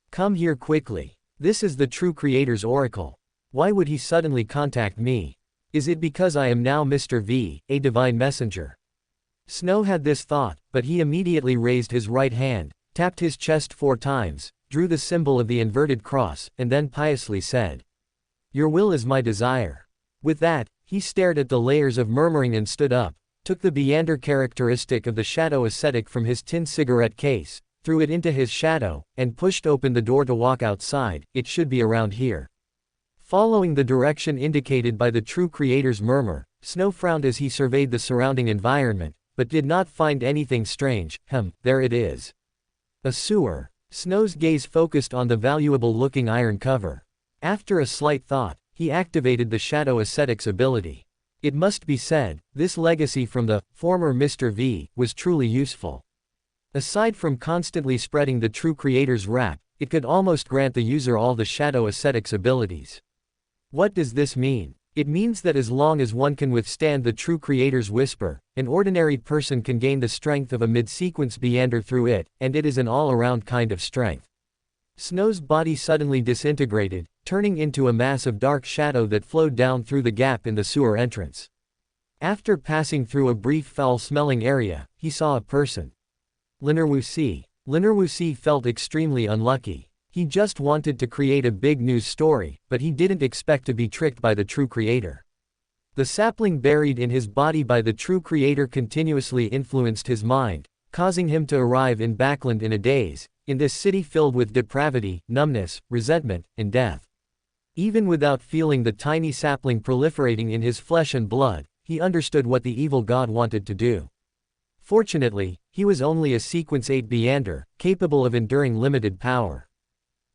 quickly. This is the true creator's oracle. Why would he suddenly contact me? Is it because I am now Mr. V, a divine messenger? Snow had this thought, but he immediately raised his right hand, tapped his chest 4 times, drew the symbol of the inverted cross, and then piously said, "Your will is my desire." With that, he stared at the layers of murmuring and stood up, took the Beyonder characteristic of the shadow ascetic from his tin cigarette case, threw it into his shadow, and pushed open the door to walk outside. It should be around here. Following the direction indicated by the true creator's murmur, Snow frowned as he surveyed the surrounding environment, but did not find anything strange. There it is. A sewer. Snow's gaze focused on the valuable-looking iron cover. After a slight thought, he activated the shadow ascetic's ability. It must be said, this legacy from the former Mr. V was truly useful. Aside from constantly spreading the true creator's rap, it could almost grant the user all the shadow ascetics abilities. What does this mean? It means that as long as one can withstand the true creator's whisper, an ordinary person can gain the strength of a mid-sequence meander through it, and it is an all-around kind of strength. Snow's body suddenly disintegrated, turning into a mass of dark shadow that flowed down through the gap in the sewer entrance. After passing through a brief foul-smelling area, he saw a person. Lin'er Wuxi felt extremely unlucky. He just wanted to create a big news story, but he didn't expect to be tricked by the true creator. The sapling buried in his body by the true creator continuously influenced his mind, causing him to arrive in Backland in a daze, in this city filled with depravity, numbness, resentment, and death. Even without feeling the tiny sapling proliferating in his flesh and blood, he understood what the evil god wanted to do. Fortunately, he was only a sequence 8 Beander, capable of enduring limited power.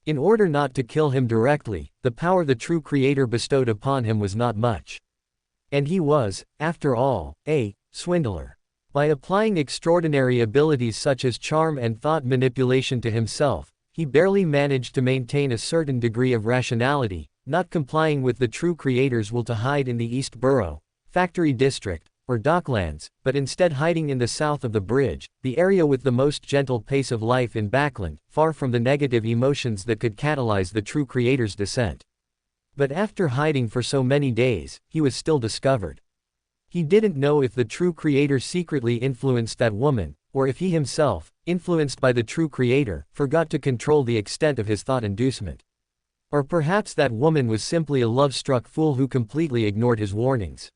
In order not to kill him directly, the power the true creator bestowed upon him was not much. And he was, after all, a swindler. By applying extraordinary abilities such as charm and thought manipulation to himself, he barely managed to maintain a certain degree of rationality, not complying with the true creator's will to hide in the East Borough, Factory District, or Docklands, but instead hiding in the south of the bridge, the area with the most gentle pace of life in Backland, far from the negative emotions that could catalyze the true creator's descent. But after hiding for so many days, he was still discovered. He didn't know if the true creator secretly influenced that woman, or if he himself, influenced by the true creator, forgot to control the extent of his thought inducement. Or perhaps that woman was simply a love-struck fool who completely ignored his warnings.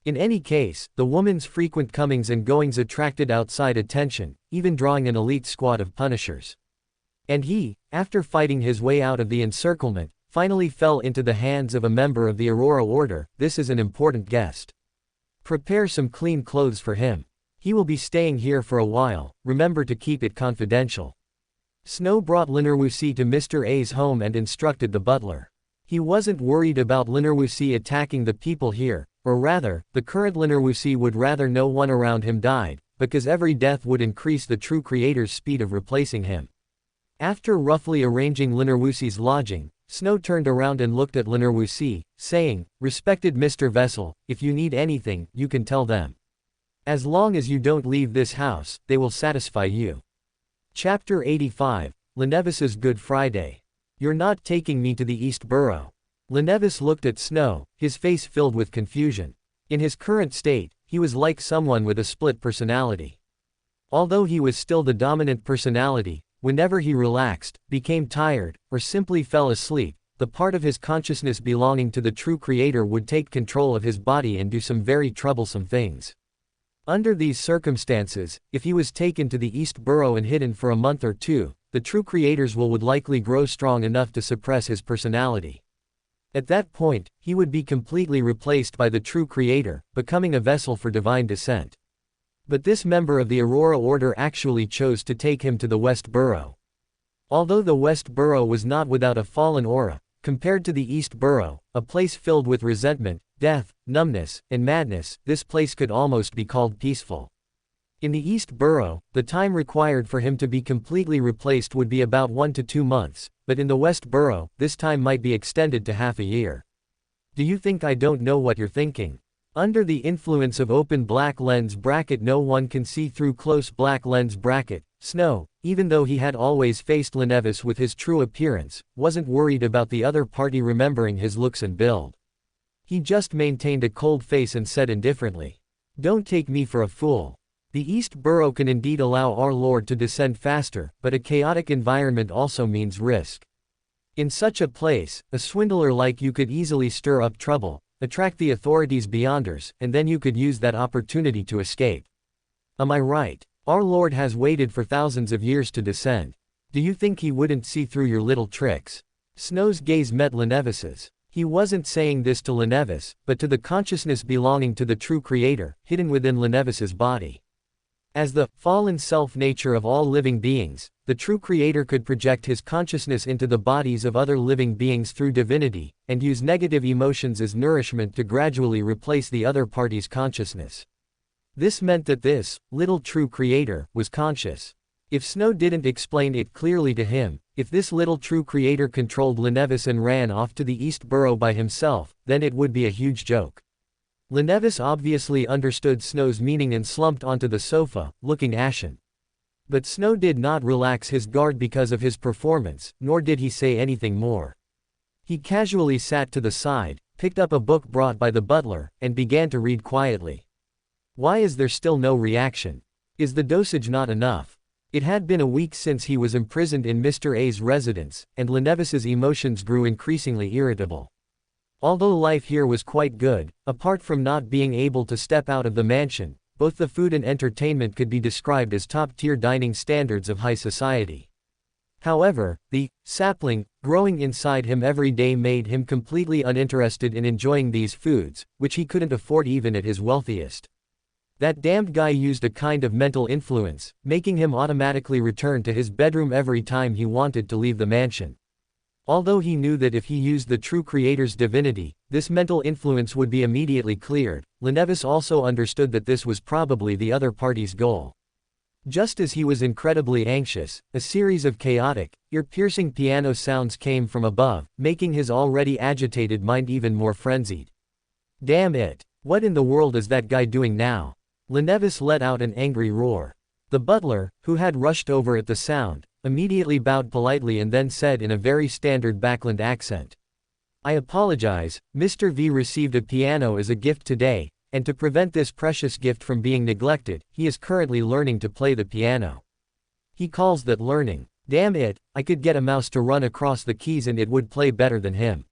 In any case, the woman's frequent comings and goings attracted outside attention, even drawing an elite squad of punishers. And he, after fighting his way out of the encirclement, finally fell into the hands of a member of the Aurora Order. This is an important guest. Prepare some clean clothes for him. He will be staying here for a while, remember to keep it confidential. Snow brought Lin'er Wuxi to Mr. A's home and instructed the butler. He wasn't worried about Lin'er Wuxi attacking the people here, or rather, the current Lin'er Wuxi would rather no one around him died, because every death would increase the true creator's speed of replacing him. After roughly arranging Lin'er Wuxi's lodging, Snow turned around and looked at Lin'er Wuxi, saying, "Respected Mr. Vessel, if you need anything, you can tell them. As long as you don't leave this house, they will satisfy you." Chapter 85, Lenevis's Good Friday. You're not taking me to the East Borough. Lenevis looked at Snow, his face filled with confusion. In his current state, he was like someone with a split personality. Although he was still the dominant personality, whenever he relaxed, became tired, or simply fell asleep, the part of his consciousness belonging to the true creator would take control of his body and do some very troublesome things. Under these circumstances, if he was taken to the East Borough and hidden for a month or two, the true creator's will would likely grow strong enough to suppress his personality. At that point, he would be completely replaced by the true creator, becoming a vessel for divine descent. But this member of the Aurora Order actually chose to take him to the West Borough. Although the West Borough was not without a fallen aura, compared to the East Borough, a place filled with resentment, death, numbness, and madness, this place could almost be called peaceful. In the East Borough, the time required for him to be completely replaced would be about 1 to 2 months, but in the West Borough, this time might be extended to half a year. Do you think I don't know what you're thinking? Under the influence of open black lens bracket, no one can see through close black lens bracket. Snow, even though he had always faced Lenevis with his true appearance, wasn't worried about the other party remembering his looks and build. He just maintained a cold face and said indifferently, "Don't take me for a fool. The East Borough can indeed allow our Lord to descend faster, but a chaotic environment also means risk. In such a place, a swindler like you could easily stir up trouble, attract the authorities beyonders, and then you could use that opportunity to escape. Am I right? Our Lord has waited for thousands of years to descend. Do you think he wouldn't see through your little tricks?" Snow's gaze met Lenevis's. He wasn't saying this to Lenevis, but to the consciousness belonging to the true creator, hidden within Lenevis's body. As the fallen self-nature of all living beings, the true creator could project his consciousness into the bodies of other living beings through divinity, and use negative emotions as nourishment to gradually replace the other party's consciousness. This meant that this little true creator was conscious. If Snow didn't explain it clearly to him, if this little true creator controlled Lenevis and ran off to the East Burrow by himself, then it would be a huge joke. Lenevis obviously understood Snow's meaning and slumped onto the sofa, looking ashen. But Snow did not relax his guard because of his performance, nor did he say anything more. He casually sat to the side, picked up a book brought by the butler, and began to read quietly. Why is there still no reaction? Is the dosage not enough? It had been a week since he was imprisoned in Mr. A's residence, and Lenevis's emotions grew increasingly irritable. Although life here was quite good, apart from not being able to step out of the mansion, both the food and entertainment could be described as top-tier dining standards of high society. However, the sapling growing inside him every day made him completely uninterested in enjoying these foods, which he couldn't afford even at his wealthiest. That damned guy used a kind of mental influence, making him automatically return to his bedroom every time he wanted to leave the mansion. Although he knew that if he used the true creator's divinity, this mental influence would be immediately cleared, Lenevis also understood that this was probably the other party's goal. Just as he was incredibly anxious, a series of chaotic, ear-piercing piano sounds came from above, making his already agitated mind even more frenzied. Damn it! What in the world is that guy doing now? Lenevis let out an angry roar. The butler, who had rushed over at the sound, immediately bowed politely and then said in a very standard Backland accent. I apologize, Mr. V received a piano as a gift today, and to prevent this precious gift from being neglected, he is currently learning to play the piano. He calls that learning. Damn it, I could get a mouse to run across the keys and it would play better than him.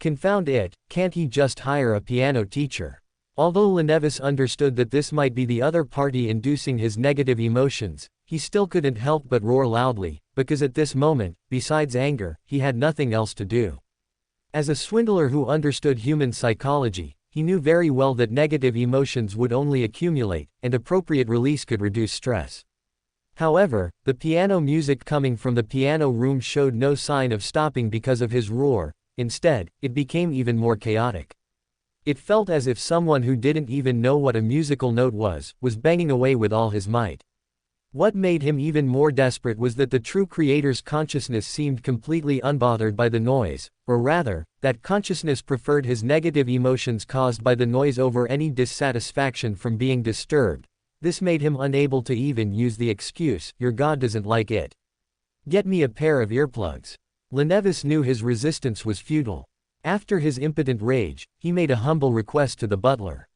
Confound it, can't he just hire a piano teacher? Although Lenevis understood that this might be the other party inducing his negative emotions, he still couldn't help but roar loudly, because at this moment, besides anger, he had nothing else to do. As a swindler who understood human psychology, he knew very well that negative emotions would only accumulate, and appropriate release could reduce stress. However, the piano music coming from the piano room showed no sign of stopping because of his roar. Instead, it became even more chaotic. It felt as if someone who didn't even know what a musical note was banging away with all his might. What made him even more desperate was that the true creator's consciousness seemed completely unbothered by the noise, or rather, that consciousness preferred his negative emotions caused by the noise over any dissatisfaction from being disturbed. This made him unable to even use the excuse, "Your God doesn't like it. Get me a pair of earplugs." Lenevis knew his resistance was futile. After his impotent rage, he made a humble request to the butler.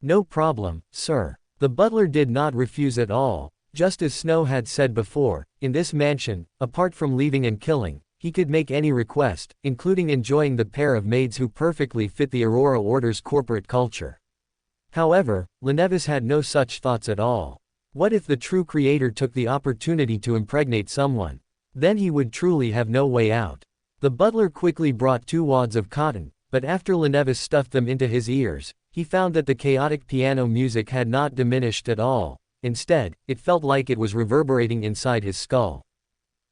No problem, sir. The butler did not refuse at all. Just as Snow had said before, in this mansion, apart from leaving and killing, he could make any request, including enjoying the pair of maids who perfectly fit the Aurora Order's corporate culture. However, Lenevis had no such thoughts at all. What if the true creator took the opportunity to impregnate someone? Then he would truly have no way out. The butler quickly brought 2 wads of cotton, but after Lenevis stuffed them into his ears, he found that the chaotic piano music had not diminished at all. Instead, it felt like it was reverberating inside his skull.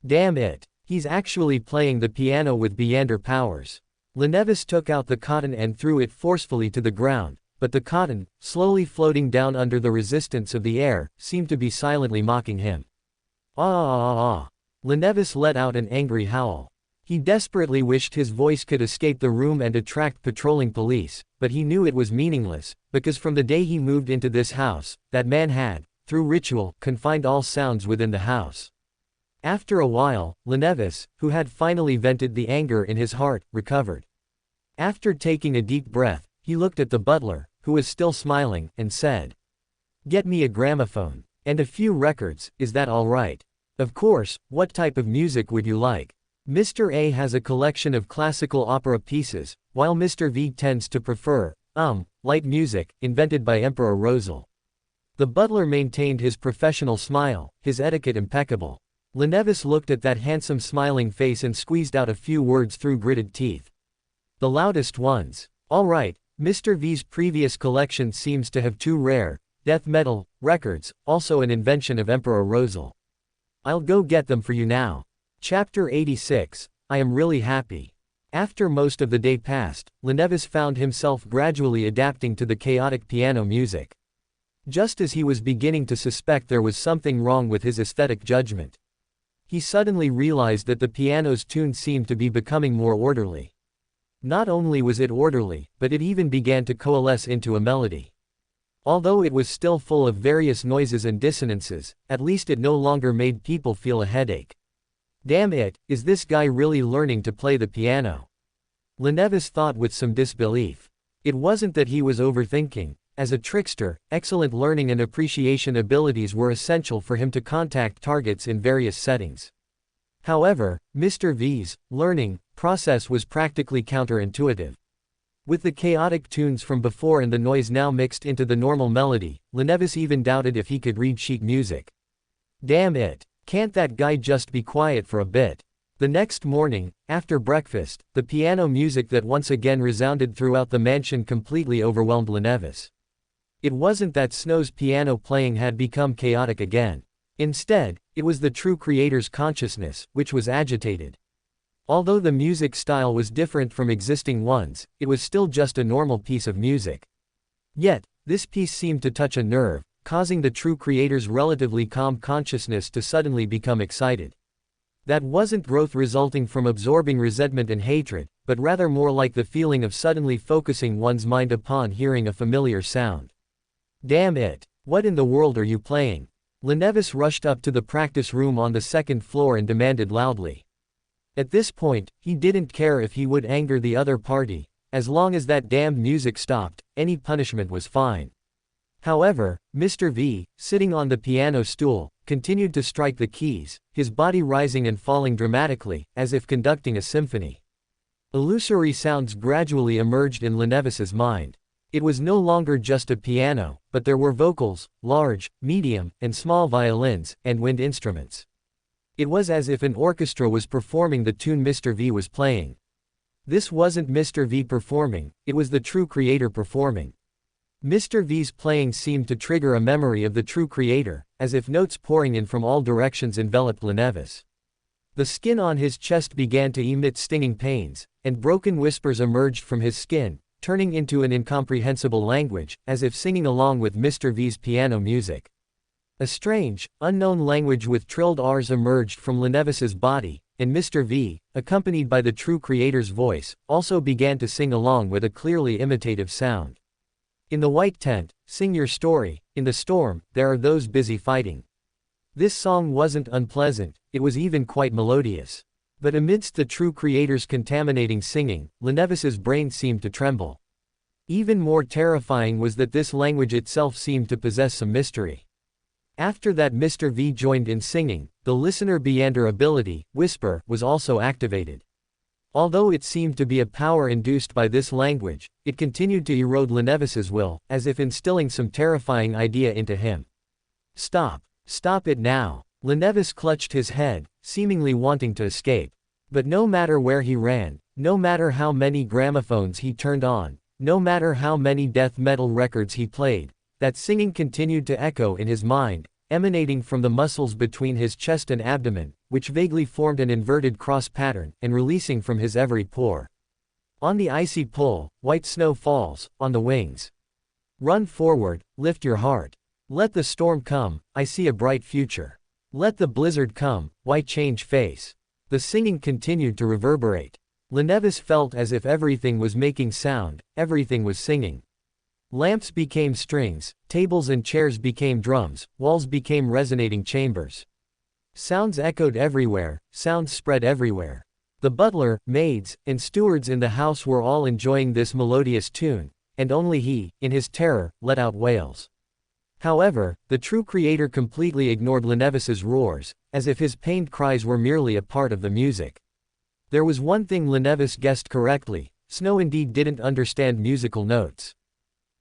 Damn it! He's actually playing the piano with Beyonder powers. Lenevis took out the cotton and threw it forcefully to the ground, but the cotton, slowly floating down under the resistance of the air, seemed to be silently mocking him. Ah! Lenevis let out an angry howl. He desperately wished his voice could escape the room and attract patrolling police, but he knew it was meaningless, because from the day he moved into this house, that man had, through ritual, confined all sounds within the house. After a while, Lenevis, who had finally vented the anger in his heart, recovered. After taking a deep breath, he looked at the butler, who was still smiling, and said, "Get me a gramophone. And a few records, is that all right? Of course, what type of music would you like? Mr. A has a collection of classical opera pieces, while Mr. V tends to prefer, light music, invented by Emperor Rosal." The butler maintained his professional smile, his etiquette impeccable. Lenevis looked at that handsome smiling face and squeezed out a few words through gritted teeth. The loudest ones. All right, Mr. V's previous collection seems to have 2 rare, death metal, records, also an invention of Emperor Rosal. I'll go get them for you now. Chapter 86, I am really happy. After most of the day passed, Lenevis found himself gradually adapting to the chaotic piano music. Just as he was beginning to suspect there was something wrong with his aesthetic judgment, he suddenly realized that the piano's tune seemed to be becoming more orderly. Not only was it orderly, but it even began to coalesce into a melody. Although it was still full of various noises and dissonances, at least it no longer made people feel a headache. Damn it, is this guy really learning to play the piano? Lenevis thought with some disbelief. It wasn't that he was overthinking. As a trickster, excellent learning and appreciation abilities were essential for him to contact targets in various settings. However, Mr. V's learning process was practically counterintuitive. With the chaotic tunes from before and the noise now mixed into the normal melody, Lenevis even doubted if he could read sheet music. Damn it, can't that guy just be quiet for a bit? The next morning, after breakfast, the piano music that once again resounded throughout the mansion completely overwhelmed Lenevis. It wasn't that Snow's piano playing had become chaotic again. Instead, it was the true creator's consciousness, which was agitated. Although the music style was different from existing ones, it was still just a normal piece of music. Yet, this piece seemed to touch a nerve, causing the true creator's relatively calm consciousness to suddenly become excited. That wasn't growth resulting from absorbing resentment and hatred, but rather more like the feeling of suddenly focusing one's mind upon hearing a familiar sound. Damn it, what in the world are you playing? Lenevis rushed up to the practice room on the second floor and demanded loudly. At this point, he didn't care if he would anger the other party. As long as that damned music stopped, any punishment was fine. However, Mr. V, sitting on the piano stool, continued to strike the keys, his body rising and falling dramatically, as if conducting a symphony. Illusory sounds gradually emerged in Lenevis's mind. It was no longer just a piano, but there were vocals, large, medium, and small violins, and wind instruments. It was as if an orchestra was performing the tune Mr. V was playing. This wasn't Mr. V performing, it was the true creator performing. Mr. V's playing seemed to trigger a memory of the true creator, as if notes pouring in from all directions enveloped Lenevis. The skin on his chest began to emit stinging pains, and broken whispers emerged from his skin, turning into an incomprehensible language, as if singing along with Mr. V's piano music. A strange, unknown language with trilled R's emerged from Lenevis's body, and Mr. V, accompanied by the true creator's voice, also began to sing along with a clearly imitative sound. In the white tent, sing your story, in the storm, there are those busy fighting. This song wasn't unpleasant, it was even quite melodious. But amidst the true creator's contaminating singing, Lenevis's brain seemed to tremble. Even more terrifying was that this language itself seemed to possess some mystery. After that Mr. V joined in singing, the listener Beander ability, Whisper, was also activated. Although it seemed to be a power induced by this language, it continued to erode Lenevis's will, as if instilling some terrifying idea into him. Stop. Stop it now. Lenevis clutched his head, seemingly wanting to escape. But no matter where he ran, no matter how many gramophones he turned on, no matter how many death metal records he played, that singing continued to echo in his mind, emanating from the muscles between his chest and abdomen, which vaguely formed an inverted cross pattern, and releasing from his every pore. On the icy pull, white snow falls, on the wings. Run forward, lift your heart. Let the storm come, I see a bright future. Let the blizzard come, why change face? The singing continued to reverberate. Lenevis felt as if everything was making sound, everything was singing. Lamps became strings, tables and chairs became drums, walls became resonating chambers. Sounds echoed everywhere, sounds spread everywhere. The butler, maids, and stewards in the house were all enjoying this melodious tune, and only he, in his terror, let out wails. However, the true creator completely ignored Lenevis's roars, as if his pained cries were merely a part of the music. There was one thing Lenevis guessed correctly: Snow indeed didn't understand musical notes.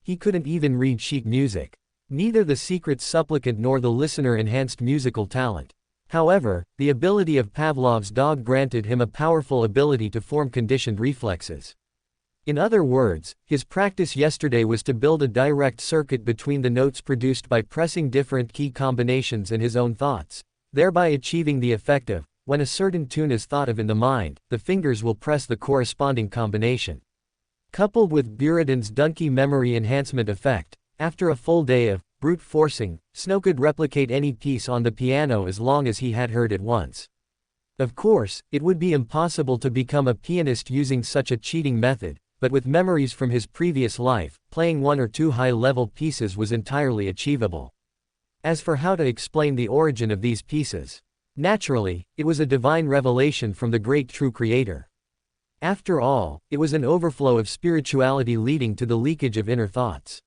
He couldn't even read sheet music. Neither the secret supplicant nor the listener enhanced musical talent. However, the ability of Pavlov's dog granted him a powerful ability to form conditioned reflexes. In other words, his practice yesterday was to build a direct circuit between the notes produced by pressing different key combinations and his own thoughts, thereby achieving the effect of, when a certain tune is thought of in the mind, the fingers will press the corresponding combination. Coupled with Buridan's Dunki memory enhancement effect, after a full day of brute forcing, Snow could replicate any piece on the piano as long as he had heard it once. Of course, it would be impossible to become a pianist using such a cheating method, but with memories from his previous life, playing 1 or 2 high-level pieces was entirely achievable. As for how to explain the origin of these pieces, naturally, it was a divine revelation from the great true creator. After all, it was an overflow of spirituality leading to the leakage of inner thoughts.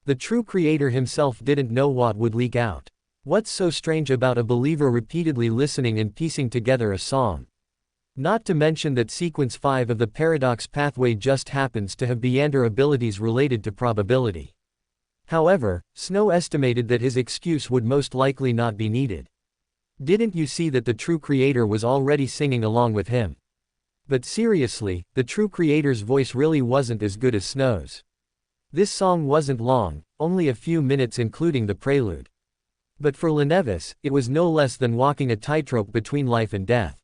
The true creator himself didn't know what would leak out. What's so strange about a believer repeatedly listening and piecing together a song? Not to mention that sequence 5 of the paradox pathway just happens to have Beander abilities related to probability. However, Snow estimated that his excuse would most likely not be needed. Didn't you see that the true creator was already singing along with him? But seriously, the true creator's voice really wasn't as good as Snow's. This song wasn't long, only a few minutes including the prelude. But for Lenevis, it was no less than walking a tightrope between life and death.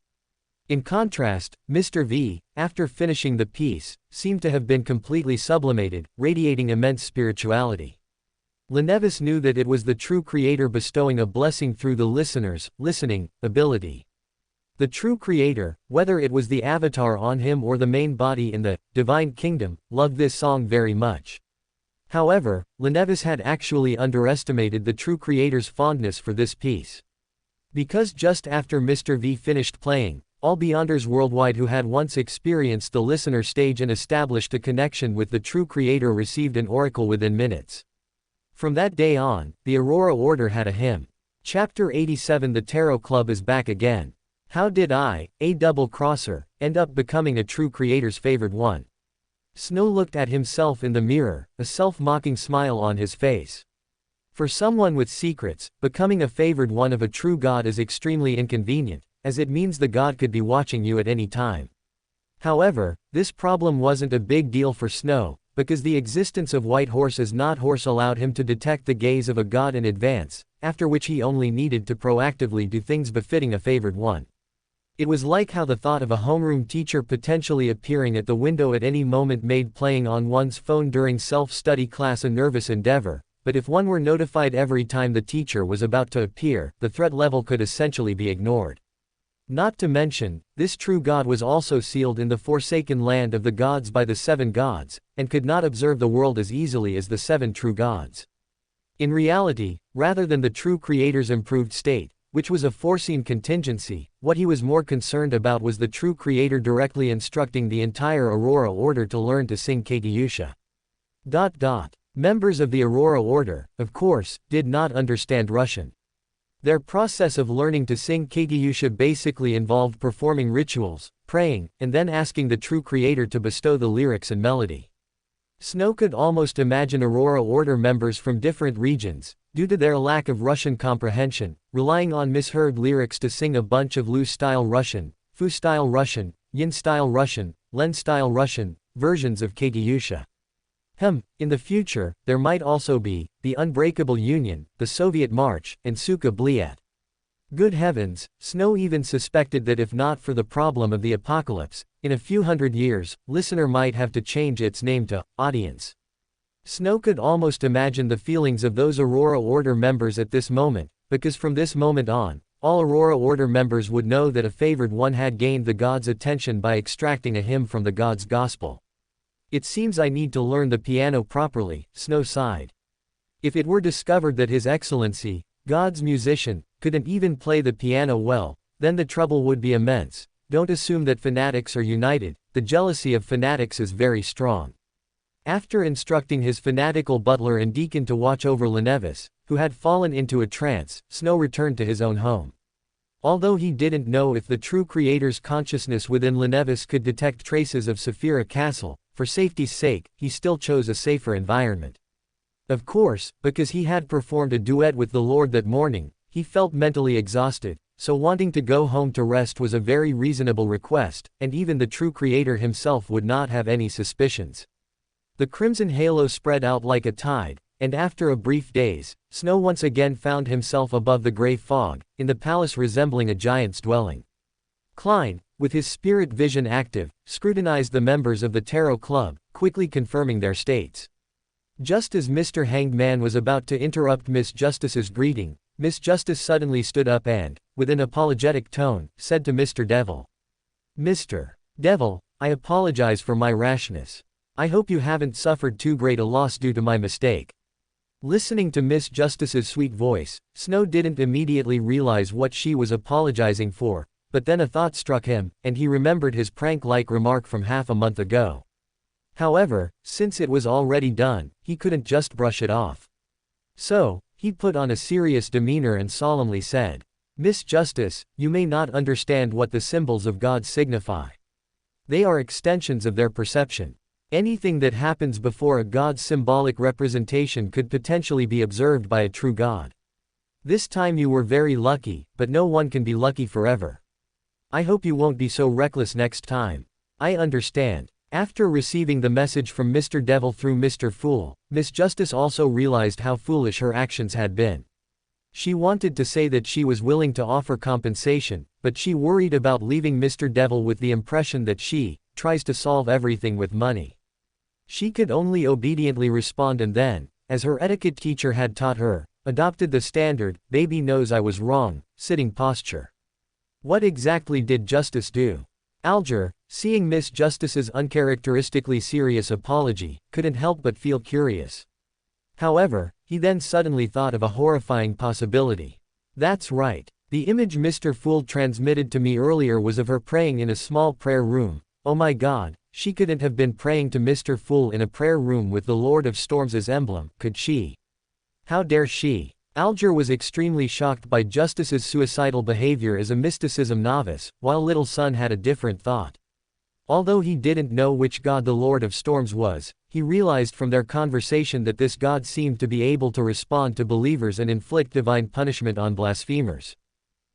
In contrast, Mr. V, after finishing the piece, seemed to have been completely sublimated, radiating immense spirituality. Lenevis knew that it was the true creator bestowing a blessing through the listener's listening ability. The true creator, whether it was the avatar on him or the main body in the divine kingdom, loved this song very much. However, Lenevis had actually underestimated the true creator's fondness for this piece. Because just after Mr. V finished playing, all Beyonders worldwide who had once experienced the listener stage and established a connection with the true creator received an oracle within minutes. From that day on, the Aurora Order had a hymn. Chapter 87. The Tarot Club is back again. How did I, a double-crosser, end up becoming a true creator's favored one? Snow looked at himself in the mirror, a self-mocking smile on his face. For someone with secrets, becoming a favored one of a true god is extremely inconvenient, as it means the god could be watching you at any time. However, this problem wasn't a big deal for Snow, because the existence of White Horse as not horse allowed him to detect the gaze of a god in advance, after which he only needed to proactively do things befitting a favored one. It was like how the thought of a homeroom teacher potentially appearing at the window at any moment made playing on one's phone during self-study class a nervous endeavor, but if one were notified every time the teacher was about to appear, the threat level could essentially be ignored. Not to mention, this true god was also sealed in the forsaken land of the gods by the 7 gods, and could not observe the world as easily as the 7 true gods. In reality, rather than the true creator's improved state, which was a foreseen contingency, what he was more concerned about was the true creator directly instructing the entire Aurora Order to learn to sing Katyusha. Members of the Aurora Order, of course, did not understand Russian. Their process of learning to sing Katyusha basically involved performing rituals, praying, and then asking the true creator to bestow the lyrics and melody. Snow could almost imagine Aurora Order members from different regions, due to their lack of Russian comprehension, relying on misheard lyrics to sing a bunch of Lu-style Russian, Fu-style Russian, Yin-style Russian, Len-style Russian versions of Katyusha. In the future, there might also be the Unbreakable Union, the Soviet March, and Suka Bliat. Good heavens, Snow even suspected that if not for the problem of the apocalypse, in a few hundred years, listener might have to change its name to audience. Snow could almost imagine the feelings of those Aurora Order members at this moment, because from this moment on, all Aurora Order members would know that a favored one had gained the god's attention by extracting a hymn from the god's gospel. It seems I need to learn the piano properly, Snow sighed. If it were discovered that His Excellency, God's musician, couldn't even play the piano well, then the trouble would be immense. Don't assume that fanatics are united, the jealousy of fanatics is very strong. After instructing his fanatical butler and deacon to watch over Lenevis, who had fallen into a trance, Snow returned to his own home. Although he didn't know if the true creator's consciousness within Lenevis could detect traces of Saphira Castle, for safety's sake, he still chose a safer environment. Of course, because he had performed a duet with the Lord that morning, he felt mentally exhausted, so wanting to go home to rest was a very reasonable request, and even the true creator himself would not have any suspicions. The crimson halo spread out like a tide, and after a brief daze, Snow once again found himself above the gray fog, in the palace resembling a giant's dwelling. Klein, with his spirit vision active, scrutinized the members of the Tarot Club, quickly confirming their states. Just as Mr. Hanged Man was about to interrupt Miss Justice's greeting, Miss Justice suddenly stood up and, with an apologetic tone, said to Mr. Devil. "Mr. Devil, I apologize for my rashness. I hope you haven't suffered too great a loss due to my mistake." Listening to Miss Justice's sweet voice, Snow didn't immediately realize what she was apologizing for, but then a thought struck him, and he remembered his prank-like remark from half a month ago. However, since it was already done, he couldn't just brush it off. So, he put on a serious demeanor and solemnly said, "Miss Justice, you may not understand what the symbols of God signify. They are extensions of their perception. Anything that happens before a God's symbolic representation could potentially be observed by a true God. This time you were very lucky, but no one can be lucky forever. I hope you won't be so reckless next time. I understand." After receiving the message from Mr. Devil through Mr. Fool, Miss Justice also realized how foolish her actions had been. She wanted to say that she was willing to offer compensation, but she worried about leaving Mr. Devil with the impression that she tries to solve everything with money. She could only obediently respond and then, as her etiquette teacher had taught her, adopted the standard, "baby knows I was wrong," sitting posture. What exactly did Justice do? Alger, seeing Miss Justice's uncharacteristically serious apology, couldn't help but feel curious. However, he then suddenly thought of a horrifying possibility. That's right. The image Mr. Fool transmitted to me earlier was of her praying in a small prayer room. Oh my God, she couldn't have been praying to Mr. Fool in a prayer room with the Lord of Storms as emblem, could she? How dare she? Alger was extremely shocked by Justice's suicidal behavior as a mysticism novice, while Little Sun had a different thought. Although he didn't know which god the Lord of Storms was, he realized from their conversation that this god seemed to be able to respond to believers and inflict divine punishment on blasphemers.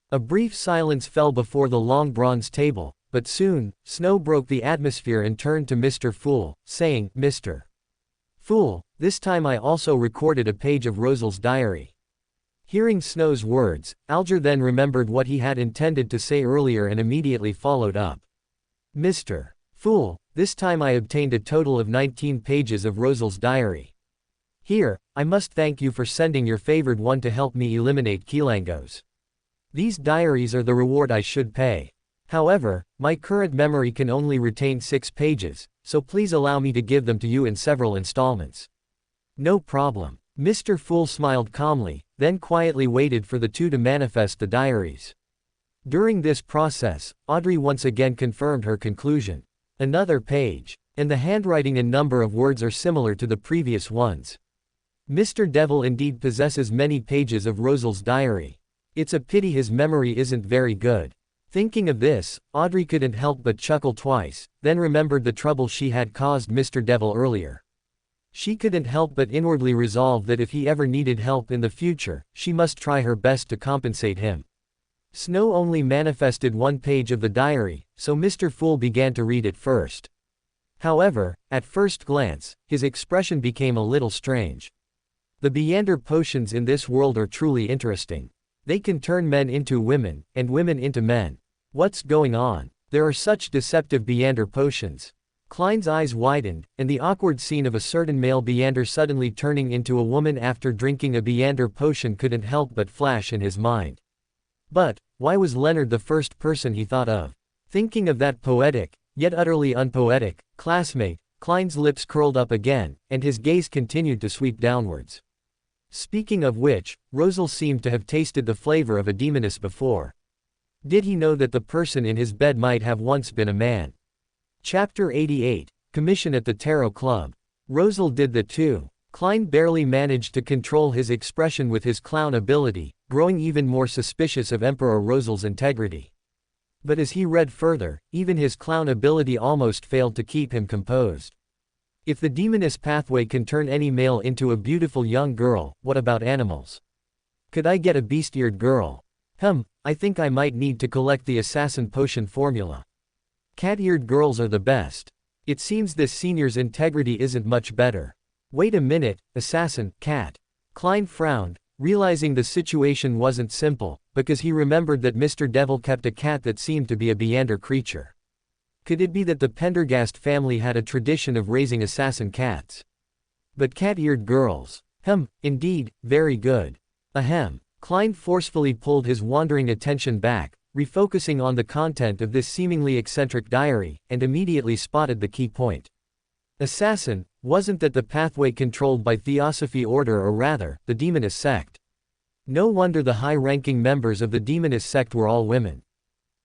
A brief silence fell before the long bronze table, but soon, Snow broke the atmosphere and turned to Mr. Fool, saying, "Mr. Fool, this time I also recorded a page of Rosal's diary." Hearing Snow's words, Alger then remembered what he had intended to say earlier and immediately followed up. "Mr. Fool, this time I obtained a total of 19 pages of Rosal's diary. Here, I must thank you for sending your favored one to help me eliminate Kilangos. These diaries are the reward I should pay. However, my current memory can only retain 6 pages, so please allow me to give them to you in several installments." "No problem." Mr. Fool smiled calmly, then quietly waited for the two to manifest the diaries. During this process, Audrey once again confirmed her conclusion. Another page. And the handwriting and number of words are similar to the previous ones. Mr. Devil indeed possesses many pages of Rosal's diary. It's a pity his memory isn't very good. Thinking of this, Audrey couldn't help but chuckle twice, then remembered the trouble she had caused Mr. Devil earlier. She couldn't help but inwardly resolve that if he ever needed help in the future, she must try her best to compensate him. Snow only manifested 1 page of the diary, so Mr. Fool began to read it first. However, at first glance, his expression became a little strange. The Beander potions in this world are truly interesting. They can turn men into women, and women into men. What's going on? There are such deceptive Beander potions. Klein's eyes widened, and the awkward scene of a certain male Beander suddenly turning into a woman after drinking a Beander potion couldn't help but flash in his mind. But, why was Leonard the first person he thought of? Thinking of that poetic, yet utterly unpoetic, classmate, Klein's lips curled up again, and his gaze continued to sweep downwards. Speaking of which, Rosal seemed to have tasted the flavor of a demoness before. Did he know that the person in his bed might have once been a man? Chapter 88, Commission at the Tarot Club. Rosal did that too. Klein barely managed to control his expression with his clown ability, growing even more suspicious of Emperor Rosal's integrity. But as he read further, even his clown ability almost failed to keep him composed. If the demoness pathway can turn any male into a beautiful young girl, what about animals? Could I get a beast-eared girl? I think I might need to collect the assassin potion formula. Cat-eared girls are the best. It seems this senior's integrity isn't much better. Wait a minute, assassin, cat. Klein frowned, realizing the situation wasn't simple, because he remembered that Mr. Devil kept a cat that seemed to be a Beyonder creature. Could it be that the Pendergast family had a tradition of raising assassin cats? But cat-eared girls. Indeed, very good. Ahem. Klein forcefully pulled his wandering attention back, refocusing on the content of this seemingly eccentric diary, and immediately spotted the key point. Assassin, wasn't that the pathway controlled by Theosophy Order, or rather, the Demonist sect? No wonder the high-ranking members of the Demonist sect were all women.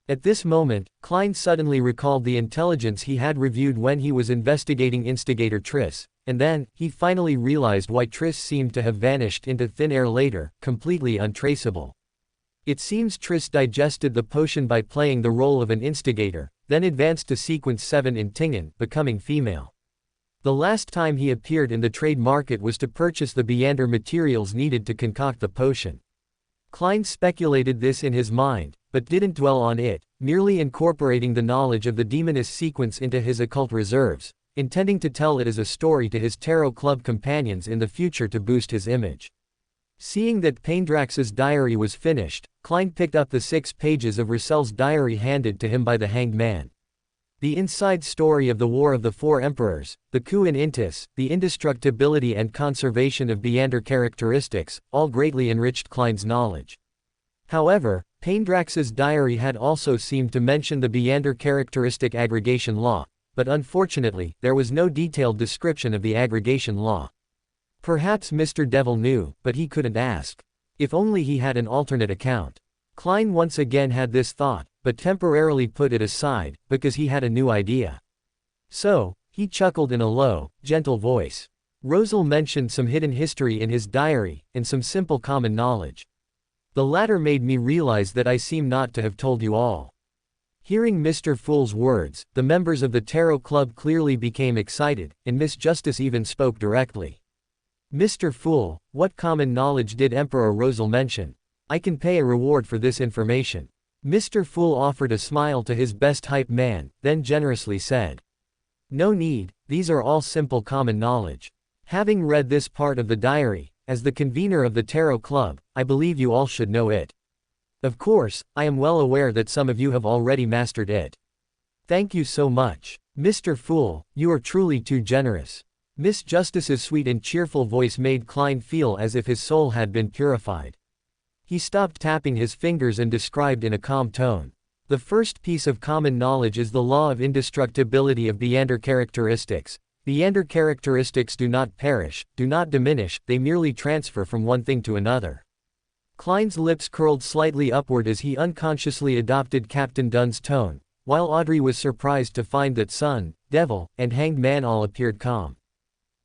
At this moment, Klein suddenly recalled the intelligence he had reviewed when he was investigating instigator Triss, and then, he finally realized why Triss seemed to have vanished into thin air later, completely untraceable. It seems Triss digested the potion by playing the role of an instigator, then advanced to sequence 7 in Tingen, becoming female. The last time he appeared in the trade market was to purchase the Beyonder materials needed to concoct the potion. Klein speculated this in his mind, but didn't dwell on it, merely incorporating the knowledge of the demonist sequence into his occult reserves, intending to tell it as a story to his tarot club companions in the future to boost his image. Seeing that Paindrax's diary was finished, Klein picked up the 6 pages of Russell's diary handed to him by the Hanged Man. The inside story of the War of the Four Emperors, the coup in Intis, the indestructibility and conservation of Beyonder characteristics, all greatly enriched Klein's knowledge. However, Paindrax's diary had also seemed to mention the Beyonder characteristic aggregation law, but unfortunately, there was no detailed description of the aggregation law. Perhaps Mr. Devil knew, but he couldn't ask. If only he had an alternate account. Klein once again had this thought, but temporarily put it aside, because he had a new idea. So, he chuckled in a low, gentle voice. Rosal mentioned some hidden history in his diary, and some simple common knowledge. The latter made me realize that I seem not to have told you all. Hearing Mr. Fool's words, the members of the Tarot Club clearly became excited, and Miss Justice even spoke directly. Mr. Fool, what common knowledge did Emperor Rosal mention? I can pay a reward for this information. Mr. Fool offered a smile to his best hype man, then generously said. No need, these are all simple common knowledge. Having read this part of the diary, as the convener of the Tarot Club, I believe you all should know it. Of course, I am well aware that some of you have already mastered it. Thank you so much. Mr. Fool, you are truly too generous. Miss Justice's sweet and cheerful voice made Klein feel as if his soul had been purified. He stopped tapping his fingers and described in a calm tone. The first piece of common knowledge is the law of indestructibility of Beyonder characteristics. Beyonder characteristics do not perish, do not diminish, they merely transfer from one thing to another. Klein's lips curled slightly upward as he unconsciously adopted Captain Dunn's tone, while Audrey was surprised to find that Sun, Devil, and Hanged Man all appeared calm.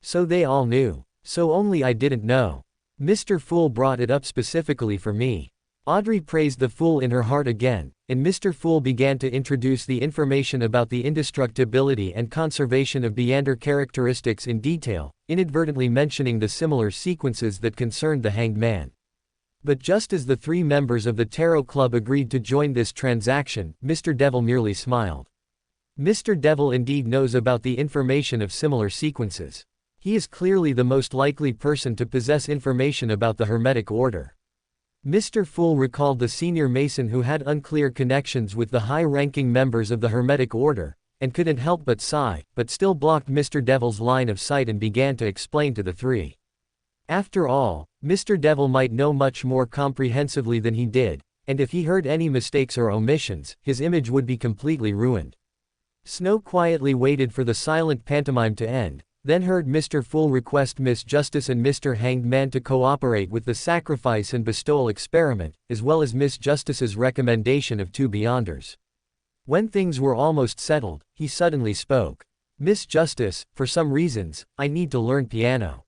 So they all knew. So only I didn't know. Mr. Fool brought it up specifically for me. Audrey praised the Fool in her heart again, and Mr. Fool began to introduce the information about the indestructibility and conservation of Beyonder characteristics in detail, inadvertently mentioning the similar sequences that concerned the Hanged Man. But just as the 3 members of the Tarot Club agreed to join this transaction, Mr. Devil merely smiled. Mr. Devil indeed knows about the information of similar sequences. He is clearly the most likely person to possess information about the Hermetic Order. Mr. Fool recalled the senior Mason who had unclear connections with the high-ranking members of the Hermetic Order, and couldn't help but sigh, but still blocked Mr. Devil's line of sight and began to explain to the 3. After all, Mr. Devil might know much more comprehensively than he did, and if he heard any mistakes or omissions, his image would be completely ruined. Snow quietly waited for the silent pantomime to end, then heard Mr. Fool request Miss Justice and Mr. Hanged Man to cooperate with the sacrifice and bestowal experiment, as well as Miss Justice's recommendation of 2 Beyonders. When things were almost settled, he suddenly spoke. Miss Justice, for some reasons, I need to learn piano.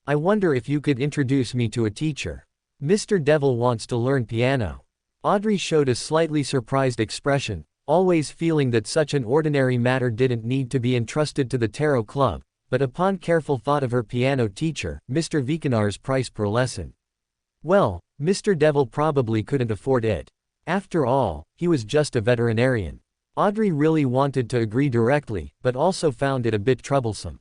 I wonder if you could introduce me to a teacher. Mr. Devil wants to learn piano. Audrey showed a slightly surprised expression, always feeling that such an ordinary matter didn't need to be entrusted to the Tarot Club. But upon careful thought of her piano teacher, Mr. Vikanar's price per lesson. Well, Mr. Devil probably couldn't afford it. After all, he was just a veterinarian. Audrey really wanted to agree directly, but also found it a bit troublesome.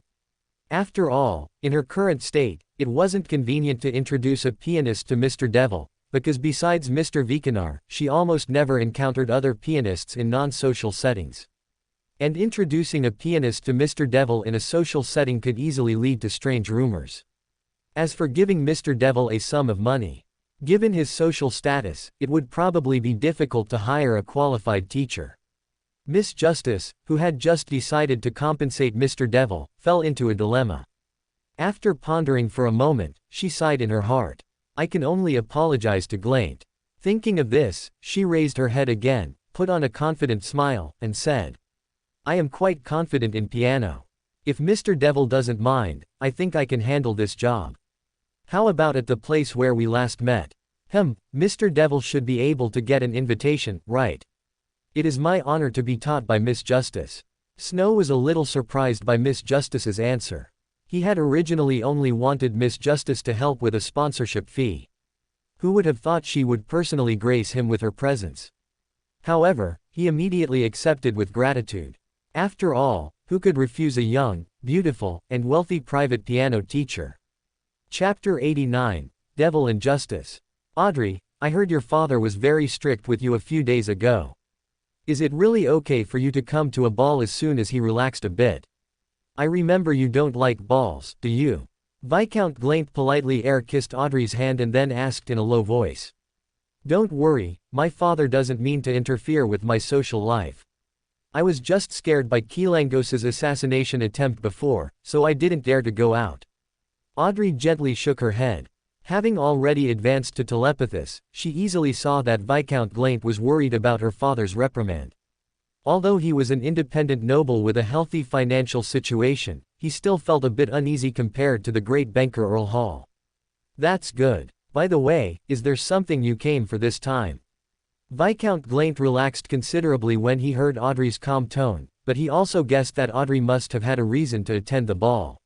After all, in her current state, it wasn't convenient to introduce a pianist to Mr. Devil, because besides Mr. Vikanar, she almost never encountered other pianists in non-social settings. And introducing a pianist to Mr. Devil in a social setting could easily lead to strange rumors. As for giving Mr. Devil a sum of money, given his social status, it would probably be difficult to hire a qualified teacher. Miss Justice, who had just decided to compensate Mr. Devil, fell into a dilemma. After pondering for a moment, she sighed in her heart. I can only apologize to Glaint. Thinking of this, she raised her head again, put on a confident smile, and said, I am quite confident in piano. If Mr. Devil doesn't mind, I think I can handle this job. How about at the place where we last met? Mr. Devil should be able to get an invitation, right? It is my honor to be taught by Miss Justice. Snow was a little surprised by Miss Justice's answer. He had originally only wanted Miss Justice to help with a sponsorship fee. Who would have thought she would personally grace him with her presence? However, he immediately accepted with gratitude. After all, who could refuse a young, beautiful, and wealthy private piano teacher? Chapter 89, Devil and Justice. Audrey, I heard your father was very strict with you a few days ago. Is it really okay for you to come to a ball as soon as he relaxed a bit? I remember you don't like balls, do you? Viscount Glaint politely air-kissed Audrey's hand and then asked in a low voice. Don't worry, my father doesn't mean to interfere with my social life. I was just scared by Kilangos's assassination attempt before, so I didn't dare to go out. Audrey gently shook her head. Having already advanced to telepathist, she easily saw that Viscount Glaint was worried about her father's reprimand. Although he was an independent noble with a healthy financial situation, he still felt a bit uneasy compared to the great banker Earl Hall. That's good. By the way, is there something you came for this time? Viscount Glaint relaxed considerably when he heard Audrey's calm tone, but he also guessed that Audrey must have had a reason to attend the ball.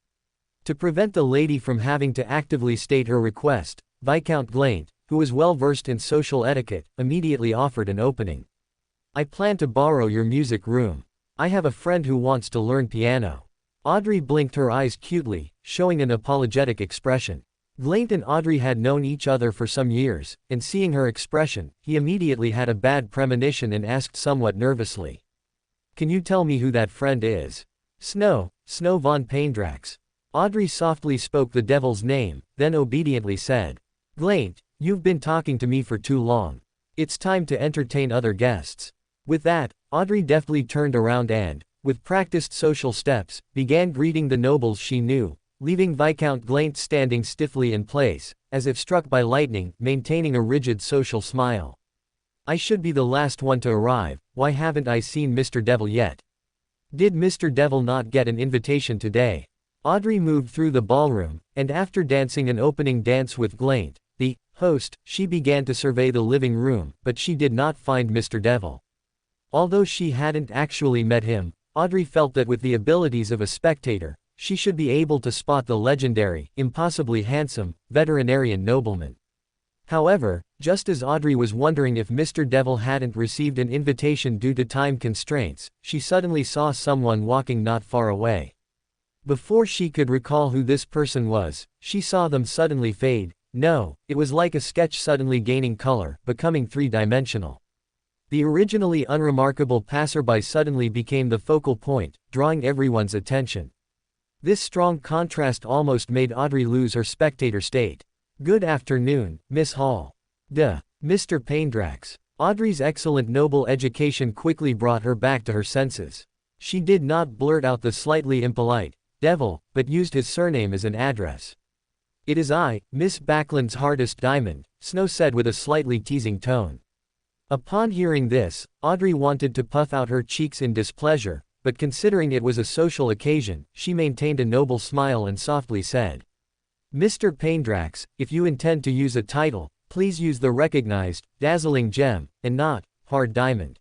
To prevent the lady from having to actively state her request, Viscount Glaint, who was well versed in social etiquette, immediately offered an opening. I plan to borrow your music room. I have a friend who wants to learn piano. Audrey blinked her eyes cutely, showing an apologetic expression. Glaint and Audrey had known each other for some years, and seeing her expression, he immediately had a bad premonition and asked somewhat nervously. Can you tell me who that friend is? Snow von Paindrax. Audrey softly spoke the devil's name, then obediently said, Glaint, you've been talking to me for too long. It's time to entertain other guests. With that, Audrey deftly turned around and, with practiced social steps, began greeting the nobles she knew, leaving Viscount Glaint standing stiffly in place, as if struck by lightning, maintaining a rigid social smile. I should be the last one to arrive, why haven't I seen Mr. Devil yet? Did Mr. Devil not get an invitation today? Audrey moved through the ballroom, and after dancing an opening dance with Glaint, the host, she began to survey the living room, but she did not find Mr. Devil. Although she hadn't actually met him, Audrey felt that with the abilities of a spectator, she should be able to spot the legendary, impossibly handsome, veterinarian nobleman. However, just as Audrey was wondering if Mr. Devil hadn't received an invitation due to time constraints, she suddenly saw someone walking not far away. Before she could recall who this person was, she saw them suddenly fade. No, it was like a sketch suddenly gaining color, becoming three-dimensional. The originally unremarkable passerby suddenly became the focal point, drawing everyone's attention. This strong contrast almost made Audrey lose her spectator state. Good afternoon, Miss Hall. Mr. Paindrax. Audrey's excellent noble education quickly brought her back to her senses. She did not blurt out the slightly impolite Devil, but used his surname as an address. It is I, Miss Backlund's hardest diamond, Snow said with a slightly teasing tone. Upon hearing this, Audrey wanted to puff out her cheeks in displeasure, but considering it was a social occasion, she maintained a noble smile and softly said, Mr. Paindrax, if you intend to use a title, please use the recognized, dazzling gem, and not, hard diamond.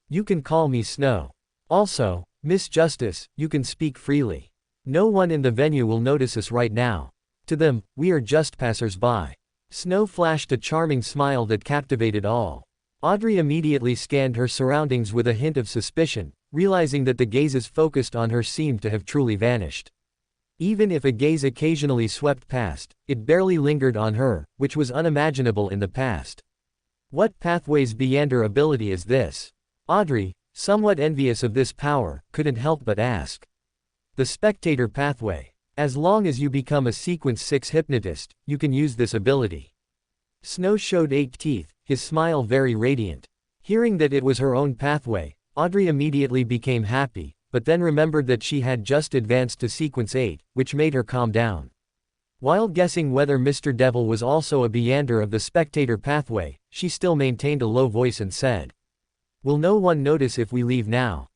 You can call me Snow. Also, Miss Justice, you can speak freely. No one in the venue will notice us right now. To them, we are just passers-by. Snow flashed a charming smile that captivated all. Audrey immediately scanned her surroundings with a hint of suspicion, realizing that the gazes focused on her seemed to have truly vanished. Even if a gaze occasionally swept past, it barely lingered on her, which was unimaginable in the past. What pathway's Beyonder ability is this? Audrey, somewhat envious of this power, couldn't help but ask. The spectator pathway. As long as you become a sequence 6 hypnotist, you can use this ability. Snow showed 8 teeth, his smile very radiant. Hearing that it was her own pathway, Audrey immediately became happy, but then remembered that she had just advanced to sequence 8, which made her calm down. While guessing whether Mr. Devil was also a Beyonder of the spectator pathway, she still maintained a low voice and said, "Will no one notice if we leave now?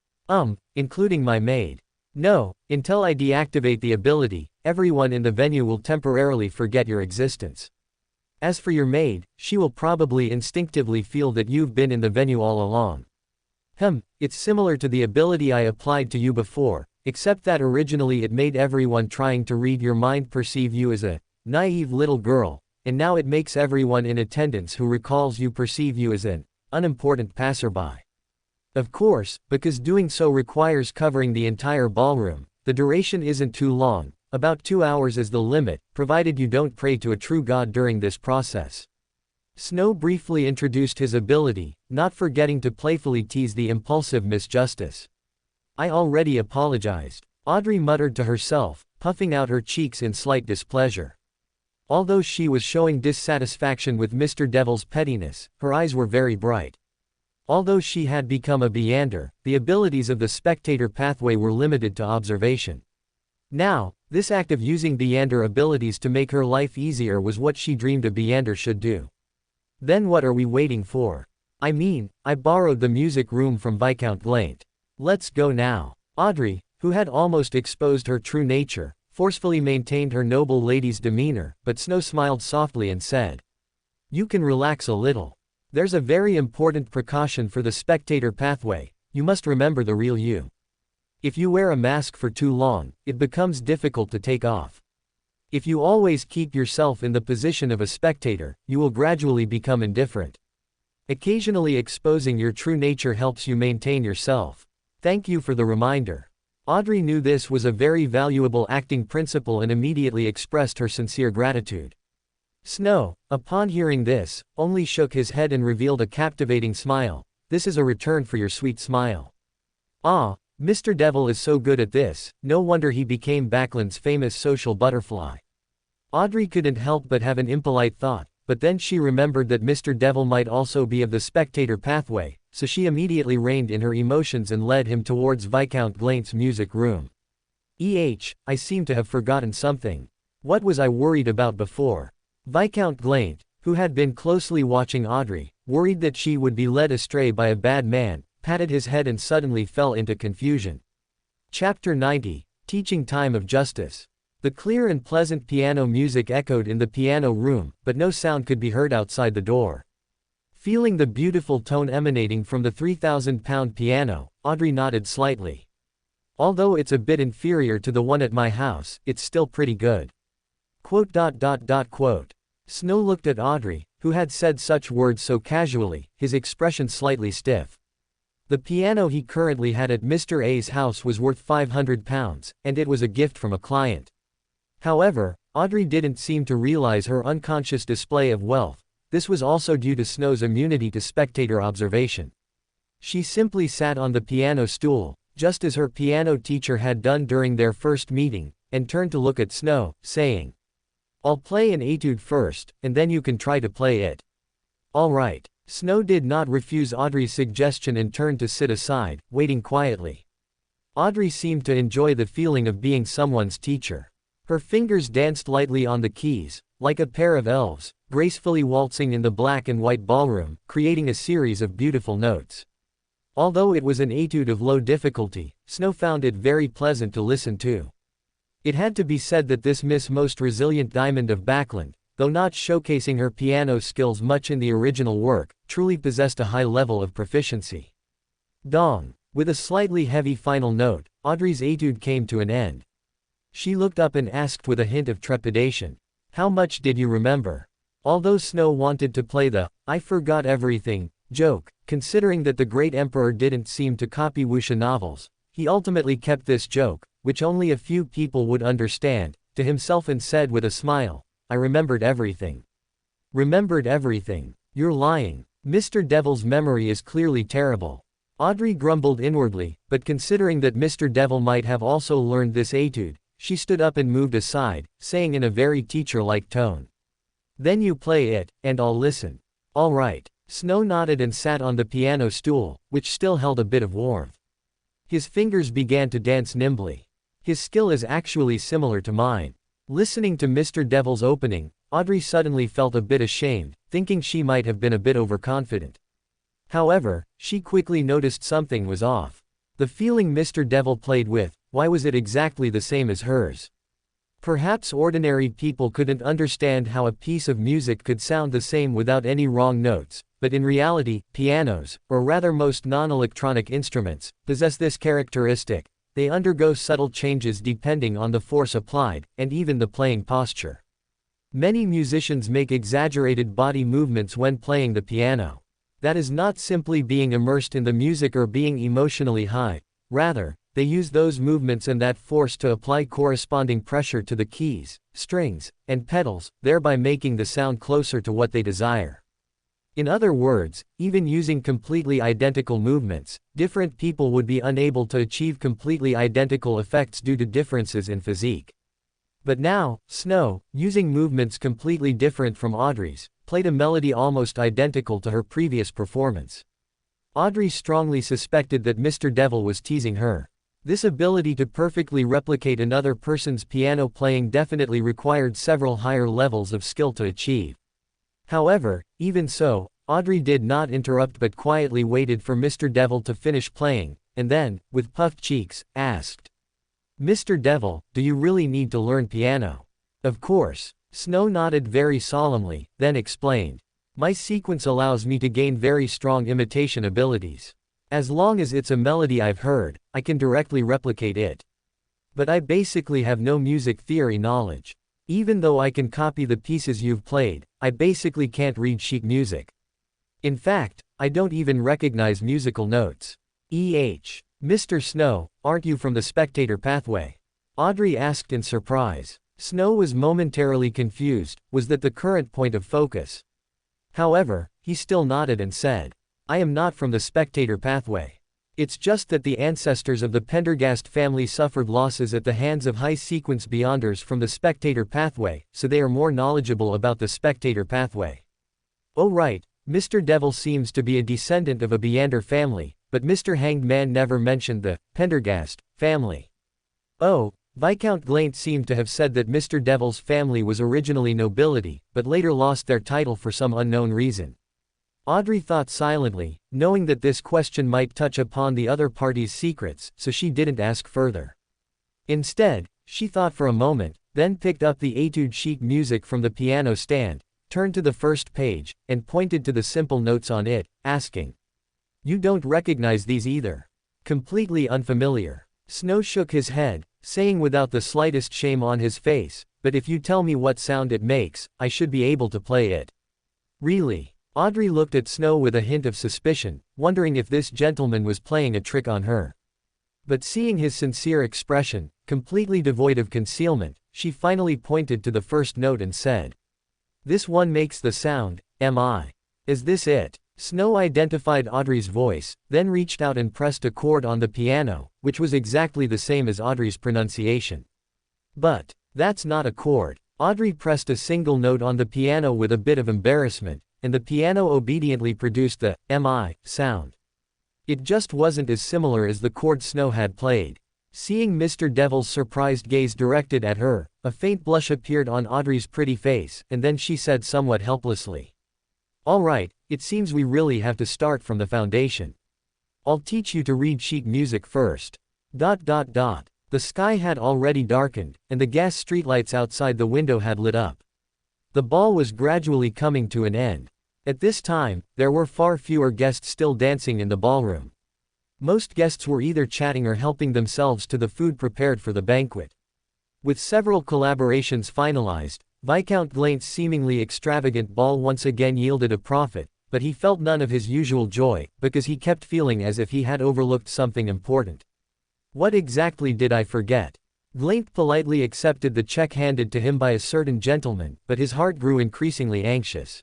Including my maid. No, until I deactivate the ability, everyone in the venue will temporarily forget your existence. As for your maid, she will probably instinctively feel that you've been in the venue all along. It's similar to the ability I applied to you before, except that originally it made everyone trying to read your mind perceive you as a naive little girl, and now it makes everyone in attendance who recalls you perceive you as an unimportant passerby. Of course, because doing so requires covering the entire ballroom, the duration isn't too long, about 2 hours is the limit, provided you don't pray to a true god during this process." Snow briefly introduced his ability, not forgetting to playfully tease the impulsive Miss Justice. "I already apologized," Audrey muttered to herself, puffing out her cheeks in slight displeasure. Although she was showing dissatisfaction with Mr. Devil's pettiness, her eyes were very bright. Although she had become a Beyonder, the abilities of the spectator pathway were limited to observation. Now, this act of using Beyonder abilities to make her life easier was what she dreamed a Beyonder should do. Then what are we waiting for? I mean, I borrowed the music room from Viscount Glaint. Let's go now. Audrey, who had almost exposed her true nature, forcefully maintained her noble lady's demeanor, but Snow smiled softly and said, "You can relax a little. There's a very important precaution for the spectator pathway, you must remember the real you. If you wear a mask for too long, it becomes difficult to take off. If you always keep yourself in the position of a spectator, you will gradually become indifferent. Occasionally exposing your true nature helps you maintain yourself. Thank you for the reminder." Audrey knew this was a very valuable acting principle and immediately expressed her sincere gratitude. Snow, upon hearing this, only shook his head and revealed a captivating smile. "This is a return for your sweet smile." "Ah, Mr. Devil is so good at this, no wonder he became Backland's famous social butterfly." Audrey couldn't help but have an impolite thought, but then she remembered that Mr. Devil might also be of the spectator pathway, so she immediately reined in her emotions and led him towards Viscount Glaint's music room. I seem to have forgotten something. What was I worried about before? Viscount Glaint, who had been closely watching Audrey, worried that she would be led astray by a bad man, patted his head and suddenly fell into confusion. Chapter 90, Teaching Time of Justice. The clear and pleasant piano music echoed in the piano room, but no sound could be heard outside the door. Feeling the beautiful tone emanating from the 3,000-pound piano, Audrey nodded slightly. "Although it's a bit inferior to the one at my house, it's still pretty good." Snow looked at Audrey, who had said such words so casually, his expression slightly stiff. The piano he currently had at Mr. A's house was worth £500, and it was a gift from a client. However, Audrey didn't seem to realize her unconscious display of wealth. This was also due to Snow's immunity to spectator observation. She simply sat on the piano stool, just as her piano teacher had done during their first meeting, and turned to look at Snow, saying, "I'll play an etude first, and then you can try to play it." "All right." Snow did not refuse Audrey's suggestion and turned to sit aside, waiting quietly. Audrey seemed to enjoy the feeling of being someone's teacher. Her fingers danced lightly on the keys, like a pair of elves, gracefully waltzing in the black and white ballroom, creating a series of beautiful notes. Although it was an etude of low difficulty, Snow found it very pleasant to listen to. It had to be said that this Miss Most Resilient Diamond of Backland, though not showcasing her piano skills much in the original work, truly possessed a high level of proficiency. Dong. With a slightly heavy final note, Audrey's etude came to an end. She looked up and asked with a hint of trepidation, "How much did you remember?" Although Snow wanted to play the "I forgot everything" joke, considering that the great emperor didn't seem to copy wuxia novels, He ultimately kept this joke, which only a few people would understand, to himself and said with a smile, "I remembered everything." Remembered everything. You're lying. Mr. Devil's memory is clearly terrible. Audrey grumbled inwardly, but considering that Mr. Devil might have also learned this etude, she stood up and moved aside, saying in a very teacher-like tone, "Then you play it, and I'll listen." "All right." Snow nodded and sat on the piano stool, which still held a bit of warmth. His fingers began to dance nimbly. His skill is actually similar to mine. Listening to Mr. Devil's opening, Audrey suddenly felt a bit ashamed, thinking she might have been a bit overconfident. However, she quickly noticed something was off. The feeling Mr. Devil played with, why was it exactly the same as hers? Perhaps ordinary people couldn't understand how a piece of music could sound the same without any wrong notes, but in reality, pianos, or rather most non-electronic instruments, possess this characteristic. They undergo subtle changes depending on the force applied, and even the playing posture. Many musicians make exaggerated body movements when playing the piano. That is not simply being immersed in the music or being emotionally high. Rather, they use those movements and that force to apply corresponding pressure to the keys, strings, and pedals, thereby making the sound closer to what they desire. In other words, even using completely identical movements, different people would be unable to achieve completely identical effects due to differences in physique. But now, Snow, using movements completely different from Audrey's, played a melody almost identical to her previous performance. Audrey strongly suspected that Mr. Devil was teasing her. This ability to perfectly replicate another person's piano playing definitely required several higher levels of skill to achieve. However, even so, Audrey did not interrupt but quietly waited for Mr. Devil to finish playing, and then, with puffed cheeks, asked, "Mr. Devil, do you really need to learn piano?" "Of course." Snow nodded very solemnly, then explained, "My sequence allows me to gain very strong imitation abilities. As long as it's a melody I've heard, I can directly replicate it. But I basically have no music theory knowledge. Even though I can copy the pieces you've played, I basically can't read sheet music. In fact, I don't even recognize musical notes." Mr. Snow, aren't you from the spectator pathway?" Audrey asked in surprise. Snow was momentarily confused. Was that the current point of focus? However, he still nodded and said, "I am not from the spectator pathway. It's just that the ancestors of the Pendergast family suffered losses at the hands of high-sequence beyonders from the spectator pathway, so they are more knowledgeable about the spectator pathway." "Oh right, Mr. Devil seems to be a descendant of a Beyonder family, but Mr. Hanged Man never mentioned the Pendergast family." "Oh, Viscount Glaint seemed to have said that Mr. Devil's family was originally nobility, but later lost their title for some unknown reason." Audrey thought silently, knowing that this question might touch upon the other party's secrets, so she didn't ask further. Instead, she thought for a moment, then picked up the etude sheet music from the piano stand, turned to the first page, and pointed to the simple notes on it, asking, "You don't recognize these either?" "Completely unfamiliar." Snow shook his head, saying without the slightest shame on his face, "But if you tell me what sound it makes, I should be able to play it." "Really?" Audrey looked at Snow with a hint of suspicion, wondering if this gentleman was playing a trick on her. But seeing his sincere expression, completely devoid of concealment, she finally pointed to the first note and said, "This one makes the sound, M-I. Is this it?" Snow identified Audrey's voice, then reached out and pressed a chord on the piano, which was exactly the same as Audrey's pronunciation. "But that's not a chord." Audrey pressed a single note on the piano with a bit of embarrassment, and the piano obediently produced the M-I sound. It just wasn't as similar as the chord Snow had played. Seeing Mr. Devil's surprised gaze directed at her, a faint blush appeared on Audrey's pretty face, and then she said somewhat helplessly, "All right, it seems we really have to start from the foundation. I'll teach you to read sheet music first." The sky had already darkened, and the gas streetlights outside the window had lit up. The ball was gradually coming to an end. At this time, there were far fewer guests still dancing in the ballroom. Most guests were either chatting or helping themselves to the food prepared for the banquet. With several collaborations finalized, Viscount Glaint's seemingly extravagant ball once again yielded a profit, but he felt none of his usual joy, because he kept feeling as if he had overlooked something important. What exactly did I forget? Glaint politely accepted the check handed to him by a certain gentleman, but his heart grew increasingly anxious.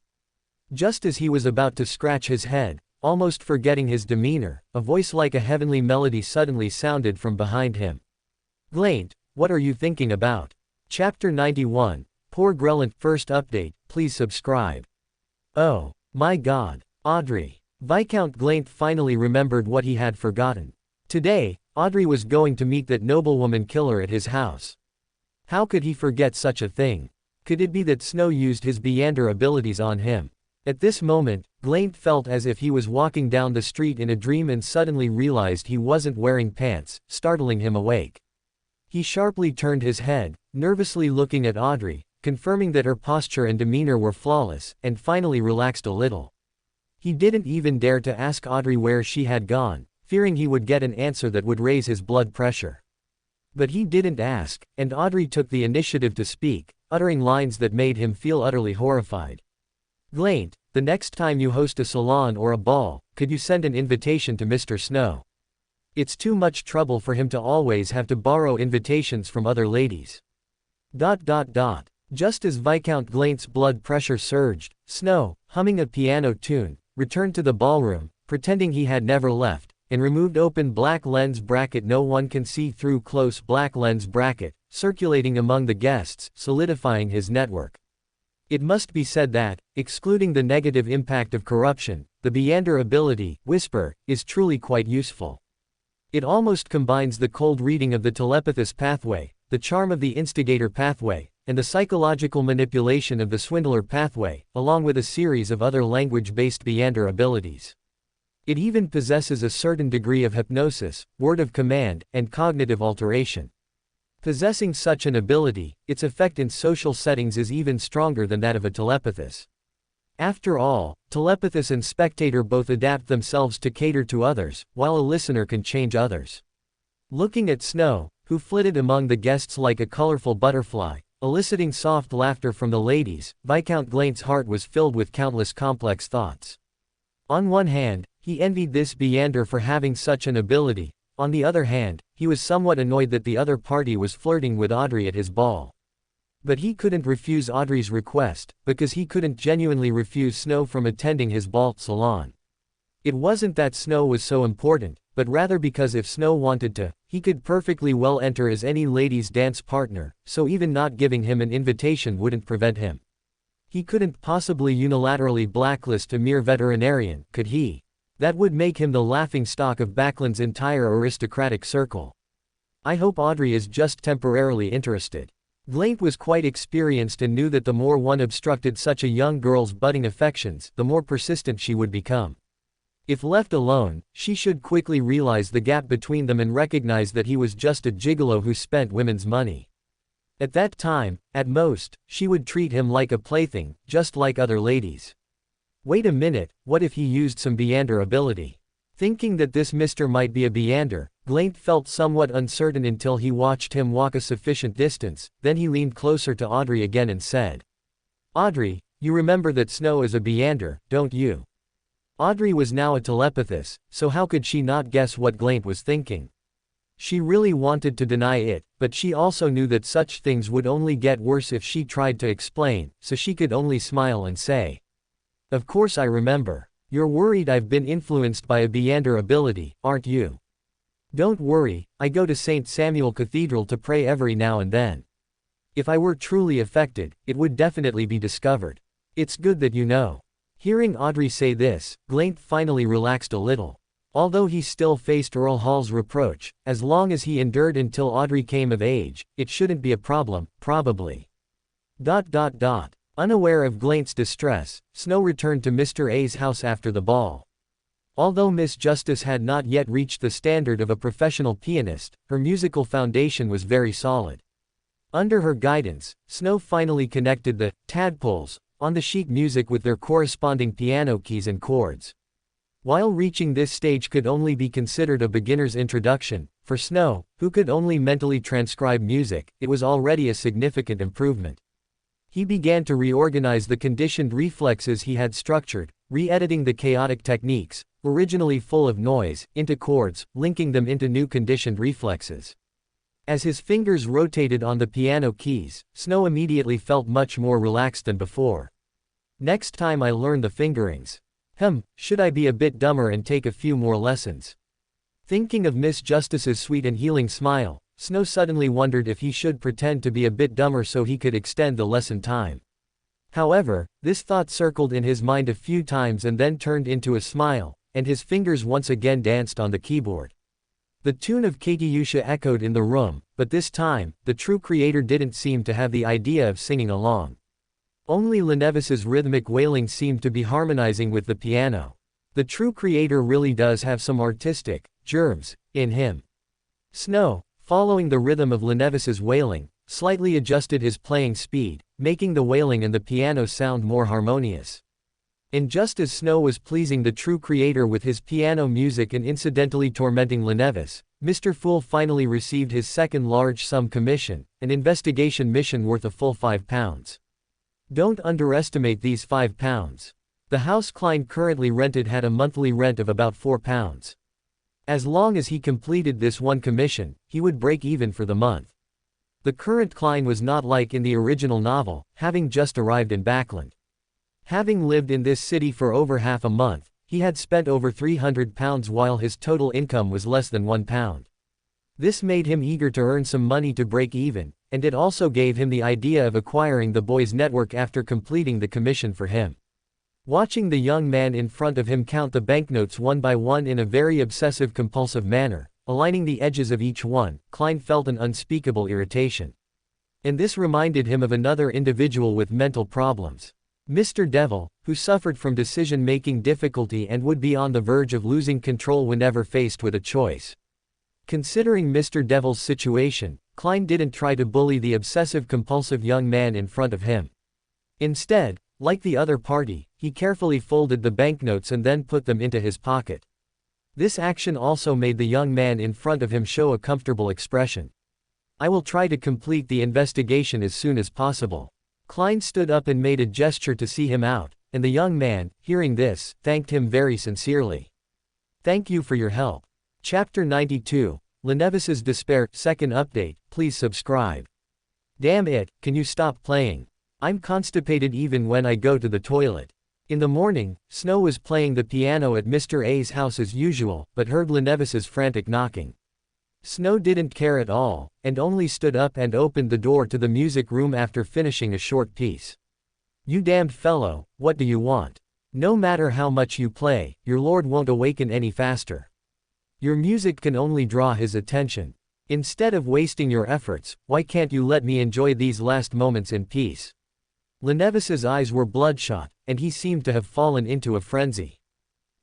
Just as he was about to scratch his head, almost forgetting his demeanor, a voice like a heavenly melody suddenly sounded from behind him. Glaint, what are you thinking about? Chapter 91, Poor Grellant. First update, please subscribe. Oh, my God. Audrey. Viscount Glaint finally remembered what he had forgotten. Today, Audrey was going to meet that noblewoman killer at his house. How could he forget such a thing? Could it be that Snow used his Beander abilities on him? At this moment, Glaint felt as if he was walking down the street in a dream and suddenly realized he wasn't wearing pants, startling him awake. He sharply turned his head, nervously looking at Audrey, confirming that her posture and demeanor were flawless, and finally relaxed a little. He didn't even dare to ask Audrey where she had gone, fearing he would get an answer that would raise his blood pressure. But he didn't ask, and Audrey took the initiative to speak, uttering lines that made him feel utterly horrified. Glaint, the next time you host a salon or a ball, could you send an invitation to Mr. Snow? It's too much trouble for him to always have to borrow invitations from other ladies. Just as Viscount Glaint's blood pressure surged, Snow, humming a piano tune, returned to the ballroom, pretending he had never left, and removed open black lens bracket no one can see through close black lens bracket, circulating among the guests, solidifying his network. It must be said that, excluding the negative impact of corruption, the Beander ability, Whisper, is truly quite useful. It almost combines the cold reading of the telepathist pathway, the charm of the instigator pathway, and the psychological manipulation of the swindler pathway, along with a series of other language-based Beander abilities. It even possesses a certain degree of hypnosis, word of command, and cognitive alteration. Possessing such an ability, its effect in social settings is even stronger than that of a telepathist. After all, telepathist and spectator both adapt themselves to cater to others, while a listener can change others. Looking at Snow, who flitted among the guests like a colorful butterfly, eliciting soft laughter from the ladies, Viscount Glaint's heart was filled with countless complex thoughts. On one hand, he envied this Beander for having such an ability. On the other hand, he was somewhat annoyed that the other party was flirting with Audrey at his ball. But he couldn't refuse Audrey's request, because he couldn't genuinely refuse Snow from attending his ball salon. It wasn't that Snow was so important, but rather because if Snow wanted to, he could perfectly well enter as any lady's dance partner, so even not giving him an invitation wouldn't prevent him. He couldn't possibly unilaterally blacklist a mere veterinarian, could he? That would make him the laughingstock of Backland's entire aristocratic circle. I hope Audrey is just temporarily interested. Glaint was quite experienced and knew that the more one obstructed such a young girl's budding affections, the more persistent she would become. If left alone, she should quickly realize the gap between them and recognize that he was just a gigolo who spent women's money. At that time, at most, she would treat him like a plaything, just like other ladies. Wait a minute, what if he used some Beander ability? Thinking that this Mr. might be a Beander, Glaint felt somewhat uncertain until he watched him walk a sufficient distance, then he leaned closer to Audrey again and said, "Audrey, you remember that Snow is a Beander, don't you?" Audrey was now a telepathist, so how could she not guess what Glaint was thinking? She really wanted to deny it, but she also knew that such things would only get worse if she tried to explain, so she could only smile and say, "Of course I remember. You're worried I've been influenced by a Beander ability, aren't you?" "Don't worry, I go to St. Samuel Cathedral to pray every now and then. If I were truly affected, it would definitely be discovered. It's good that you know." Hearing Audrey say this, Glaint finally relaxed a little. Although he still faced Earl Hall's reproach, as long as he endured until Audrey came of age, it shouldn't be a problem, probably. Unaware of Glaint's distress, Snow returned to Mr. A's house after the ball. Although Miss Justice had not yet reached the standard of a professional pianist, her musical foundation was very solid. Under her guidance, Snow finally connected the tadpoles on the sheet music with their corresponding piano keys and chords. While reaching this stage could only be considered a beginner's introduction, for Snow, who could only mentally transcribe music, it was already a significant improvement. He began to reorganize the conditioned reflexes he had structured, re-editing the chaotic techniques, originally full of noise, into chords, linking them into new conditioned reflexes. As his fingers rotated on the piano keys, Snow immediately felt much more relaxed than before. Next time I learn the fingerings. Should I be a bit dumber and take a few more lessons? Thinking of Miss Justice's sweet and healing smile, Snow suddenly wondered if he should pretend to be a bit dumber so he could extend the lesson time. However, this thought circled in his mind a few times and then turned into a smile, and his fingers once again danced on the keyboard. The tune of Katyusha echoed in the room, but this time, the true creator didn't seem to have the idea of singing along. Only Lenevis's rhythmic wailing seemed to be harmonizing with the piano. The true creator really does have some artistic germs in him. Snow, following the rhythm of Lenevis's wailing, slightly adjusted his playing speed, making the wailing and the piano sound more harmonious. And just as Snow was pleasing the true creator with his piano music and incidentally tormenting Lenevis, Mr. Fool finally received his second large sum commission, an investigation mission worth a full £5. Don't underestimate these £5. The house Klein currently rented had a monthly rent of about £4. As long as he completed this one commission, he would break even for the month. The current Klein was not like in the original novel, having just arrived in Backland. Having lived in this city for over half a month, he had spent over £300 while his total income was less than £1. This made him eager to earn some money to break even, and it also gave him the idea of acquiring the boy's network after completing the commission for him. Watching the young man in front of him count the banknotes one by one in a very obsessive-compulsive manner, aligning the edges of each one, Klein felt an unspeakable irritation. And this reminded him of another individual with mental problems. Mr. Devil, who suffered from decision-making difficulty and would be on the verge of losing control whenever faced with a choice. Considering Mr. Devil's situation, Klein didn't try to bully the obsessive-compulsive young man in front of him. Instead, like the other party, he carefully folded the banknotes and then put them into his pocket. This action also made the young man in front of him show a comfortable expression. I will try to complete the investigation as soon as possible. Klein stood up and made a gesture to see him out, and the young man, hearing this, thanked him very sincerely. Thank you for your help. Chapter 92, Lenevis's Despair, second update, please subscribe. Damn it, can you stop playing? I'm constipated even when I go to the toilet. In the morning, Snow was playing the piano at Mr. A's house as usual, but heard Lenevis's frantic knocking. Snow didn't care at all, and only stood up and opened the door to the music room after finishing a short piece. You damned fellow, what do you want? No matter how much you play, your lord won't awaken any faster. Your music can only draw his attention. Instead of wasting your efforts, why can't you let me enjoy these last moments in peace? Lenevis's eyes were bloodshot, and he seemed to have fallen into a frenzy.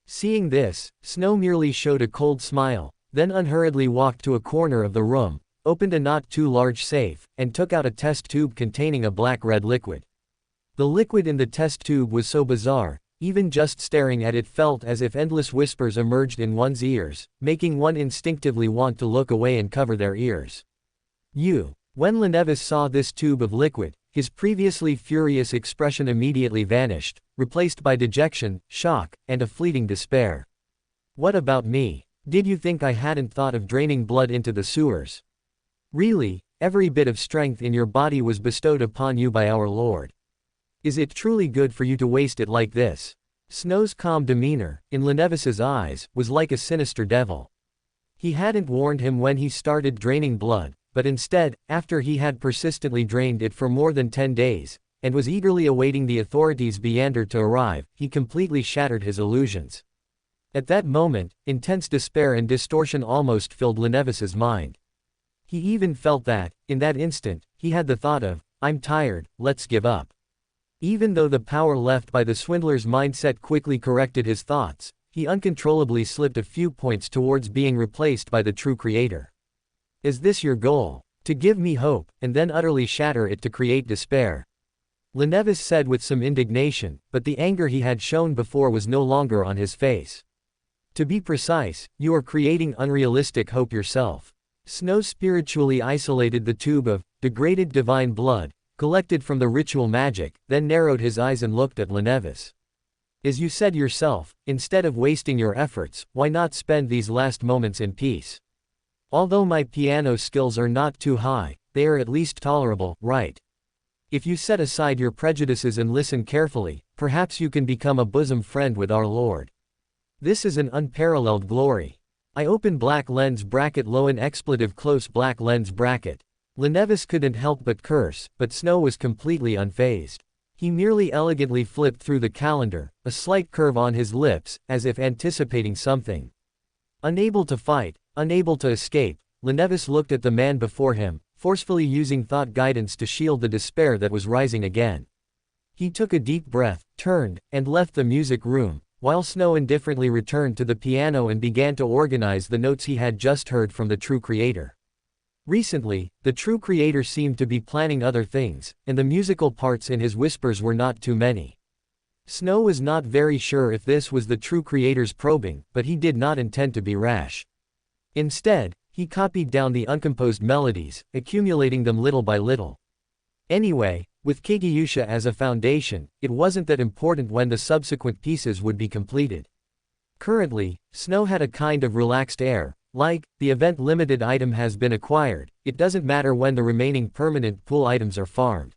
Seeing this, Snow merely showed a cold smile, then unhurriedly walked to a corner of the room, opened a not too large safe, and took out a test tube containing a black-red liquid. The liquid in the test tube was so bizarre, even just staring at it felt as if endless whispers emerged in one's ears, making one instinctively want to look away and cover their ears. When Lenevis saw this tube of liquid, his previously furious expression immediately vanished, replaced by dejection, shock, and a fleeting despair. What about me? Did you think I hadn't thought of draining blood into the sewers? Really, every bit of strength in your body was bestowed upon you by our Lord. Is it truly good for you to waste it like this? Snow's calm demeanor, in Lenevis's eyes, was like a sinister devil. He hadn't warned him when he started draining blood, but instead, after he had persistently drained it for more than 10 days, and was eagerly awaiting the authorities' Beander to arrive, he completely shattered his illusions. At that moment, intense despair and distortion almost filled Lenevis's mind. He even felt that, in that instant, he had the thought of, I'm tired, let's give up. Even though the power left by the swindler's mindset quickly corrected his thoughts, he uncontrollably slipped a few points towards being replaced by the true creator. Is this your goal? To give me hope, and then utterly shatter it to create despair? Lenevis said with some indignation, but the anger he had shown before was no longer on his face. To be precise, you are creating unrealistic hope yourself. Snow spiritually isolated the tube of degraded divine blood, collected from the ritual magic, then narrowed his eyes and looked at Lenevis. As you said yourself, instead of wasting your efforts, why not spend these last moments in peace? Although my piano skills are not too high, they are at least tolerable, right? If you set aside your prejudices and listen carefully, perhaps you can become a bosom friend with our Lord. This is an unparalleled glory. I open black lens bracket lowen expletive close black lens bracket. Lenevis couldn't help but curse, but Snow was completely unfazed. He merely elegantly flipped through the calendar, a slight curve on his lips, as if anticipating something. Unable to fight, unable to escape, Lenevis looked at the man before him, forcefully using thought guidance to shield the despair that was rising again. He took a deep breath, turned, and left the music room, while Snow indifferently returned to the piano and began to organize the notes he had just heard from the true creator. Recently, the true creator seemed to be planning other things, and the musical parts in his whispers were not too many. Snow was not very sure if this was the true creator's probing, but he did not intend to be rash. Instead, he copied down the uncomposed melodies, accumulating them little by little. Anyway, with Katyusha as a foundation, it wasn't that important when the subsequent pieces would be completed. Currently, Snow had a kind of relaxed air, like, the event limited item has been acquired, it doesn't matter when the remaining permanent pool items are farmed.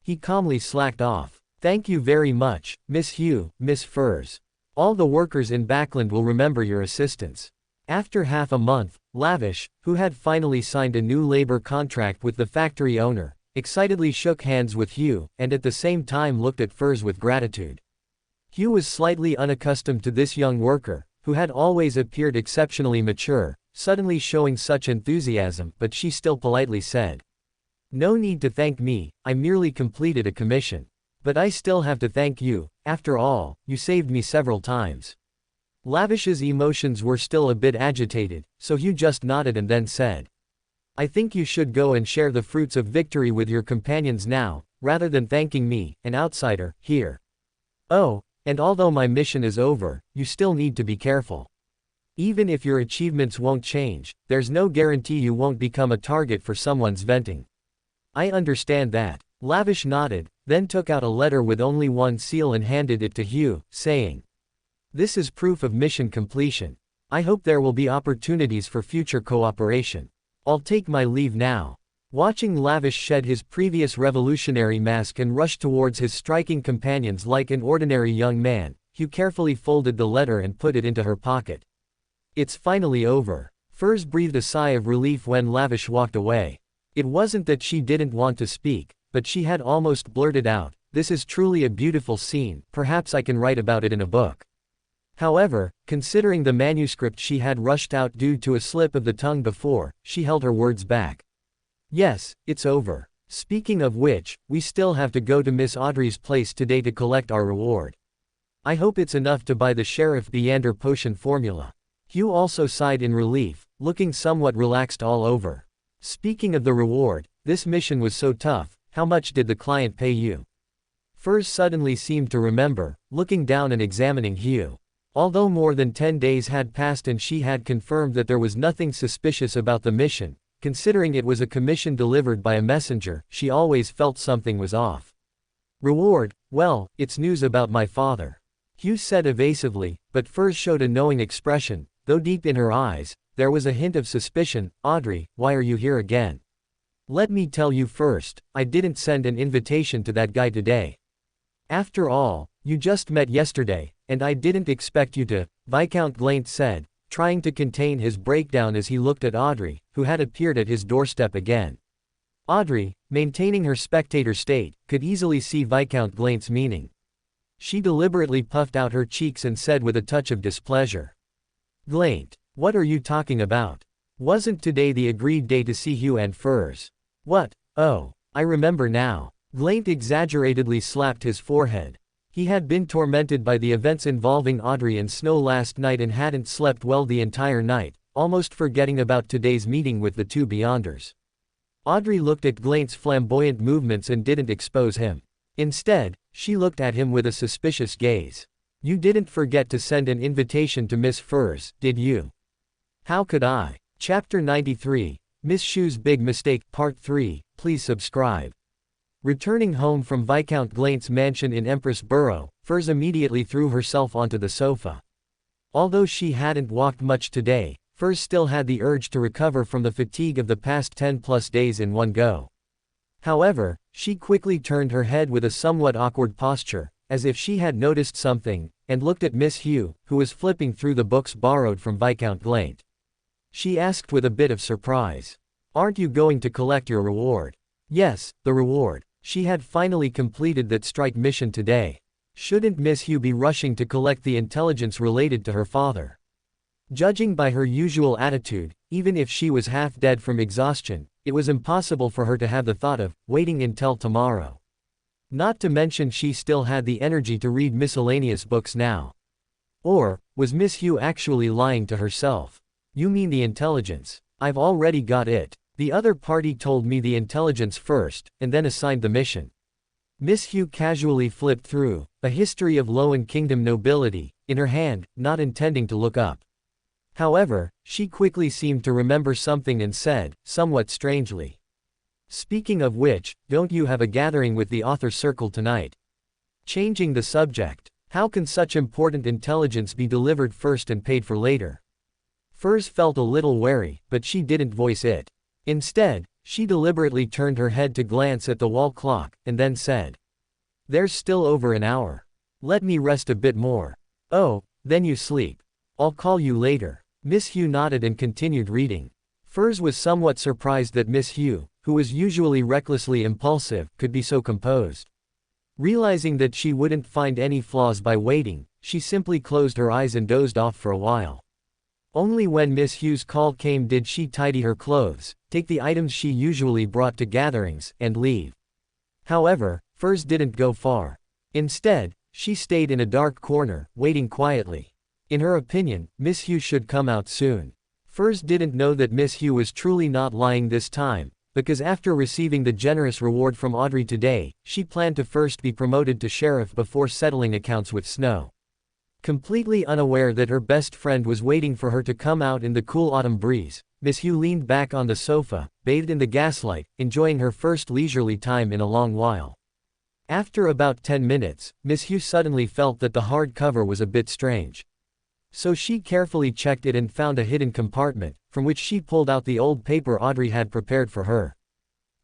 He calmly slacked off. Thank you very much, Miss Hugh, Miss Furs. All the workers in Backland will remember your assistance. After half a month, Lavish, who had finally signed a new labor contract with the factory owner, excitedly shook hands with Hugh, and at the same time looked at Furs with gratitude. Hugh was slightly unaccustomed to this young worker, who had always appeared exceptionally mature, suddenly showing such enthusiasm, but she still politely said, "No need to thank me, I merely completed a commission. But I still have to thank you, after all, you saved me several times." Lavish's emotions were still a bit agitated, so Hugh just nodded and then said, "I think you should go and share the fruits of victory with your companions now, rather than thanking me, an outsider, here. Oh, and although my mission is over, you still need to be careful. Even if your achievements won't change, there's no guarantee you won't become a target for someone's venting." "I understand that." Lavish nodded, then took out a letter with only one seal and handed it to Hugh, saying, "This is proof of mission completion. I hope there will be opportunities for future cooperation. I'll take my leave now." Watching Lavish shed his previous revolutionary mask and rush towards his striking companions like an ordinary young man, Hugh carefully folded the letter and put it into her pocket. "It's finally over." Furs breathed a sigh of relief when Lavish walked away. It wasn't that she didn't want to speak, but she had almost blurted out, "This is truly a beautiful scene, perhaps I can write about it in a book." However, considering the manuscript she had rushed out due to a slip of the tongue before, she held her words back. "Yes, it's over. Speaking of which, we still have to go to Miss Audrey's place today to collect our reward. I hope it's enough to buy the Sheriff Beander potion formula." Hugh also sighed in relief, looking somewhat relaxed all over. "Speaking of the reward, this mission was so tough, how much did the client pay you?" Furs suddenly seemed to remember, looking down and examining Hugh. Although more than 10 days had passed and she had confirmed that there was nothing suspicious about the mission, considering it was a commission delivered by a messenger, she always felt something was off. "Reward, well, it's news about my father," Hugh said evasively, but Furs showed a knowing expression, though deep in her eyes, there was a hint of suspicion. "Audrey, why are you here again?" "Let me tell you first, I didn't send an invitation to that guy today. After all, you just met yesterday, and I didn't expect you to," Viscount Glaint said, trying to contain his breakdown as he looked at Audrey, who had appeared at his doorstep again. Audrey, maintaining her spectator state, could easily see Viscount Glaint's meaning. She deliberately puffed out her cheeks and said with a touch of displeasure, "Glaint, what are you talking about? Wasn't today the agreed day to see Hugh and Furs?" "What? Oh, I remember now." Glaint exaggeratedly slapped his forehead. He had been tormented by the events involving Audrey and Snow last night and hadn't slept well the entire night, almost forgetting about today's meeting with the two Beyonders. Audrey looked at Glaint's flamboyant movements and didn't expose him. Instead, she looked at him with a suspicious gaze. "You didn't forget to send an invitation to Miss Furs, did you?" "How could I?" Chapter 93, Miss Shu's Big Mistake, Part 3, please subscribe. Returning home from Viscount Glaint's mansion in Empress Borough, Furs immediately threw herself onto the sofa. Although she hadn't walked much today, Furs still had the urge to recover from the fatigue of the past 10+ days in one go. However, she quickly turned her head with a somewhat awkward posture, as if she had noticed something, and looked at Miss Hugh, who was flipping through the books borrowed from Viscount Glaint. She asked with a bit of surprise, "Aren't you going to collect your reward?" Yes, the reward. She had finally completed that strike mission today. Shouldn't Miss Hugh be rushing to collect the intelligence related to her father? Judging by her usual attitude, even if she was half dead from exhaustion, it was impossible for her to have the thought of waiting until tomorrow. Not to mention she still had the energy to read miscellaneous books now. Or, was Miss Hugh actually lying to herself? "You mean the intelligence? I've already got it. The other party told me the intelligence first, and then assigned the mission." Miss Hugh casually flipped through A History of Lowen Kingdom Nobility in her hand, not intending to look up. However, she quickly seemed to remember something and said, somewhat strangely, "Speaking of which, don't you have a gathering with the author circle tonight?" Changing the subject, how can such important intelligence be delivered first and paid for later? Furs felt a little wary, but she didn't voice it. Instead, she deliberately turned her head to glance at the wall clock, and then said, "There's still over an hour. Let me rest a bit more." "Oh, then you sleep. I'll call you later." Miss Hugh nodded and continued reading. Furs was somewhat surprised that Miss Hugh, who was usually recklessly impulsive, could be so composed. Realizing that she wouldn't find any flaws by waiting, she simply closed her eyes and dozed off for a while. Only when Miss Hugh's call came did she tidy her clothes, take the items she usually brought to gatherings, and leave. However, Furs didn't go far. Instead, she stayed in a dark corner, waiting quietly. In her opinion, Miss Hugh should come out soon. Furs didn't know that Miss Hugh was truly not lying this time, because after receiving the generous reward from Audrey today, she planned to first be promoted to sheriff before settling accounts with Snow. Completely unaware that her best friend was waiting for her to come out in the cool autumn breeze, Miss Hugh leaned back on the sofa, bathed in the gaslight, enjoying her first leisurely time in a long while. After about 10 minutes, Miss Hugh suddenly felt that the hard cover was a bit strange. So she carefully checked it and found a hidden compartment, from which she pulled out the old paper Audrey had prepared for her.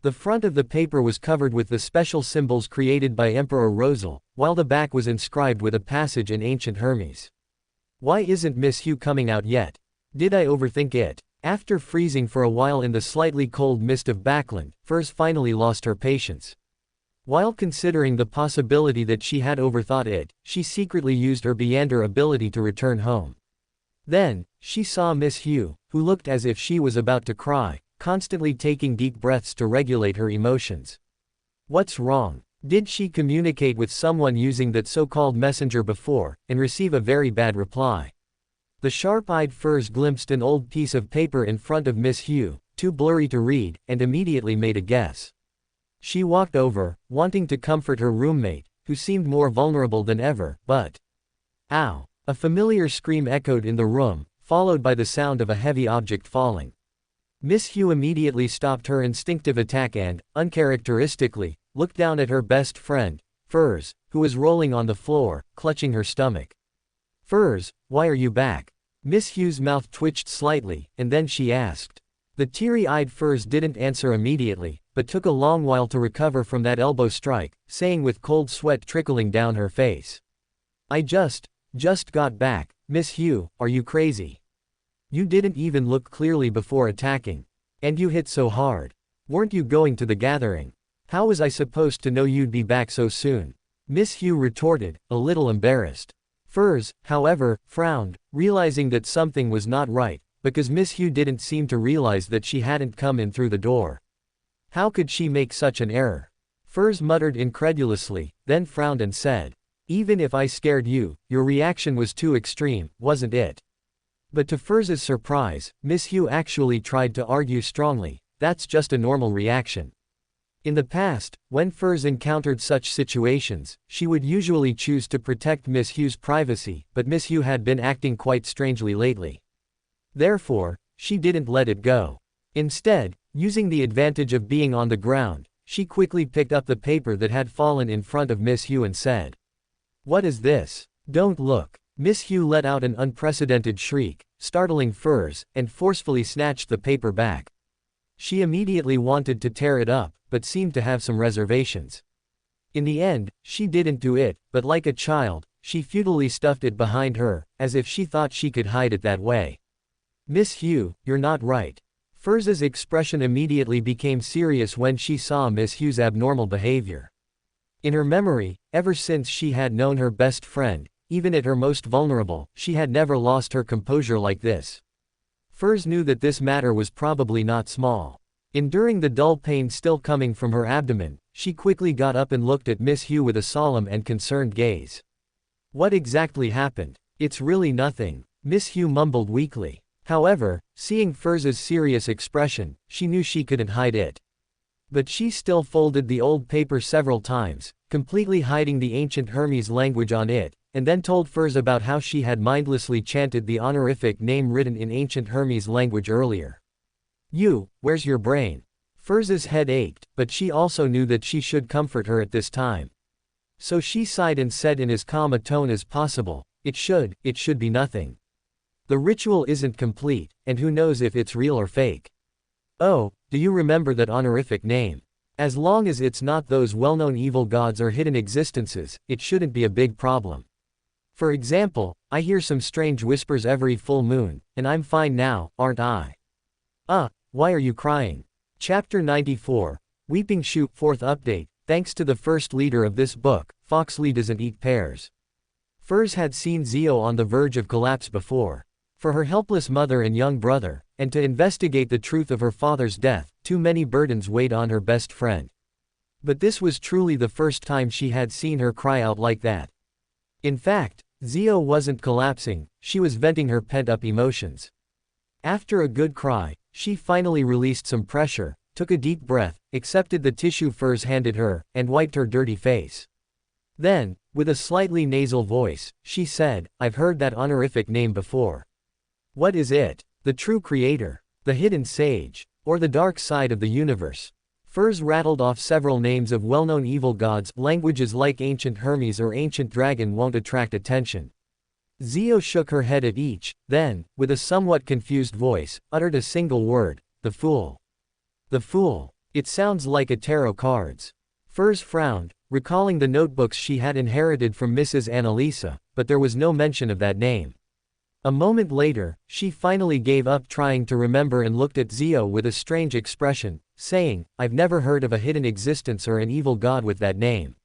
The front of the paper was covered with the special symbols created by Emperor Rosal, while the back was inscribed with a passage in ancient Hermes. "Why isn't Miss Hugh coming out yet? Did I overthink it?" After freezing for a while in the slightly cold mist of Backland, Furs finally lost her patience. While considering the possibility that she had overthought it, she secretly used her Beander ability to return home. Then, she saw Miss Hugh, who looked as if she was about to cry, constantly taking deep breaths to regulate her emotions. What's wrong? Did she communicate with someone using that so-called messenger before, and receive a very bad reply? The sharp-eyed Furs glimpsed an old piece of paper in front of Miss Hugh, too blurry to read, and immediately made a guess. She walked over, wanting to comfort her roommate, who seemed more vulnerable than ever, but... Ow! A familiar scream echoed in the room, followed by the sound of a heavy object falling. Miss Hugh immediately stopped her instinctive attack and, uncharacteristically, looked down at her best friend, Furs, who was rolling on the floor, clutching her stomach. "Furs, why are you back?" Miss Hugh's mouth twitched slightly, and then she asked. The teary-eyed Furs didn't answer immediately, but took a long while to recover from that elbow strike, saying with cold sweat trickling down her face. "I just got back. Miss Hugh, are you crazy? You didn't even look clearly before attacking. And you hit so hard. Weren't you going to the gathering? How was I supposed to know you'd be back so soon?" Miss Hugh retorted, a little embarrassed. Furs, however, frowned, realizing that something was not right, because Miss Hugh didn't seem to realize that she hadn't come in through the door. How could she make such an error? Furs muttered incredulously, then frowned and said, "Even if I scared you, your reaction was too extreme, wasn't it?" But to Furs's surprise, Miss Hugh actually tried to argue strongly, "That's just a normal reaction." In the past, when Furs encountered such situations, she would usually choose to protect Miss Hugh's privacy, but Miss Hugh had been acting quite strangely lately. Therefore, she didn't let it go. Instead, using the advantage of being on the ground, she quickly picked up the paper that had fallen in front of Miss Hugh and said, "What is this? Don't look." Miss Hugh let out an unprecedented shriek, startling Furs, and forcefully snatched the paper back. She immediately wanted to tear it up, but seemed to have some reservations. In the end, she didn't do it, but like a child, she futilely stuffed it behind her, as if she thought she could hide it that way. "Miss Hugh, you're not right." Furs's expression immediately became serious when she saw Miss Hugh's abnormal behavior. In her memory, ever since she had known her best friend, even at her most vulnerable, she had never lost her composure like this. Furs knew that this matter was probably not small. Enduring the dull pain still coming from her abdomen, she quickly got up and looked at Miss Hugh with a solemn and concerned gaze. "What exactly happened?" "It's really nothing," Miss Hugh mumbled weakly. However, seeing Furs's serious expression, she knew she couldn't hide it. But she still folded the old paper several times, completely hiding the ancient Hermes language on it, and then told Furs about how she had mindlessly chanted the honorific name written in ancient Hermes language earlier. "You, where's your brain?" Furs's head ached, but she also knew that she should comfort her at this time. So she sighed and said in as calm a tone as possible, it should be nothing. The ritual isn't complete, and who knows if it's real or fake." "Oh, do you remember that honorific name? As long as it's not those well-known evil gods or hidden existences, it shouldn't be a big problem. For example, I hear some strange whispers every full moon, and I'm fine now, aren't I?" Why are you crying?" Chapter 94, Weeping Shoe. Fourth update, thanks to the first leader of this book, Foxley doesn't eat pears. Furs had seen Zio on the verge of collapse before. For her helpless mother and young brother, and to investigate the truth of her father's death, too many burdens weighed on her best friend. But this was truly the first time she had seen her cry out like that. In fact, Zio wasn't collapsing, she was venting her pent-up emotions. After a good cry, she finally released some pressure, took a deep breath, accepted the tissue Furs handed her, and wiped her dirty face. Then, with a slightly nasal voice, she said, "I've heard that honorific name before. What is it? The true creator? The hidden sage? Or the dark side of the universe?" Furs rattled off several names of well-known evil gods. Languages like ancient Hermes or ancient dragon won't attract attention. Zio shook her head at each, then, with a somewhat confused voice, uttered a single word, "The fool." "The fool. It sounds like a tarot cards." Furs frowned, recalling the notebooks she had inherited from Mrs. Annalisa, but there was no mention of that name. A moment later, she finally gave up trying to remember and looked at Zio with a strange expression, saying, "I've never heard of a hidden existence or an evil god with that name.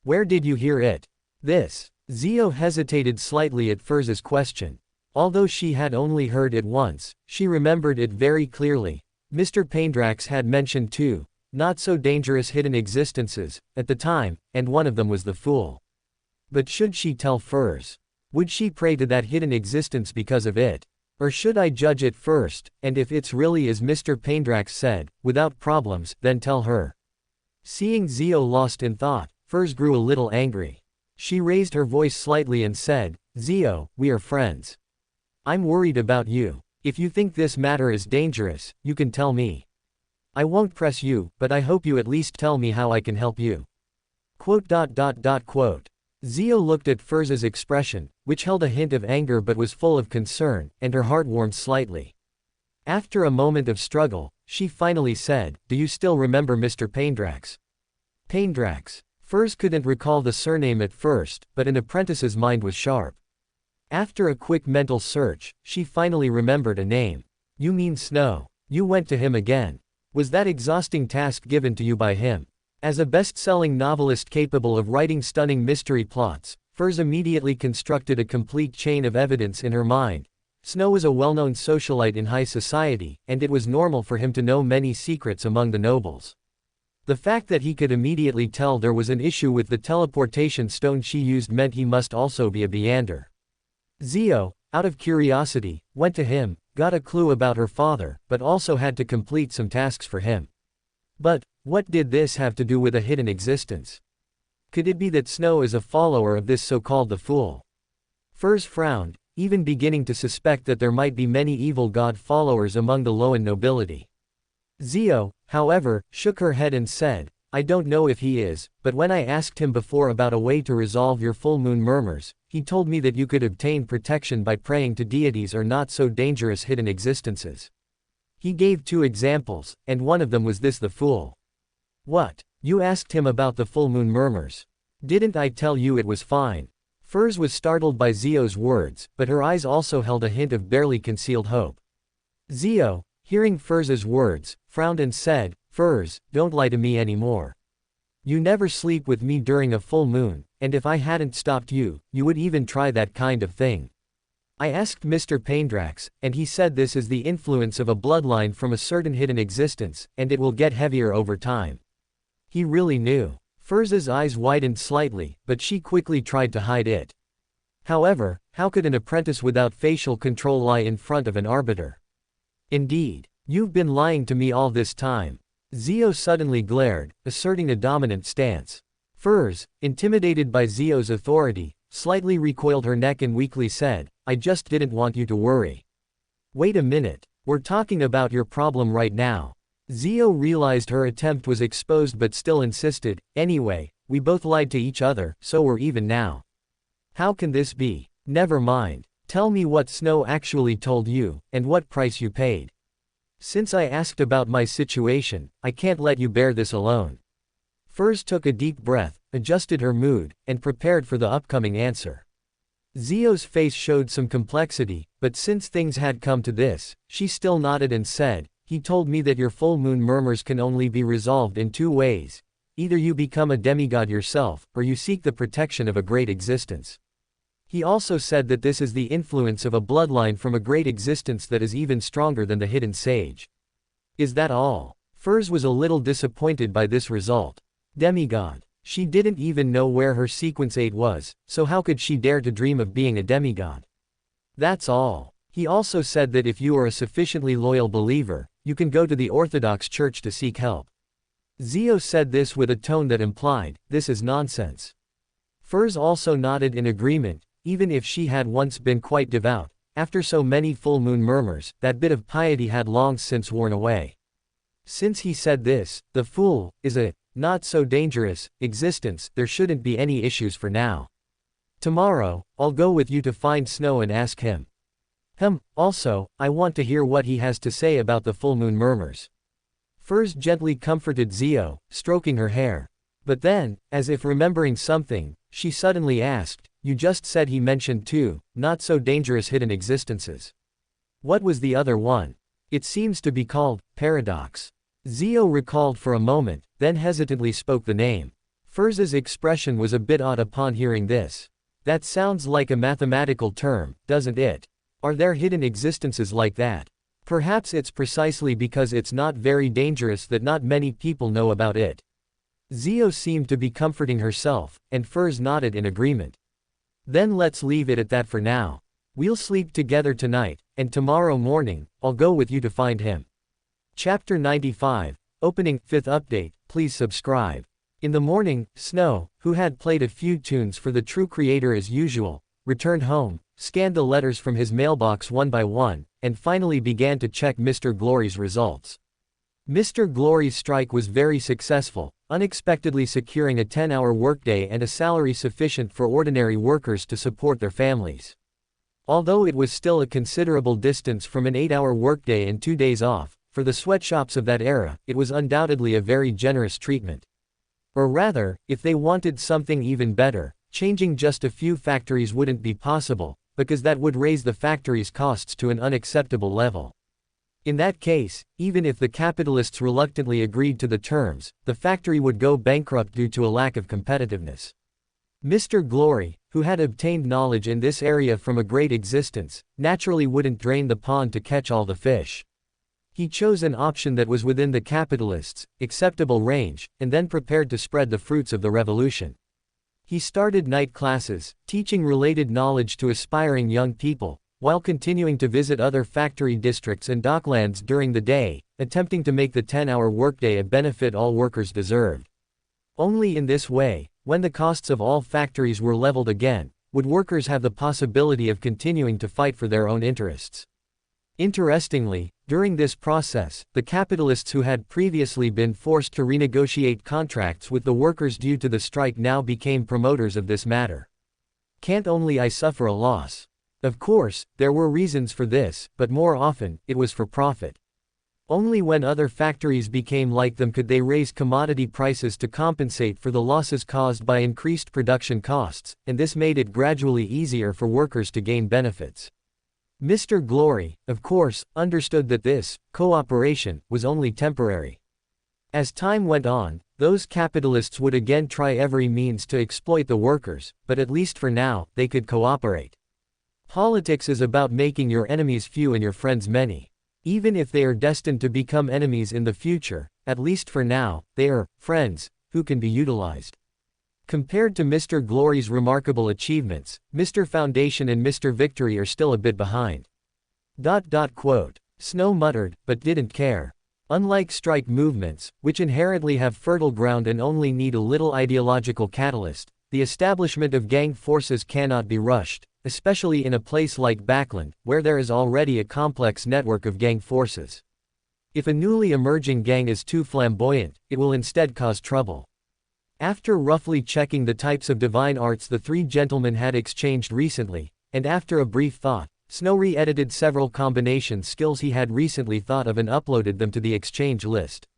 Where did you hear it?" "This." Zio hesitated slightly at Furs's question. Although she had only heard it once, she remembered it very clearly. Mr. Paindrax had mentioned two not-so-dangerous hidden existences at the time, and one of them was the fool. But should she tell Furs? Would she pray to that hidden existence because of it? Or should I judge it first, and if it's really as Mr. Paindrax said, without problems, then tell her? Seeing Zio lost in thought, Furs grew a little angry. She raised her voice slightly and said, "Zio, we are friends. I'm worried about you. If you think this matter is dangerous, you can tell me. I won't press you, but I hope you at least tell me how I can help you." Zio looked at Furs's expression, which held a hint of anger but was full of concern, and her heart warmed slightly. After a moment of struggle, she finally said, "Do you still remember Mr. Paindrax?" Paindrax. Furs couldn't recall the surname at first, but an apprentice's mind was sharp. After a quick mental search, she finally remembered a name. "You mean Snow. You went to him again. Was that exhausting task given to you by him?" As a best-selling novelist capable of writing stunning mystery plots, Furs immediately constructed a complete chain of evidence in her mind. Snow was a well-known socialite in high society, and it was normal for him to know many secrets among the nobles. The fact that he could immediately tell there was an issue with the teleportation stone she used meant he must also be a Beander. Zio, out of curiosity, went to him, got a clue about her father, but also had to complete some tasks for him. But, what did this have to do with a hidden existence? Could it be that Snow is a follower of this so-called the Fool? Furs frowned, even beginning to suspect that there might be many evil god followers among the Loan nobility. Zhou, however, shook her head and said, I don't know if he is, but when I asked him before about a way to resolve your full moon murmurs, he told me that you could obtain protection by praying to deities or not so dangerous hidden existences. He gave 2 examples, and one of them was this: the fool. What? You asked him about the full moon murmurs? Didn't I tell you it was fine? Furs was startled by Zhou's words, but her eyes also held a hint of barely concealed hope. Zhou, hearing Furs's words, frowned and said, Furs, don't lie to me anymore. You never sleep with me during a full moon, and if I hadn't stopped you, you would even try that kind of thing. I asked Mr. Paindrax, and he said this is the influence of a bloodline from a certain hidden existence, and it will get heavier over time. He really knew. Furs's eyes widened slightly, but she quickly tried to hide it. However, how could an apprentice without facial control lie in front of an arbiter? Indeed, you've been lying to me all this time. Zhou suddenly glared, asserting a dominant stance. Furs, intimidated by Zhou's authority, slightly recoiled her neck and weakly said, I just didn't want you to worry. Wait a minute, we're talking about your problem right now. Zhou realized her attempt was exposed but still insisted, anyway, we both lied to each other, so we're even now. How can this be? Never mind. Tell me what Snow actually told you, and what price you paid. Since I asked about my situation, I can't let you bear this alone. Furs took a deep breath, adjusted her mood, and prepared for the upcoming answer. Zhou's face showed some complexity, but since things had come to this, she still nodded and said, he told me that your full moon murmurs can only be resolved in 2 ways. Either you become a demigod yourself, or you seek the protection of a great existence. He also said that this is the influence of a bloodline from a great existence that is even stronger than the hidden sage. Is that all? Furs was a little disappointed by this result. Demigod. She didn't even know where her sequence 8 was, so how could she dare to dream of being a demigod? That's all. He also said that if you are a sufficiently loyal believer, you can go to the Orthodox Church to seek help. Zhou said this with a tone that implied, this is nonsense. Furs also nodded in agreement, even if she had once been quite devout. After so many full moon murmurs, that bit of piety had long since worn away. Since he said this, the fool, is a not so dangerous existence, there shouldn't be any issues for now. Tomorrow, I'll go with you to find Snow and ask him. Also, I want to hear what he has to say about the full moon murmurs. Furs gently comforted Zhou, stroking her hair. But then, as if remembering something, she suddenly asked, you just said he mentioned 2, not so dangerous hidden existences. What was the other one? It seems to be called, paradox. Zhou recalled for a moment, then hesitantly spoke the name. Furs's expression was a bit odd upon hearing this. That sounds like a mathematical term, doesn't it? Are there hidden existences like that? Perhaps it's precisely because it's not very dangerous that not many people know about it. Zhou seemed to be comforting herself, and Furs nodded in agreement. Then let's leave it at that for now. We'll sleep together tonight, and tomorrow morning, I'll go with you to find him. Chapter 95, Opening, 5th update, please subscribe. In the morning, Snow, who had played a few tunes for the true creator as usual, returned home, scanned the letters from his mailbox one by one, and finally began to check Mr. Glory's results. Mr. Glory's strike was very successful, unexpectedly securing a 10-hour workday and a salary sufficient for ordinary workers to support their families. Although it was still a considerable distance from an 8-hour workday and 2 days off, for the sweatshops of that era, it was undoubtedly a very generous treatment. Or rather, if they wanted something even better, changing just a few factories wouldn't be possible, because that would raise the factory's costs to an unacceptable level. In that case, even if the capitalists reluctantly agreed to the terms, the factory would go bankrupt due to a lack of competitiveness. Mr. Glory, who had obtained knowledge in this area from a great existence, naturally wouldn't drain the pond to catch all the fish. He chose an option that was within the capitalists' acceptable range, and then prepared to spread the fruits of the revolution. He started night classes, teaching related knowledge to aspiring young people, while continuing to visit other factory districts and docklands during the day, attempting to make the 10-hour workday a benefit all workers deserved. Only in this way, when the costs of all factories were leveled again, would workers have the possibility of continuing to fight for their own interests. Interestingly, During this process, the capitalists who had previously been forced to renegotiate contracts with the workers due to the strike now became promoters of this matter. Can't only I suffer a loss. Of course, there were reasons for this, but more often, it was for profit. Only when other factories became like them could they raise commodity prices to compensate for the losses caused by increased production costs, and this made it gradually easier for workers to gain benefits. Mr. Glory, of course, understood that this cooperation was only temporary. As time went on, those capitalists would again try every means to exploit the workers, but at least for now, they could cooperate. Politics is about making your enemies few and your friends many. Even if they are destined to become enemies in the future, at least for now, they are friends who can be utilized. Compared to Mr. Glory's remarkable achievements, Mr. Foundation and Mr. Victory are still a bit behind. Snow muttered, but didn't care. Unlike strike movements, which inherently have fertile ground and only need a little ideological catalyst, the establishment of gang forces cannot be rushed, especially in a place like Backland, where there is already a complex network of gang forces. If a newly emerging gang is too flamboyant, it will instead cause trouble. After roughly checking the types of divine arts the three gentlemen had exchanged recently, and after a brief thought, Snow re-edited several combination skills he had recently thought of and uploaded them to the exchange list.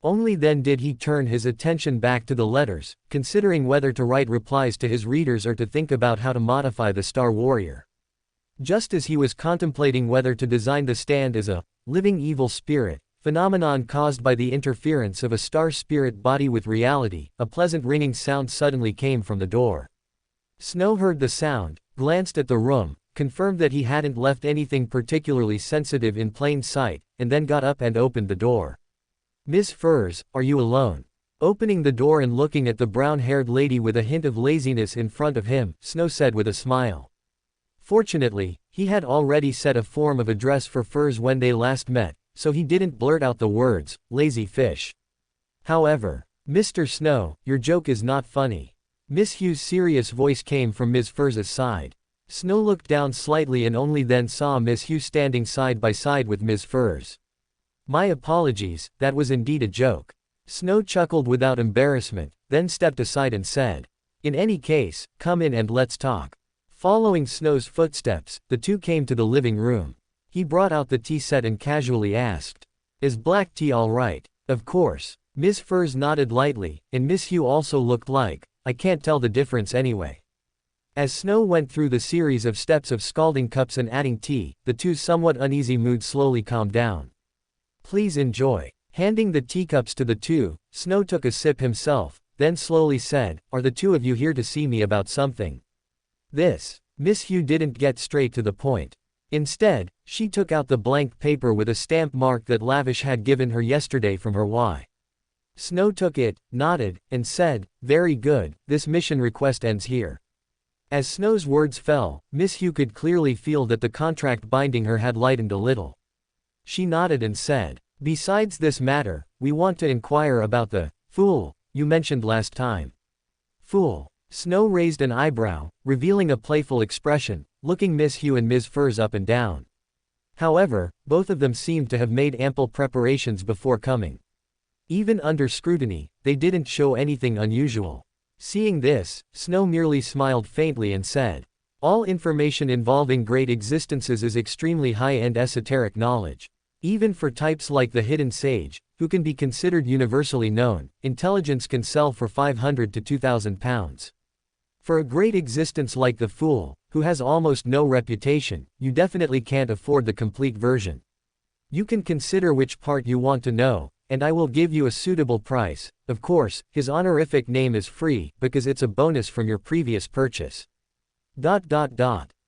Only then did he turn his attention back to the letters, considering whether to write replies to his readers or to think about how to modify the Star Warrior. Just as he was contemplating whether to design the stand as a living evil spirit, phenomenon caused by the interference of a star spirit body with reality, a pleasant ringing sound suddenly came from the door. Snow heard the sound, glanced at the room, confirmed that he hadn't left anything particularly sensitive in plain sight, and then got up and opened the door. "Miss Furs, are you alone?" Opening the door and looking at the brown-haired lady with a hint of laziness in front of him, Snow said with a smile. Fortunately, he had already set a form of address for Furs when they last met, so he didn't blurt out the words, "lazy fish." However, "Mr. Snow, your joke is not funny." Miss Hugh's serious voice came from Ms. Furs's side. Snow looked down slightly and only then saw Miss Hugh standing side by side with Ms. Furs. "My apologies, that was indeed a joke." Snow chuckled without embarrassment, then stepped aside and said, "In any case, come in and let's talk." Following Snow's footsteps, the two came to the living room. He brought out the tea set and casually asked, "Is black tea all right?" "Of course." Miss Furs nodded lightly, and Miss Hugh also looked like, "I can't tell the difference anyway." As Snow went through the series of steps of scalding cups and adding tea, the two's somewhat uneasy mood slowly calmed down. "Please enjoy." Handing the teacups to the two, Snow took a sip himself, then slowly said, "Are the two of you here to see me about something?" This. Miss Hugh didn't get straight to the point. Instead, she took out the blank paper with a stamp mark that Lavish had given her yesterday from her Y. Snow took it, nodded, and said, "Very good, this mission request ends here." As Snow's words fell, Miss Hugh could clearly feel that the contract binding her had lightened a little. She nodded and said, "Besides this matter, we want to inquire about the fool you mentioned last time." "Fool?" Snow raised an eyebrow, revealing a playful expression, looking Miss Hugh and Ms. Furs up and down. However, both of them seemed to have made ample preparations before coming. Even under scrutiny, they didn't show anything unusual. Seeing this, Snow merely smiled faintly and said, "All information involving great existences is extremely high-end esoteric knowledge. Even for types like the Hidden Sage, who can be considered universally known, intelligence can sell for 500 to 2,000 pounds. For a great existence like the Fool, who has almost no reputation, you definitely can't afford the complete version. You can consider which part you want to know, and I will give you a suitable price. Of course, his honorific name is free, because it's a bonus from your previous purchase."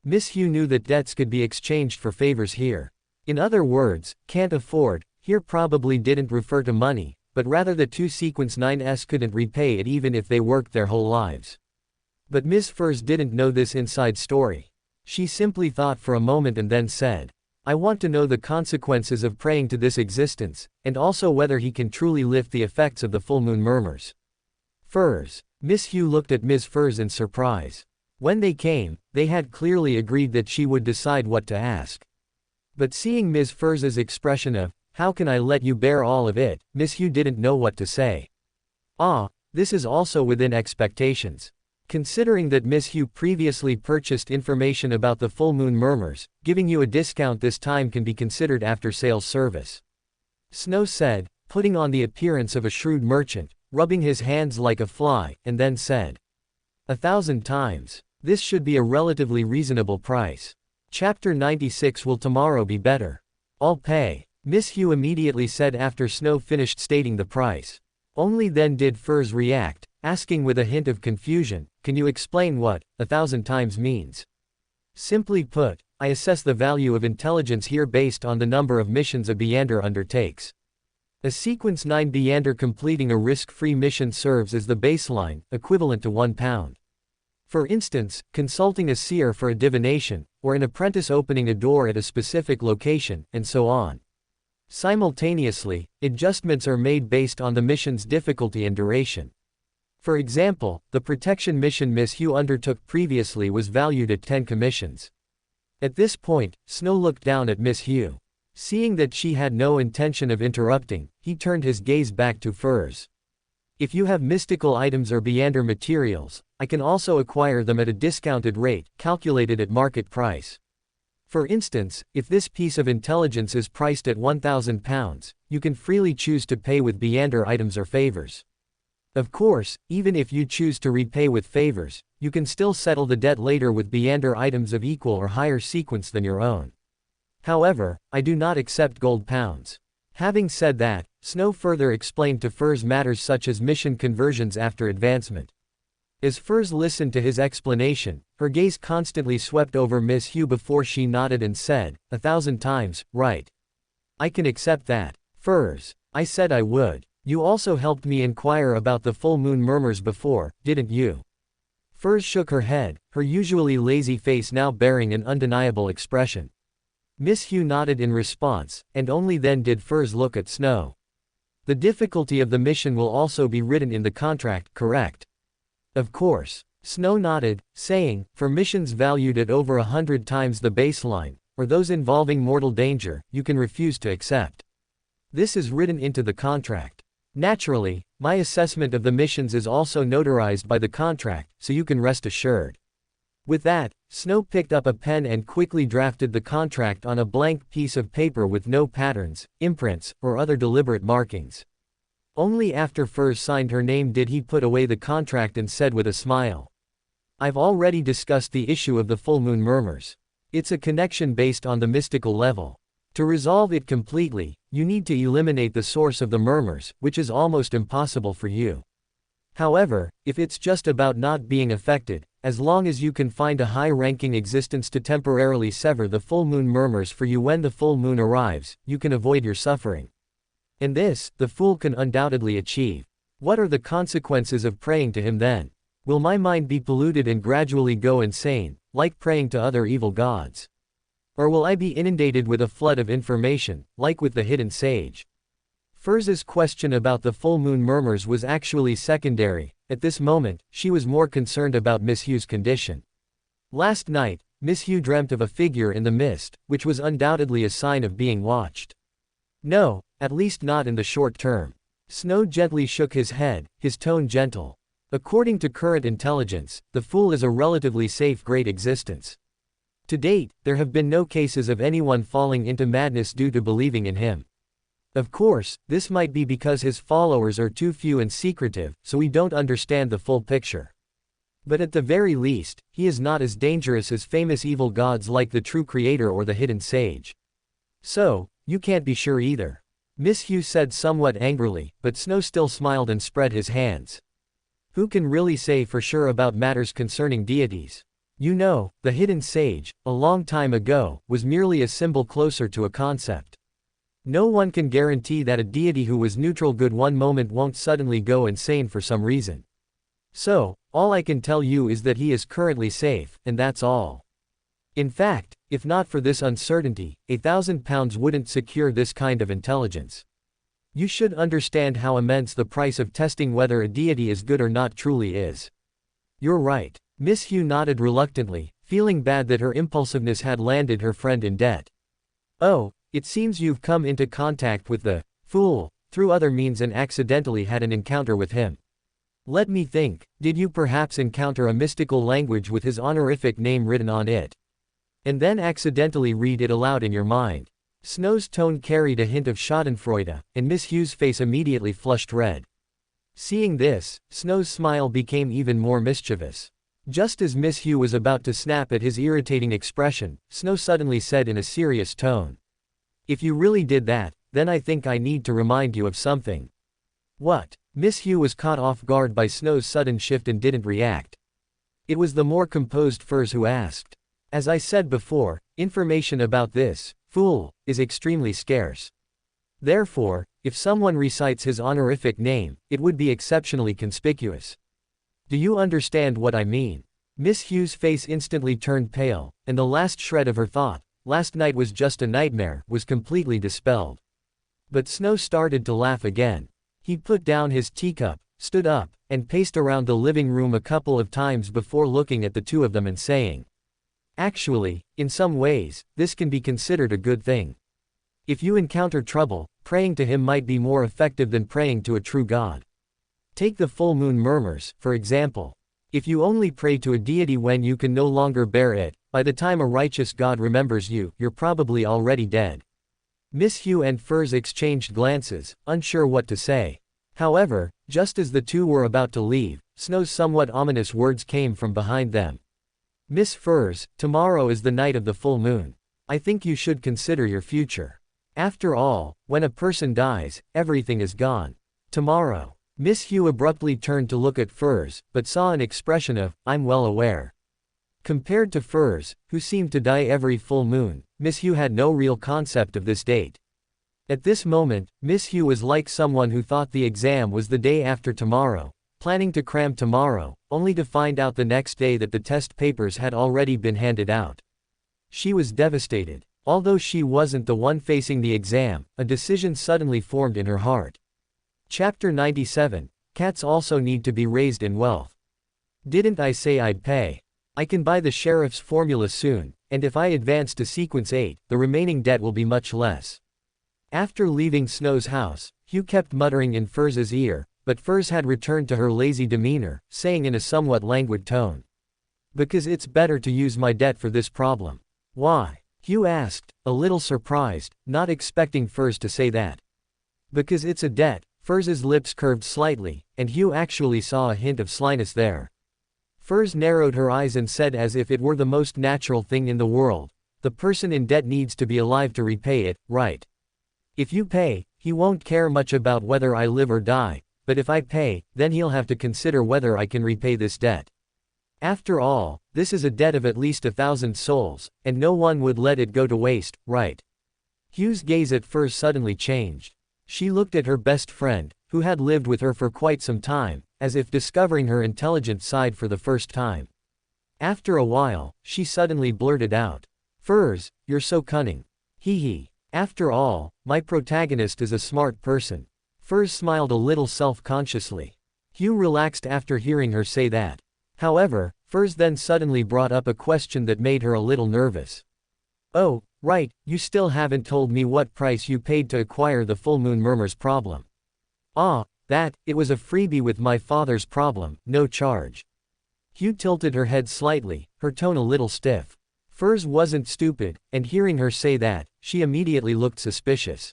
Miss Hugh knew that debts could be exchanged for favors here. In other words, "can't afford" here probably didn't refer to money, but rather the two Sequence 9s couldn't repay it even if they worked their whole lives. But Miss Furs didn't know this inside story. She simply thought for a moment and then said, "I want to know the consequences of praying to this existence, and also whether he can truly lift the effects of the full moon murmurs." "Furs." Miss Hugh looked at Ms. Furs in surprise. When they came, they had clearly agreed that she would decide what to ask. But seeing Ms. Furz's expression of, "How can I let you bear all of it?" Miss Hu didn't know what to say. This is also within expectations. Considering that Miss Hu previously purchased information about the full moon murmurs, giving you a discount this time can be considered after-sales service. Snow said, putting on the appearance of a shrewd merchant, rubbing his hands like a fly, and then said, 1,000 times. This should be a relatively reasonable price. Chapter 96. Will tomorrow be better? I'll pay. Miss Hu immediately said after Snow finished stating the price. Only then did Furze react, asking with a hint of confusion, "Can you explain what 1,000 times means?" Simply put, I assess the value of intelligence here based on the number of missions a Beander undertakes. A Sequence 9 Beander completing a risk-free mission serves as the baseline, equivalent to £1. For instance, consulting a seer for a divination, or an apprentice opening a door at a specific location, and so on. Simultaneously, adjustments are made based on the mission's difficulty and duration. For example, the protection mission Miss Hu undertook previously was valued at 10 commissions. At this point, Snow looked down at Miss Hu. Seeing that she had no intention of interrupting, he turned his gaze back to Furze. If you have mystical items or Beander materials, I can also acquire them at a discounted rate, calculated at market price. For instance, if this piece of intelligence is priced at £1,000, you can freely choose to pay with Beander items or favors. Of course, even if you choose to repay with favors, you can still settle the debt later with Beander items of equal or higher sequence than your own. However, I do not accept gold pounds. Having said that, Snow further explained to Furze matters such as mission conversions after advancement. As Furze listened to his explanation, her gaze constantly swept over Miss Hu before she nodded and said, 1,000 times, right. I can accept that. Furze, I said I would. You also helped me inquire about the full moon murmurs before, didn't you? Furze shook her head, her usually lazy face now bearing an undeniable expression. Miss Hu nodded in response, and only then did Furze look at Snow. The difficulty of the mission will also be written in the contract, correct? Of course. Snow nodded, saying, for missions valued at over 100 times the baseline, or those involving mortal danger, you can refuse to accept. This is written into the contract. Naturally, my assessment of the missions is also notarized by the contract, so you can rest assured. With that, Snow picked up a pen and quickly drafted the contract on a blank piece of paper with no patterns, imprints, or other deliberate markings. Only after Furze signed her name did he put away the contract and said with a smile, I've already discussed the issue of the full moon murmurs. It's a connection based on the mystical level. To resolve it completely, you need to eliminate the source of the murmurs, which is almost impossible for you. However, if it's just about not being affected, as long as you can find a high-ranking existence to temporarily sever the full moon murmurs for you when the full moon arrives, you can avoid your suffering. And this, the fool can undoubtedly achieve. What are the consequences of praying to him then? Will my mind be polluted and gradually go insane, like praying to other evil gods? Or will I be inundated with a flood of information, like with the hidden sage? Furze's question about the full moon murmurs was actually secondary. At this moment, she was more concerned about Miss Hu's condition. Last night, Miss Hu dreamt of a figure in the mist, which was undoubtedly a sign of being watched. No, at least not in the short term. Snow gently shook his head, his tone gentle. According to current intelligence, the fool is a relatively safe great existence. To date, there have been no cases of anyone falling into madness due to believing in him. Of course, this might be because his followers are too few and secretive, so we don't understand the full picture. But at the very least, he is not as dangerous as famous evil gods like the true creator or the hidden sage. So, you can't be sure either. Miss Hu said somewhat angrily, but Snow still smiled and spread his hands. Who can really say for sure about matters concerning deities? You know, the hidden sage, a long time ago, was merely a symbol closer to a concept. No one can guarantee that a deity who was neutral good one moment won't suddenly go insane for some reason. So, all I can tell you is that he is currently safe, and that's all. In fact, if not for this uncertainty, £1,000 wouldn't secure this kind of intelligence. You should understand how immense the price of testing whether a deity is good or not truly is. You're right. Miss Hu nodded reluctantly, feeling bad that her impulsiveness had landed her friend in debt. Oh, it seems you've come into contact with the fool through other means and accidentally had an encounter with him. Let me think, did you perhaps encounter a mystical language with his honorific name written on it? And then accidentally read it aloud in your mind. Snow's tone carried a hint of schadenfreude, and Miss Hugh's face immediately flushed red. Seeing this, Snow's smile became even more mischievous. Just as Miss Hugh was about to snap at his irritating expression, Snow suddenly said in a serious tone, "If you really did that, then I think I need to remind you of something." What? Miss Hugh was caught off guard by Snow's sudden shift and didn't react. It was the more composed Furs who asked. As I said before, information about this fool is extremely scarce. Therefore, if someone recites his honorific name, it would be exceptionally conspicuous. Do you understand what I mean? Miss Hugh's face instantly turned pale, and the last shred of her thought, "last night was just a nightmare," was completely dispelled. But Snow started to laugh again. He put down his teacup, stood up, and paced around the living room a couple of times before looking at the two of them and saying, "Actually, in some ways, this can be considered a good thing. If you encounter trouble, praying to him might be more effective than praying to a true God. Take the full moon murmurs, for example. If you only pray to a deity when you can no longer bear it, by the time a righteous God remembers you, you're probably already dead." Miss Hugh and Furs exchanged glances, unsure what to say. However, just as the two were about to leave, Snow's somewhat ominous words came from behind them. "Miss Furs, tomorrow is the night of the full moon. I think you should consider your future. After all, when a person dies, everything is gone. Tomorrow." Miss Hugh abruptly turned to look at Furs, but saw an expression of, "I'm well aware." Compared to Furs, who seemed to die every full moon, Miss Hugh had no real concept of this date. At this moment, Miss Hugh was like someone who thought the exam was the day after tomorrow, planning to cram tomorrow, only to find out the next day that the test papers had already been handed out. She was devastated. Although she wasn't the one facing the exam, a decision suddenly formed in her heart. Chapter 97, Cats also need to be raised in wealth. Didn't I say I'd pay? I can buy the sheriff's formula soon, and if I advance to sequence 8, the remaining debt will be much less. After leaving Snow's house, Hugh kept muttering in Furs's ear, but Furs had returned to her lazy demeanor, saying in a somewhat languid tone, "Because it's better to use my debt for this problem." "Why?" Hugh asked, a little surprised, not expecting Furs to say that. "Because it's a debt." Furs's lips curved slightly, and Hugh actually saw a hint of slyness there. Furs narrowed her eyes and said as if it were the most natural thing in the world, "The person in debt needs to be alive to repay it, right? If you pay, he won't care much about whether I live or die, but if I pay, then he'll have to consider whether I can repay this debt. After all, this is a debt of at least 1,000 souls, and no one would let it go to waste, right?" Hugh's gaze at Furs suddenly changed. She looked at her best friend, who had lived with her for quite some time, as if discovering her intelligent side for the first time. After a while, she suddenly blurted out, "Furs, you're so cunning. Hee hee. After all, my protagonist is a smart person." Furs smiled a little self-consciously. Hugh relaxed after hearing her say that. However, Furs then suddenly brought up a question that made her a little nervous. "Oh, right, you still haven't told me what price you paid to acquire the full moon murmurs problem." "Ah, that, it was a freebie with my father's problem, no charge." Hugh tilted her head slightly, her tone a little stiff. Furs wasn't stupid, and hearing her say that, she immediately looked suspicious.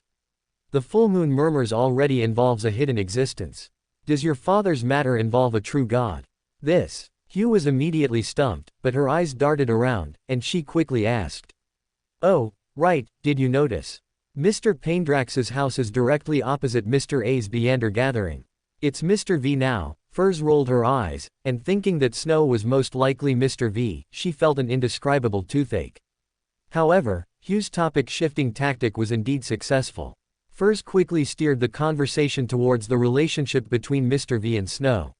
"The full moon murmurs already involves a hidden existence. Does your father's matter involve a true God?" This. Hugh was immediately stumped, but her eyes darted around, and she quickly asked, "Oh, right, did you notice? Mr. Paindrax's house is directly opposite Mr. A's Beander gathering. It's Mr. V now." Furs rolled her eyes, and thinking that Snow was most likely Mr. V, she felt an indescribable toothache. However, Hugh's topic-shifting tactic was indeed successful. Furs quickly steered the conversation towards the relationship between Mr. V and Snow.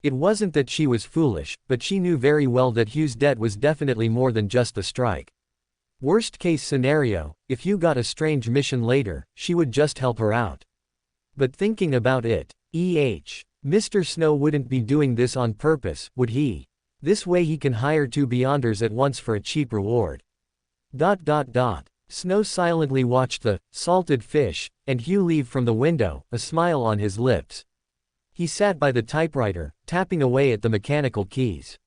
It wasn't that she was foolish, but she knew very well that Hugh's debt was definitely more than just the strike. Worst-case scenario, if Hugh got a strange mission later, she would just help her out. But thinking about it, Mr. Snow wouldn't be doing this on purpose, would he? This way he can hire 2 Beyonders at once for a cheap reward. Snow silently watched the salted fish and Hugh leave from the window, a smile on his lips. He sat by the typewriter, tapping away at the mechanical keys.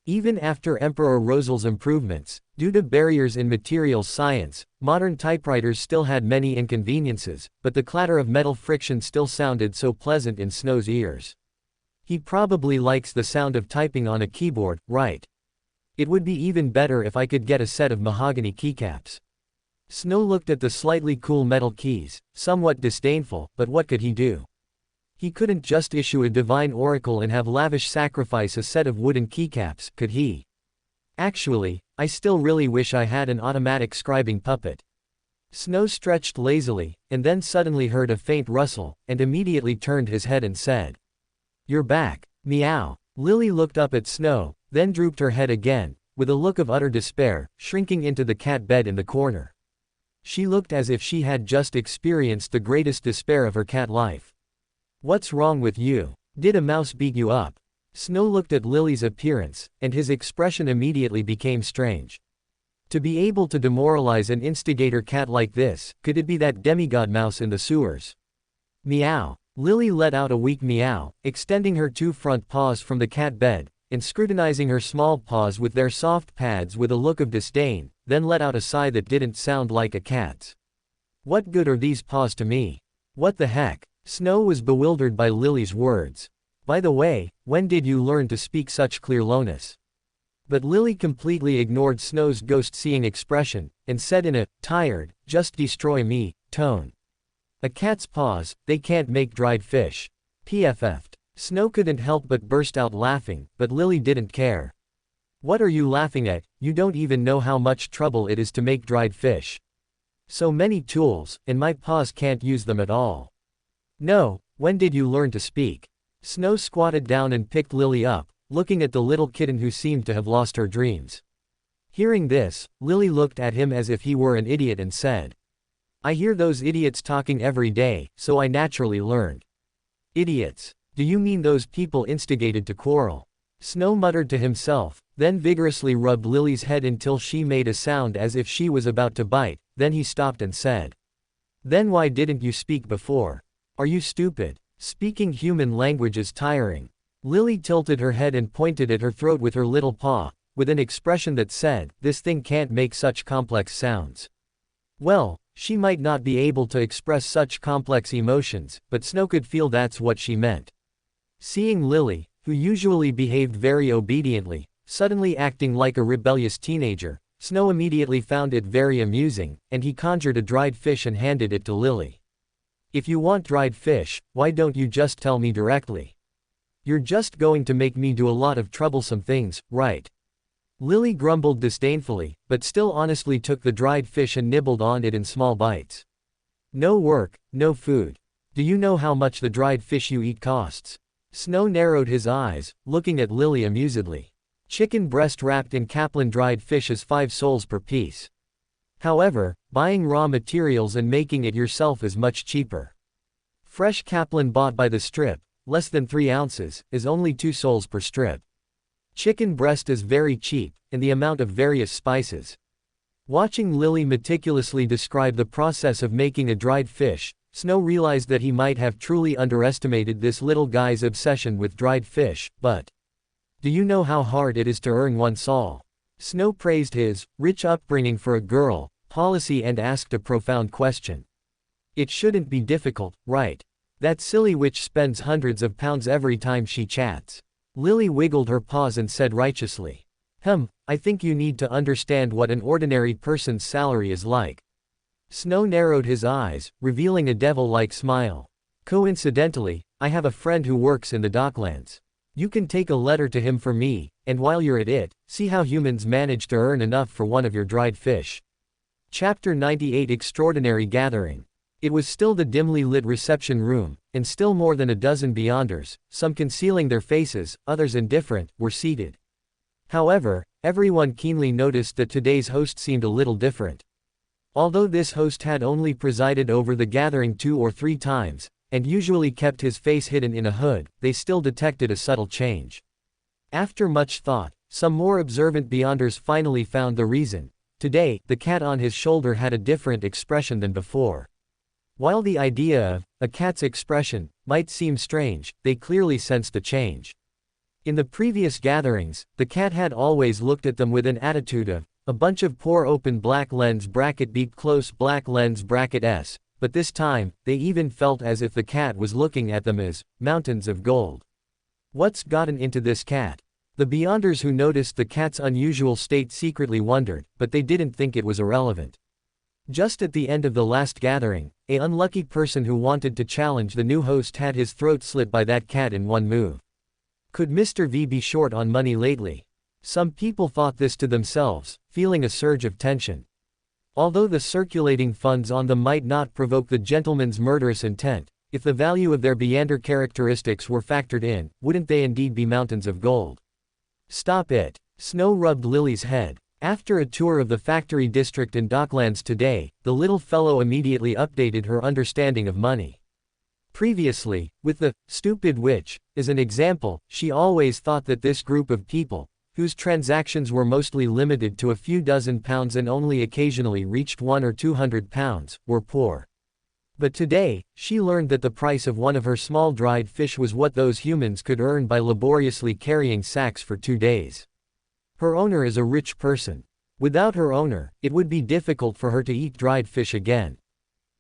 Even after Emperor Rosel's improvements, due to barriers in materials science, modern typewriters still had many inconveniences, but the clatter of metal friction still sounded so pleasant in Snow's ears. He probably likes the sound of typing on a keyboard, right? It would be even better if I could get a set of mahogany keycaps. Snow looked at the slightly cool metal keys, somewhat disdainful, but what could he do? He couldn't just issue a divine oracle and have lavish sacrifice a set of wooden keycaps, could he? Actually, I still really wish I had an automatic scribing puppet. Snow stretched lazily, and then suddenly heard a faint rustle, and immediately turned his head and said, "You're back, meow." Lily looked up at Snow, then drooped her head again, with a look of utter despair, shrinking into the cat bed in the corner. She looked as if she had just experienced the greatest despair of her cat life. "What's wrong with you? Did a mouse beat you up?" Snow looked at Lily's appearance, and his expression immediately became strange. To be able to demoralize an instigator cat like this, could it be that demigod mouse in the sewers? Meow. Lily let out a weak meow, extending her two front paws from the cat bed, and scrutinizing her small paws with their soft pads with a look of disdain, then let out a sigh that didn't sound like a cat's. "What good are these paws to me? What the heck?" Snow was bewildered by Lily's words. "By the way, when did you learn to speak such clear lowness?" But Lily completely ignored Snow's ghost-seeing expression, and said in a tired, "Just destroy me" tone. "A cat's paws, they can't make dried fish." PFF'd. Snow couldn't help but burst out laughing, but Lily didn't care. "What are you laughing at? You don't even know how much trouble it is to make dried fish. So many tools, and my paws can't use them at all." "No, when did you learn to speak?" Snow squatted down and picked Lily up, looking at the little kitten who seemed to have lost her dreams. Hearing this, Lily looked at him as if he were an idiot and said, "I hear those idiots talking every day, so I naturally learned." "Idiots? Do you mean those people instigated to quarrel?" Snow muttered to himself, then vigorously rubbed Lily's head until she made a sound as if she was about to bite, then he stopped and said, "Then why didn't you speak before? Are you stupid? Speaking human language is tiring." Lily tilted her head and pointed at her throat with her little paw, with an expression that said, "This thing can't make such complex sounds." Well, she might not be able to express such complex emotions, but Snow could feel that's what she meant. Seeing Lily, who usually behaved very obediently, suddenly acting like a rebellious teenager, Snow immediately found it very amusing, and he conjured a dried fish and handed it to Lily. "If you want dried fish, why don't you just tell me directly? You're just going to make me do a lot of troublesome things, right?" Lily grumbled disdainfully, but still honestly took the dried fish and nibbled on it in small bites. "No work, no food. Do you know how much the dried fish you eat costs?" Snow narrowed his eyes, looking at Lily amusedly. "Chicken breast wrapped in Kaplan dried fish is 5 sols per piece. However, buying raw materials and making it yourself is much cheaper. Fresh Kaplan bought by the strip, less than 3 ounces, is only 2 sols per strip. Chicken breast is very cheap, and the amount of various spices." Watching Lily meticulously describe the process of making a dried fish, Snow realized that he might have truly underestimated this little guy's obsession with dried fish, but "Do you know how hard it is to earn 1 sol?" Snow praised his rich upbringing for a girl policy and asked a profound question. "It shouldn't be difficult, right? That silly witch spends hundreds of pounds every time she chats." Lily wiggled her paws and said righteously, I think you need to understand what an ordinary person's salary is like." Snow narrowed his eyes, revealing a devil-like smile. "Coincidentally, I have a friend who works in the docklands. You can take a letter to him for me, and while you're at it, see how humans manage to earn enough for one of your dried fish." Chapter 98 Extraordinary Gathering. It was still the dimly lit reception room, and still more than a dozen Beyonders, some concealing their faces, others indifferent, were seated. However, everyone keenly noticed that today's host seemed a little different. Although this host had only presided over the gathering 2 or 3 times, and usually kept his face hidden in a hood, they still detected a subtle change. After much thought, some more observant Beyonders finally found the reason. Today, the cat on his shoulder had a different expression than before. While the idea of a cat's expression might seem strange, they clearly sensed a change. In the previous gatherings, the cat had always looked at them with an attitude of a bunch of poor open black lens bracket beep close black lens bracket s, but this time, they even felt as if the cat was looking at them as mountains of gold. What's gotten into this cat? The Beyonders who noticed the cat's unusual state secretly wondered, but they didn't think it was irrelevant. Just at the end of the last gathering, an unlucky person who wanted to challenge the new host had his throat slit by that cat in one move. Could Mr. V be short on money lately? Some people thought this to themselves, feeling a surge of tension. Although the circulating funds on them might not provoke the gentleman's murderous intent, if the value of their Beander characteristics were factored in, wouldn't they indeed be mountains of gold? Stop it. Snow rubbed Lily's head. After a tour of the factory district in Docklands today, the little fellow immediately updated her understanding of money. Previously, with the stupid witch as an example, she always thought that this group of people, whose transactions were mostly limited to a few dozen pounds and only occasionally reached 100 or 200 pounds, were poor. But today, she learned that the price of one of her small dried fish was what those humans could earn by laboriously carrying sacks for 2 days. Her owner is a rich person. Without her owner, it would be difficult for her to eat dried fish again.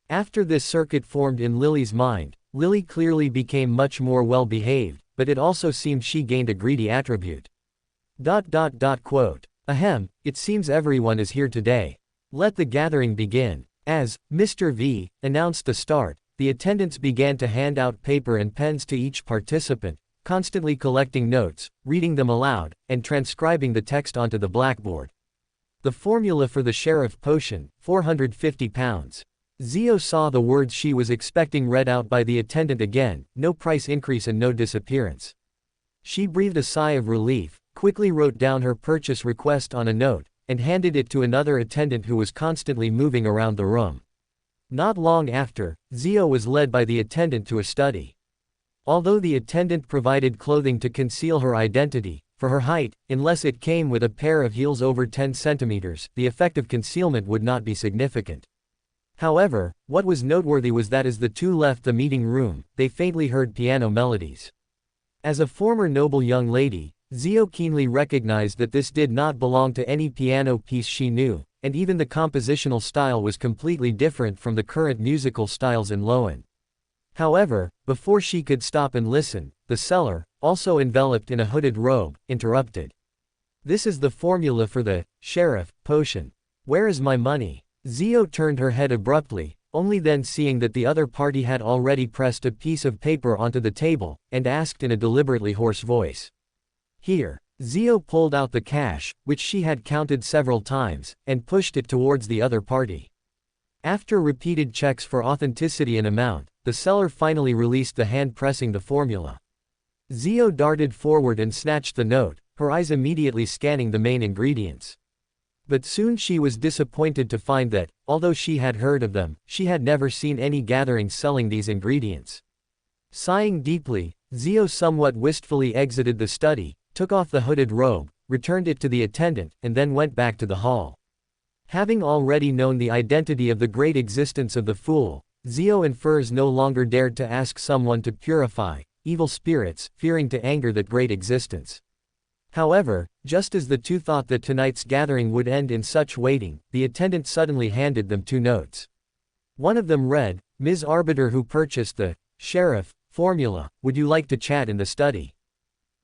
After this circuit formed in Lily's mind, Lily clearly became much more well-behaved, but it also seemed she gained a greedy attribute. Quote. Ahem, it seems everyone is here today. Let the gathering begin. As Mr. V announced the start, the attendants began to hand out paper and pens to each participant, constantly collecting notes, reading them aloud, and transcribing the text onto the blackboard. The formula for the sheriff potion, 450 pounds. Zio saw the words she was expecting read out by the attendant again, no price increase and no disappearance. She breathed a sigh of relief, quickly wrote down her purchase request on a note, and handed it to another attendant who was constantly moving around the room. Not long after, Zio was led by the attendant to a study. Although the attendant provided clothing to conceal her identity, for her height, unless it came with a pair of heels over 10 centimeters, the effect of concealment would not be significant. However, what was noteworthy was that as the two left the meeting room, they faintly heard piano melodies. As a former noble young lady, Zio keenly recognized that this did not belong to any piano piece she knew, and even the compositional style was completely different from the current musical styles in Loan. However, before she could stop and listen, the seller, also enveloped in a hooded robe, interrupted. This is the formula for the sheriff potion. Where is my money? Zio turned her head abruptly, only then seeing that the other party had already pressed a piece of paper onto the table, and asked in a deliberately hoarse voice. Here. Zio pulled out the cash, which she had counted several times, and pushed it towards the other party. After repeated checks for authenticity and amount, the seller finally released the hand pressing the formula. Zio darted forward and snatched the note, her eyes immediately scanning the main ingredients. But soon she was disappointed to find that, although she had heard of them, she had never seen any gatherings selling these ingredients. Sighing deeply, Zio somewhat wistfully exited the study, took off the hooded robe, returned it to the attendant, and then went back to the hall. Having already known the identity of the great existence of the fool, Zio and Furs no longer dared to ask someone to purify evil spirits, fearing to anger that great existence. However, just as the two thought that tonight's gathering would end in such waiting, the attendant suddenly handed them 2 notes. One of them read, Ms. Arbiter who purchased the sheriff formula, would you like to chat in the study?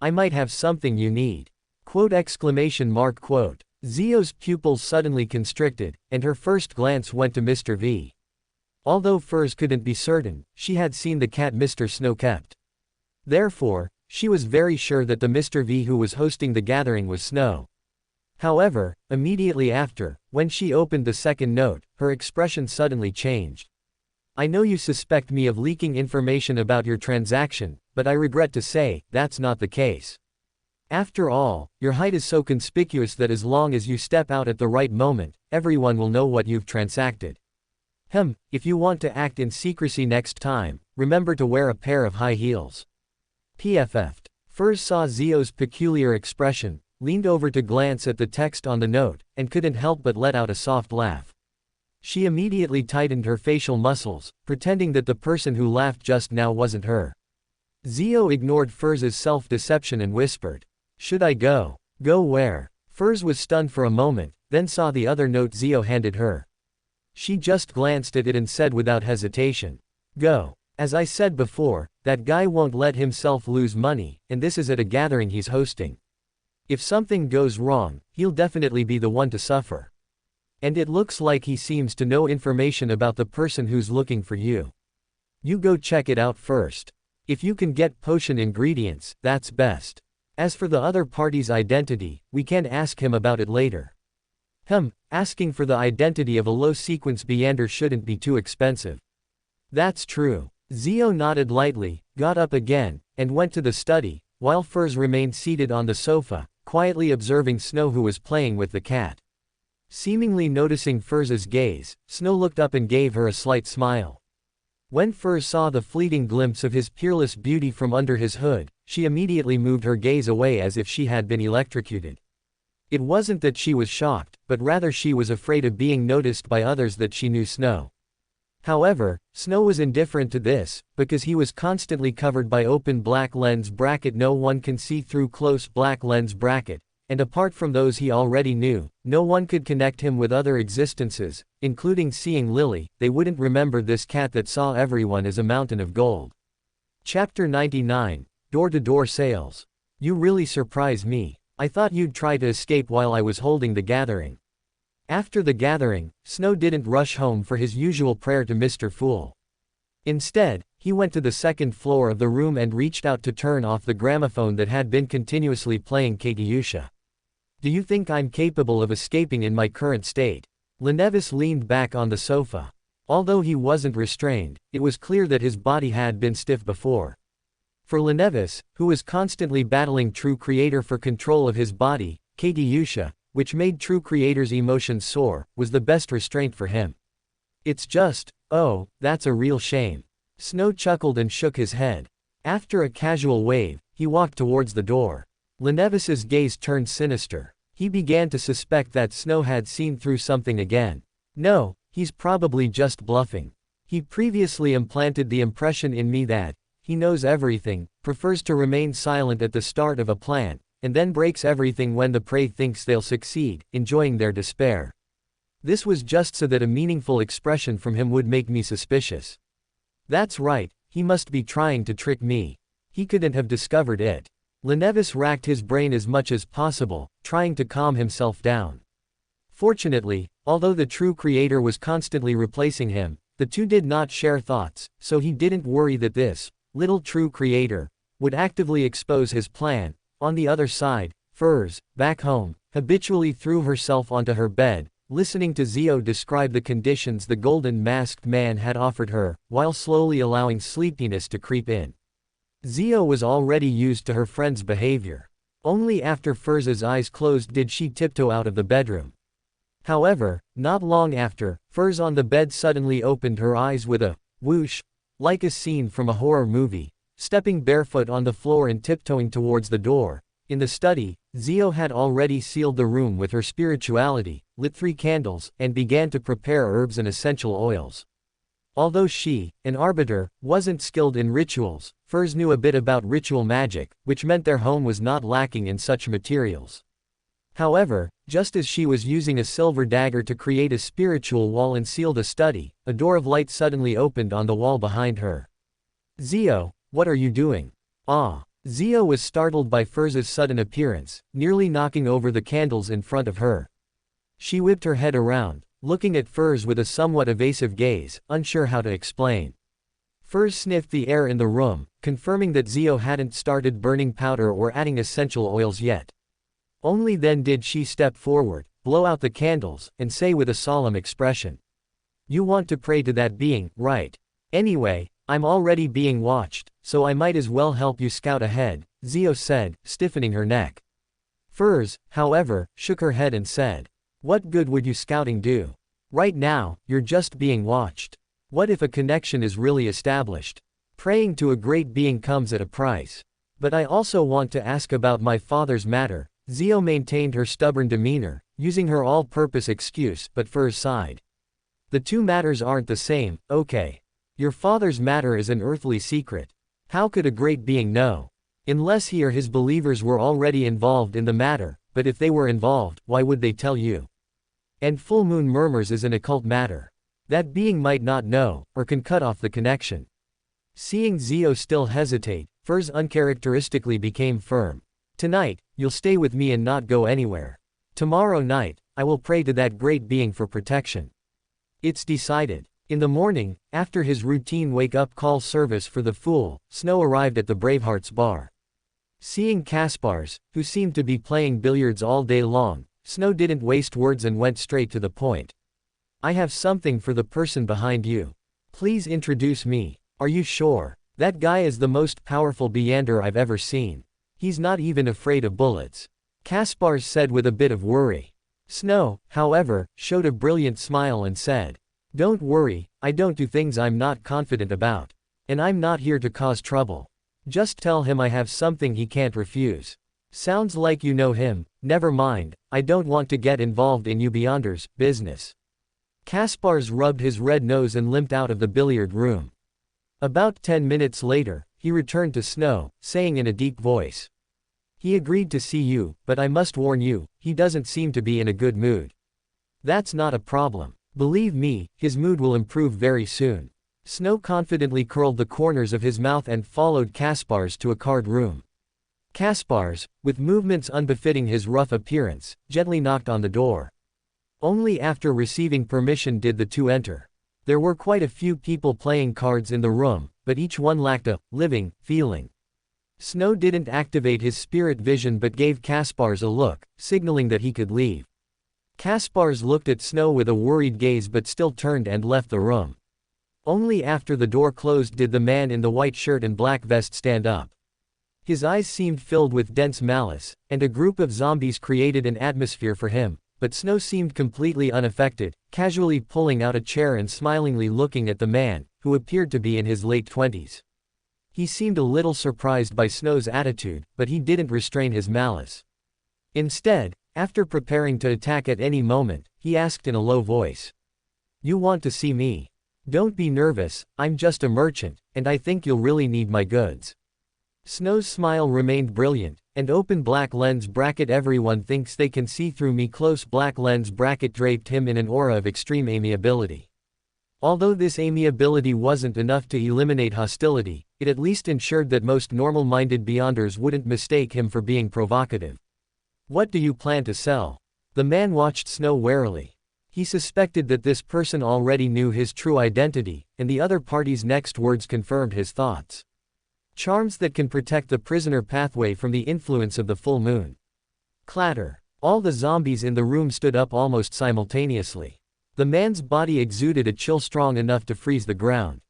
I might have something you need. Quote exclamation mark quote. Zio's pupils suddenly constricted, and her first glance went to Mr. V. Although Furs couldn't be certain, she had seen the cat Mr. Snow kept. Therefore, she was very sure that the Mr. V who was hosting the gathering was Snow. However, immediately after, when she opened the second note, her expression suddenly changed. I know you suspect me of leaking information about your transaction, but I regret to say, that's not the case. After all, your height is so conspicuous that as long as you step out at the right moment, everyone will know what you've transacted. If you want to act in secrecy next time, remember to wear a pair of high heels. PFF'd. Furs saw Zio's peculiar expression, leaned over to glance at the text on the note, and couldn't help but let out a soft laugh. She immediately tightened her facial muscles, pretending that the person who laughed just now wasn't her. Zhou ignored Firz's self-deception and whispered, "Should I go?" "Go where?" Firz was stunned for a moment, then saw the other note Zhou handed her. She just glanced at it and said without hesitation, "Go. As I said before, that guy won't let himself lose money, and this is at a gathering he's hosting. If something goes wrong, he'll definitely be the one to suffer. And it looks like he seems to know information about the person who's looking for you. You go check it out first. If you can get potion ingredients, that's best. As for the other party's identity, we can ask him about it later." Asking for the identity of a low-sequence Beander shouldn't be too expensive. "That's true." Zhou nodded lightly, got up again, and went to the study, while Firz remained seated on the sofa, quietly observing Snow, who was playing with the cat. Seemingly noticing Firz's gaze, Snow looked up and gave her a slight smile. When Firz saw the fleeting glimpse of his peerless beauty from under his hood, she immediately moved her gaze away as if she had been electrocuted. It wasn't that she was shocked, but rather she was afraid of being noticed by others that she knew Snow. However, Snow was indifferent to this, because he was constantly covered by open black lens bracket no one can see through close black lens bracket, and apart from those he already knew, no one could connect him with other existences, including seeing Lily. They wouldn't remember this cat that saw everyone as a mountain of gold. Chapter 99, Door-to-Door Sales. You really surprise me. I thought you'd try to escape while I was holding the gathering. After the gathering, Snow didn't rush home for his usual prayer to Mr. Fool. Instead, he went to the second floor of the room and reached out to turn off the gramophone that had been continuously playing Katyusha. "Do you think I'm capable of escaping in my current state?" Lenevis leaned back on the sofa. Although he wasn't restrained, it was clear that his body had been stiff before. For Lenevis, who was constantly battling True Creator for control of his body, Katyusha, which made True Creator's emotions soar, was the best restraint for him. "It's just, oh, that's a real shame." Snow chuckled and shook his head. After a casual wave, he walked towards the door. Lenevis's gaze turned sinister. He began to suspect that Snow had seen through something again. No, he's probably just bluffing. He previously implanted the impression in me that he knows everything, prefers to remain silent at the start of a plan, and then breaks everything when the prey thinks they'll succeed, enjoying their despair. This was just so that a meaningful expression from him would make me suspicious. That's right, he must be trying to trick me. He couldn't have discovered it. Lenevis racked his brain as much as possible, trying to calm himself down. Fortunately, although the True Creator was constantly replacing him, the two did not share thoughts, so he didn't worry that this little True Creator would actively expose his plan. On the other side, Firz, back home, habitually threw herself onto her bed, listening to Zhou describe the conditions the golden masked man had offered her, while slowly allowing sleepiness to creep in. Zhou was already used to her friend's behavior. Only after Firz's eyes closed did she tiptoe out of the bedroom. However, not long after, Firz on the bed suddenly opened her eyes with a whoosh, like a scene from a horror movie, stepping barefoot on the floor and tiptoeing towards the door. In the study, Zhou had already sealed the room with her spirituality, lit 3 candles, and began to prepare herbs and essential oils. Although she, an arbiter, wasn't skilled in rituals, Firz knew a bit about ritual magic, which meant their home was not lacking in such materials. However, just as she was using a silver dagger to create a spiritual wall and seal the study, a door of light suddenly opened on the wall behind her. "Zhou, what are you doing?" "Ah." Zhou was startled by Firz's sudden appearance, nearly knocking over the candles in front of her. She whipped her head around, looking at Firz with a somewhat evasive gaze, unsure how to explain. Firz sniffed the air in the room, confirming that Zhou hadn't started burning powder or adding essential oils yet. Only then did she step forward, blow out the candles, and say with a solemn expression, "You want to pray to that being, right? Anyway, I'm already being watched, so I might as well help you scout ahead," Zhou said, stiffening her neck. Firz, however, shook her head and said, "What good would you scouting do? Right now, you're just being watched. What if a connection is really established? Praying to a great being comes at a price. But I also want to ask about my father's matter," Zhou maintained her stubborn demeanor, using her all-purpose excuse, but Fur's side. The two matters aren't the same, okay. Your father's matter is an earthly secret. How could a great being know? Unless he or his believers were already involved in the matter, but if they were involved, why would they tell you? And full moon murmurs is an occult matter. That being might not know, or can cut off the connection. Seeing Zhou still hesitate, Fur's uncharacteristically became firm. Tonight, you'll stay with me and not go anywhere. Tomorrow night, I will pray to that great being for protection. It's decided. In the morning, after his routine wake-up call service for the fool, Snow arrived at the Bravehearts bar. Seeing Kaspars, who seemed to be playing billiards all day long, Snow didn't waste words and went straight to the point. I have something for the person behind you. Please introduce me. Are you sure? That guy is the most powerful Beyonder I've ever seen. He's not even afraid of bullets. Kaspars said with a bit of worry. Snow, however, showed a brilliant smile and said, don't worry, I don't do things I'm not confident about. And I'm not here to cause trouble. Just tell him I have something he can't refuse. Sounds like you know him. Never mind, I don't want to get involved in you Beyonders' business. Kaspars rubbed his red nose and limped out of the billiard room. About 10 minutes later, he returned to Snow, saying in a deep voice. He agreed to see you, but I must warn you, he doesn't seem to be in a good mood. That's not a problem. Believe me, his mood will improve very soon. Snow confidently curled the corners of his mouth and followed Kaspars to a card room. Kaspars, with movements unbefitting his rough appearance, gently knocked on the door. Only after receiving permission did the two enter. There were quite a few people playing cards in the room, but each one lacked a living feeling. Snow didn't activate his spirit vision but gave Kaspars a look, signaling that he could leave. Kaspars looked at Snow with a worried gaze but still turned and left the room. Only after the door closed did the man in the white shirt and black vest stand up. His eyes seemed filled with dense malice, and a group of zombies created an atmosphere for him, but Snow seemed completely unaffected, casually pulling out a chair and smilingly looking at the man, who appeared to be in his late 20s. He seemed a little surprised by Snow's attitude, but he didn't restrain his malice. Instead, after preparing to attack at any moment, he asked in a low voice. You want to see me? Don't be nervous, I'm just a merchant, and I think you'll really need my goods. Snow's smile remained brilliant, and open black lens bracket everyone thinks they can see through me close black lens bracket draped him in an aura of extreme amiability. Although this amiability wasn't enough to eliminate hostility, it at least ensured that most normal-minded Beyonders wouldn't mistake him for being provocative. What do you plan to sell? The man watched Snow warily. He suspected that this person already knew his true identity, and the other party's next words confirmed his thoughts. Charms that can protect the prisoner pathway from the influence of the full moon. Clatter. All the zombies in the room stood up almost simultaneously. The man's body exuded a chill strong enough to freeze the ground.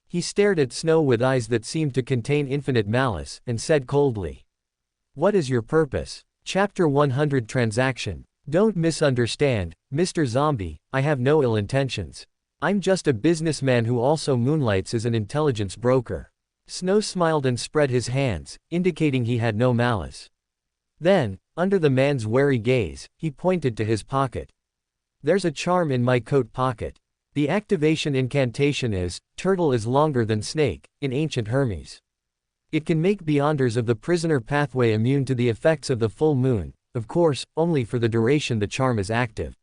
He stared at Snow with eyes that seemed to contain infinite malice, and said coldly. What is your purpose? Chapter 100 Transaction. Don't misunderstand, Mr. Zombie, I have no ill intentions. I'm just a businessman who also moonlights as an intelligence broker. Snow smiled and spread his hands, indicating he had no malice. Then, under the man's wary gaze, he pointed to his pocket. There's a charm in my coat pocket. The activation incantation is, Turtle is longer than snake, in ancient Hermes. It can make Beyonders of the prisoner pathway immune to the effects of the full moon, of course, only for the duration the charm is active.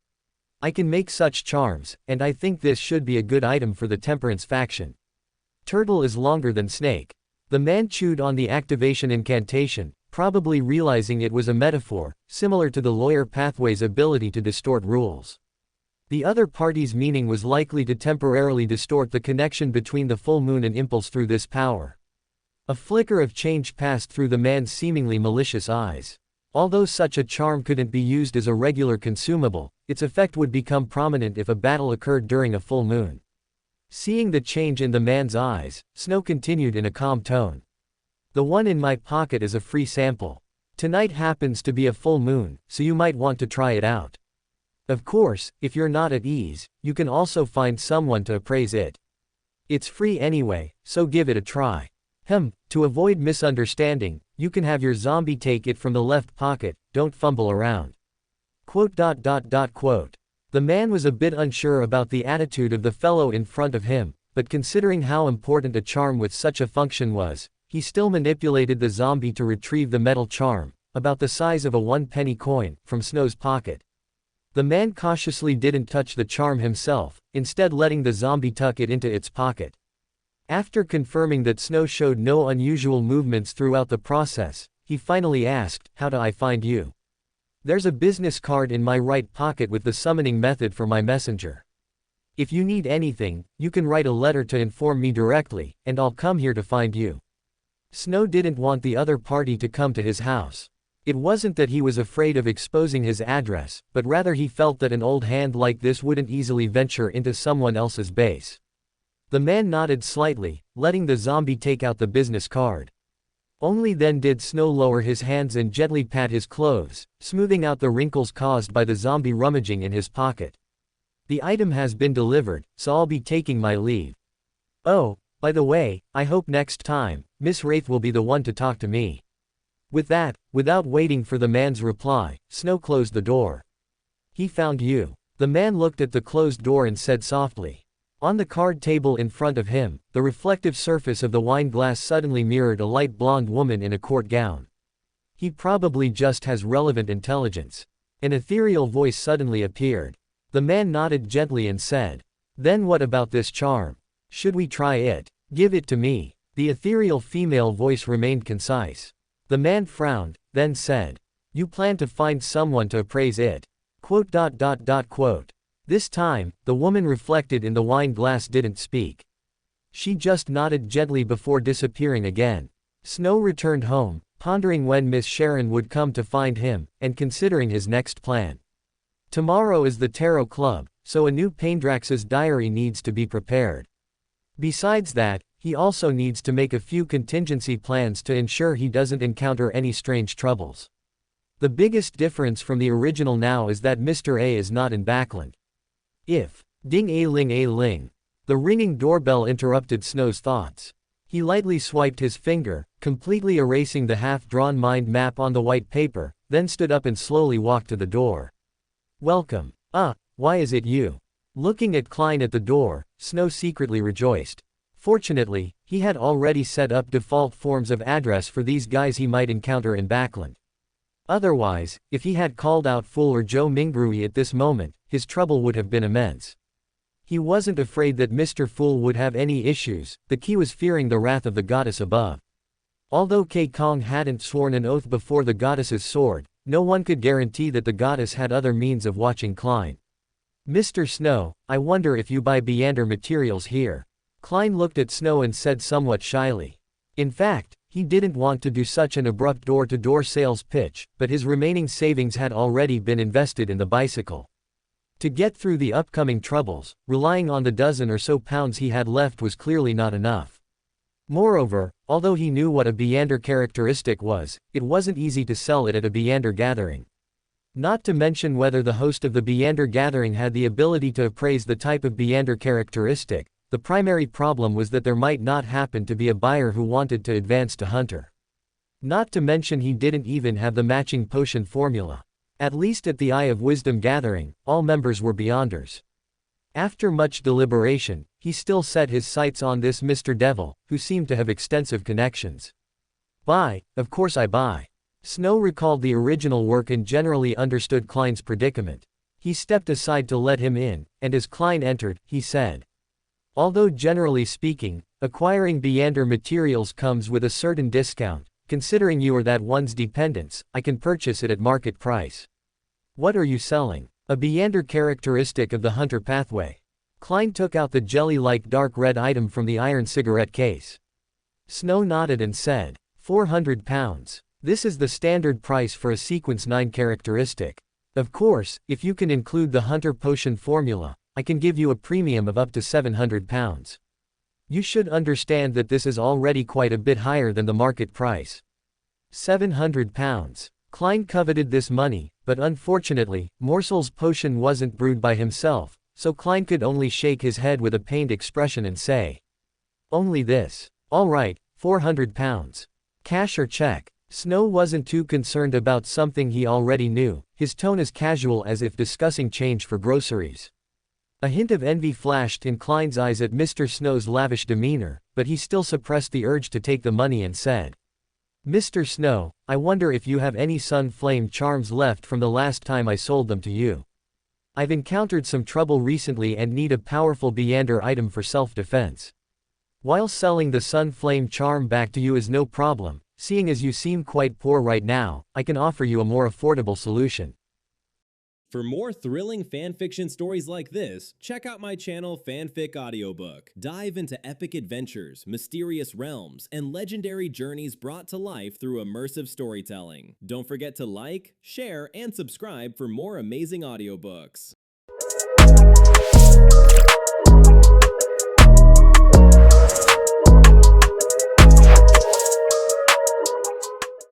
I can make such charms, and I think this should be a good item for the Temperance faction. Turtle is longer than snake. The man chewed on the activation incantation, probably realizing it was a metaphor, similar to the lawyer pathway's ability to distort rules. The other party's meaning was likely to temporarily distort the connection between the full moon and impulse through this power. A flicker of change passed through the man's seemingly malicious eyes. Although such a charm couldn't be used as a regular consumable, its effect would become prominent if a battle occurred during a full moon. Seeing the change in the man's eyes, Snow continued in a calm tone. The one in my pocket is a free sample. Tonight happens to be a full moon, so you might want to try it out. Of course, if you're not at ease, you can also find someone to appraise it. It's free anyway, so give it a try. To avoid misunderstanding, you can have your zombie take it from the left pocket, don't fumble around. Quote. The man was a bit unsure about the attitude of the fellow in front of him, but considering how important a charm with such a function was, he still manipulated the zombie to retrieve the metal charm, about the size of a 1-penny coin, from Snow's pocket. The man cautiously didn't touch the charm himself, instead letting the zombie tuck it into its pocket. After confirming that Snow showed no unusual movements throughout the process, he finally asked, "How do I find you?" "There's a business card in my right pocket with the summoning method for my messenger. If you need anything, you can write a letter to inform me directly, and I'll come here to find you." Snow didn't want the other party to come to his house. It wasn't that he was afraid of exposing his address, but rather he felt that an old hand like this wouldn't easily venture into someone else's base. The man nodded slightly, letting the zombie take out the business card. Only then did Snow lower his hands and gently pat his clothes, smoothing out the wrinkles caused by the zombie rummaging in his pocket. "The item has been delivered, so I'll be taking my leave. Oh, by the way, I hope next time, Miss Wraith will be the one to talk to me." With that, without waiting for the man's reply, Snow closed the door. "He found you." The man looked at the closed door and said softly. On the card table in front of him, the reflective surface of the wine glass suddenly mirrored a light blonde woman in a court gown. "He probably just has relevant intelligence." An ethereal voice suddenly appeared. The man nodded gently and said, "Then what about this charm? Should we try it? Give it to me." The ethereal female voice remained concise. The man frowned, then said, "You plan to find someone to appraise it?" Quote. This time, the woman reflected in the wine glass didn't speak. She just nodded gently before disappearing again. Snow returned home, pondering when Miss Sharon would come to find him, and considering his next plan. Tomorrow is the Tarot Club, so a new Paindrax's diary needs to be prepared. Besides that, he also needs to make a few contingency plans to ensure he doesn't encounter any strange troubles. The biggest difference from the original now is that Mr. A is not in Backland. If ding-a-ling-a-ling, the ringing doorbell interrupted Snow's thoughts. He lightly swiped his finger, completely erasing the half-drawn mind map on the white paper, then stood up and slowly walked to the door. "Welcome. Why is it you?" Looking at Klein at the door, Snow secretly rejoiced. Fortunately, he had already set up default forms of address for these guys he might encounter in Backland. Otherwise, if he had called out Fool or Zhou Mingrui at this moment, his trouble would have been immense. He wasn't afraid that Mr. Fool would have any issues, the key was fearing the wrath of the goddess above. Although Kei Kong hadn't sworn an oath before the goddess's sword, no one could guarantee that the goddess had other means of watching Klein. "Mr. Snow, I wonder if you buy Beander materials here." Klein looked at Snow and said somewhat shyly. In fact, he didn't want to do such an abrupt door-to-door sales pitch, but his remaining savings had already been invested in the bicycle. To get through the upcoming troubles, relying on the dozen or so pounds he had left was clearly not enough. Moreover, although he knew what a Beander characteristic was, it wasn't easy to sell it at a Beander gathering. Not to mention whether the host of the Beander gathering had the ability to appraise the type of Beander characteristic. The primary problem was that there might not happen to be a buyer who wanted to advance to Hunter. Not to mention he didn't even have the matching potion formula. At least at the Eye of Wisdom gathering, all members were Beyonders. After much deliberation, he still set his sights on this Mr. Devil, who seemed to have extensive connections. "Buy, of course I buy." Snow recalled the original work and generally understood Klein's predicament. He stepped aside to let him in, and as Klein entered, he said, "Although generally speaking, acquiring Beander materials comes with a certain discount, considering you are that one's dependents, I can purchase it at market price." "What are you selling?" "A Beander characteristic of the Hunter pathway." Klein took out the jelly-like dark red item from the iron cigarette case. Snow nodded and said, £400. This is the standard price for a Sequence 9 characteristic. Of course, if you can include the Hunter potion formula, I can give you a premium of up to £700. You should understand that this is already quite a bit higher than the market price. £700. Klein coveted this money, but unfortunately, Morsel's potion wasn't brewed by himself, so Klein could only shake his head with a pained expression and say, "Only this." "All right, £400. Cash or check?" Snow wasn't too concerned about something he already knew, his tone as casual as if discussing change for groceries. A hint of envy flashed in Klein's eyes at Mr. Snow's lavish demeanor, but he still suppressed the urge to take the money and said, "Mr. Snow, I wonder if you have any sun flame charms left from the last time I sold them to you. I've encountered some trouble recently and need a powerful Beyander item for self-defense. While selling the sun flame charm back to you is no problem, seeing as you seem quite poor right now, I can offer you a more affordable solution." For more thrilling fanfiction stories like this, check out my channel Fanfic Audiobook. Dive into epic adventures, mysterious realms, and legendary journeys brought to life through immersive storytelling. Don't forget to like, share, and subscribe for more amazing audiobooks.